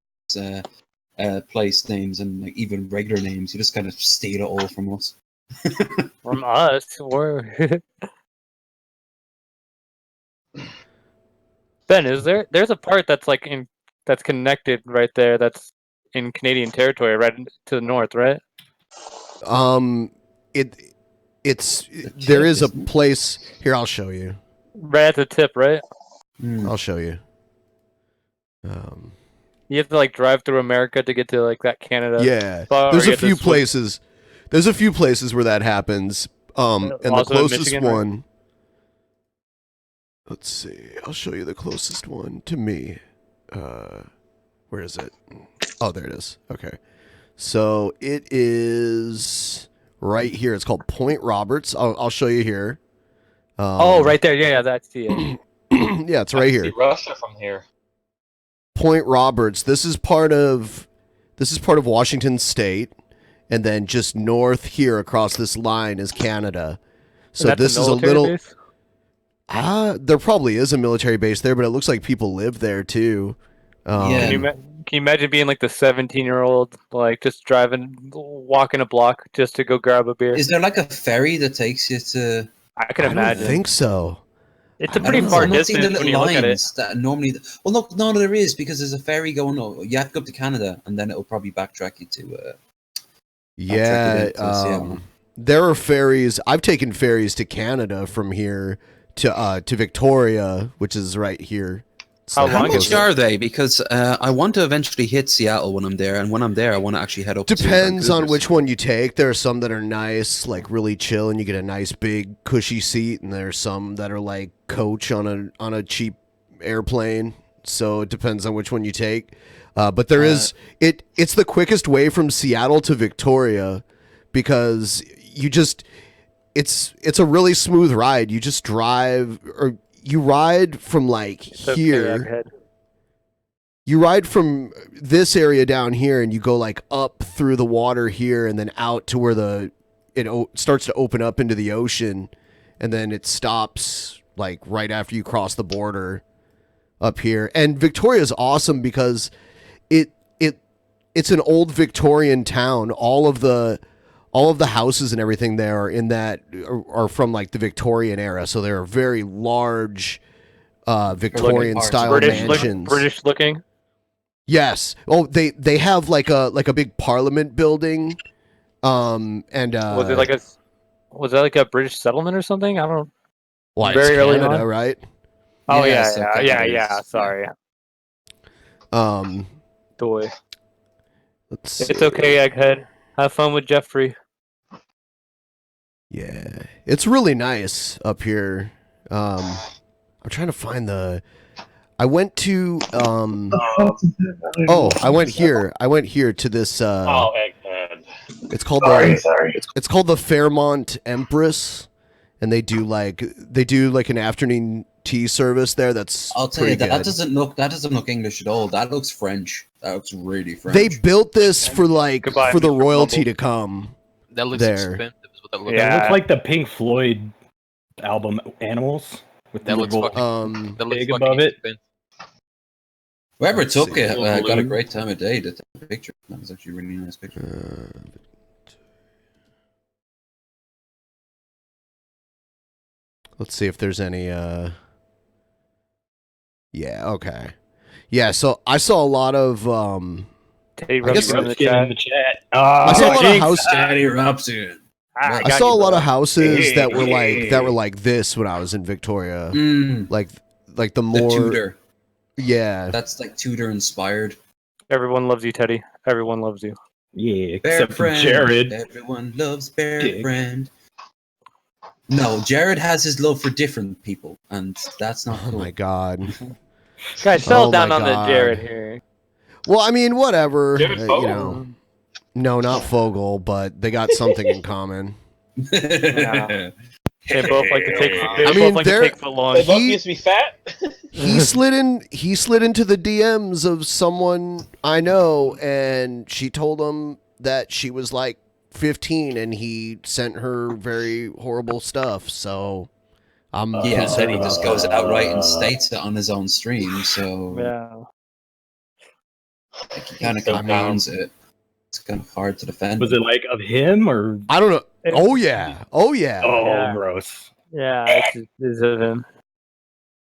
place names and like even regular names. You just kind of steal it all from us. From us, we're Ben, there's a part that's like that's connected right there that's in Canadian territory right to the north, right? It's there is a place here. I'll show you. Right at the tip, right? I'll show you. You have to like drive through America to get to like that Canada. Yeah, spot, or there's you a have to few swim- places. There's a few places where that happens. And the Also in closest Michigan, right? one. Let's see. I'll show you the closest one to me. Where is it? Oh, there it is. Okay. So it is right here. It's called Point Roberts. I'll show you here. Oh, right there. Yeah, that's the. Yeah, it's right here. See Russia from here. Point Roberts. This is part of Washington State, and then just north here across this line is Canada. So that's this is a military little. base? There probably is a military base there, but it looks like people live there too. Can you imagine being like the 17-year-old, like just walking a block just to go grab a beer? Is there like a ferry that takes you to? I can I imagine. don't think so. It's a I pretty don't know, far I'm not seeing the distance when little you look at it. lines that normally. Well, look, no, there is because there's a ferry going. You have to go up to Canada, and then it'll probably backtrack you to. Yeah, Seattle. there are ferries. I've taken ferries to Canada from here to Victoria, which is right here. So How much are they? Because I want to eventually hit Seattle when I'm there, and when I'm there, I want to actually head up. Depends to on Vancouver. which one you take. There are some that are nice, like really chill, and you get a nice big cushy seat, and there's some that are like coach on a cheap airplane. So it depends on which one you take. But there is it's the quickest way from Seattle to Victoria because you just it's a really smooth ride. You just drive or you ride from like here. You ride from this area down here and you go like up through the water here and then out to where it starts to open up into the ocean, and then it stops like right after you cross the border up here. And Victoria is awesome because it's an old Victorian town. All of the houses and everything there are from like the Victorian era, so they're very large Victorian style mansions. British looking. Yes. Oh, they have like a big Parliament building. And Was that like a British settlement or something? I don't. Well, Very it's early Canada, on? right? Oh Yes, yeah. Sorry. Boy. It's okay, Egghead. Have fun with Jeffrey. Yeah, it's really nice up here. I'm trying to find I went to I went here to this Oh, Egghead. it's called it's called the Fairmont Empress, and they do like an afternoon tea service there. That's I'll tell you pretty that good. doesn't look English at all. That looks French. That looks really French. They built this for Goodbye, for the Mr. royalty Mumble. to come. That looks there. expensive. Is what that looks It looks like the Pink Floyd album Animals with the That looks little fucking- that looks pig fucking above it. Whoever Let's took see. it got a Balloon. great time of day to take a picture. That was actually a really nice picture. Let's see if there's any yeah, okay. Yeah, so I saw a lot of Teddy I guess- Ruxpin in the chat. I saw a lot of houses. Daddy Robson. I saw a lot of houses that were like this when I was in Victoria. Like the The more Tudor. Yeah. That's like Tudor inspired. Everyone loves you, Teddy. Everyone loves you. Yeah, Bear except for friend. Jared. Everyone loves Bear Dick. friend. No, Jared has his love for different people, and that's not cool. Oh my god. Guys, settle Oh down my on the God. Jared here. Well, I mean, whatever. David you Fogel. know. No, not Fogel, but they got something in common. Yeah. They both like to take. They I both mean, like to they're- take foot long. They both used to be fat. He slid into the DMs of someone I know, and she told him that she was like 15 and he sent her very horrible stuff. So I'm Yeah, and then he concerned just about goes that. outright and states it on his own stream. So Yeah. like, he kind of So compounds it. It's kind of hard to defend. Was it like of him or? I don't know. Oh yeah. Oh yeah. Oh, Yeah. gross. Yeah, it's of him.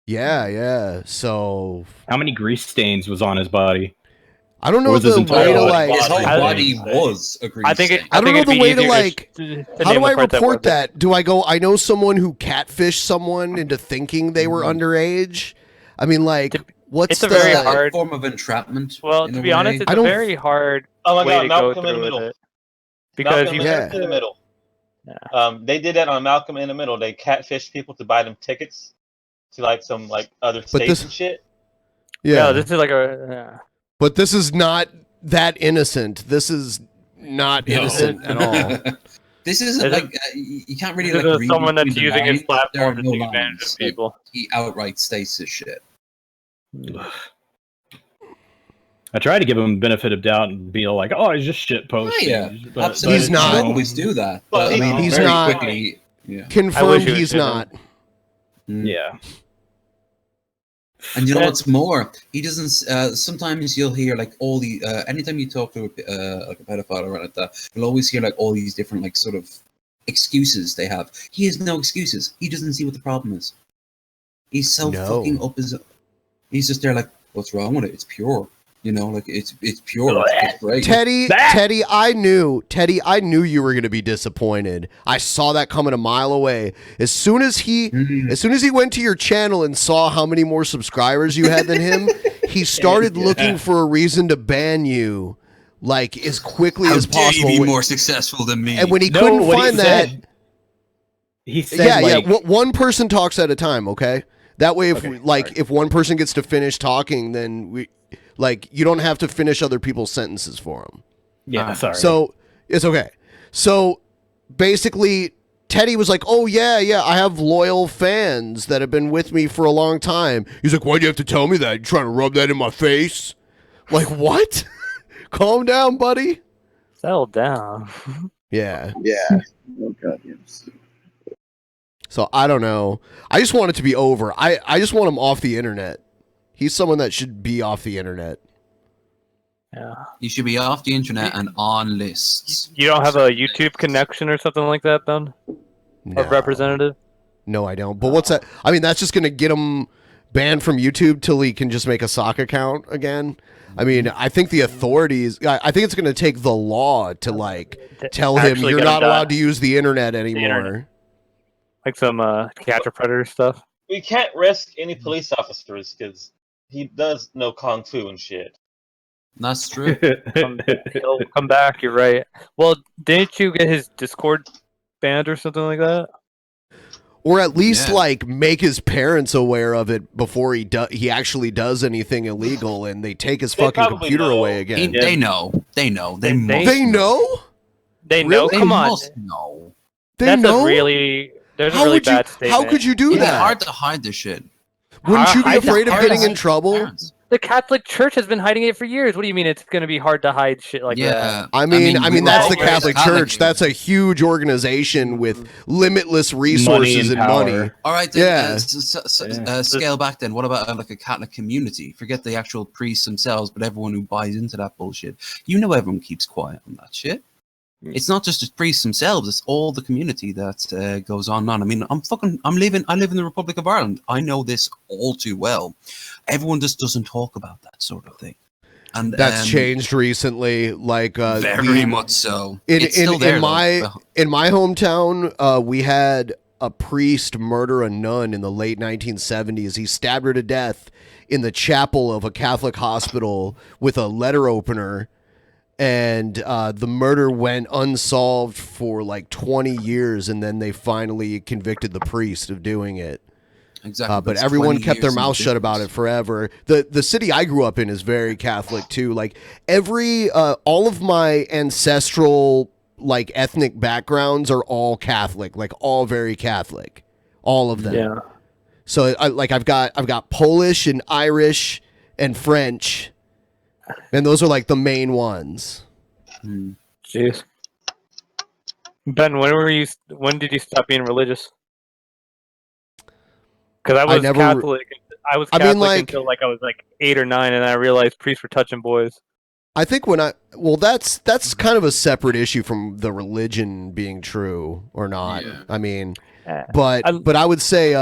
Yeah. So How many grease stains was on his body? I don't Or know was his the entire way to body? like. His whole body was a grease I think stain. I don't know it'd the be way to easier like. to How name do I the part that report wasn't. that? Do I go? I know someone who catfished someone into thinking they were underage. I mean, like, what's It's a the very It's a hard form of entrapment. Well, in to a be honest, way. it's I a don't- very hard Oh my way God, to Malcolm go in the through with Middle. it. Because Malcolm you in the Middle. They did that on Malcolm in the Middle. They catfished people to buy them tickets to like some like other states this- and shit. Yeah. No, this is like a But this is not that innocent. This is not innocent at all. This isn't Is like it- you can't really this like is read someone that's between the using his lines. There are platform to no take advantage of lines. Like, people. he outright states this shit. I try to give him the benefit of doubt and be like, "Oh, he's just shit posting." Yeah, but absolutely. He's not. You always do that. But I mean, he's very not. quickly. Yeah. Confirmed he was he's shitting. not. Yeah. And you know what's more? He doesn't. Sometimes you'll hear like all the. Anytime you talk to like a pedophile or like that, you'll always hear like all these different like sort of excuses they have. He has no excuses. He doesn't see what the problem is. He's so fucking up his. He's just there like, what's wrong with it? It's pure. You know, like it's pure. It's great. Teddy, I knew you were gonna be disappointed. I saw that coming a mile away. As soon as he went to your channel and saw how many more subscribers you had than him, he started looking for a reason to ban you, like as quickly as How dare possible. you be more successful than me? And when he No, couldn't what he find that, said- he said, like, one person talks at a time. Okay, that way, if one person gets to finish talking, then we. Like, you don't have to finish other people's sentences for them. Yeah, sorry. So, it's okay. So, basically, Teddy was like, oh, yeah, I have loyal fans that have been with me for a long time. He's like, why'd you have to tell me that? You trying to rub that in my face? Like, what? Calm down, buddy. Settle down. Yeah. Oh god, yes. So, I don't know. I just want it to be over. I just want him off the internet. He's someone that should be off the internet. Yeah. You should be off the internet and on lists. You don't have a YouTube connection or something like that, Ben? No. A representative? No, I don't. But what's that? I mean, that's just going to get him banned from YouTube till he can just make a sock account again. I mean, I think the authorities, I think it's going to take the law to, like, tell him Actually you're get not him allowed done. to use the internet anymore. internet. Like some Catch a Predator stuff? We can't risk any police officers because he does know kung fu and shit. That's true. He'll come back, you're right. Well, didn't you get his Discord banned or something like that? Or at least, Yeah. like, make his parents aware of it before he actually does anything illegal and they take his fucking probably computer know. away again. They know. They know. They They- must They know? They know? They Come on. must know. They That's know? a really... There's How a really would you- bad how statement. could you do It's that? hard to hide this shit. Wouldn't you be Hide the afraid of hard getting to in trouble? Parents. The Catholic Church has been hiding it for years. What do you mean it's going to be hard to hide shit like that? Yeah. I mean, that's the we're Catholic Catholic. Church. That's a huge organization with limitless resources and power. money. All right, then, Yeah. scale back then. What about like a Catholic community? Forget the actual priests themselves, but everyone who buys into that bullshit. You know, everyone keeps quiet on that shit. It's not just the priests themselves; it's all the community that goes on and on. I mean, I live in the Republic of Ireland. I know this all too well. Everyone just doesn't talk about that sort of thing, and That's changed recently. Like very much so. In It's still there, in my though. in my hometown, we had a priest murder a nun in the late 1970s. He stabbed her to death in the chapel of a Catholic hospital with a letter opener. And the murder went unsolved for like 20 years, and then they finally convicted the priest of doing it. Exactly, But it's everyone 20 kept their years in mouth shut about it forever. The city I grew up in is very Catholic too. Like all of my ancestral like ethnic backgrounds are all Catholic, like all very Catholic, all of them. Yeah. So I've got Polish and Irish and French. And those are like the main ones. Jeez. Ben, when did you stop being religious? Because I was never- Catholic. I was I Catholic mean, like- until like I was like 8 or 9, and I realized priests were touching boys. I think that's kind of a separate issue from the religion being true or not. Yeah. I mean, Yeah. but I would say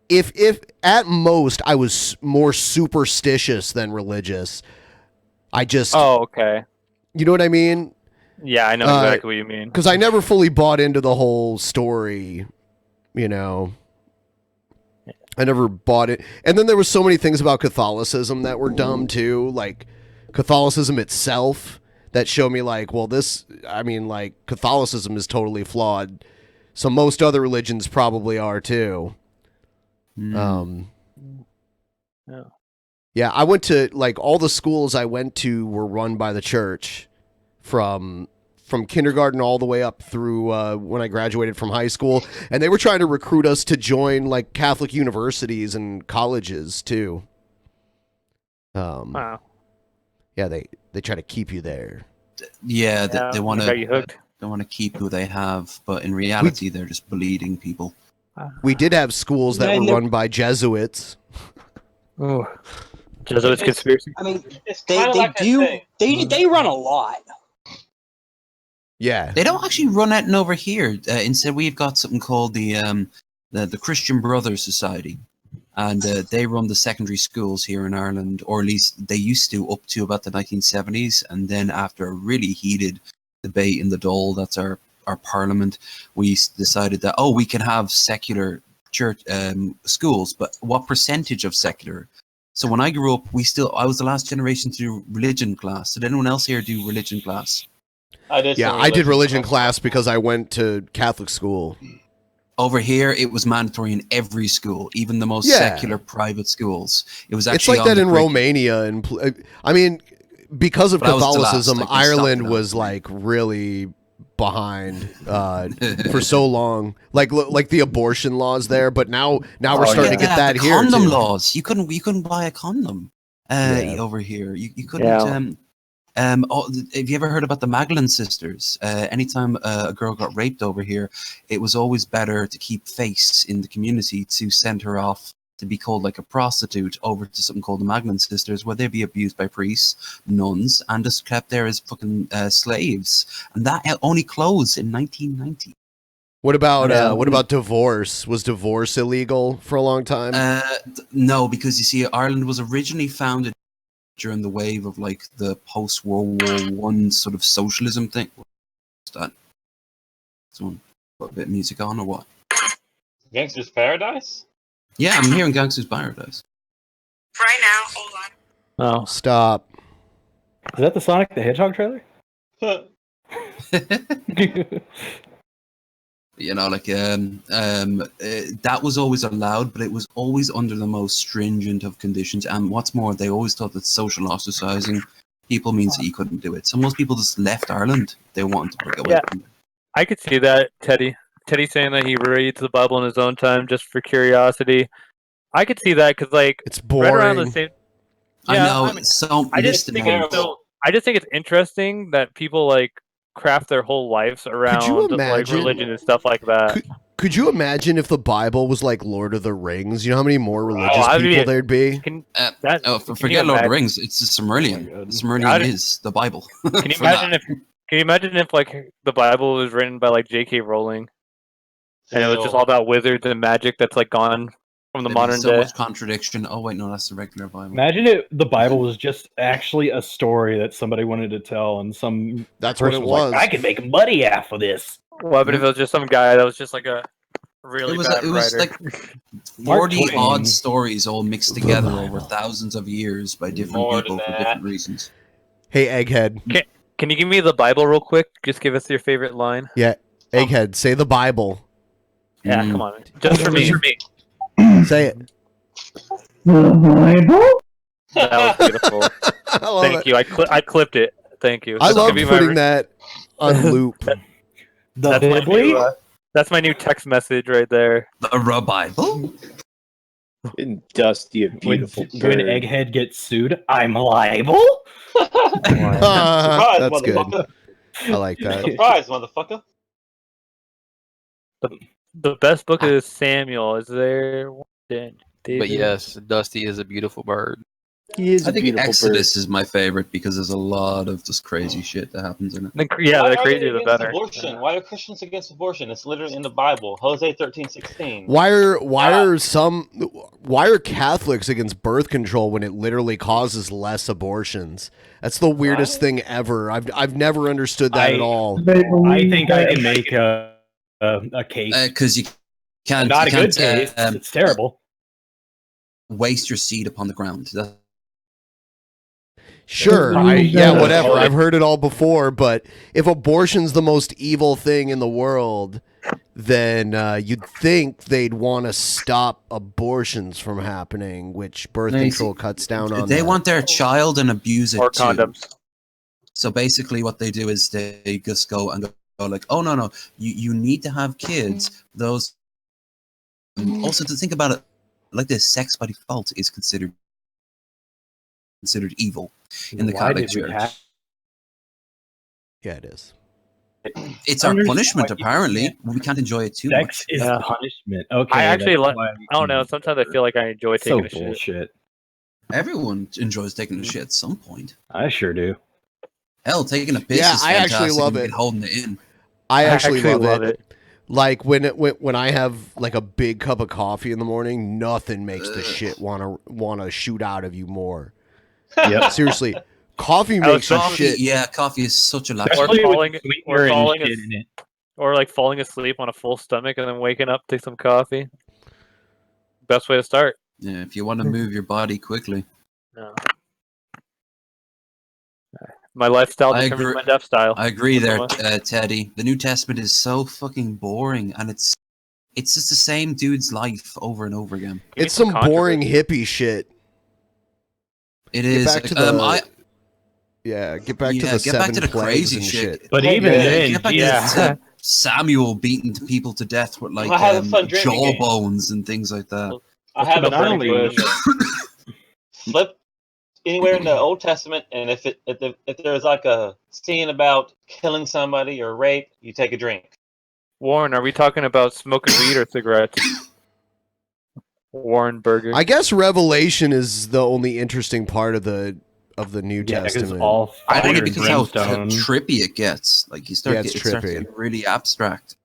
if at most I was more superstitious than religious. I just okay. You know what I mean? Yeah, I know exactly what you mean. Because I never fully bought into the whole story, you know. I never bought it. And then there were so many things about Catholicism that were dumb too, like Catholicism itself that showed me like, well, Catholicism is totally flawed. So most other religions probably are too. Yeah, I went to like all the schools I went to were run by the church from kindergarten all the way up through when I graduated from high school, and they were trying to recruit us to join like Catholic universities and colleges too. Wow. Yeah, they try to keep you there. Yeah, they want got you to hooked. they want to keep who they have, but in reality, they're just bleeding people. We did have schools that were run by Jesuits. Oh, Jesuits conspiracy. I mean, It's they kinda like that thing. they run a lot. Yeah, They don't actually run anything over here. Instead, we've got something called the Christian Brothers Society, and they run the secondary schools here in Ireland, or at least they used to up to about the 1970s. And then after a really heated debate in the Dáil, that's our parliament, we decided that we can have secular church schools, but what percentage of secular? So when I grew up, I was the last generation to do religion class. Did anyone else here do religion class? I did. Yeah, I did religion class because I went to Catholic school. Over here, it was mandatory in every school, even the most secular private schools. It was It's actually like that in on the curriculum. Romania, and I mean, because of But I was the last, Catholicism, like, they stopped Ireland it was like really behind for so long. Like the abortion laws there, but now we're starting to get that the here condom too. laws. You couldn't buy a condom over here. You couldn't. Yeah. Have you ever heard about the Magdalene sisters? Anytime a girl got raped over here, it was always better to keep face in the community to send her off to be called like a prostitute over to something called the Magdalene sisters, where they'd be abused by priests, nuns, and just kept there as fucking slaves. And that only closed in 1990. What about divorce? Was divorce illegal for a long time? No, because you see, Ireland was originally founded during the wave of like the post-World War I sort of socialism thing. What's that? Someone put a bit of music on or what? Gangster's Paradise? Yeah, I'm hearing Gangster's Paradise. Right now, hold on. Oh, stop! Is that the Sonic the Hedgehog trailer? You know, like that was always allowed, but it was always under the most stringent of conditions. And what's more, they always thought that social ostracizing people means that you couldn't do it. So most people just left Ireland. They wanted to break away from it. I could see that, Teddy. Teddy saying that he reads the Bible in his own time just for curiosity. I could see that because, like, it's boring. Right around the same. I know. It's so I just think it's interesting that people like craft their whole lives around like religion and stuff like that. Could you imagine if the Bible was like Lord of the Rings? You know how many more religious people there'd be? Forget Lord of the Rings. It's the Silmarillion. The Silmarillion is the Bible. Can you imagine if like the Bible was written by like J.K. Rowling, and it was just all about wizards and magic that's like gone from the modern so day? much contradiction. Oh wait, no, that's the regular Bible. Imagine if the Bible was just actually a story that somebody wanted to tell, and some that's what it person was. Like, I could make money off of this. Well, but if it was just some guy that was just like a really bad it was writer. like 40 odd stories all mixed together over thousands of years by different people for different reasons. Hey, Egghead. Can you give me the Bible real quick? Just give us your favorite line. Yeah, Egghead, say the Bible. Yeah, come on, just for me. Say it. That was beautiful. Thank you. I clipped it. Thank you. I love putting that on loop. That's my new text message right there. The Bible? Dusty, a beautiful when Egghead gets sued, I'm liable. Surprise, that's good. motherfucker. I like that. Surprise, motherfucker. The best book is Samuel. Is there one? David? But yes, Dusty is a beautiful bird. He is I a think beautiful Exodus is my favorite because there's a lot of just crazy shit that happens in it. Yeah, Why the are crazier they the against better. abortion? Why are Christians against abortion? It's literally in the Bible, Hosea 13:16. Why are Catholics against birth control when it literally causes less abortions? That's the weirdest thing ever. I've never understood that at all. I think I can make a case. Because you can't. Not you a good can't, case. It's terrible. Waste your seed upon the ground. Sure, whatever. I've heard it all before, but if abortion's the most evil thing in the world, then you'd think they'd want to stop abortions from happening, which birth control cuts down on. They want their child and abuse it Or too. condoms. So basically, what they do is they just go like, oh no, you need to have kids. Those also to think about it, like this, sex by default is considered evil in the Catholic Church. Yeah, it is. It's our punishment. Apparently, we can't enjoy it too much. Sex is punishment. Okay, I actually, that's I don't know. Sometimes I feel like I enjoy taking a shit. bullshit. Everyone enjoys taking a shit at some point. I sure do. Hell, taking a piss Yeah, is I fantastic. actually love and it. holding it in. I actually love it. Like when I have like a big cup of coffee in the morning, nothing makes the shit wanna shoot out of you more. Yep. Seriously, coffee makes you shit. Yeah, coffee is such a Or luxury. falling asleep on a full stomach and then waking up, take some coffee. Best way to start. Yeah, if you want to move your body quickly. No. My lifestyle determines my death style. I agree there, Teddy. The New Testament is so fucking boring, and it's just the same dude's life over and over again. It's some boring hippie shit. It Get is. back to the crazy and shit. But even then, get back to Samuel beating people to death with like I had a fun drinking game. jawbones and things like that. I have a friend flip anywhere in the Old Testament, and if there's like a scene about killing somebody or rape, you take a drink. Warren, are we talking about smoking weed or cigarettes? Warren Burger. I guess Revelation is the only interesting part of the New Testament. I think because how trippy it gets. Like you start it's it starts trippy. getting really abstract.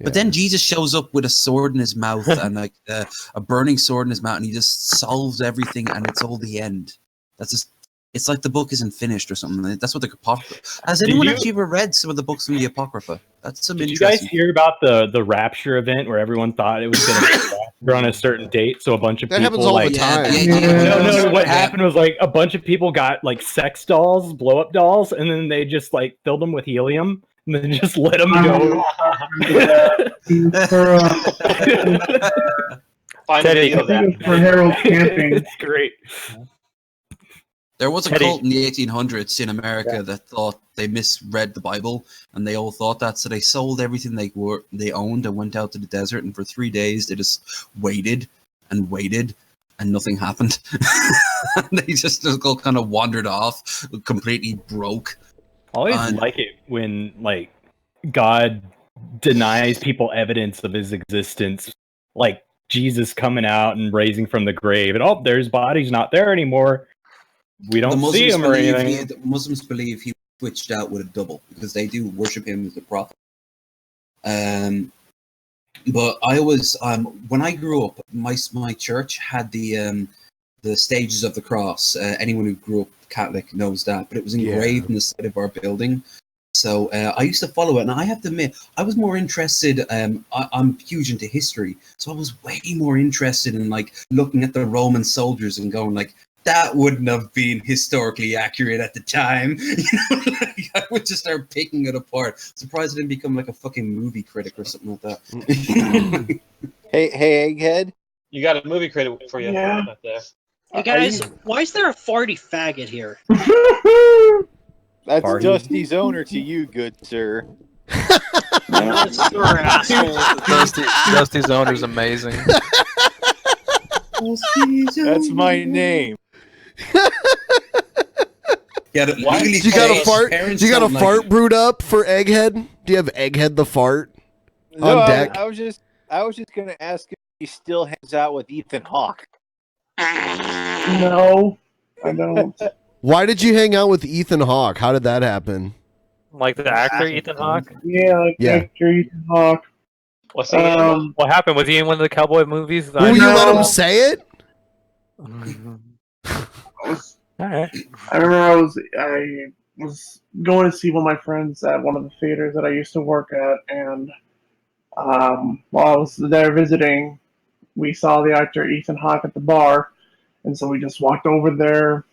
But then Jesus shows up with a sword in his mouth and like a burning sword in his mouth, and he just solves everything, and it's all the end. That's just. It's like the book isn't finished or something. That's what the Apocrypha. Has anyone actually ever read some of the books from the Apocrypha? That's some Did you guys hear about the rapture event where everyone thought it was going to rapture on a certain date? So a bunch of That people happens all like the time. No. What happened was like a bunch of people got like sex dolls, blow up dolls, and then they just like filled them with helium and then just let them go. Teddy, for Harold camping. It's great. There was a cult in the 1800s in America that thought they misread the Bible, and they all thought that, so they sold everything they owned and went out to the desert, and for 3 days they just waited, and nothing happened. They just all kind of wandered off, completely broke. I always like it when like God denies people evidence of his existence, like Jesus coming out and raising from the grave, and there's bodies not there anymore. We don't see him or anything. The Muslims believe he switched out with a double because they do worship him as a prophet. But I always, when I grew up, my church had the stages of the cross. Anyone who grew up Catholic knows that, but it was engraved in the side of our building. So I used to follow it, and I have to admit, I was more interested. I'm huge into history, so I was way more interested in like looking at the Roman soldiers and going like, that wouldn't have been historically accurate at the time. Like, I would just start picking it apart. Surprised I didn't become like a fucking movie critic or something like that. Hey, Egghead. You got a movie critic for you. Yeah. Right there. Hey guys, why is there a farty faggot here? That's Farty. Dusty's owner to you, good sir. Dusty's owner's amazing. That's my name. You got a fart? You got a fart brewed up for Egghead? Do you have Egghead the fart? No, On deck. I was just gonna ask if he still hangs out with Ethan Hawke. No, I don't. Why did you hang out with Ethan Hawke? How did that happen? Like the actor Ethan Hawke? Yeah, like Yeah. actor Ethan Hawke. What's he in? What happened? Was he in one of the cowboy movies? Will you let him say it? Alright. I remember I was going to see one of my friends at one of the theaters that I used to work at, and while I was there visiting, we saw the actor Ethan Hawke at the bar, and so we just walked over there,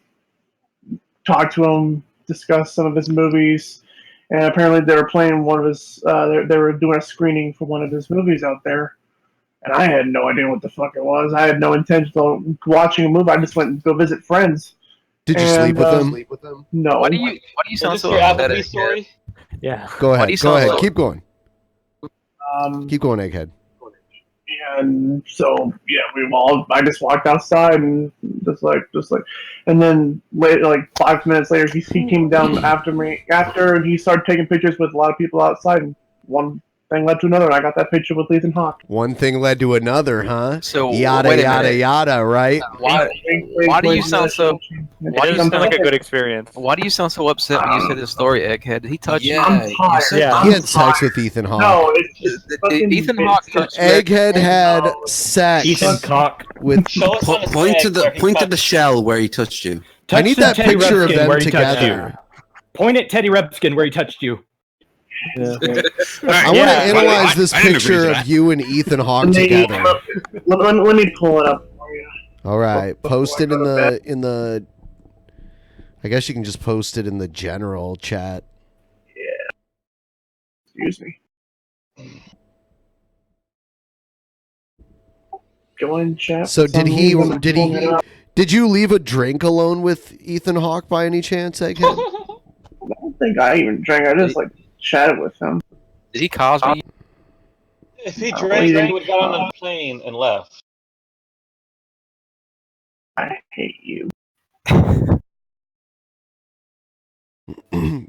talked to him, discussed some of his movies, and apparently they were playing one of his. They were doing a screening for one of his movies out there, and I had no idea what the fuck it was. I had no intention of watching a movie. I just went to go visit friends. Did you sleep with him? No. Why do you sound Is so this your upset? Applebee's story? Yeah. Go Why do ahead. you Go sound ahead. so- Keep going. Um, Keep going, Egghead. And so I just walked outside and just like, and then later, like 5 minutes later, he came down after me. After he started taking pictures with a lot of people outside, and one thing led to another, and I got that picture with Ethan Hawke. One thing led to another, huh? So, yada wait a yada minute. yada, right? Why do you sound so? Why do you It sound sound like a good experience. Why do you sound so upset when you said this story, Egghead? Did he touch you? I'm tired. Yeah. He had sex with Ethan Hawke. No, it's just fucking Ethan Hawke touched you. Egghead had sex Ethan Cock. with. Show us on his Point to leg where the he point to touched the shell where he touched you. I need that Teddy picture of Repskin them where he touched together. Point at Teddy Repskin where he touched you. I want to analyze this picture of you and Ethan Hawke together. Let me pull it up for you. All right, post it in the. I guess you can just post it in the general chat. Excuse me. Go in chat. So did you leave a drink alone with Ethan Hawke by any chance, Egghead? I don't think I even drank. I just like chatted with him. Did he Cosby? If he drank, he would have got on a plane and left. I hate you.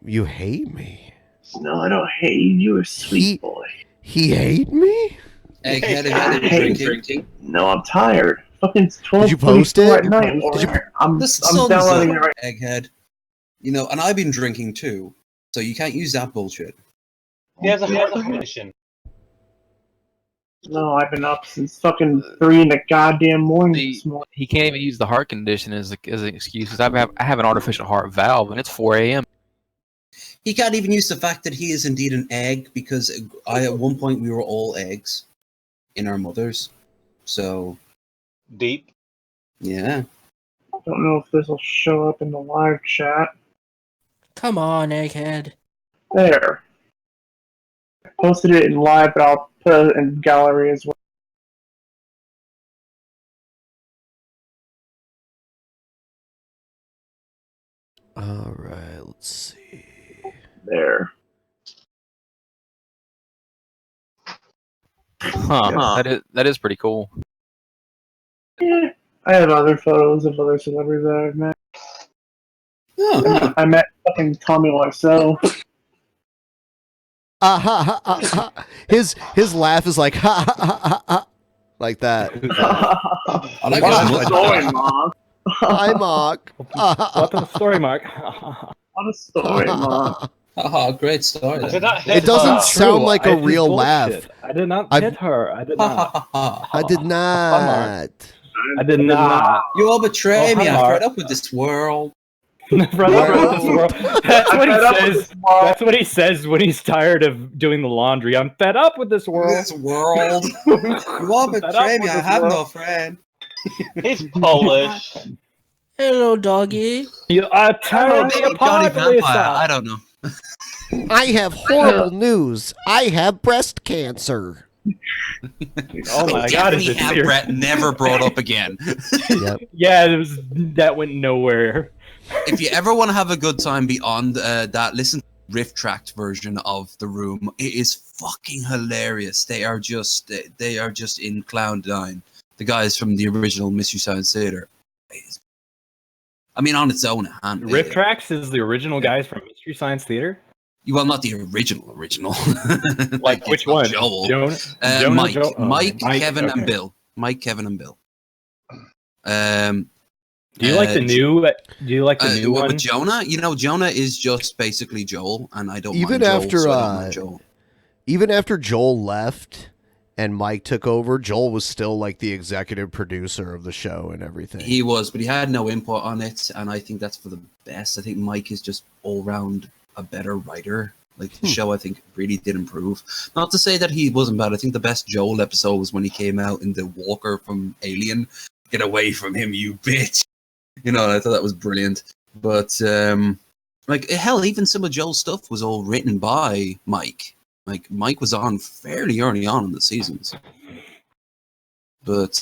You hate me. No, I don't hate you. You're a sweet boy. He hate me? Egghead, I have you hate been drinking? No, I'm tired. Fucking 12. Did you post it? At night. I'm The sun's downloading up, it right. Egghead. You know, and I've been drinking too, so you can't use that bullshit. He has a heart condition. No, I've been up since fucking 3 in the goddamn morning this morning. He can't even use the heart condition as an excuse. I have an artificial heart valve, and it's 4 a.m. He can't even use the fact that he is indeed an egg, because at one point we were all eggs in our mothers. So deep. Yeah. I don't know if this will show up in the live chat. Come on, Egghead. There. I posted it in live, but I'll put it in gallery as well. All right, let's see. There. Huh. That is pretty cool. Yeah. I have other photos of other celebrities that I've met. Oh. I met fucking Tommy Wiseau. His laugh is like ha ha ha ha, ha like that. I like What a story, Mark. Hi, Mark. What's the story, Mark? What a story, Mark. Haha, great story. It doesn't sound like a real laugh. I did not hit her. I did not. I did not. I did not. You all betray Oh, me. hi, I'm Mark. fed up with this world. That's what he says when he's tired of doing the laundry. I'm fed up with this world. This world. You all betray me. I have no friend. He's Polish. Hello, doggy. You are terribly apart, Vampire. Lisa. I don't know. I have horrible news. I have breast cancer. Oh my God! Is it serious? Brett never brought up again. Yep. Yeah, that went nowhere. If you ever want to have a good time beyond that, listen to the riff tracked version of The Room. It is fucking hilarious. They are just in cloud nine. The guys from the original Mystery Science Theater. I mean, on its own hand. Riff Tracks is the original guys from Mystery Science Theater. Well, not the original. Like which one? Joel. Jonah, Mike, Joel? Oh, Mike, Mike, Kevin, okay. and Bill. Mike, Kevin, and Bill. Do you like the new? Do you like the new one? With Jonah? You know, Jonah is just basically Joel, and I don't Even mind Joel, after so I don't mind Joel. even after Joel left and Mike took over, Joel was still like the executive producer of the show and everything. He was, but he had no input on it, and I think that's for the best. I think Mike is just all round a better writer. Like the show, I think really did improve. Not to say that he wasn't bad. I think the best Joel episode was when he came out in the walker from Alien. Get away from him, you bitch! You know, I thought that was brilliant. But like hell, even some of Joel's stuff was all written by Mike. Like Mike was on fairly early on in the seasons. But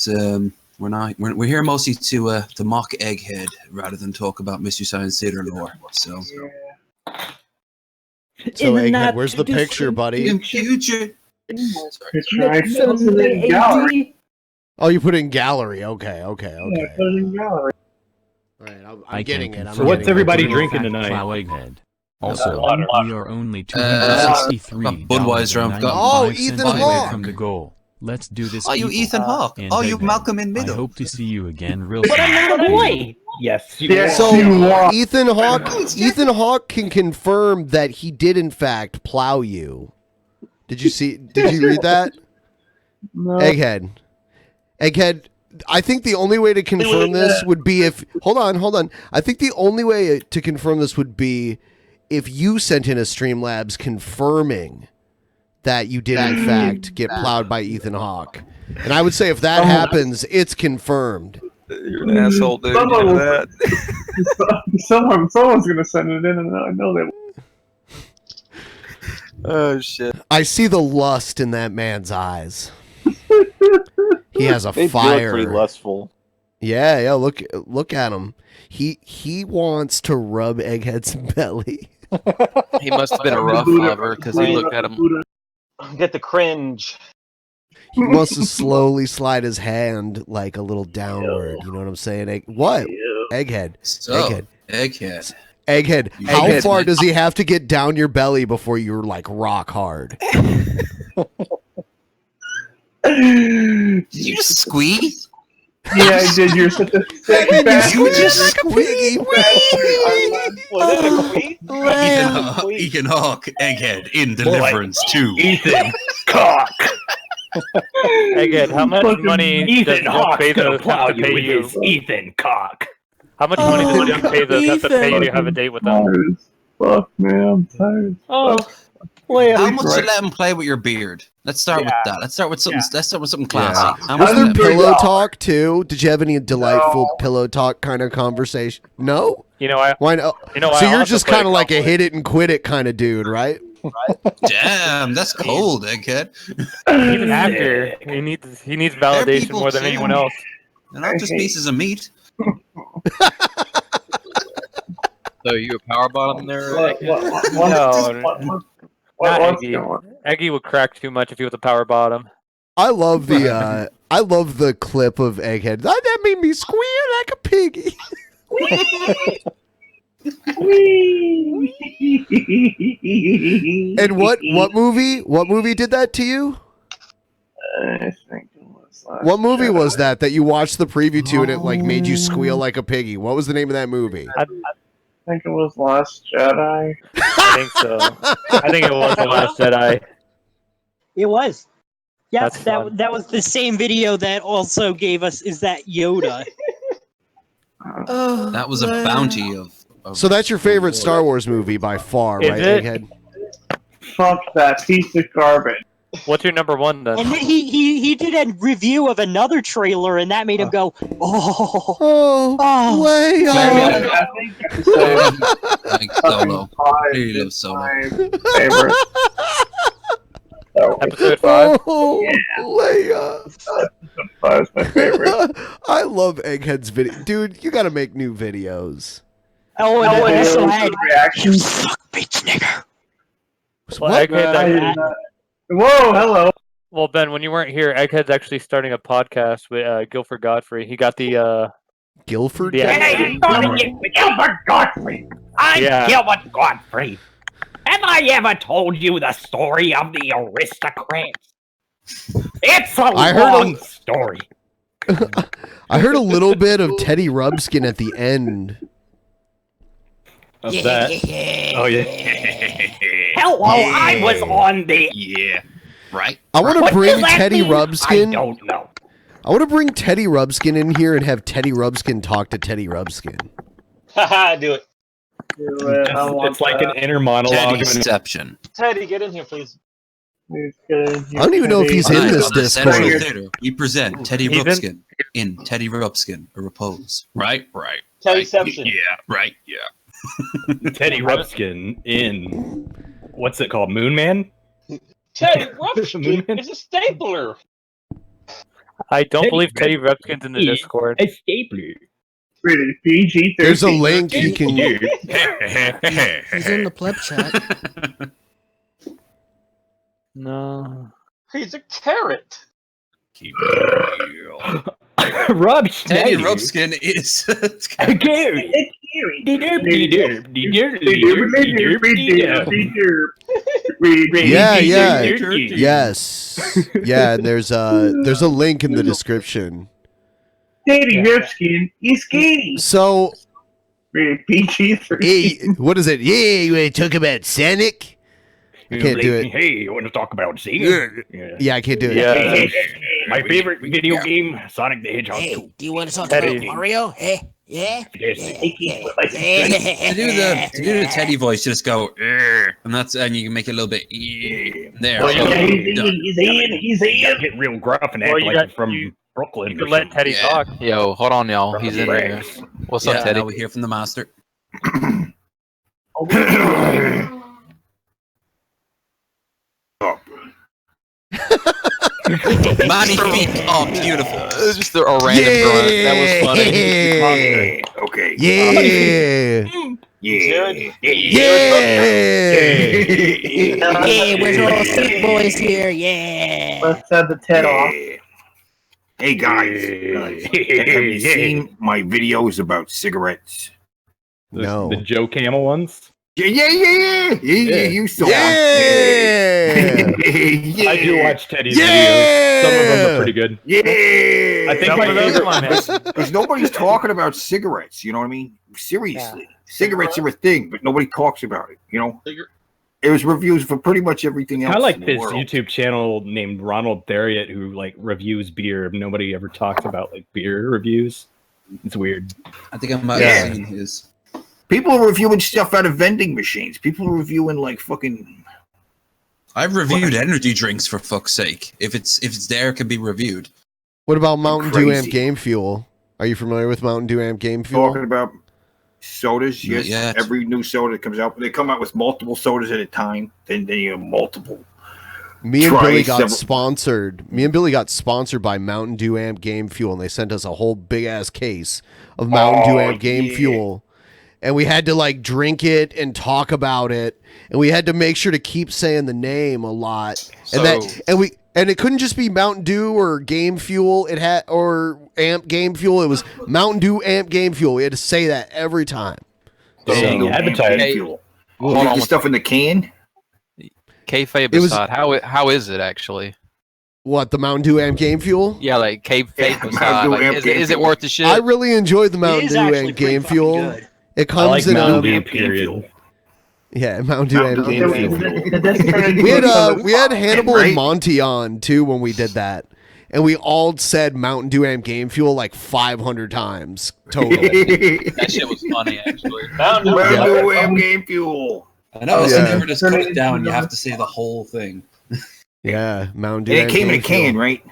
we're here mostly to mock Egghead rather than talk about Mystery Science Theater lore. So. So Egghead, where's the picture, buddy? In future. Oh, you put it in gallery. Okay. Yeah, put it in gallery. All right, I'm getting it. So what's everybody drinking tonight? Egghead. Also, Water. we are only 263 Budweiser, I've got. Oh, Ethan away Hawke from the goal. Let's do this. Oh, you people. Ethan Hawke. And Oh, you Egghead, Malcolm in Middle. I hope to see you again real But soon. I'm not a boy. Yes. So Ethan Hawke can confirm that he did in fact plow you. Did you read that? No. Egghead, I think the only way to confirm this would be if hold on. I think the only way to confirm this would be if you sent in a Streamlabs confirming that you did in fact get plowed by Ethan Hawke. And I would say if that happens, it's confirmed. You're an asshole, dude. You know that. Someone's gonna send it in, and I know they will. Oh shit! I see the lust in that man's eyes. He has a They do fire. look pretty lustful. Yeah. Look at him. He wants to rub Egghead's belly. He must have been a rough lover because he looked at him. Get the cringe. He wants to slowly slide his hand like a little downward. You know what I'm saying? What? Egghead. So, Egghead. Egghead. How far does he have to get down your belly before you're like rock hard? Did you just squeeze? Yeah, I did. You're such a sick bastard. You just squeeze. Ethan Hawke, Egghead in Deliverance 2. Ethan Cock. Egghead, how much money does Ethan Hawke Bezos have to pay you? Ethan Cock. How much money does Jeff Bezos have to pay you to have a date with them? Tired as fuck, man. I'm tired. Oh, How much you let him play with your beard? Let's start with that. Let's start with something classy. How much Was there you let him- pillow talk too? Did you have any delightful pillow talk kind of conversation? No. You know I. Why not? You know So I you're also just play kind of like a Cowboy. hit it and quit it kind of dude, right? Damn, that's cold, Egghead. He's an actor. He needs validation people more than too. anyone else. They're not just pieces of meat. So you a power bottom there? No, not Eggy. Eggy would crack too much if he was a power bottom. I love the clip of Egghead. That made me squeal like a piggy. And what movie did that to you? I think it was last What movie was that you watched the preview to and it like made you squeal like a piggy? What was the name of that movie? I think it was Last Jedi. I think so. I think it was The Last Jedi. It was. Yeah, That's fun. that was the same video that also gave us is that Yoda. That was a bounty of So that's your favorite Star Wars movie by far, Is right, it? Egghead? Fuck that piece of garbage. What's your number one then? And then he did a review of another trailer, and that made him go, oh, Leia. like Solo. Really love Solo. Favorite. Episode 5? Oh, Yeah. Leia. Episode 5 is my favorite. I love Egghead's video. Dude, you gotta make new videos. Oh, and I also had reaction. suck bitch nigger. Well, What? Egghead, Whoa, hello. well, Ben, when you weren't here, Egghead's actually starting a podcast with Guilford Godfrey. He got the Guilford? the Hey, Gilbert Godfrey. I'm Yeah. Gilbert Godfrey. And I ever told you the story of the aristocrats? It's a long story. I heard a little bit of Teddy Rubskin at the end. Of that? Oh, yeah. Hello, I was on the... Yeah. Right. I want to What bring does that Teddy mean? Rubskin. I don't know. I want to bring Teddy Rubskin in here and have Teddy Rubskin talk to Teddy Rubskin. Haha, do it. It's like an inner monologue. Teddyception. Teddy, get in here, please. I don't even know if he's in this On the Central Discord. Theater, we present Teddy He's in- Rubskin in Teddy Rubskin, a repose. Right. Right. Teddyception. Yeah. Right. Yeah. Teddy Rubskin in what's it called? Moon Man? Teddy Rubskin is a stapler. I don't Teddy believe Teddy Rubskin's in the Discord. A stapler. Rated PG-13. There's a link you can. He's in the pleb chat. No. He's a carrot. Keep it real. Rubskin. Teddy Rubskin is A Gary. Yeah, yes, yeah. And there's a link in the description. Teddy Rubskin is gay. So, Rated PG-13. hey, what is it? Yeah, you want to talk about Sonic? I can't do it. Hey, you want to talk about Sega? Yeah, I can't do it. Yeah. My favorite video game, Sonic the Hedgehog 2. Hey, do you want to talk Teddy. about Mario? Hey, yeah? to do the Teddy voice. Just go, and you can make it a little bit there. Well, He's in. Get real gruff and act Well, you like got- you're from you- Brooklyn. You can let Teddy talk. Yo, hold on, y'all. He's in there. What's up, Teddy? Now we hear from the master. Magnifique. Oh, beautiful. It was just a random grunt. That was funny. Okay. Yeah, Hey, where's all the street boys here? Yeah. Let's have the Ted off. Hey guys, have you seen my videos about cigarettes? no. The Joe Camel ones? Yeah. You saw Yeah. I do watch Teddy's Yeah. videos. Some of them are pretty good. Yeah. I think my favorite one is Because nobody's talking about cigarettes, you know what I mean? Seriously. Cigarettes are a thing, but nobody talks about it, you know? There's reviews for pretty much everything else. kind of like in the this world. YouTube channel named Ronald Theriot who like reviews beer. Nobody ever talks about like beer reviews. It's weird. I think I might have seen his. People are reviewing stuff out of vending machines. People are reviewing like fucking. I've reviewed energy drinks for fuck's sake. If it's there, it can be reviewed. What about Mountain Dew Crazy. Amp Game Fuel? Are you familiar with Mountain Dew Amp Game Fuel? Talking about sodas, Not yes. yet. Every new soda that comes out, they come out with multiple sodas at a time. Then you have multiple. Me and Try Billy got several- sponsored. Me and Billy got sponsored by Mountain Dew Amp Game Fuel, and they sent us a whole big ass case of Mountain Dew Amp Game Fuel. And we had to like drink it and talk about it, and we had to make sure to keep saying the name a lot. And it couldn't just be Mountain Dew or Game Fuel. It had or Amp Game Fuel. It was Mountain Dew Amp Game Fuel. We had to say that every time. Dang, advertising Hey, fuel. hold Hold on. on, stuff in the can. Kayfabe It was- aside, how is it actually? What, the Mountain Dew Amp Game Fuel? Yeah, like kayfabe Mountain aside, Dew like, Amp is, Game is it Fuel. worth the shit? I really enjoyed the Mountain is Dew actually Amp pretty Game fucking Fuel. good. It I like comes in Mountain a Dew, period. yeah, Mountain Dew Amp Game Fuel. We We had Hannibal and Monty on too when we did that, and we all said Mountain Dew Amp Game Fuel like 500 times total. That shit was funny actually. Mountain Dew Amp Game Fuel. I know. Yeah. Some people just cut it down. You have to say the whole thing. Yeah, Mountain Dew. And it Amp came in a Game Fuel. can, right?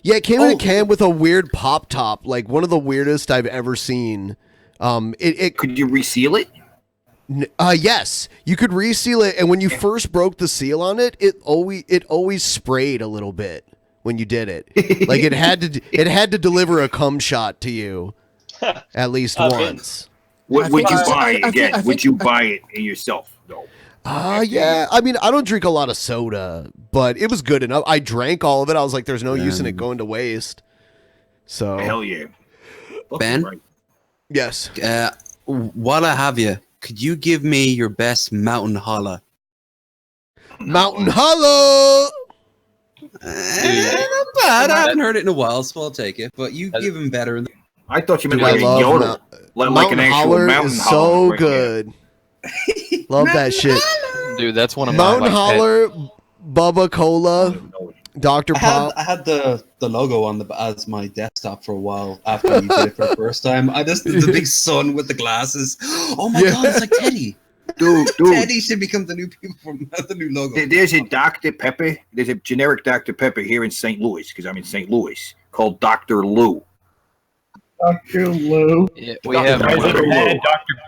Yeah, it came in a can with a weird pop top, like one of the weirdest I've ever seen. Could you reseal it? Yes, you could reseal it, and when you first broke the seal on it, it always sprayed a little bit when you did it. Like it had to deliver a cum shot to you at least once. Would you I buy think- it again? I think- Would you buy it yourself? No. Yeah. I mean, I don't drink a lot of soda, but it was good enough. I drank all of it. I was like, there's no use in it going to waste. So Hell yeah. Ben? Right. yes. While I have you, could you give me your best mountain holla? Mountain Hollow. Not bad. I haven't heard it in a while, so I'll take it. But you've given better. I thought you meant Dude, I like a love yodel, like Mountain an actual Holler mountain is holler so right there. good. Love that shit. Dude, that's one of Mountain my like, Holler, Bubba Cola, Dr. Pop. I had the logo on as my desktop for a while after you did it for the first time. The big sun with the glasses. Oh my god, it's like Teddy. Dude. Teddy should become the new people from the new logo. There's a Dr. Pepper. There's a generic Dr. Pepper here in St. Louis, because I'm in St. Louis, called Dr. Lou. Dr. Lou. Yeah, we have Dr.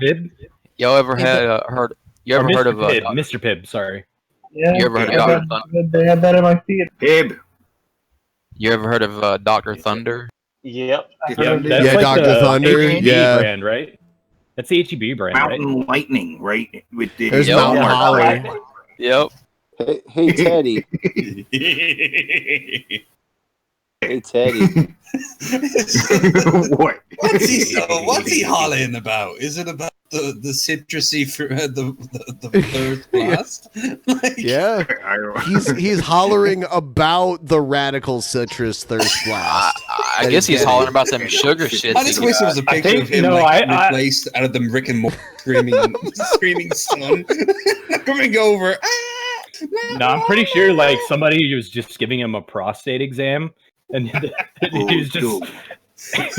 Pibb. Y'all ever had heard? You ever heard of Pibb, Mr. Pibb? Sorry. Yeah, You ever heard of Dr. Thunder? They had that in my theater. Pib. You ever heard of Dr. Thunder? Yep. That's Yeah, like Dr. the Thunder, HEB yeah. brand, right? That's the HEB brand, Mountain right? Lightning, right? With the There's Mountain Holler. Yep. Hey Teddy. Hey Teddy. What? What's he hollering about? Is it about the citrusy for the third blast? Yeah. He's hollering about the radical citrus thirst blast. I guess he's hollering about them sugar shits. I just wish there was a picture of him replaced out of them Rick and Morty screaming son coming over. No, I'm pretty sure like somebody was just giving him a prostate exam, and he was just.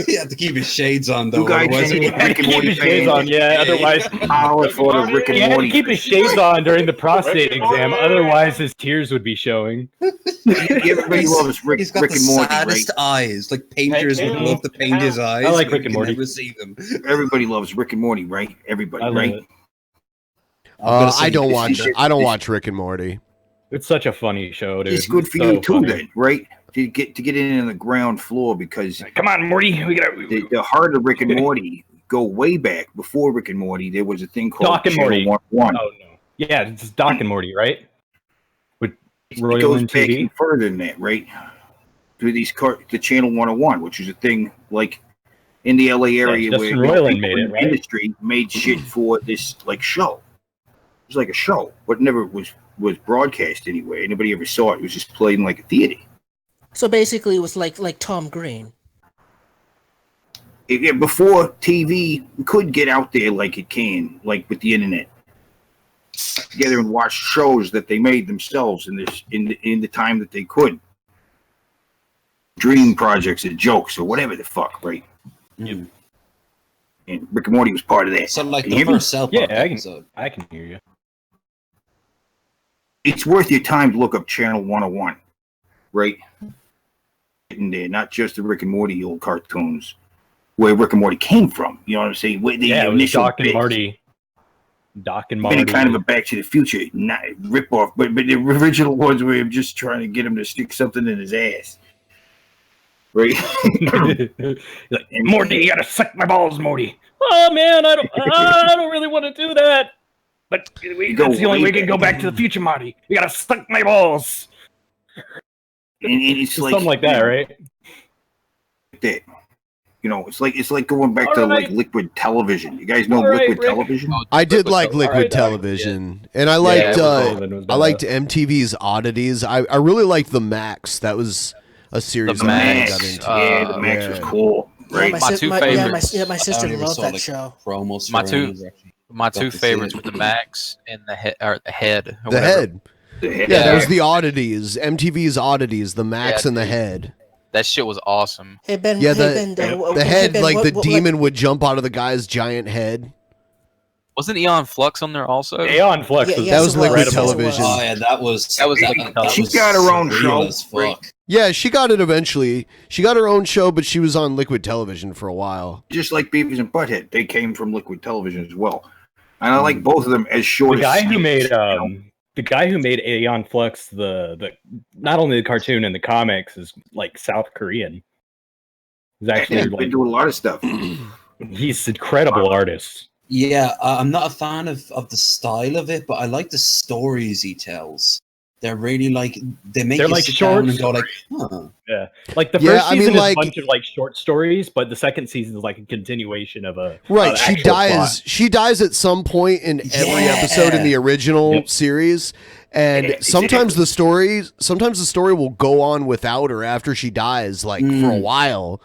He had to keep his shades on though. You guys otherwise ain't Rick and Morty shades on, yeah. Otherwise, Holler for the Rick he and had to Morty. keep his shades on during the prostate exam. Otherwise, his tears would be showing. Everybody loves Rick, He's got Rick the and Morty, saddest right? eyes. Like painters would love to paint his eyes. I like but Rick and you can Morty. Never see them. Everybody loves Rick and Morty, right? Everybody, I love right? it. I don't watch Rick and Morty. It's such a funny show, dude. It's good for So you too, funny. then, right? To get in on the ground floor, because Come on, Morty. We gotta. the heart of Rick and Morty go way back. Before Rick and Morty, there was a thing called Doc and Channel Morty. 101. Oh no. Yeah, it's Doc and Morty, right? With It Royal goes and back TV. even further than that, right? To the Channel 101, which is a thing like in the LA area Justin where Roiland people made in it, the right? industry made shit for this like show. It was like a show, but never was broadcast anywhere. Anybody ever saw it? It was just played in like a theater. So basically, it was like Tom Green. Before TV could get out there like it can, like with the internet, together and watch shows that they made themselves in the time that they could, dream projects or jokes or whatever the fuck, right? Yep. And Rick and Morty was part of that. So like Can you the hear me? first South Park Yeah, episode. I can hear you. It's worth your time to look up Channel 101, right? In there, not just the Rick and Morty old cartoons, where Rick and Morty came from. You know what I'm saying? Where the Yeah, it was initial Doc and bits. Marty. Doc and Marty. Any kind of a Back to the Future not rip off, but the original ones where I'm just trying to get him to stick something in his ass, right? Like, Morty, you gotta suck my balls, Morty. Oh man, I don't really want to do that. But that's the only way we can go back to the future, Marty. You gotta suck my balls. And it's like Something like that, right? that. You know, it's like going back to like liquid television. You guys know All right, liquid Rick. television? I did like liquid Alright, television, and I liked I liked MTV's Oddities. I really liked the Max. That was a series The that I Max, got into. Yeah, the Max was cool. Right? My two favorites. My sister loved that show. My two favorites were the Max and the head. Or the head. Or The whatever. Head. Yeah, there was the Oddities, MTV's Oddities, the Max Yeah, and the dude. Head. That shit was awesome. Hey Ben. Yeah, hey, the Ben, the head, Ben, like what- the what- demon would jump out of the guy's giant head. Wasn't Eon Flux on there also? Aeon Flux. Yeah, was yes, that was it liquid was. television. Oh yeah, that was She got her own surreal show. as fuck. Yeah, she got it eventually. She got her own show, but she was on liquid television for a while. Just like Beavis and Butthead, they came from liquid television as well. And I like both of them as short The as guy who made scenes, the guy who made Aeon Flux, the not only the cartoon and the comics, is like South Korean. He's actually They like, do a lot of stuff. he's an incredible artist. Yeah, I'm not a fan of the style of it, but I like the stories he tells. They're really like they make They're you like sit short down and go like, stories. huh. Yeah, like the first season is a bunch of like short stories, but the second season is like a continuation of a Right, she actual dies. plot. She dies at some point in every episode in the original series, and sometimes the story will go on without her after she dies, like for a while.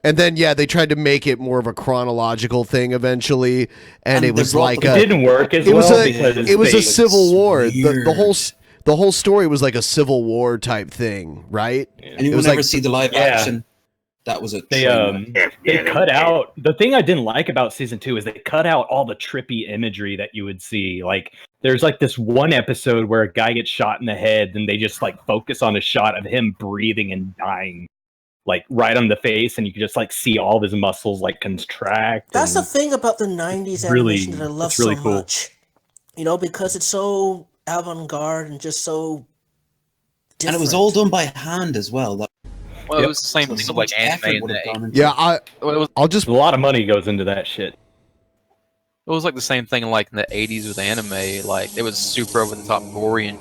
And then they tried to make it more of a chronological thing eventually, and it was like it didn't work as it was well a, because it was a they- civil war. The whole story was like a civil war type thing, right? And you It will was never like- see the live action. That was a They cut out the thing I didn't like about season 2 is they cut out all the trippy imagery that you would see. Like there's like this one episode where a guy gets shot in the head, and they just like focus on a shot of him breathing and dying, like right on the face, and you can just like see all of his muscles like contract. That's the and thing about the 90s really- animation that I love it's really so cool. much. You know, because it's so avant-garde and just so different. And it was all done by hand as well. Well, it was the same thing with like anime in the 80s. Yeah, I'll just a lot of money goes into that shit. It was like the same thing like in the 80s with anime. Like it was super over the top gory and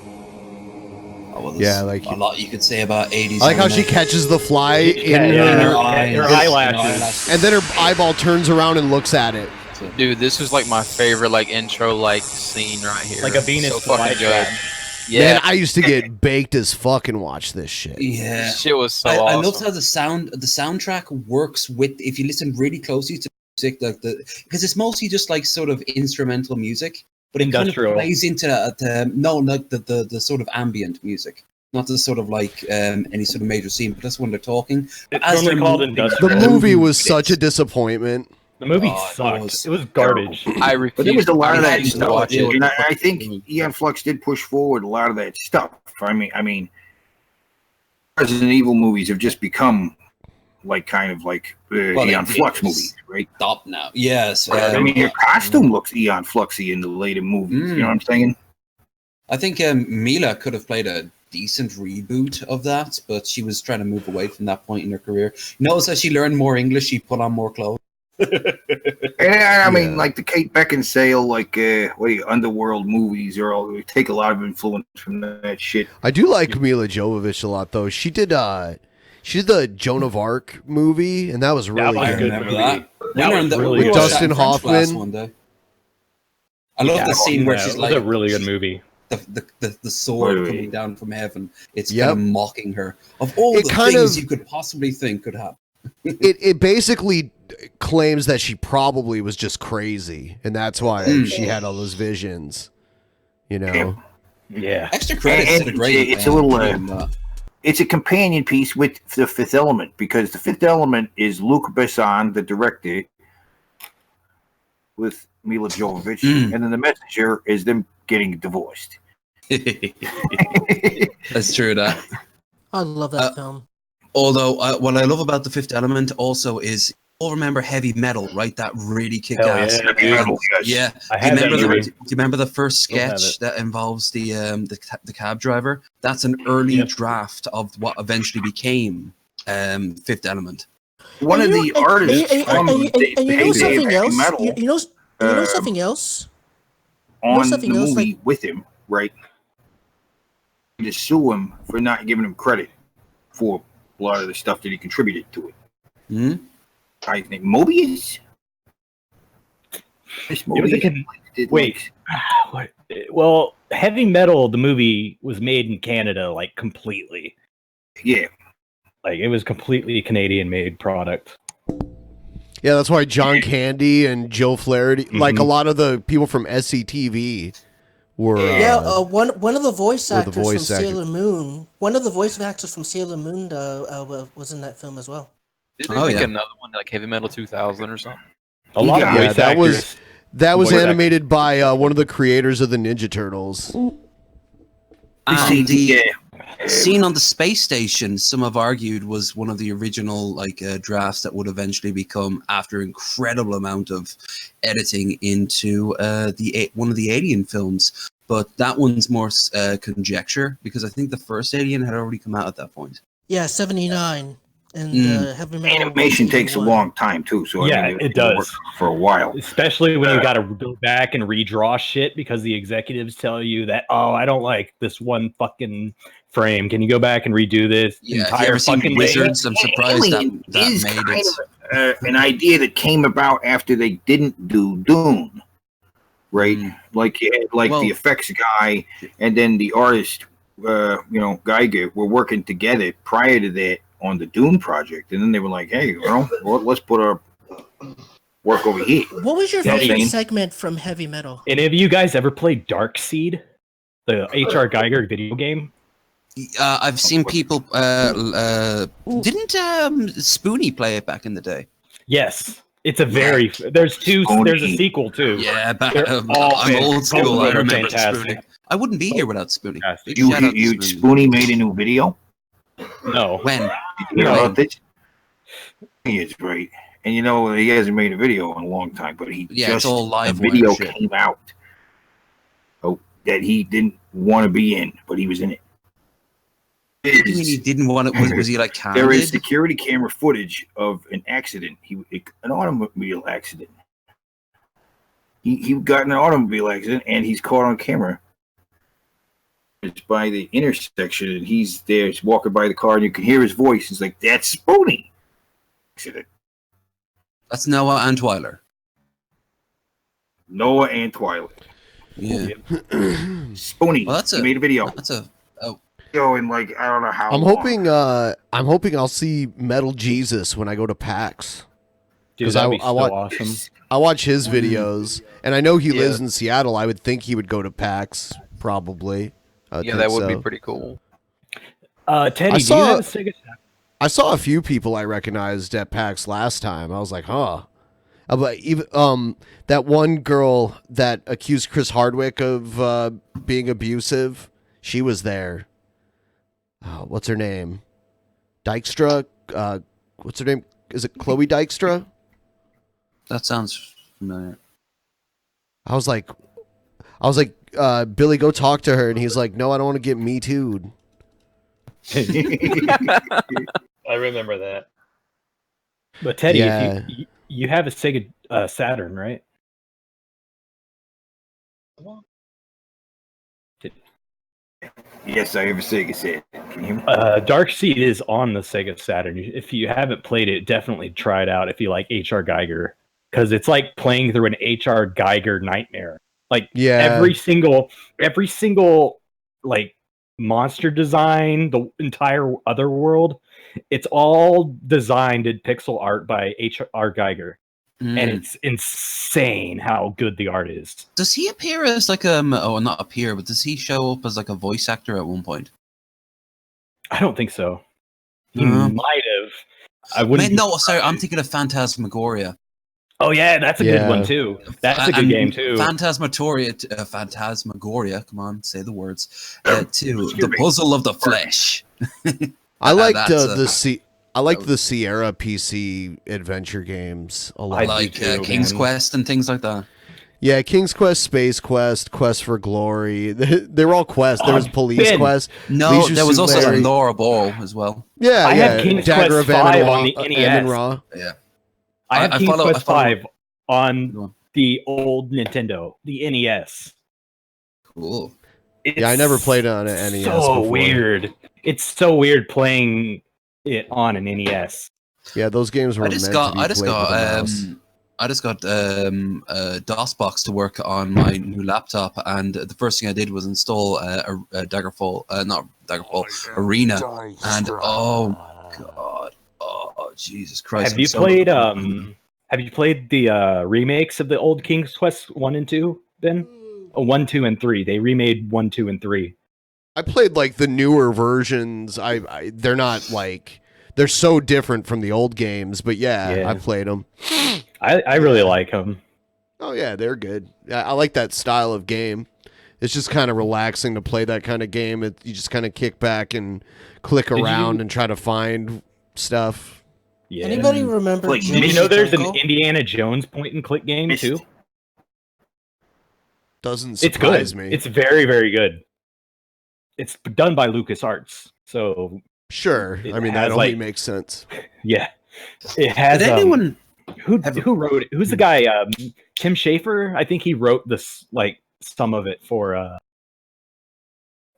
Yeah, like a lot you could say about 80s. I like how anime. she catches the fly in her eyelashes, and then her eyeball turns around and looks at it. dude, this was like my favorite like intro like scene right here. Like a Venus so fucking good. flytrap. Yeah, Man, I used to get baked as fuck and watch this shit. Yeah, shit was so I awesome. love how the soundtrack works with, if you listen really closely to music, like because it's mostly just like sort of instrumental music, but it Industrial. kind of plays into the sort of ambient music, not the sort of like any sort of major scene, but that's when they're talking. But It's normally they're called moving, industrial. The movie was such a disappointment. The movie Oh, sucked. It was garbage. I refuse. But there was a lot of I that used to stuff, watch it. and I think Eon Flux did push forward a lot of that stuff. I mean, Resident Evil movies have just become like kind of like Eon Flux movies, right? Stop now. Yes. I mean, your costume looks Eon Fluxy in the later movies. You know what I'm saying? I think Mila could have played a decent reboot of that, but she was trying to move away from that point in her career. Notice as she learned more English, she put on more clothes. And I mean, like the Kate Beckinsale, like Underworld movies, they take a lot of influence from that shit. I do like Mila Jovovich a lot, though. She did the Joan of Arc movie, and that was really I good. remember that. That was really With good. Dustin French class Hoffman. one day. I love the scene where she's it like, was a really good movie. The sword coming down from heaven. It's Yep. kind of mocking her of all It the kind things of- you could possibly think could happen. It basically claims that she probably was just crazy, and that's why she had all those visions. You know. Yeah. Extra credits And to the great. it's a little. It's a companion piece with the Fifth Element, because the Fifth Element is Luc Besson, the director, with Mila Jovovich, and then the Messenger is them getting divorced. That's true. That. I love that film. Although, what I love about the Fifth Element also is, all remember Heavy Metal, right? That really kick ass. yeah, dude. Metal, yes. Yeah. I Do you had that remember movie. do you remember the first Still have sketch it. that involves the cab driver? That's an early draft of what eventually became Fifth Element. One of the artists from and you know something Heavy else? Metal, You know something else? on the something else, movie with him, right? To sue him for not giving him credit for a lot of the stuff that he contributed to it. Hmm? I think Mobius. This It was a Mobius did, wait. What? Well, Heavy Metal, the movie, was made in Canada, like completely. Yeah. Like it was completely Canadian-made product. Yeah, that's why John Candy and Joe Flaherty, like a lot of the people from SCTV, were one of the voice were the actors from voice actors. Sailor Moon. One of the voice actors from Sailor Moon was in that film as well. Did they make another one like Heavy Metal 2000 or something? A lot of voice actors. That was voice animated by one of the creators of the Ninja Turtles. And the scene on the space station, some have argued, was one of the original drafts that would eventually become, after incredible amount of editing, into one of the Alien films. But that one's more conjecture, because I think the first Alien had already come out at that point. Yeah, 79. And heavy metal Animation takes a 1. long time too, so Yeah, I mean, it does. for a while. Especially when you got to go back and redraw shit because the executives tell you that, oh, I don't like this one fucking frame. Can you go back and redo this Yeah, have you entire ever seen fucking Wizards? thing? I'm surprised Alien that is made kind it. of an idea that came about after they didn't do Dune, right? Like you had the effects guy and then the artist, Geiger, were working together prior to that on the Dune project, and then they were like, "Hey, let's put our work over here." What was your You know what I'm favorite saying? segment from heavy metal? And have you guys ever played Darkseid, the H.R. Geiger video game? I've seen people. Didn't Spoonie play it back in the day? Yes, it's a very. There's a sequel too. Yeah, but They're all I'm old school. both of I them are remember fantastic. Spoonie. I wouldn't be here without Spoonie. Big You, shout out to you Spoonie. Spoonie made a new video. No. When? Did you hear about this? He is great, and he hasn't made a video in a long time, but it's all live a video wire shit. came out that he didn't want to be in, but he was in it. What do you mean he didn't want it? Was he like candid? There is security camera footage of an accident. An automobile accident. He got in an automobile accident and he's caught on camera. It's by the intersection and he's there. He's walking by the car and you can hear his voice. He's like, "That's Spoonie." Accident. That's Noah and Twyler. Noah and Twilight. Yeah. Spoonie. Well, he made a video. That's a. Oh. In I don't know how. I'm long. hoping I'll see Metal Jesus when I go to PAX. Dude, that'd be so awesome. I watch his videos, and I know he lives in Seattle. I would think he would go to PAX, probably. Yeah, that would be pretty cool. Teddy, do you have a Sega? I saw a few people I recognized at PAX last time. I was like, huh. But even that one girl that accused Chris Hardwick of being abusive, she was there. What's her name? Dykstra? What's her name? Is it Chloe Dykstra? That sounds familiar. I was like, Billy, go talk to her. And he's like, no, I don't want to get me too'd. I remember that. But Teddy, Yeah. if you have a Sega Saturn, right? Yes, I have a Sega Saturn. Can you hear me? Darkseid is on the Sega Saturn. If you haven't played it, definitely try it out if you like H.R. Geiger. Because it's like playing through an H.R. Geiger nightmare. Like every single like monster design, the entire other world, it's all designed in pixel art by H.R. Geiger. And it's insane how good the art is. Does he appear as like not appear, but does he show up as like a voice actor at one point? I don't think so. He might have. I wouldn't. No, sorry, I'm thinking of Phantasmagoria. Oh yeah, that's a good one too. That's a good game too. Phantasmagoria. Come on, say the words. Too. The Puzzle of the Flesh. I liked I liked the Sierra PC adventure games a lot. Like King's Quest and things like that. Yeah, King's Quest, Space Quest, Quest for Glory. They were all quests. There was Police Quest. No, Leisure there was Suit also Larry. Laura Ball as well. Yeah, I have King's Dagger Quest of 5 Amun-Ra, on the NES. Amun-Ra. Yeah. I have King's Quest 5 on Go on. the old Nintendo, the NES. Cool. Yeah, I never played it on an NES So before. weird. It's so weird playing it on an NES. Yeah, those games were I just meant got to be played with a mouse. DOSBox to work on my new laptop, and the first thing I did was install a Arena, and oh god, oh Jesus Christ! Have you played the remakes of the old King's Quest 1 and 2, Ben? 1, 2, and 3. They remade 1, 2, and 3. I played like the newer versions. They're not like they're so different from the old games, but yeah. I played them. I really like them. Oh yeah, they're good. I like that style of game. It's just kind of relaxing to play that kind of game. You just kind of kick back and click around and try to find stuff. Yeah. Anybody remember? Did you know there's an Indiana Jones point and click game too? Doesn't It's surprise good. me. It's very, very good. It's done by LucasArts, so Sure. I mean, that only makes sense. Yeah. It has. Did anyone who wrote it? Who's the guy? Tim Schafer. I think he wrote this, like, some of it for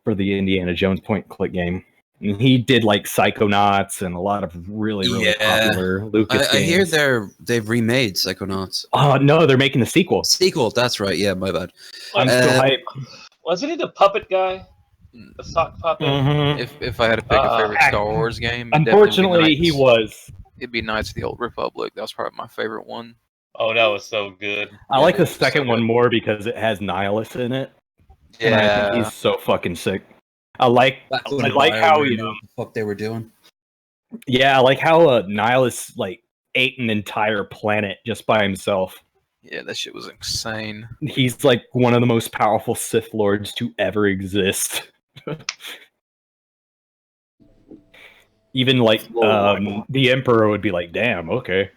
the Indiana Jones point-and-click game. And he did like Psychonauts and a lot of really popular Lucas games. I hear they've remade Psychonauts. Oh no, they're making the sequel. Sequel, that's right. Yeah, my bad. I'm still hype. Wasn't he the puppet guy? The sock puppet. Mm-hmm. If I had to pick a favorite Star Wars game, unfortunately, he was. It'd be Knights of the Old Republic. That was probably my favorite one. Oh, that was so good. I like the second one more because it has Nihilus in it. Yeah, and I think he's so fucking sick. I like how you know the fuck they were doing. Yeah, I like how Nihilus like ate an entire planet just by himself. Yeah, that shit was insane. He's like one of the most powerful Sith Lords to ever exist. Even like the Emperor would be like, "Damn, okay."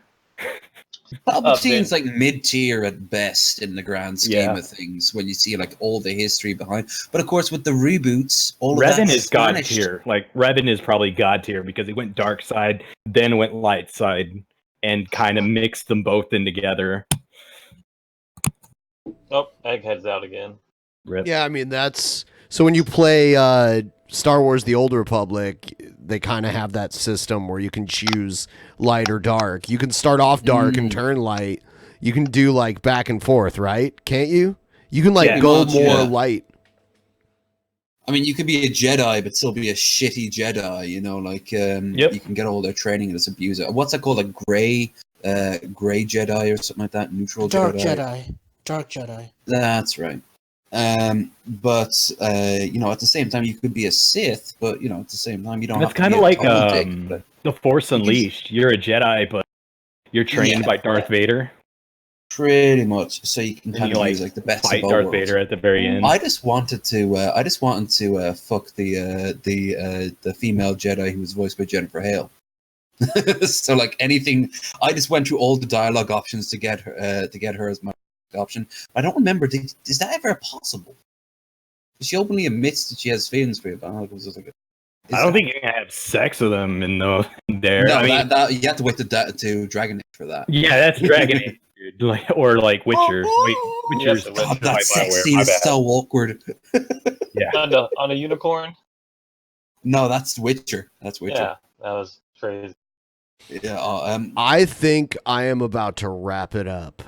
Palpatine's like mid-tier at best in the grand scheme of things when you see like all the history behind. But of course, with the reboots, all Revan of that is god tier. Like Revan is probably god tier because he went dark side, then went light side, and kind of mixed them both in together. Oh, Egghead's out again. Rip. Yeah, I mean that's so when you play Star Wars: The Old Republic, they kind of have that system where you can choose light or dark. You can start off dark and turn light. You can do like back and forth, right? Can't you? You can like go more light. I mean, you could be a Jedi, but still be a shitty Jedi. You know, like you can get all their training and just abuse it. What's that called? Like gray Jedi or something like that. Neutral Dark Jedi. Dark Jedi. That's right. But you know, at the same time, you could be a Sith, but you know, at the same time, you don't. It's kind of like the Force Unleashed. You're a Jedi, but you're trained by Darth Vader. Pretty much, so you can kind of use like the best fight of both Darth worlds. Vader at the very end. I just wanted to fuck the female Jedi who was voiced by Jennifer Hale. So like anything, I just went through all the dialogue options to get her as my option. I don't remember. Is that ever possible? She openly admits that she has feelings for you. But I don't think you can have sex with them there. No, I mean, that, you have to wait to Dragon Age for that. Yeah, that's Dragon Age. Or like Witcher. Witcher's God, that sex scene is so awkward. Yeah. On a unicorn? No, that's Witcher. That's Witcher. Yeah, that was crazy. Yeah. I think I am about to wrap it up.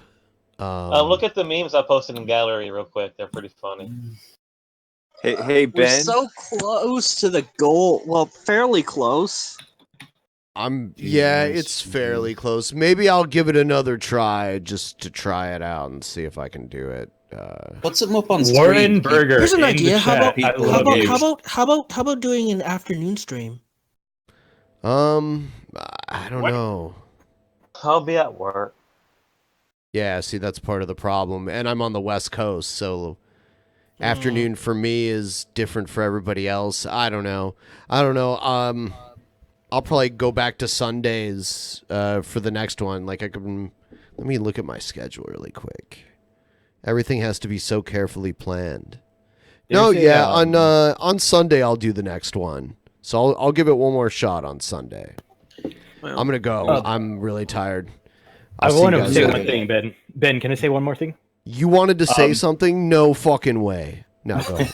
Look at the memes I posted in gallery real quick. They're pretty funny. Hey, Ben. We're so close to the goal. Well, fairly close. Yeah, it's fairly close. Maybe I'll give it another try just to try it out and see if I can do it. Put something up on Warren screen. Burger. Here's an in idea. the How chat. about doing an afternoon stream? I don't know. I'll be at work. Yeah, see, that's part of the problem. And I'm on the West Coast, so afternoon for me is different for everybody else. I don't know. I'll probably go back to Sundays for the next one. Like let me look at my schedule really quick. Everything has to be so carefully planned. On Sunday I'll do the next one. So I'll give it one more shot on Sunday. Well, I'm gonna go. I'm really tired. I want to say one thing, Ben. Ben, can I say one more thing? You wanted to say something? No fucking way. No, go ahead.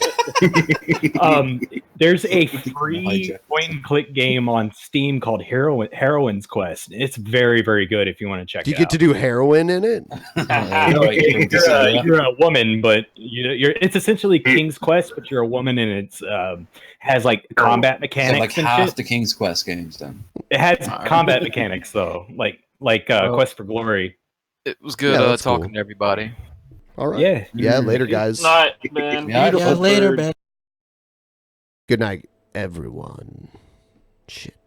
There's a free point-and-click game on Steam called Heroine's Quest. It's very, very good if you want to check it out. Do you get to do heroin in it? You're a woman, but it's essentially King's Quest, but you're a woman, and it's has like combat mechanics. So like and half shit. the King's Quest games, then. It has combat mechanics though, like Quest for Glory. It was good talking to everybody. All right. Yeah. Later, guys. Night, man. Yeah, later, Ben. Good night, everyone. Shit.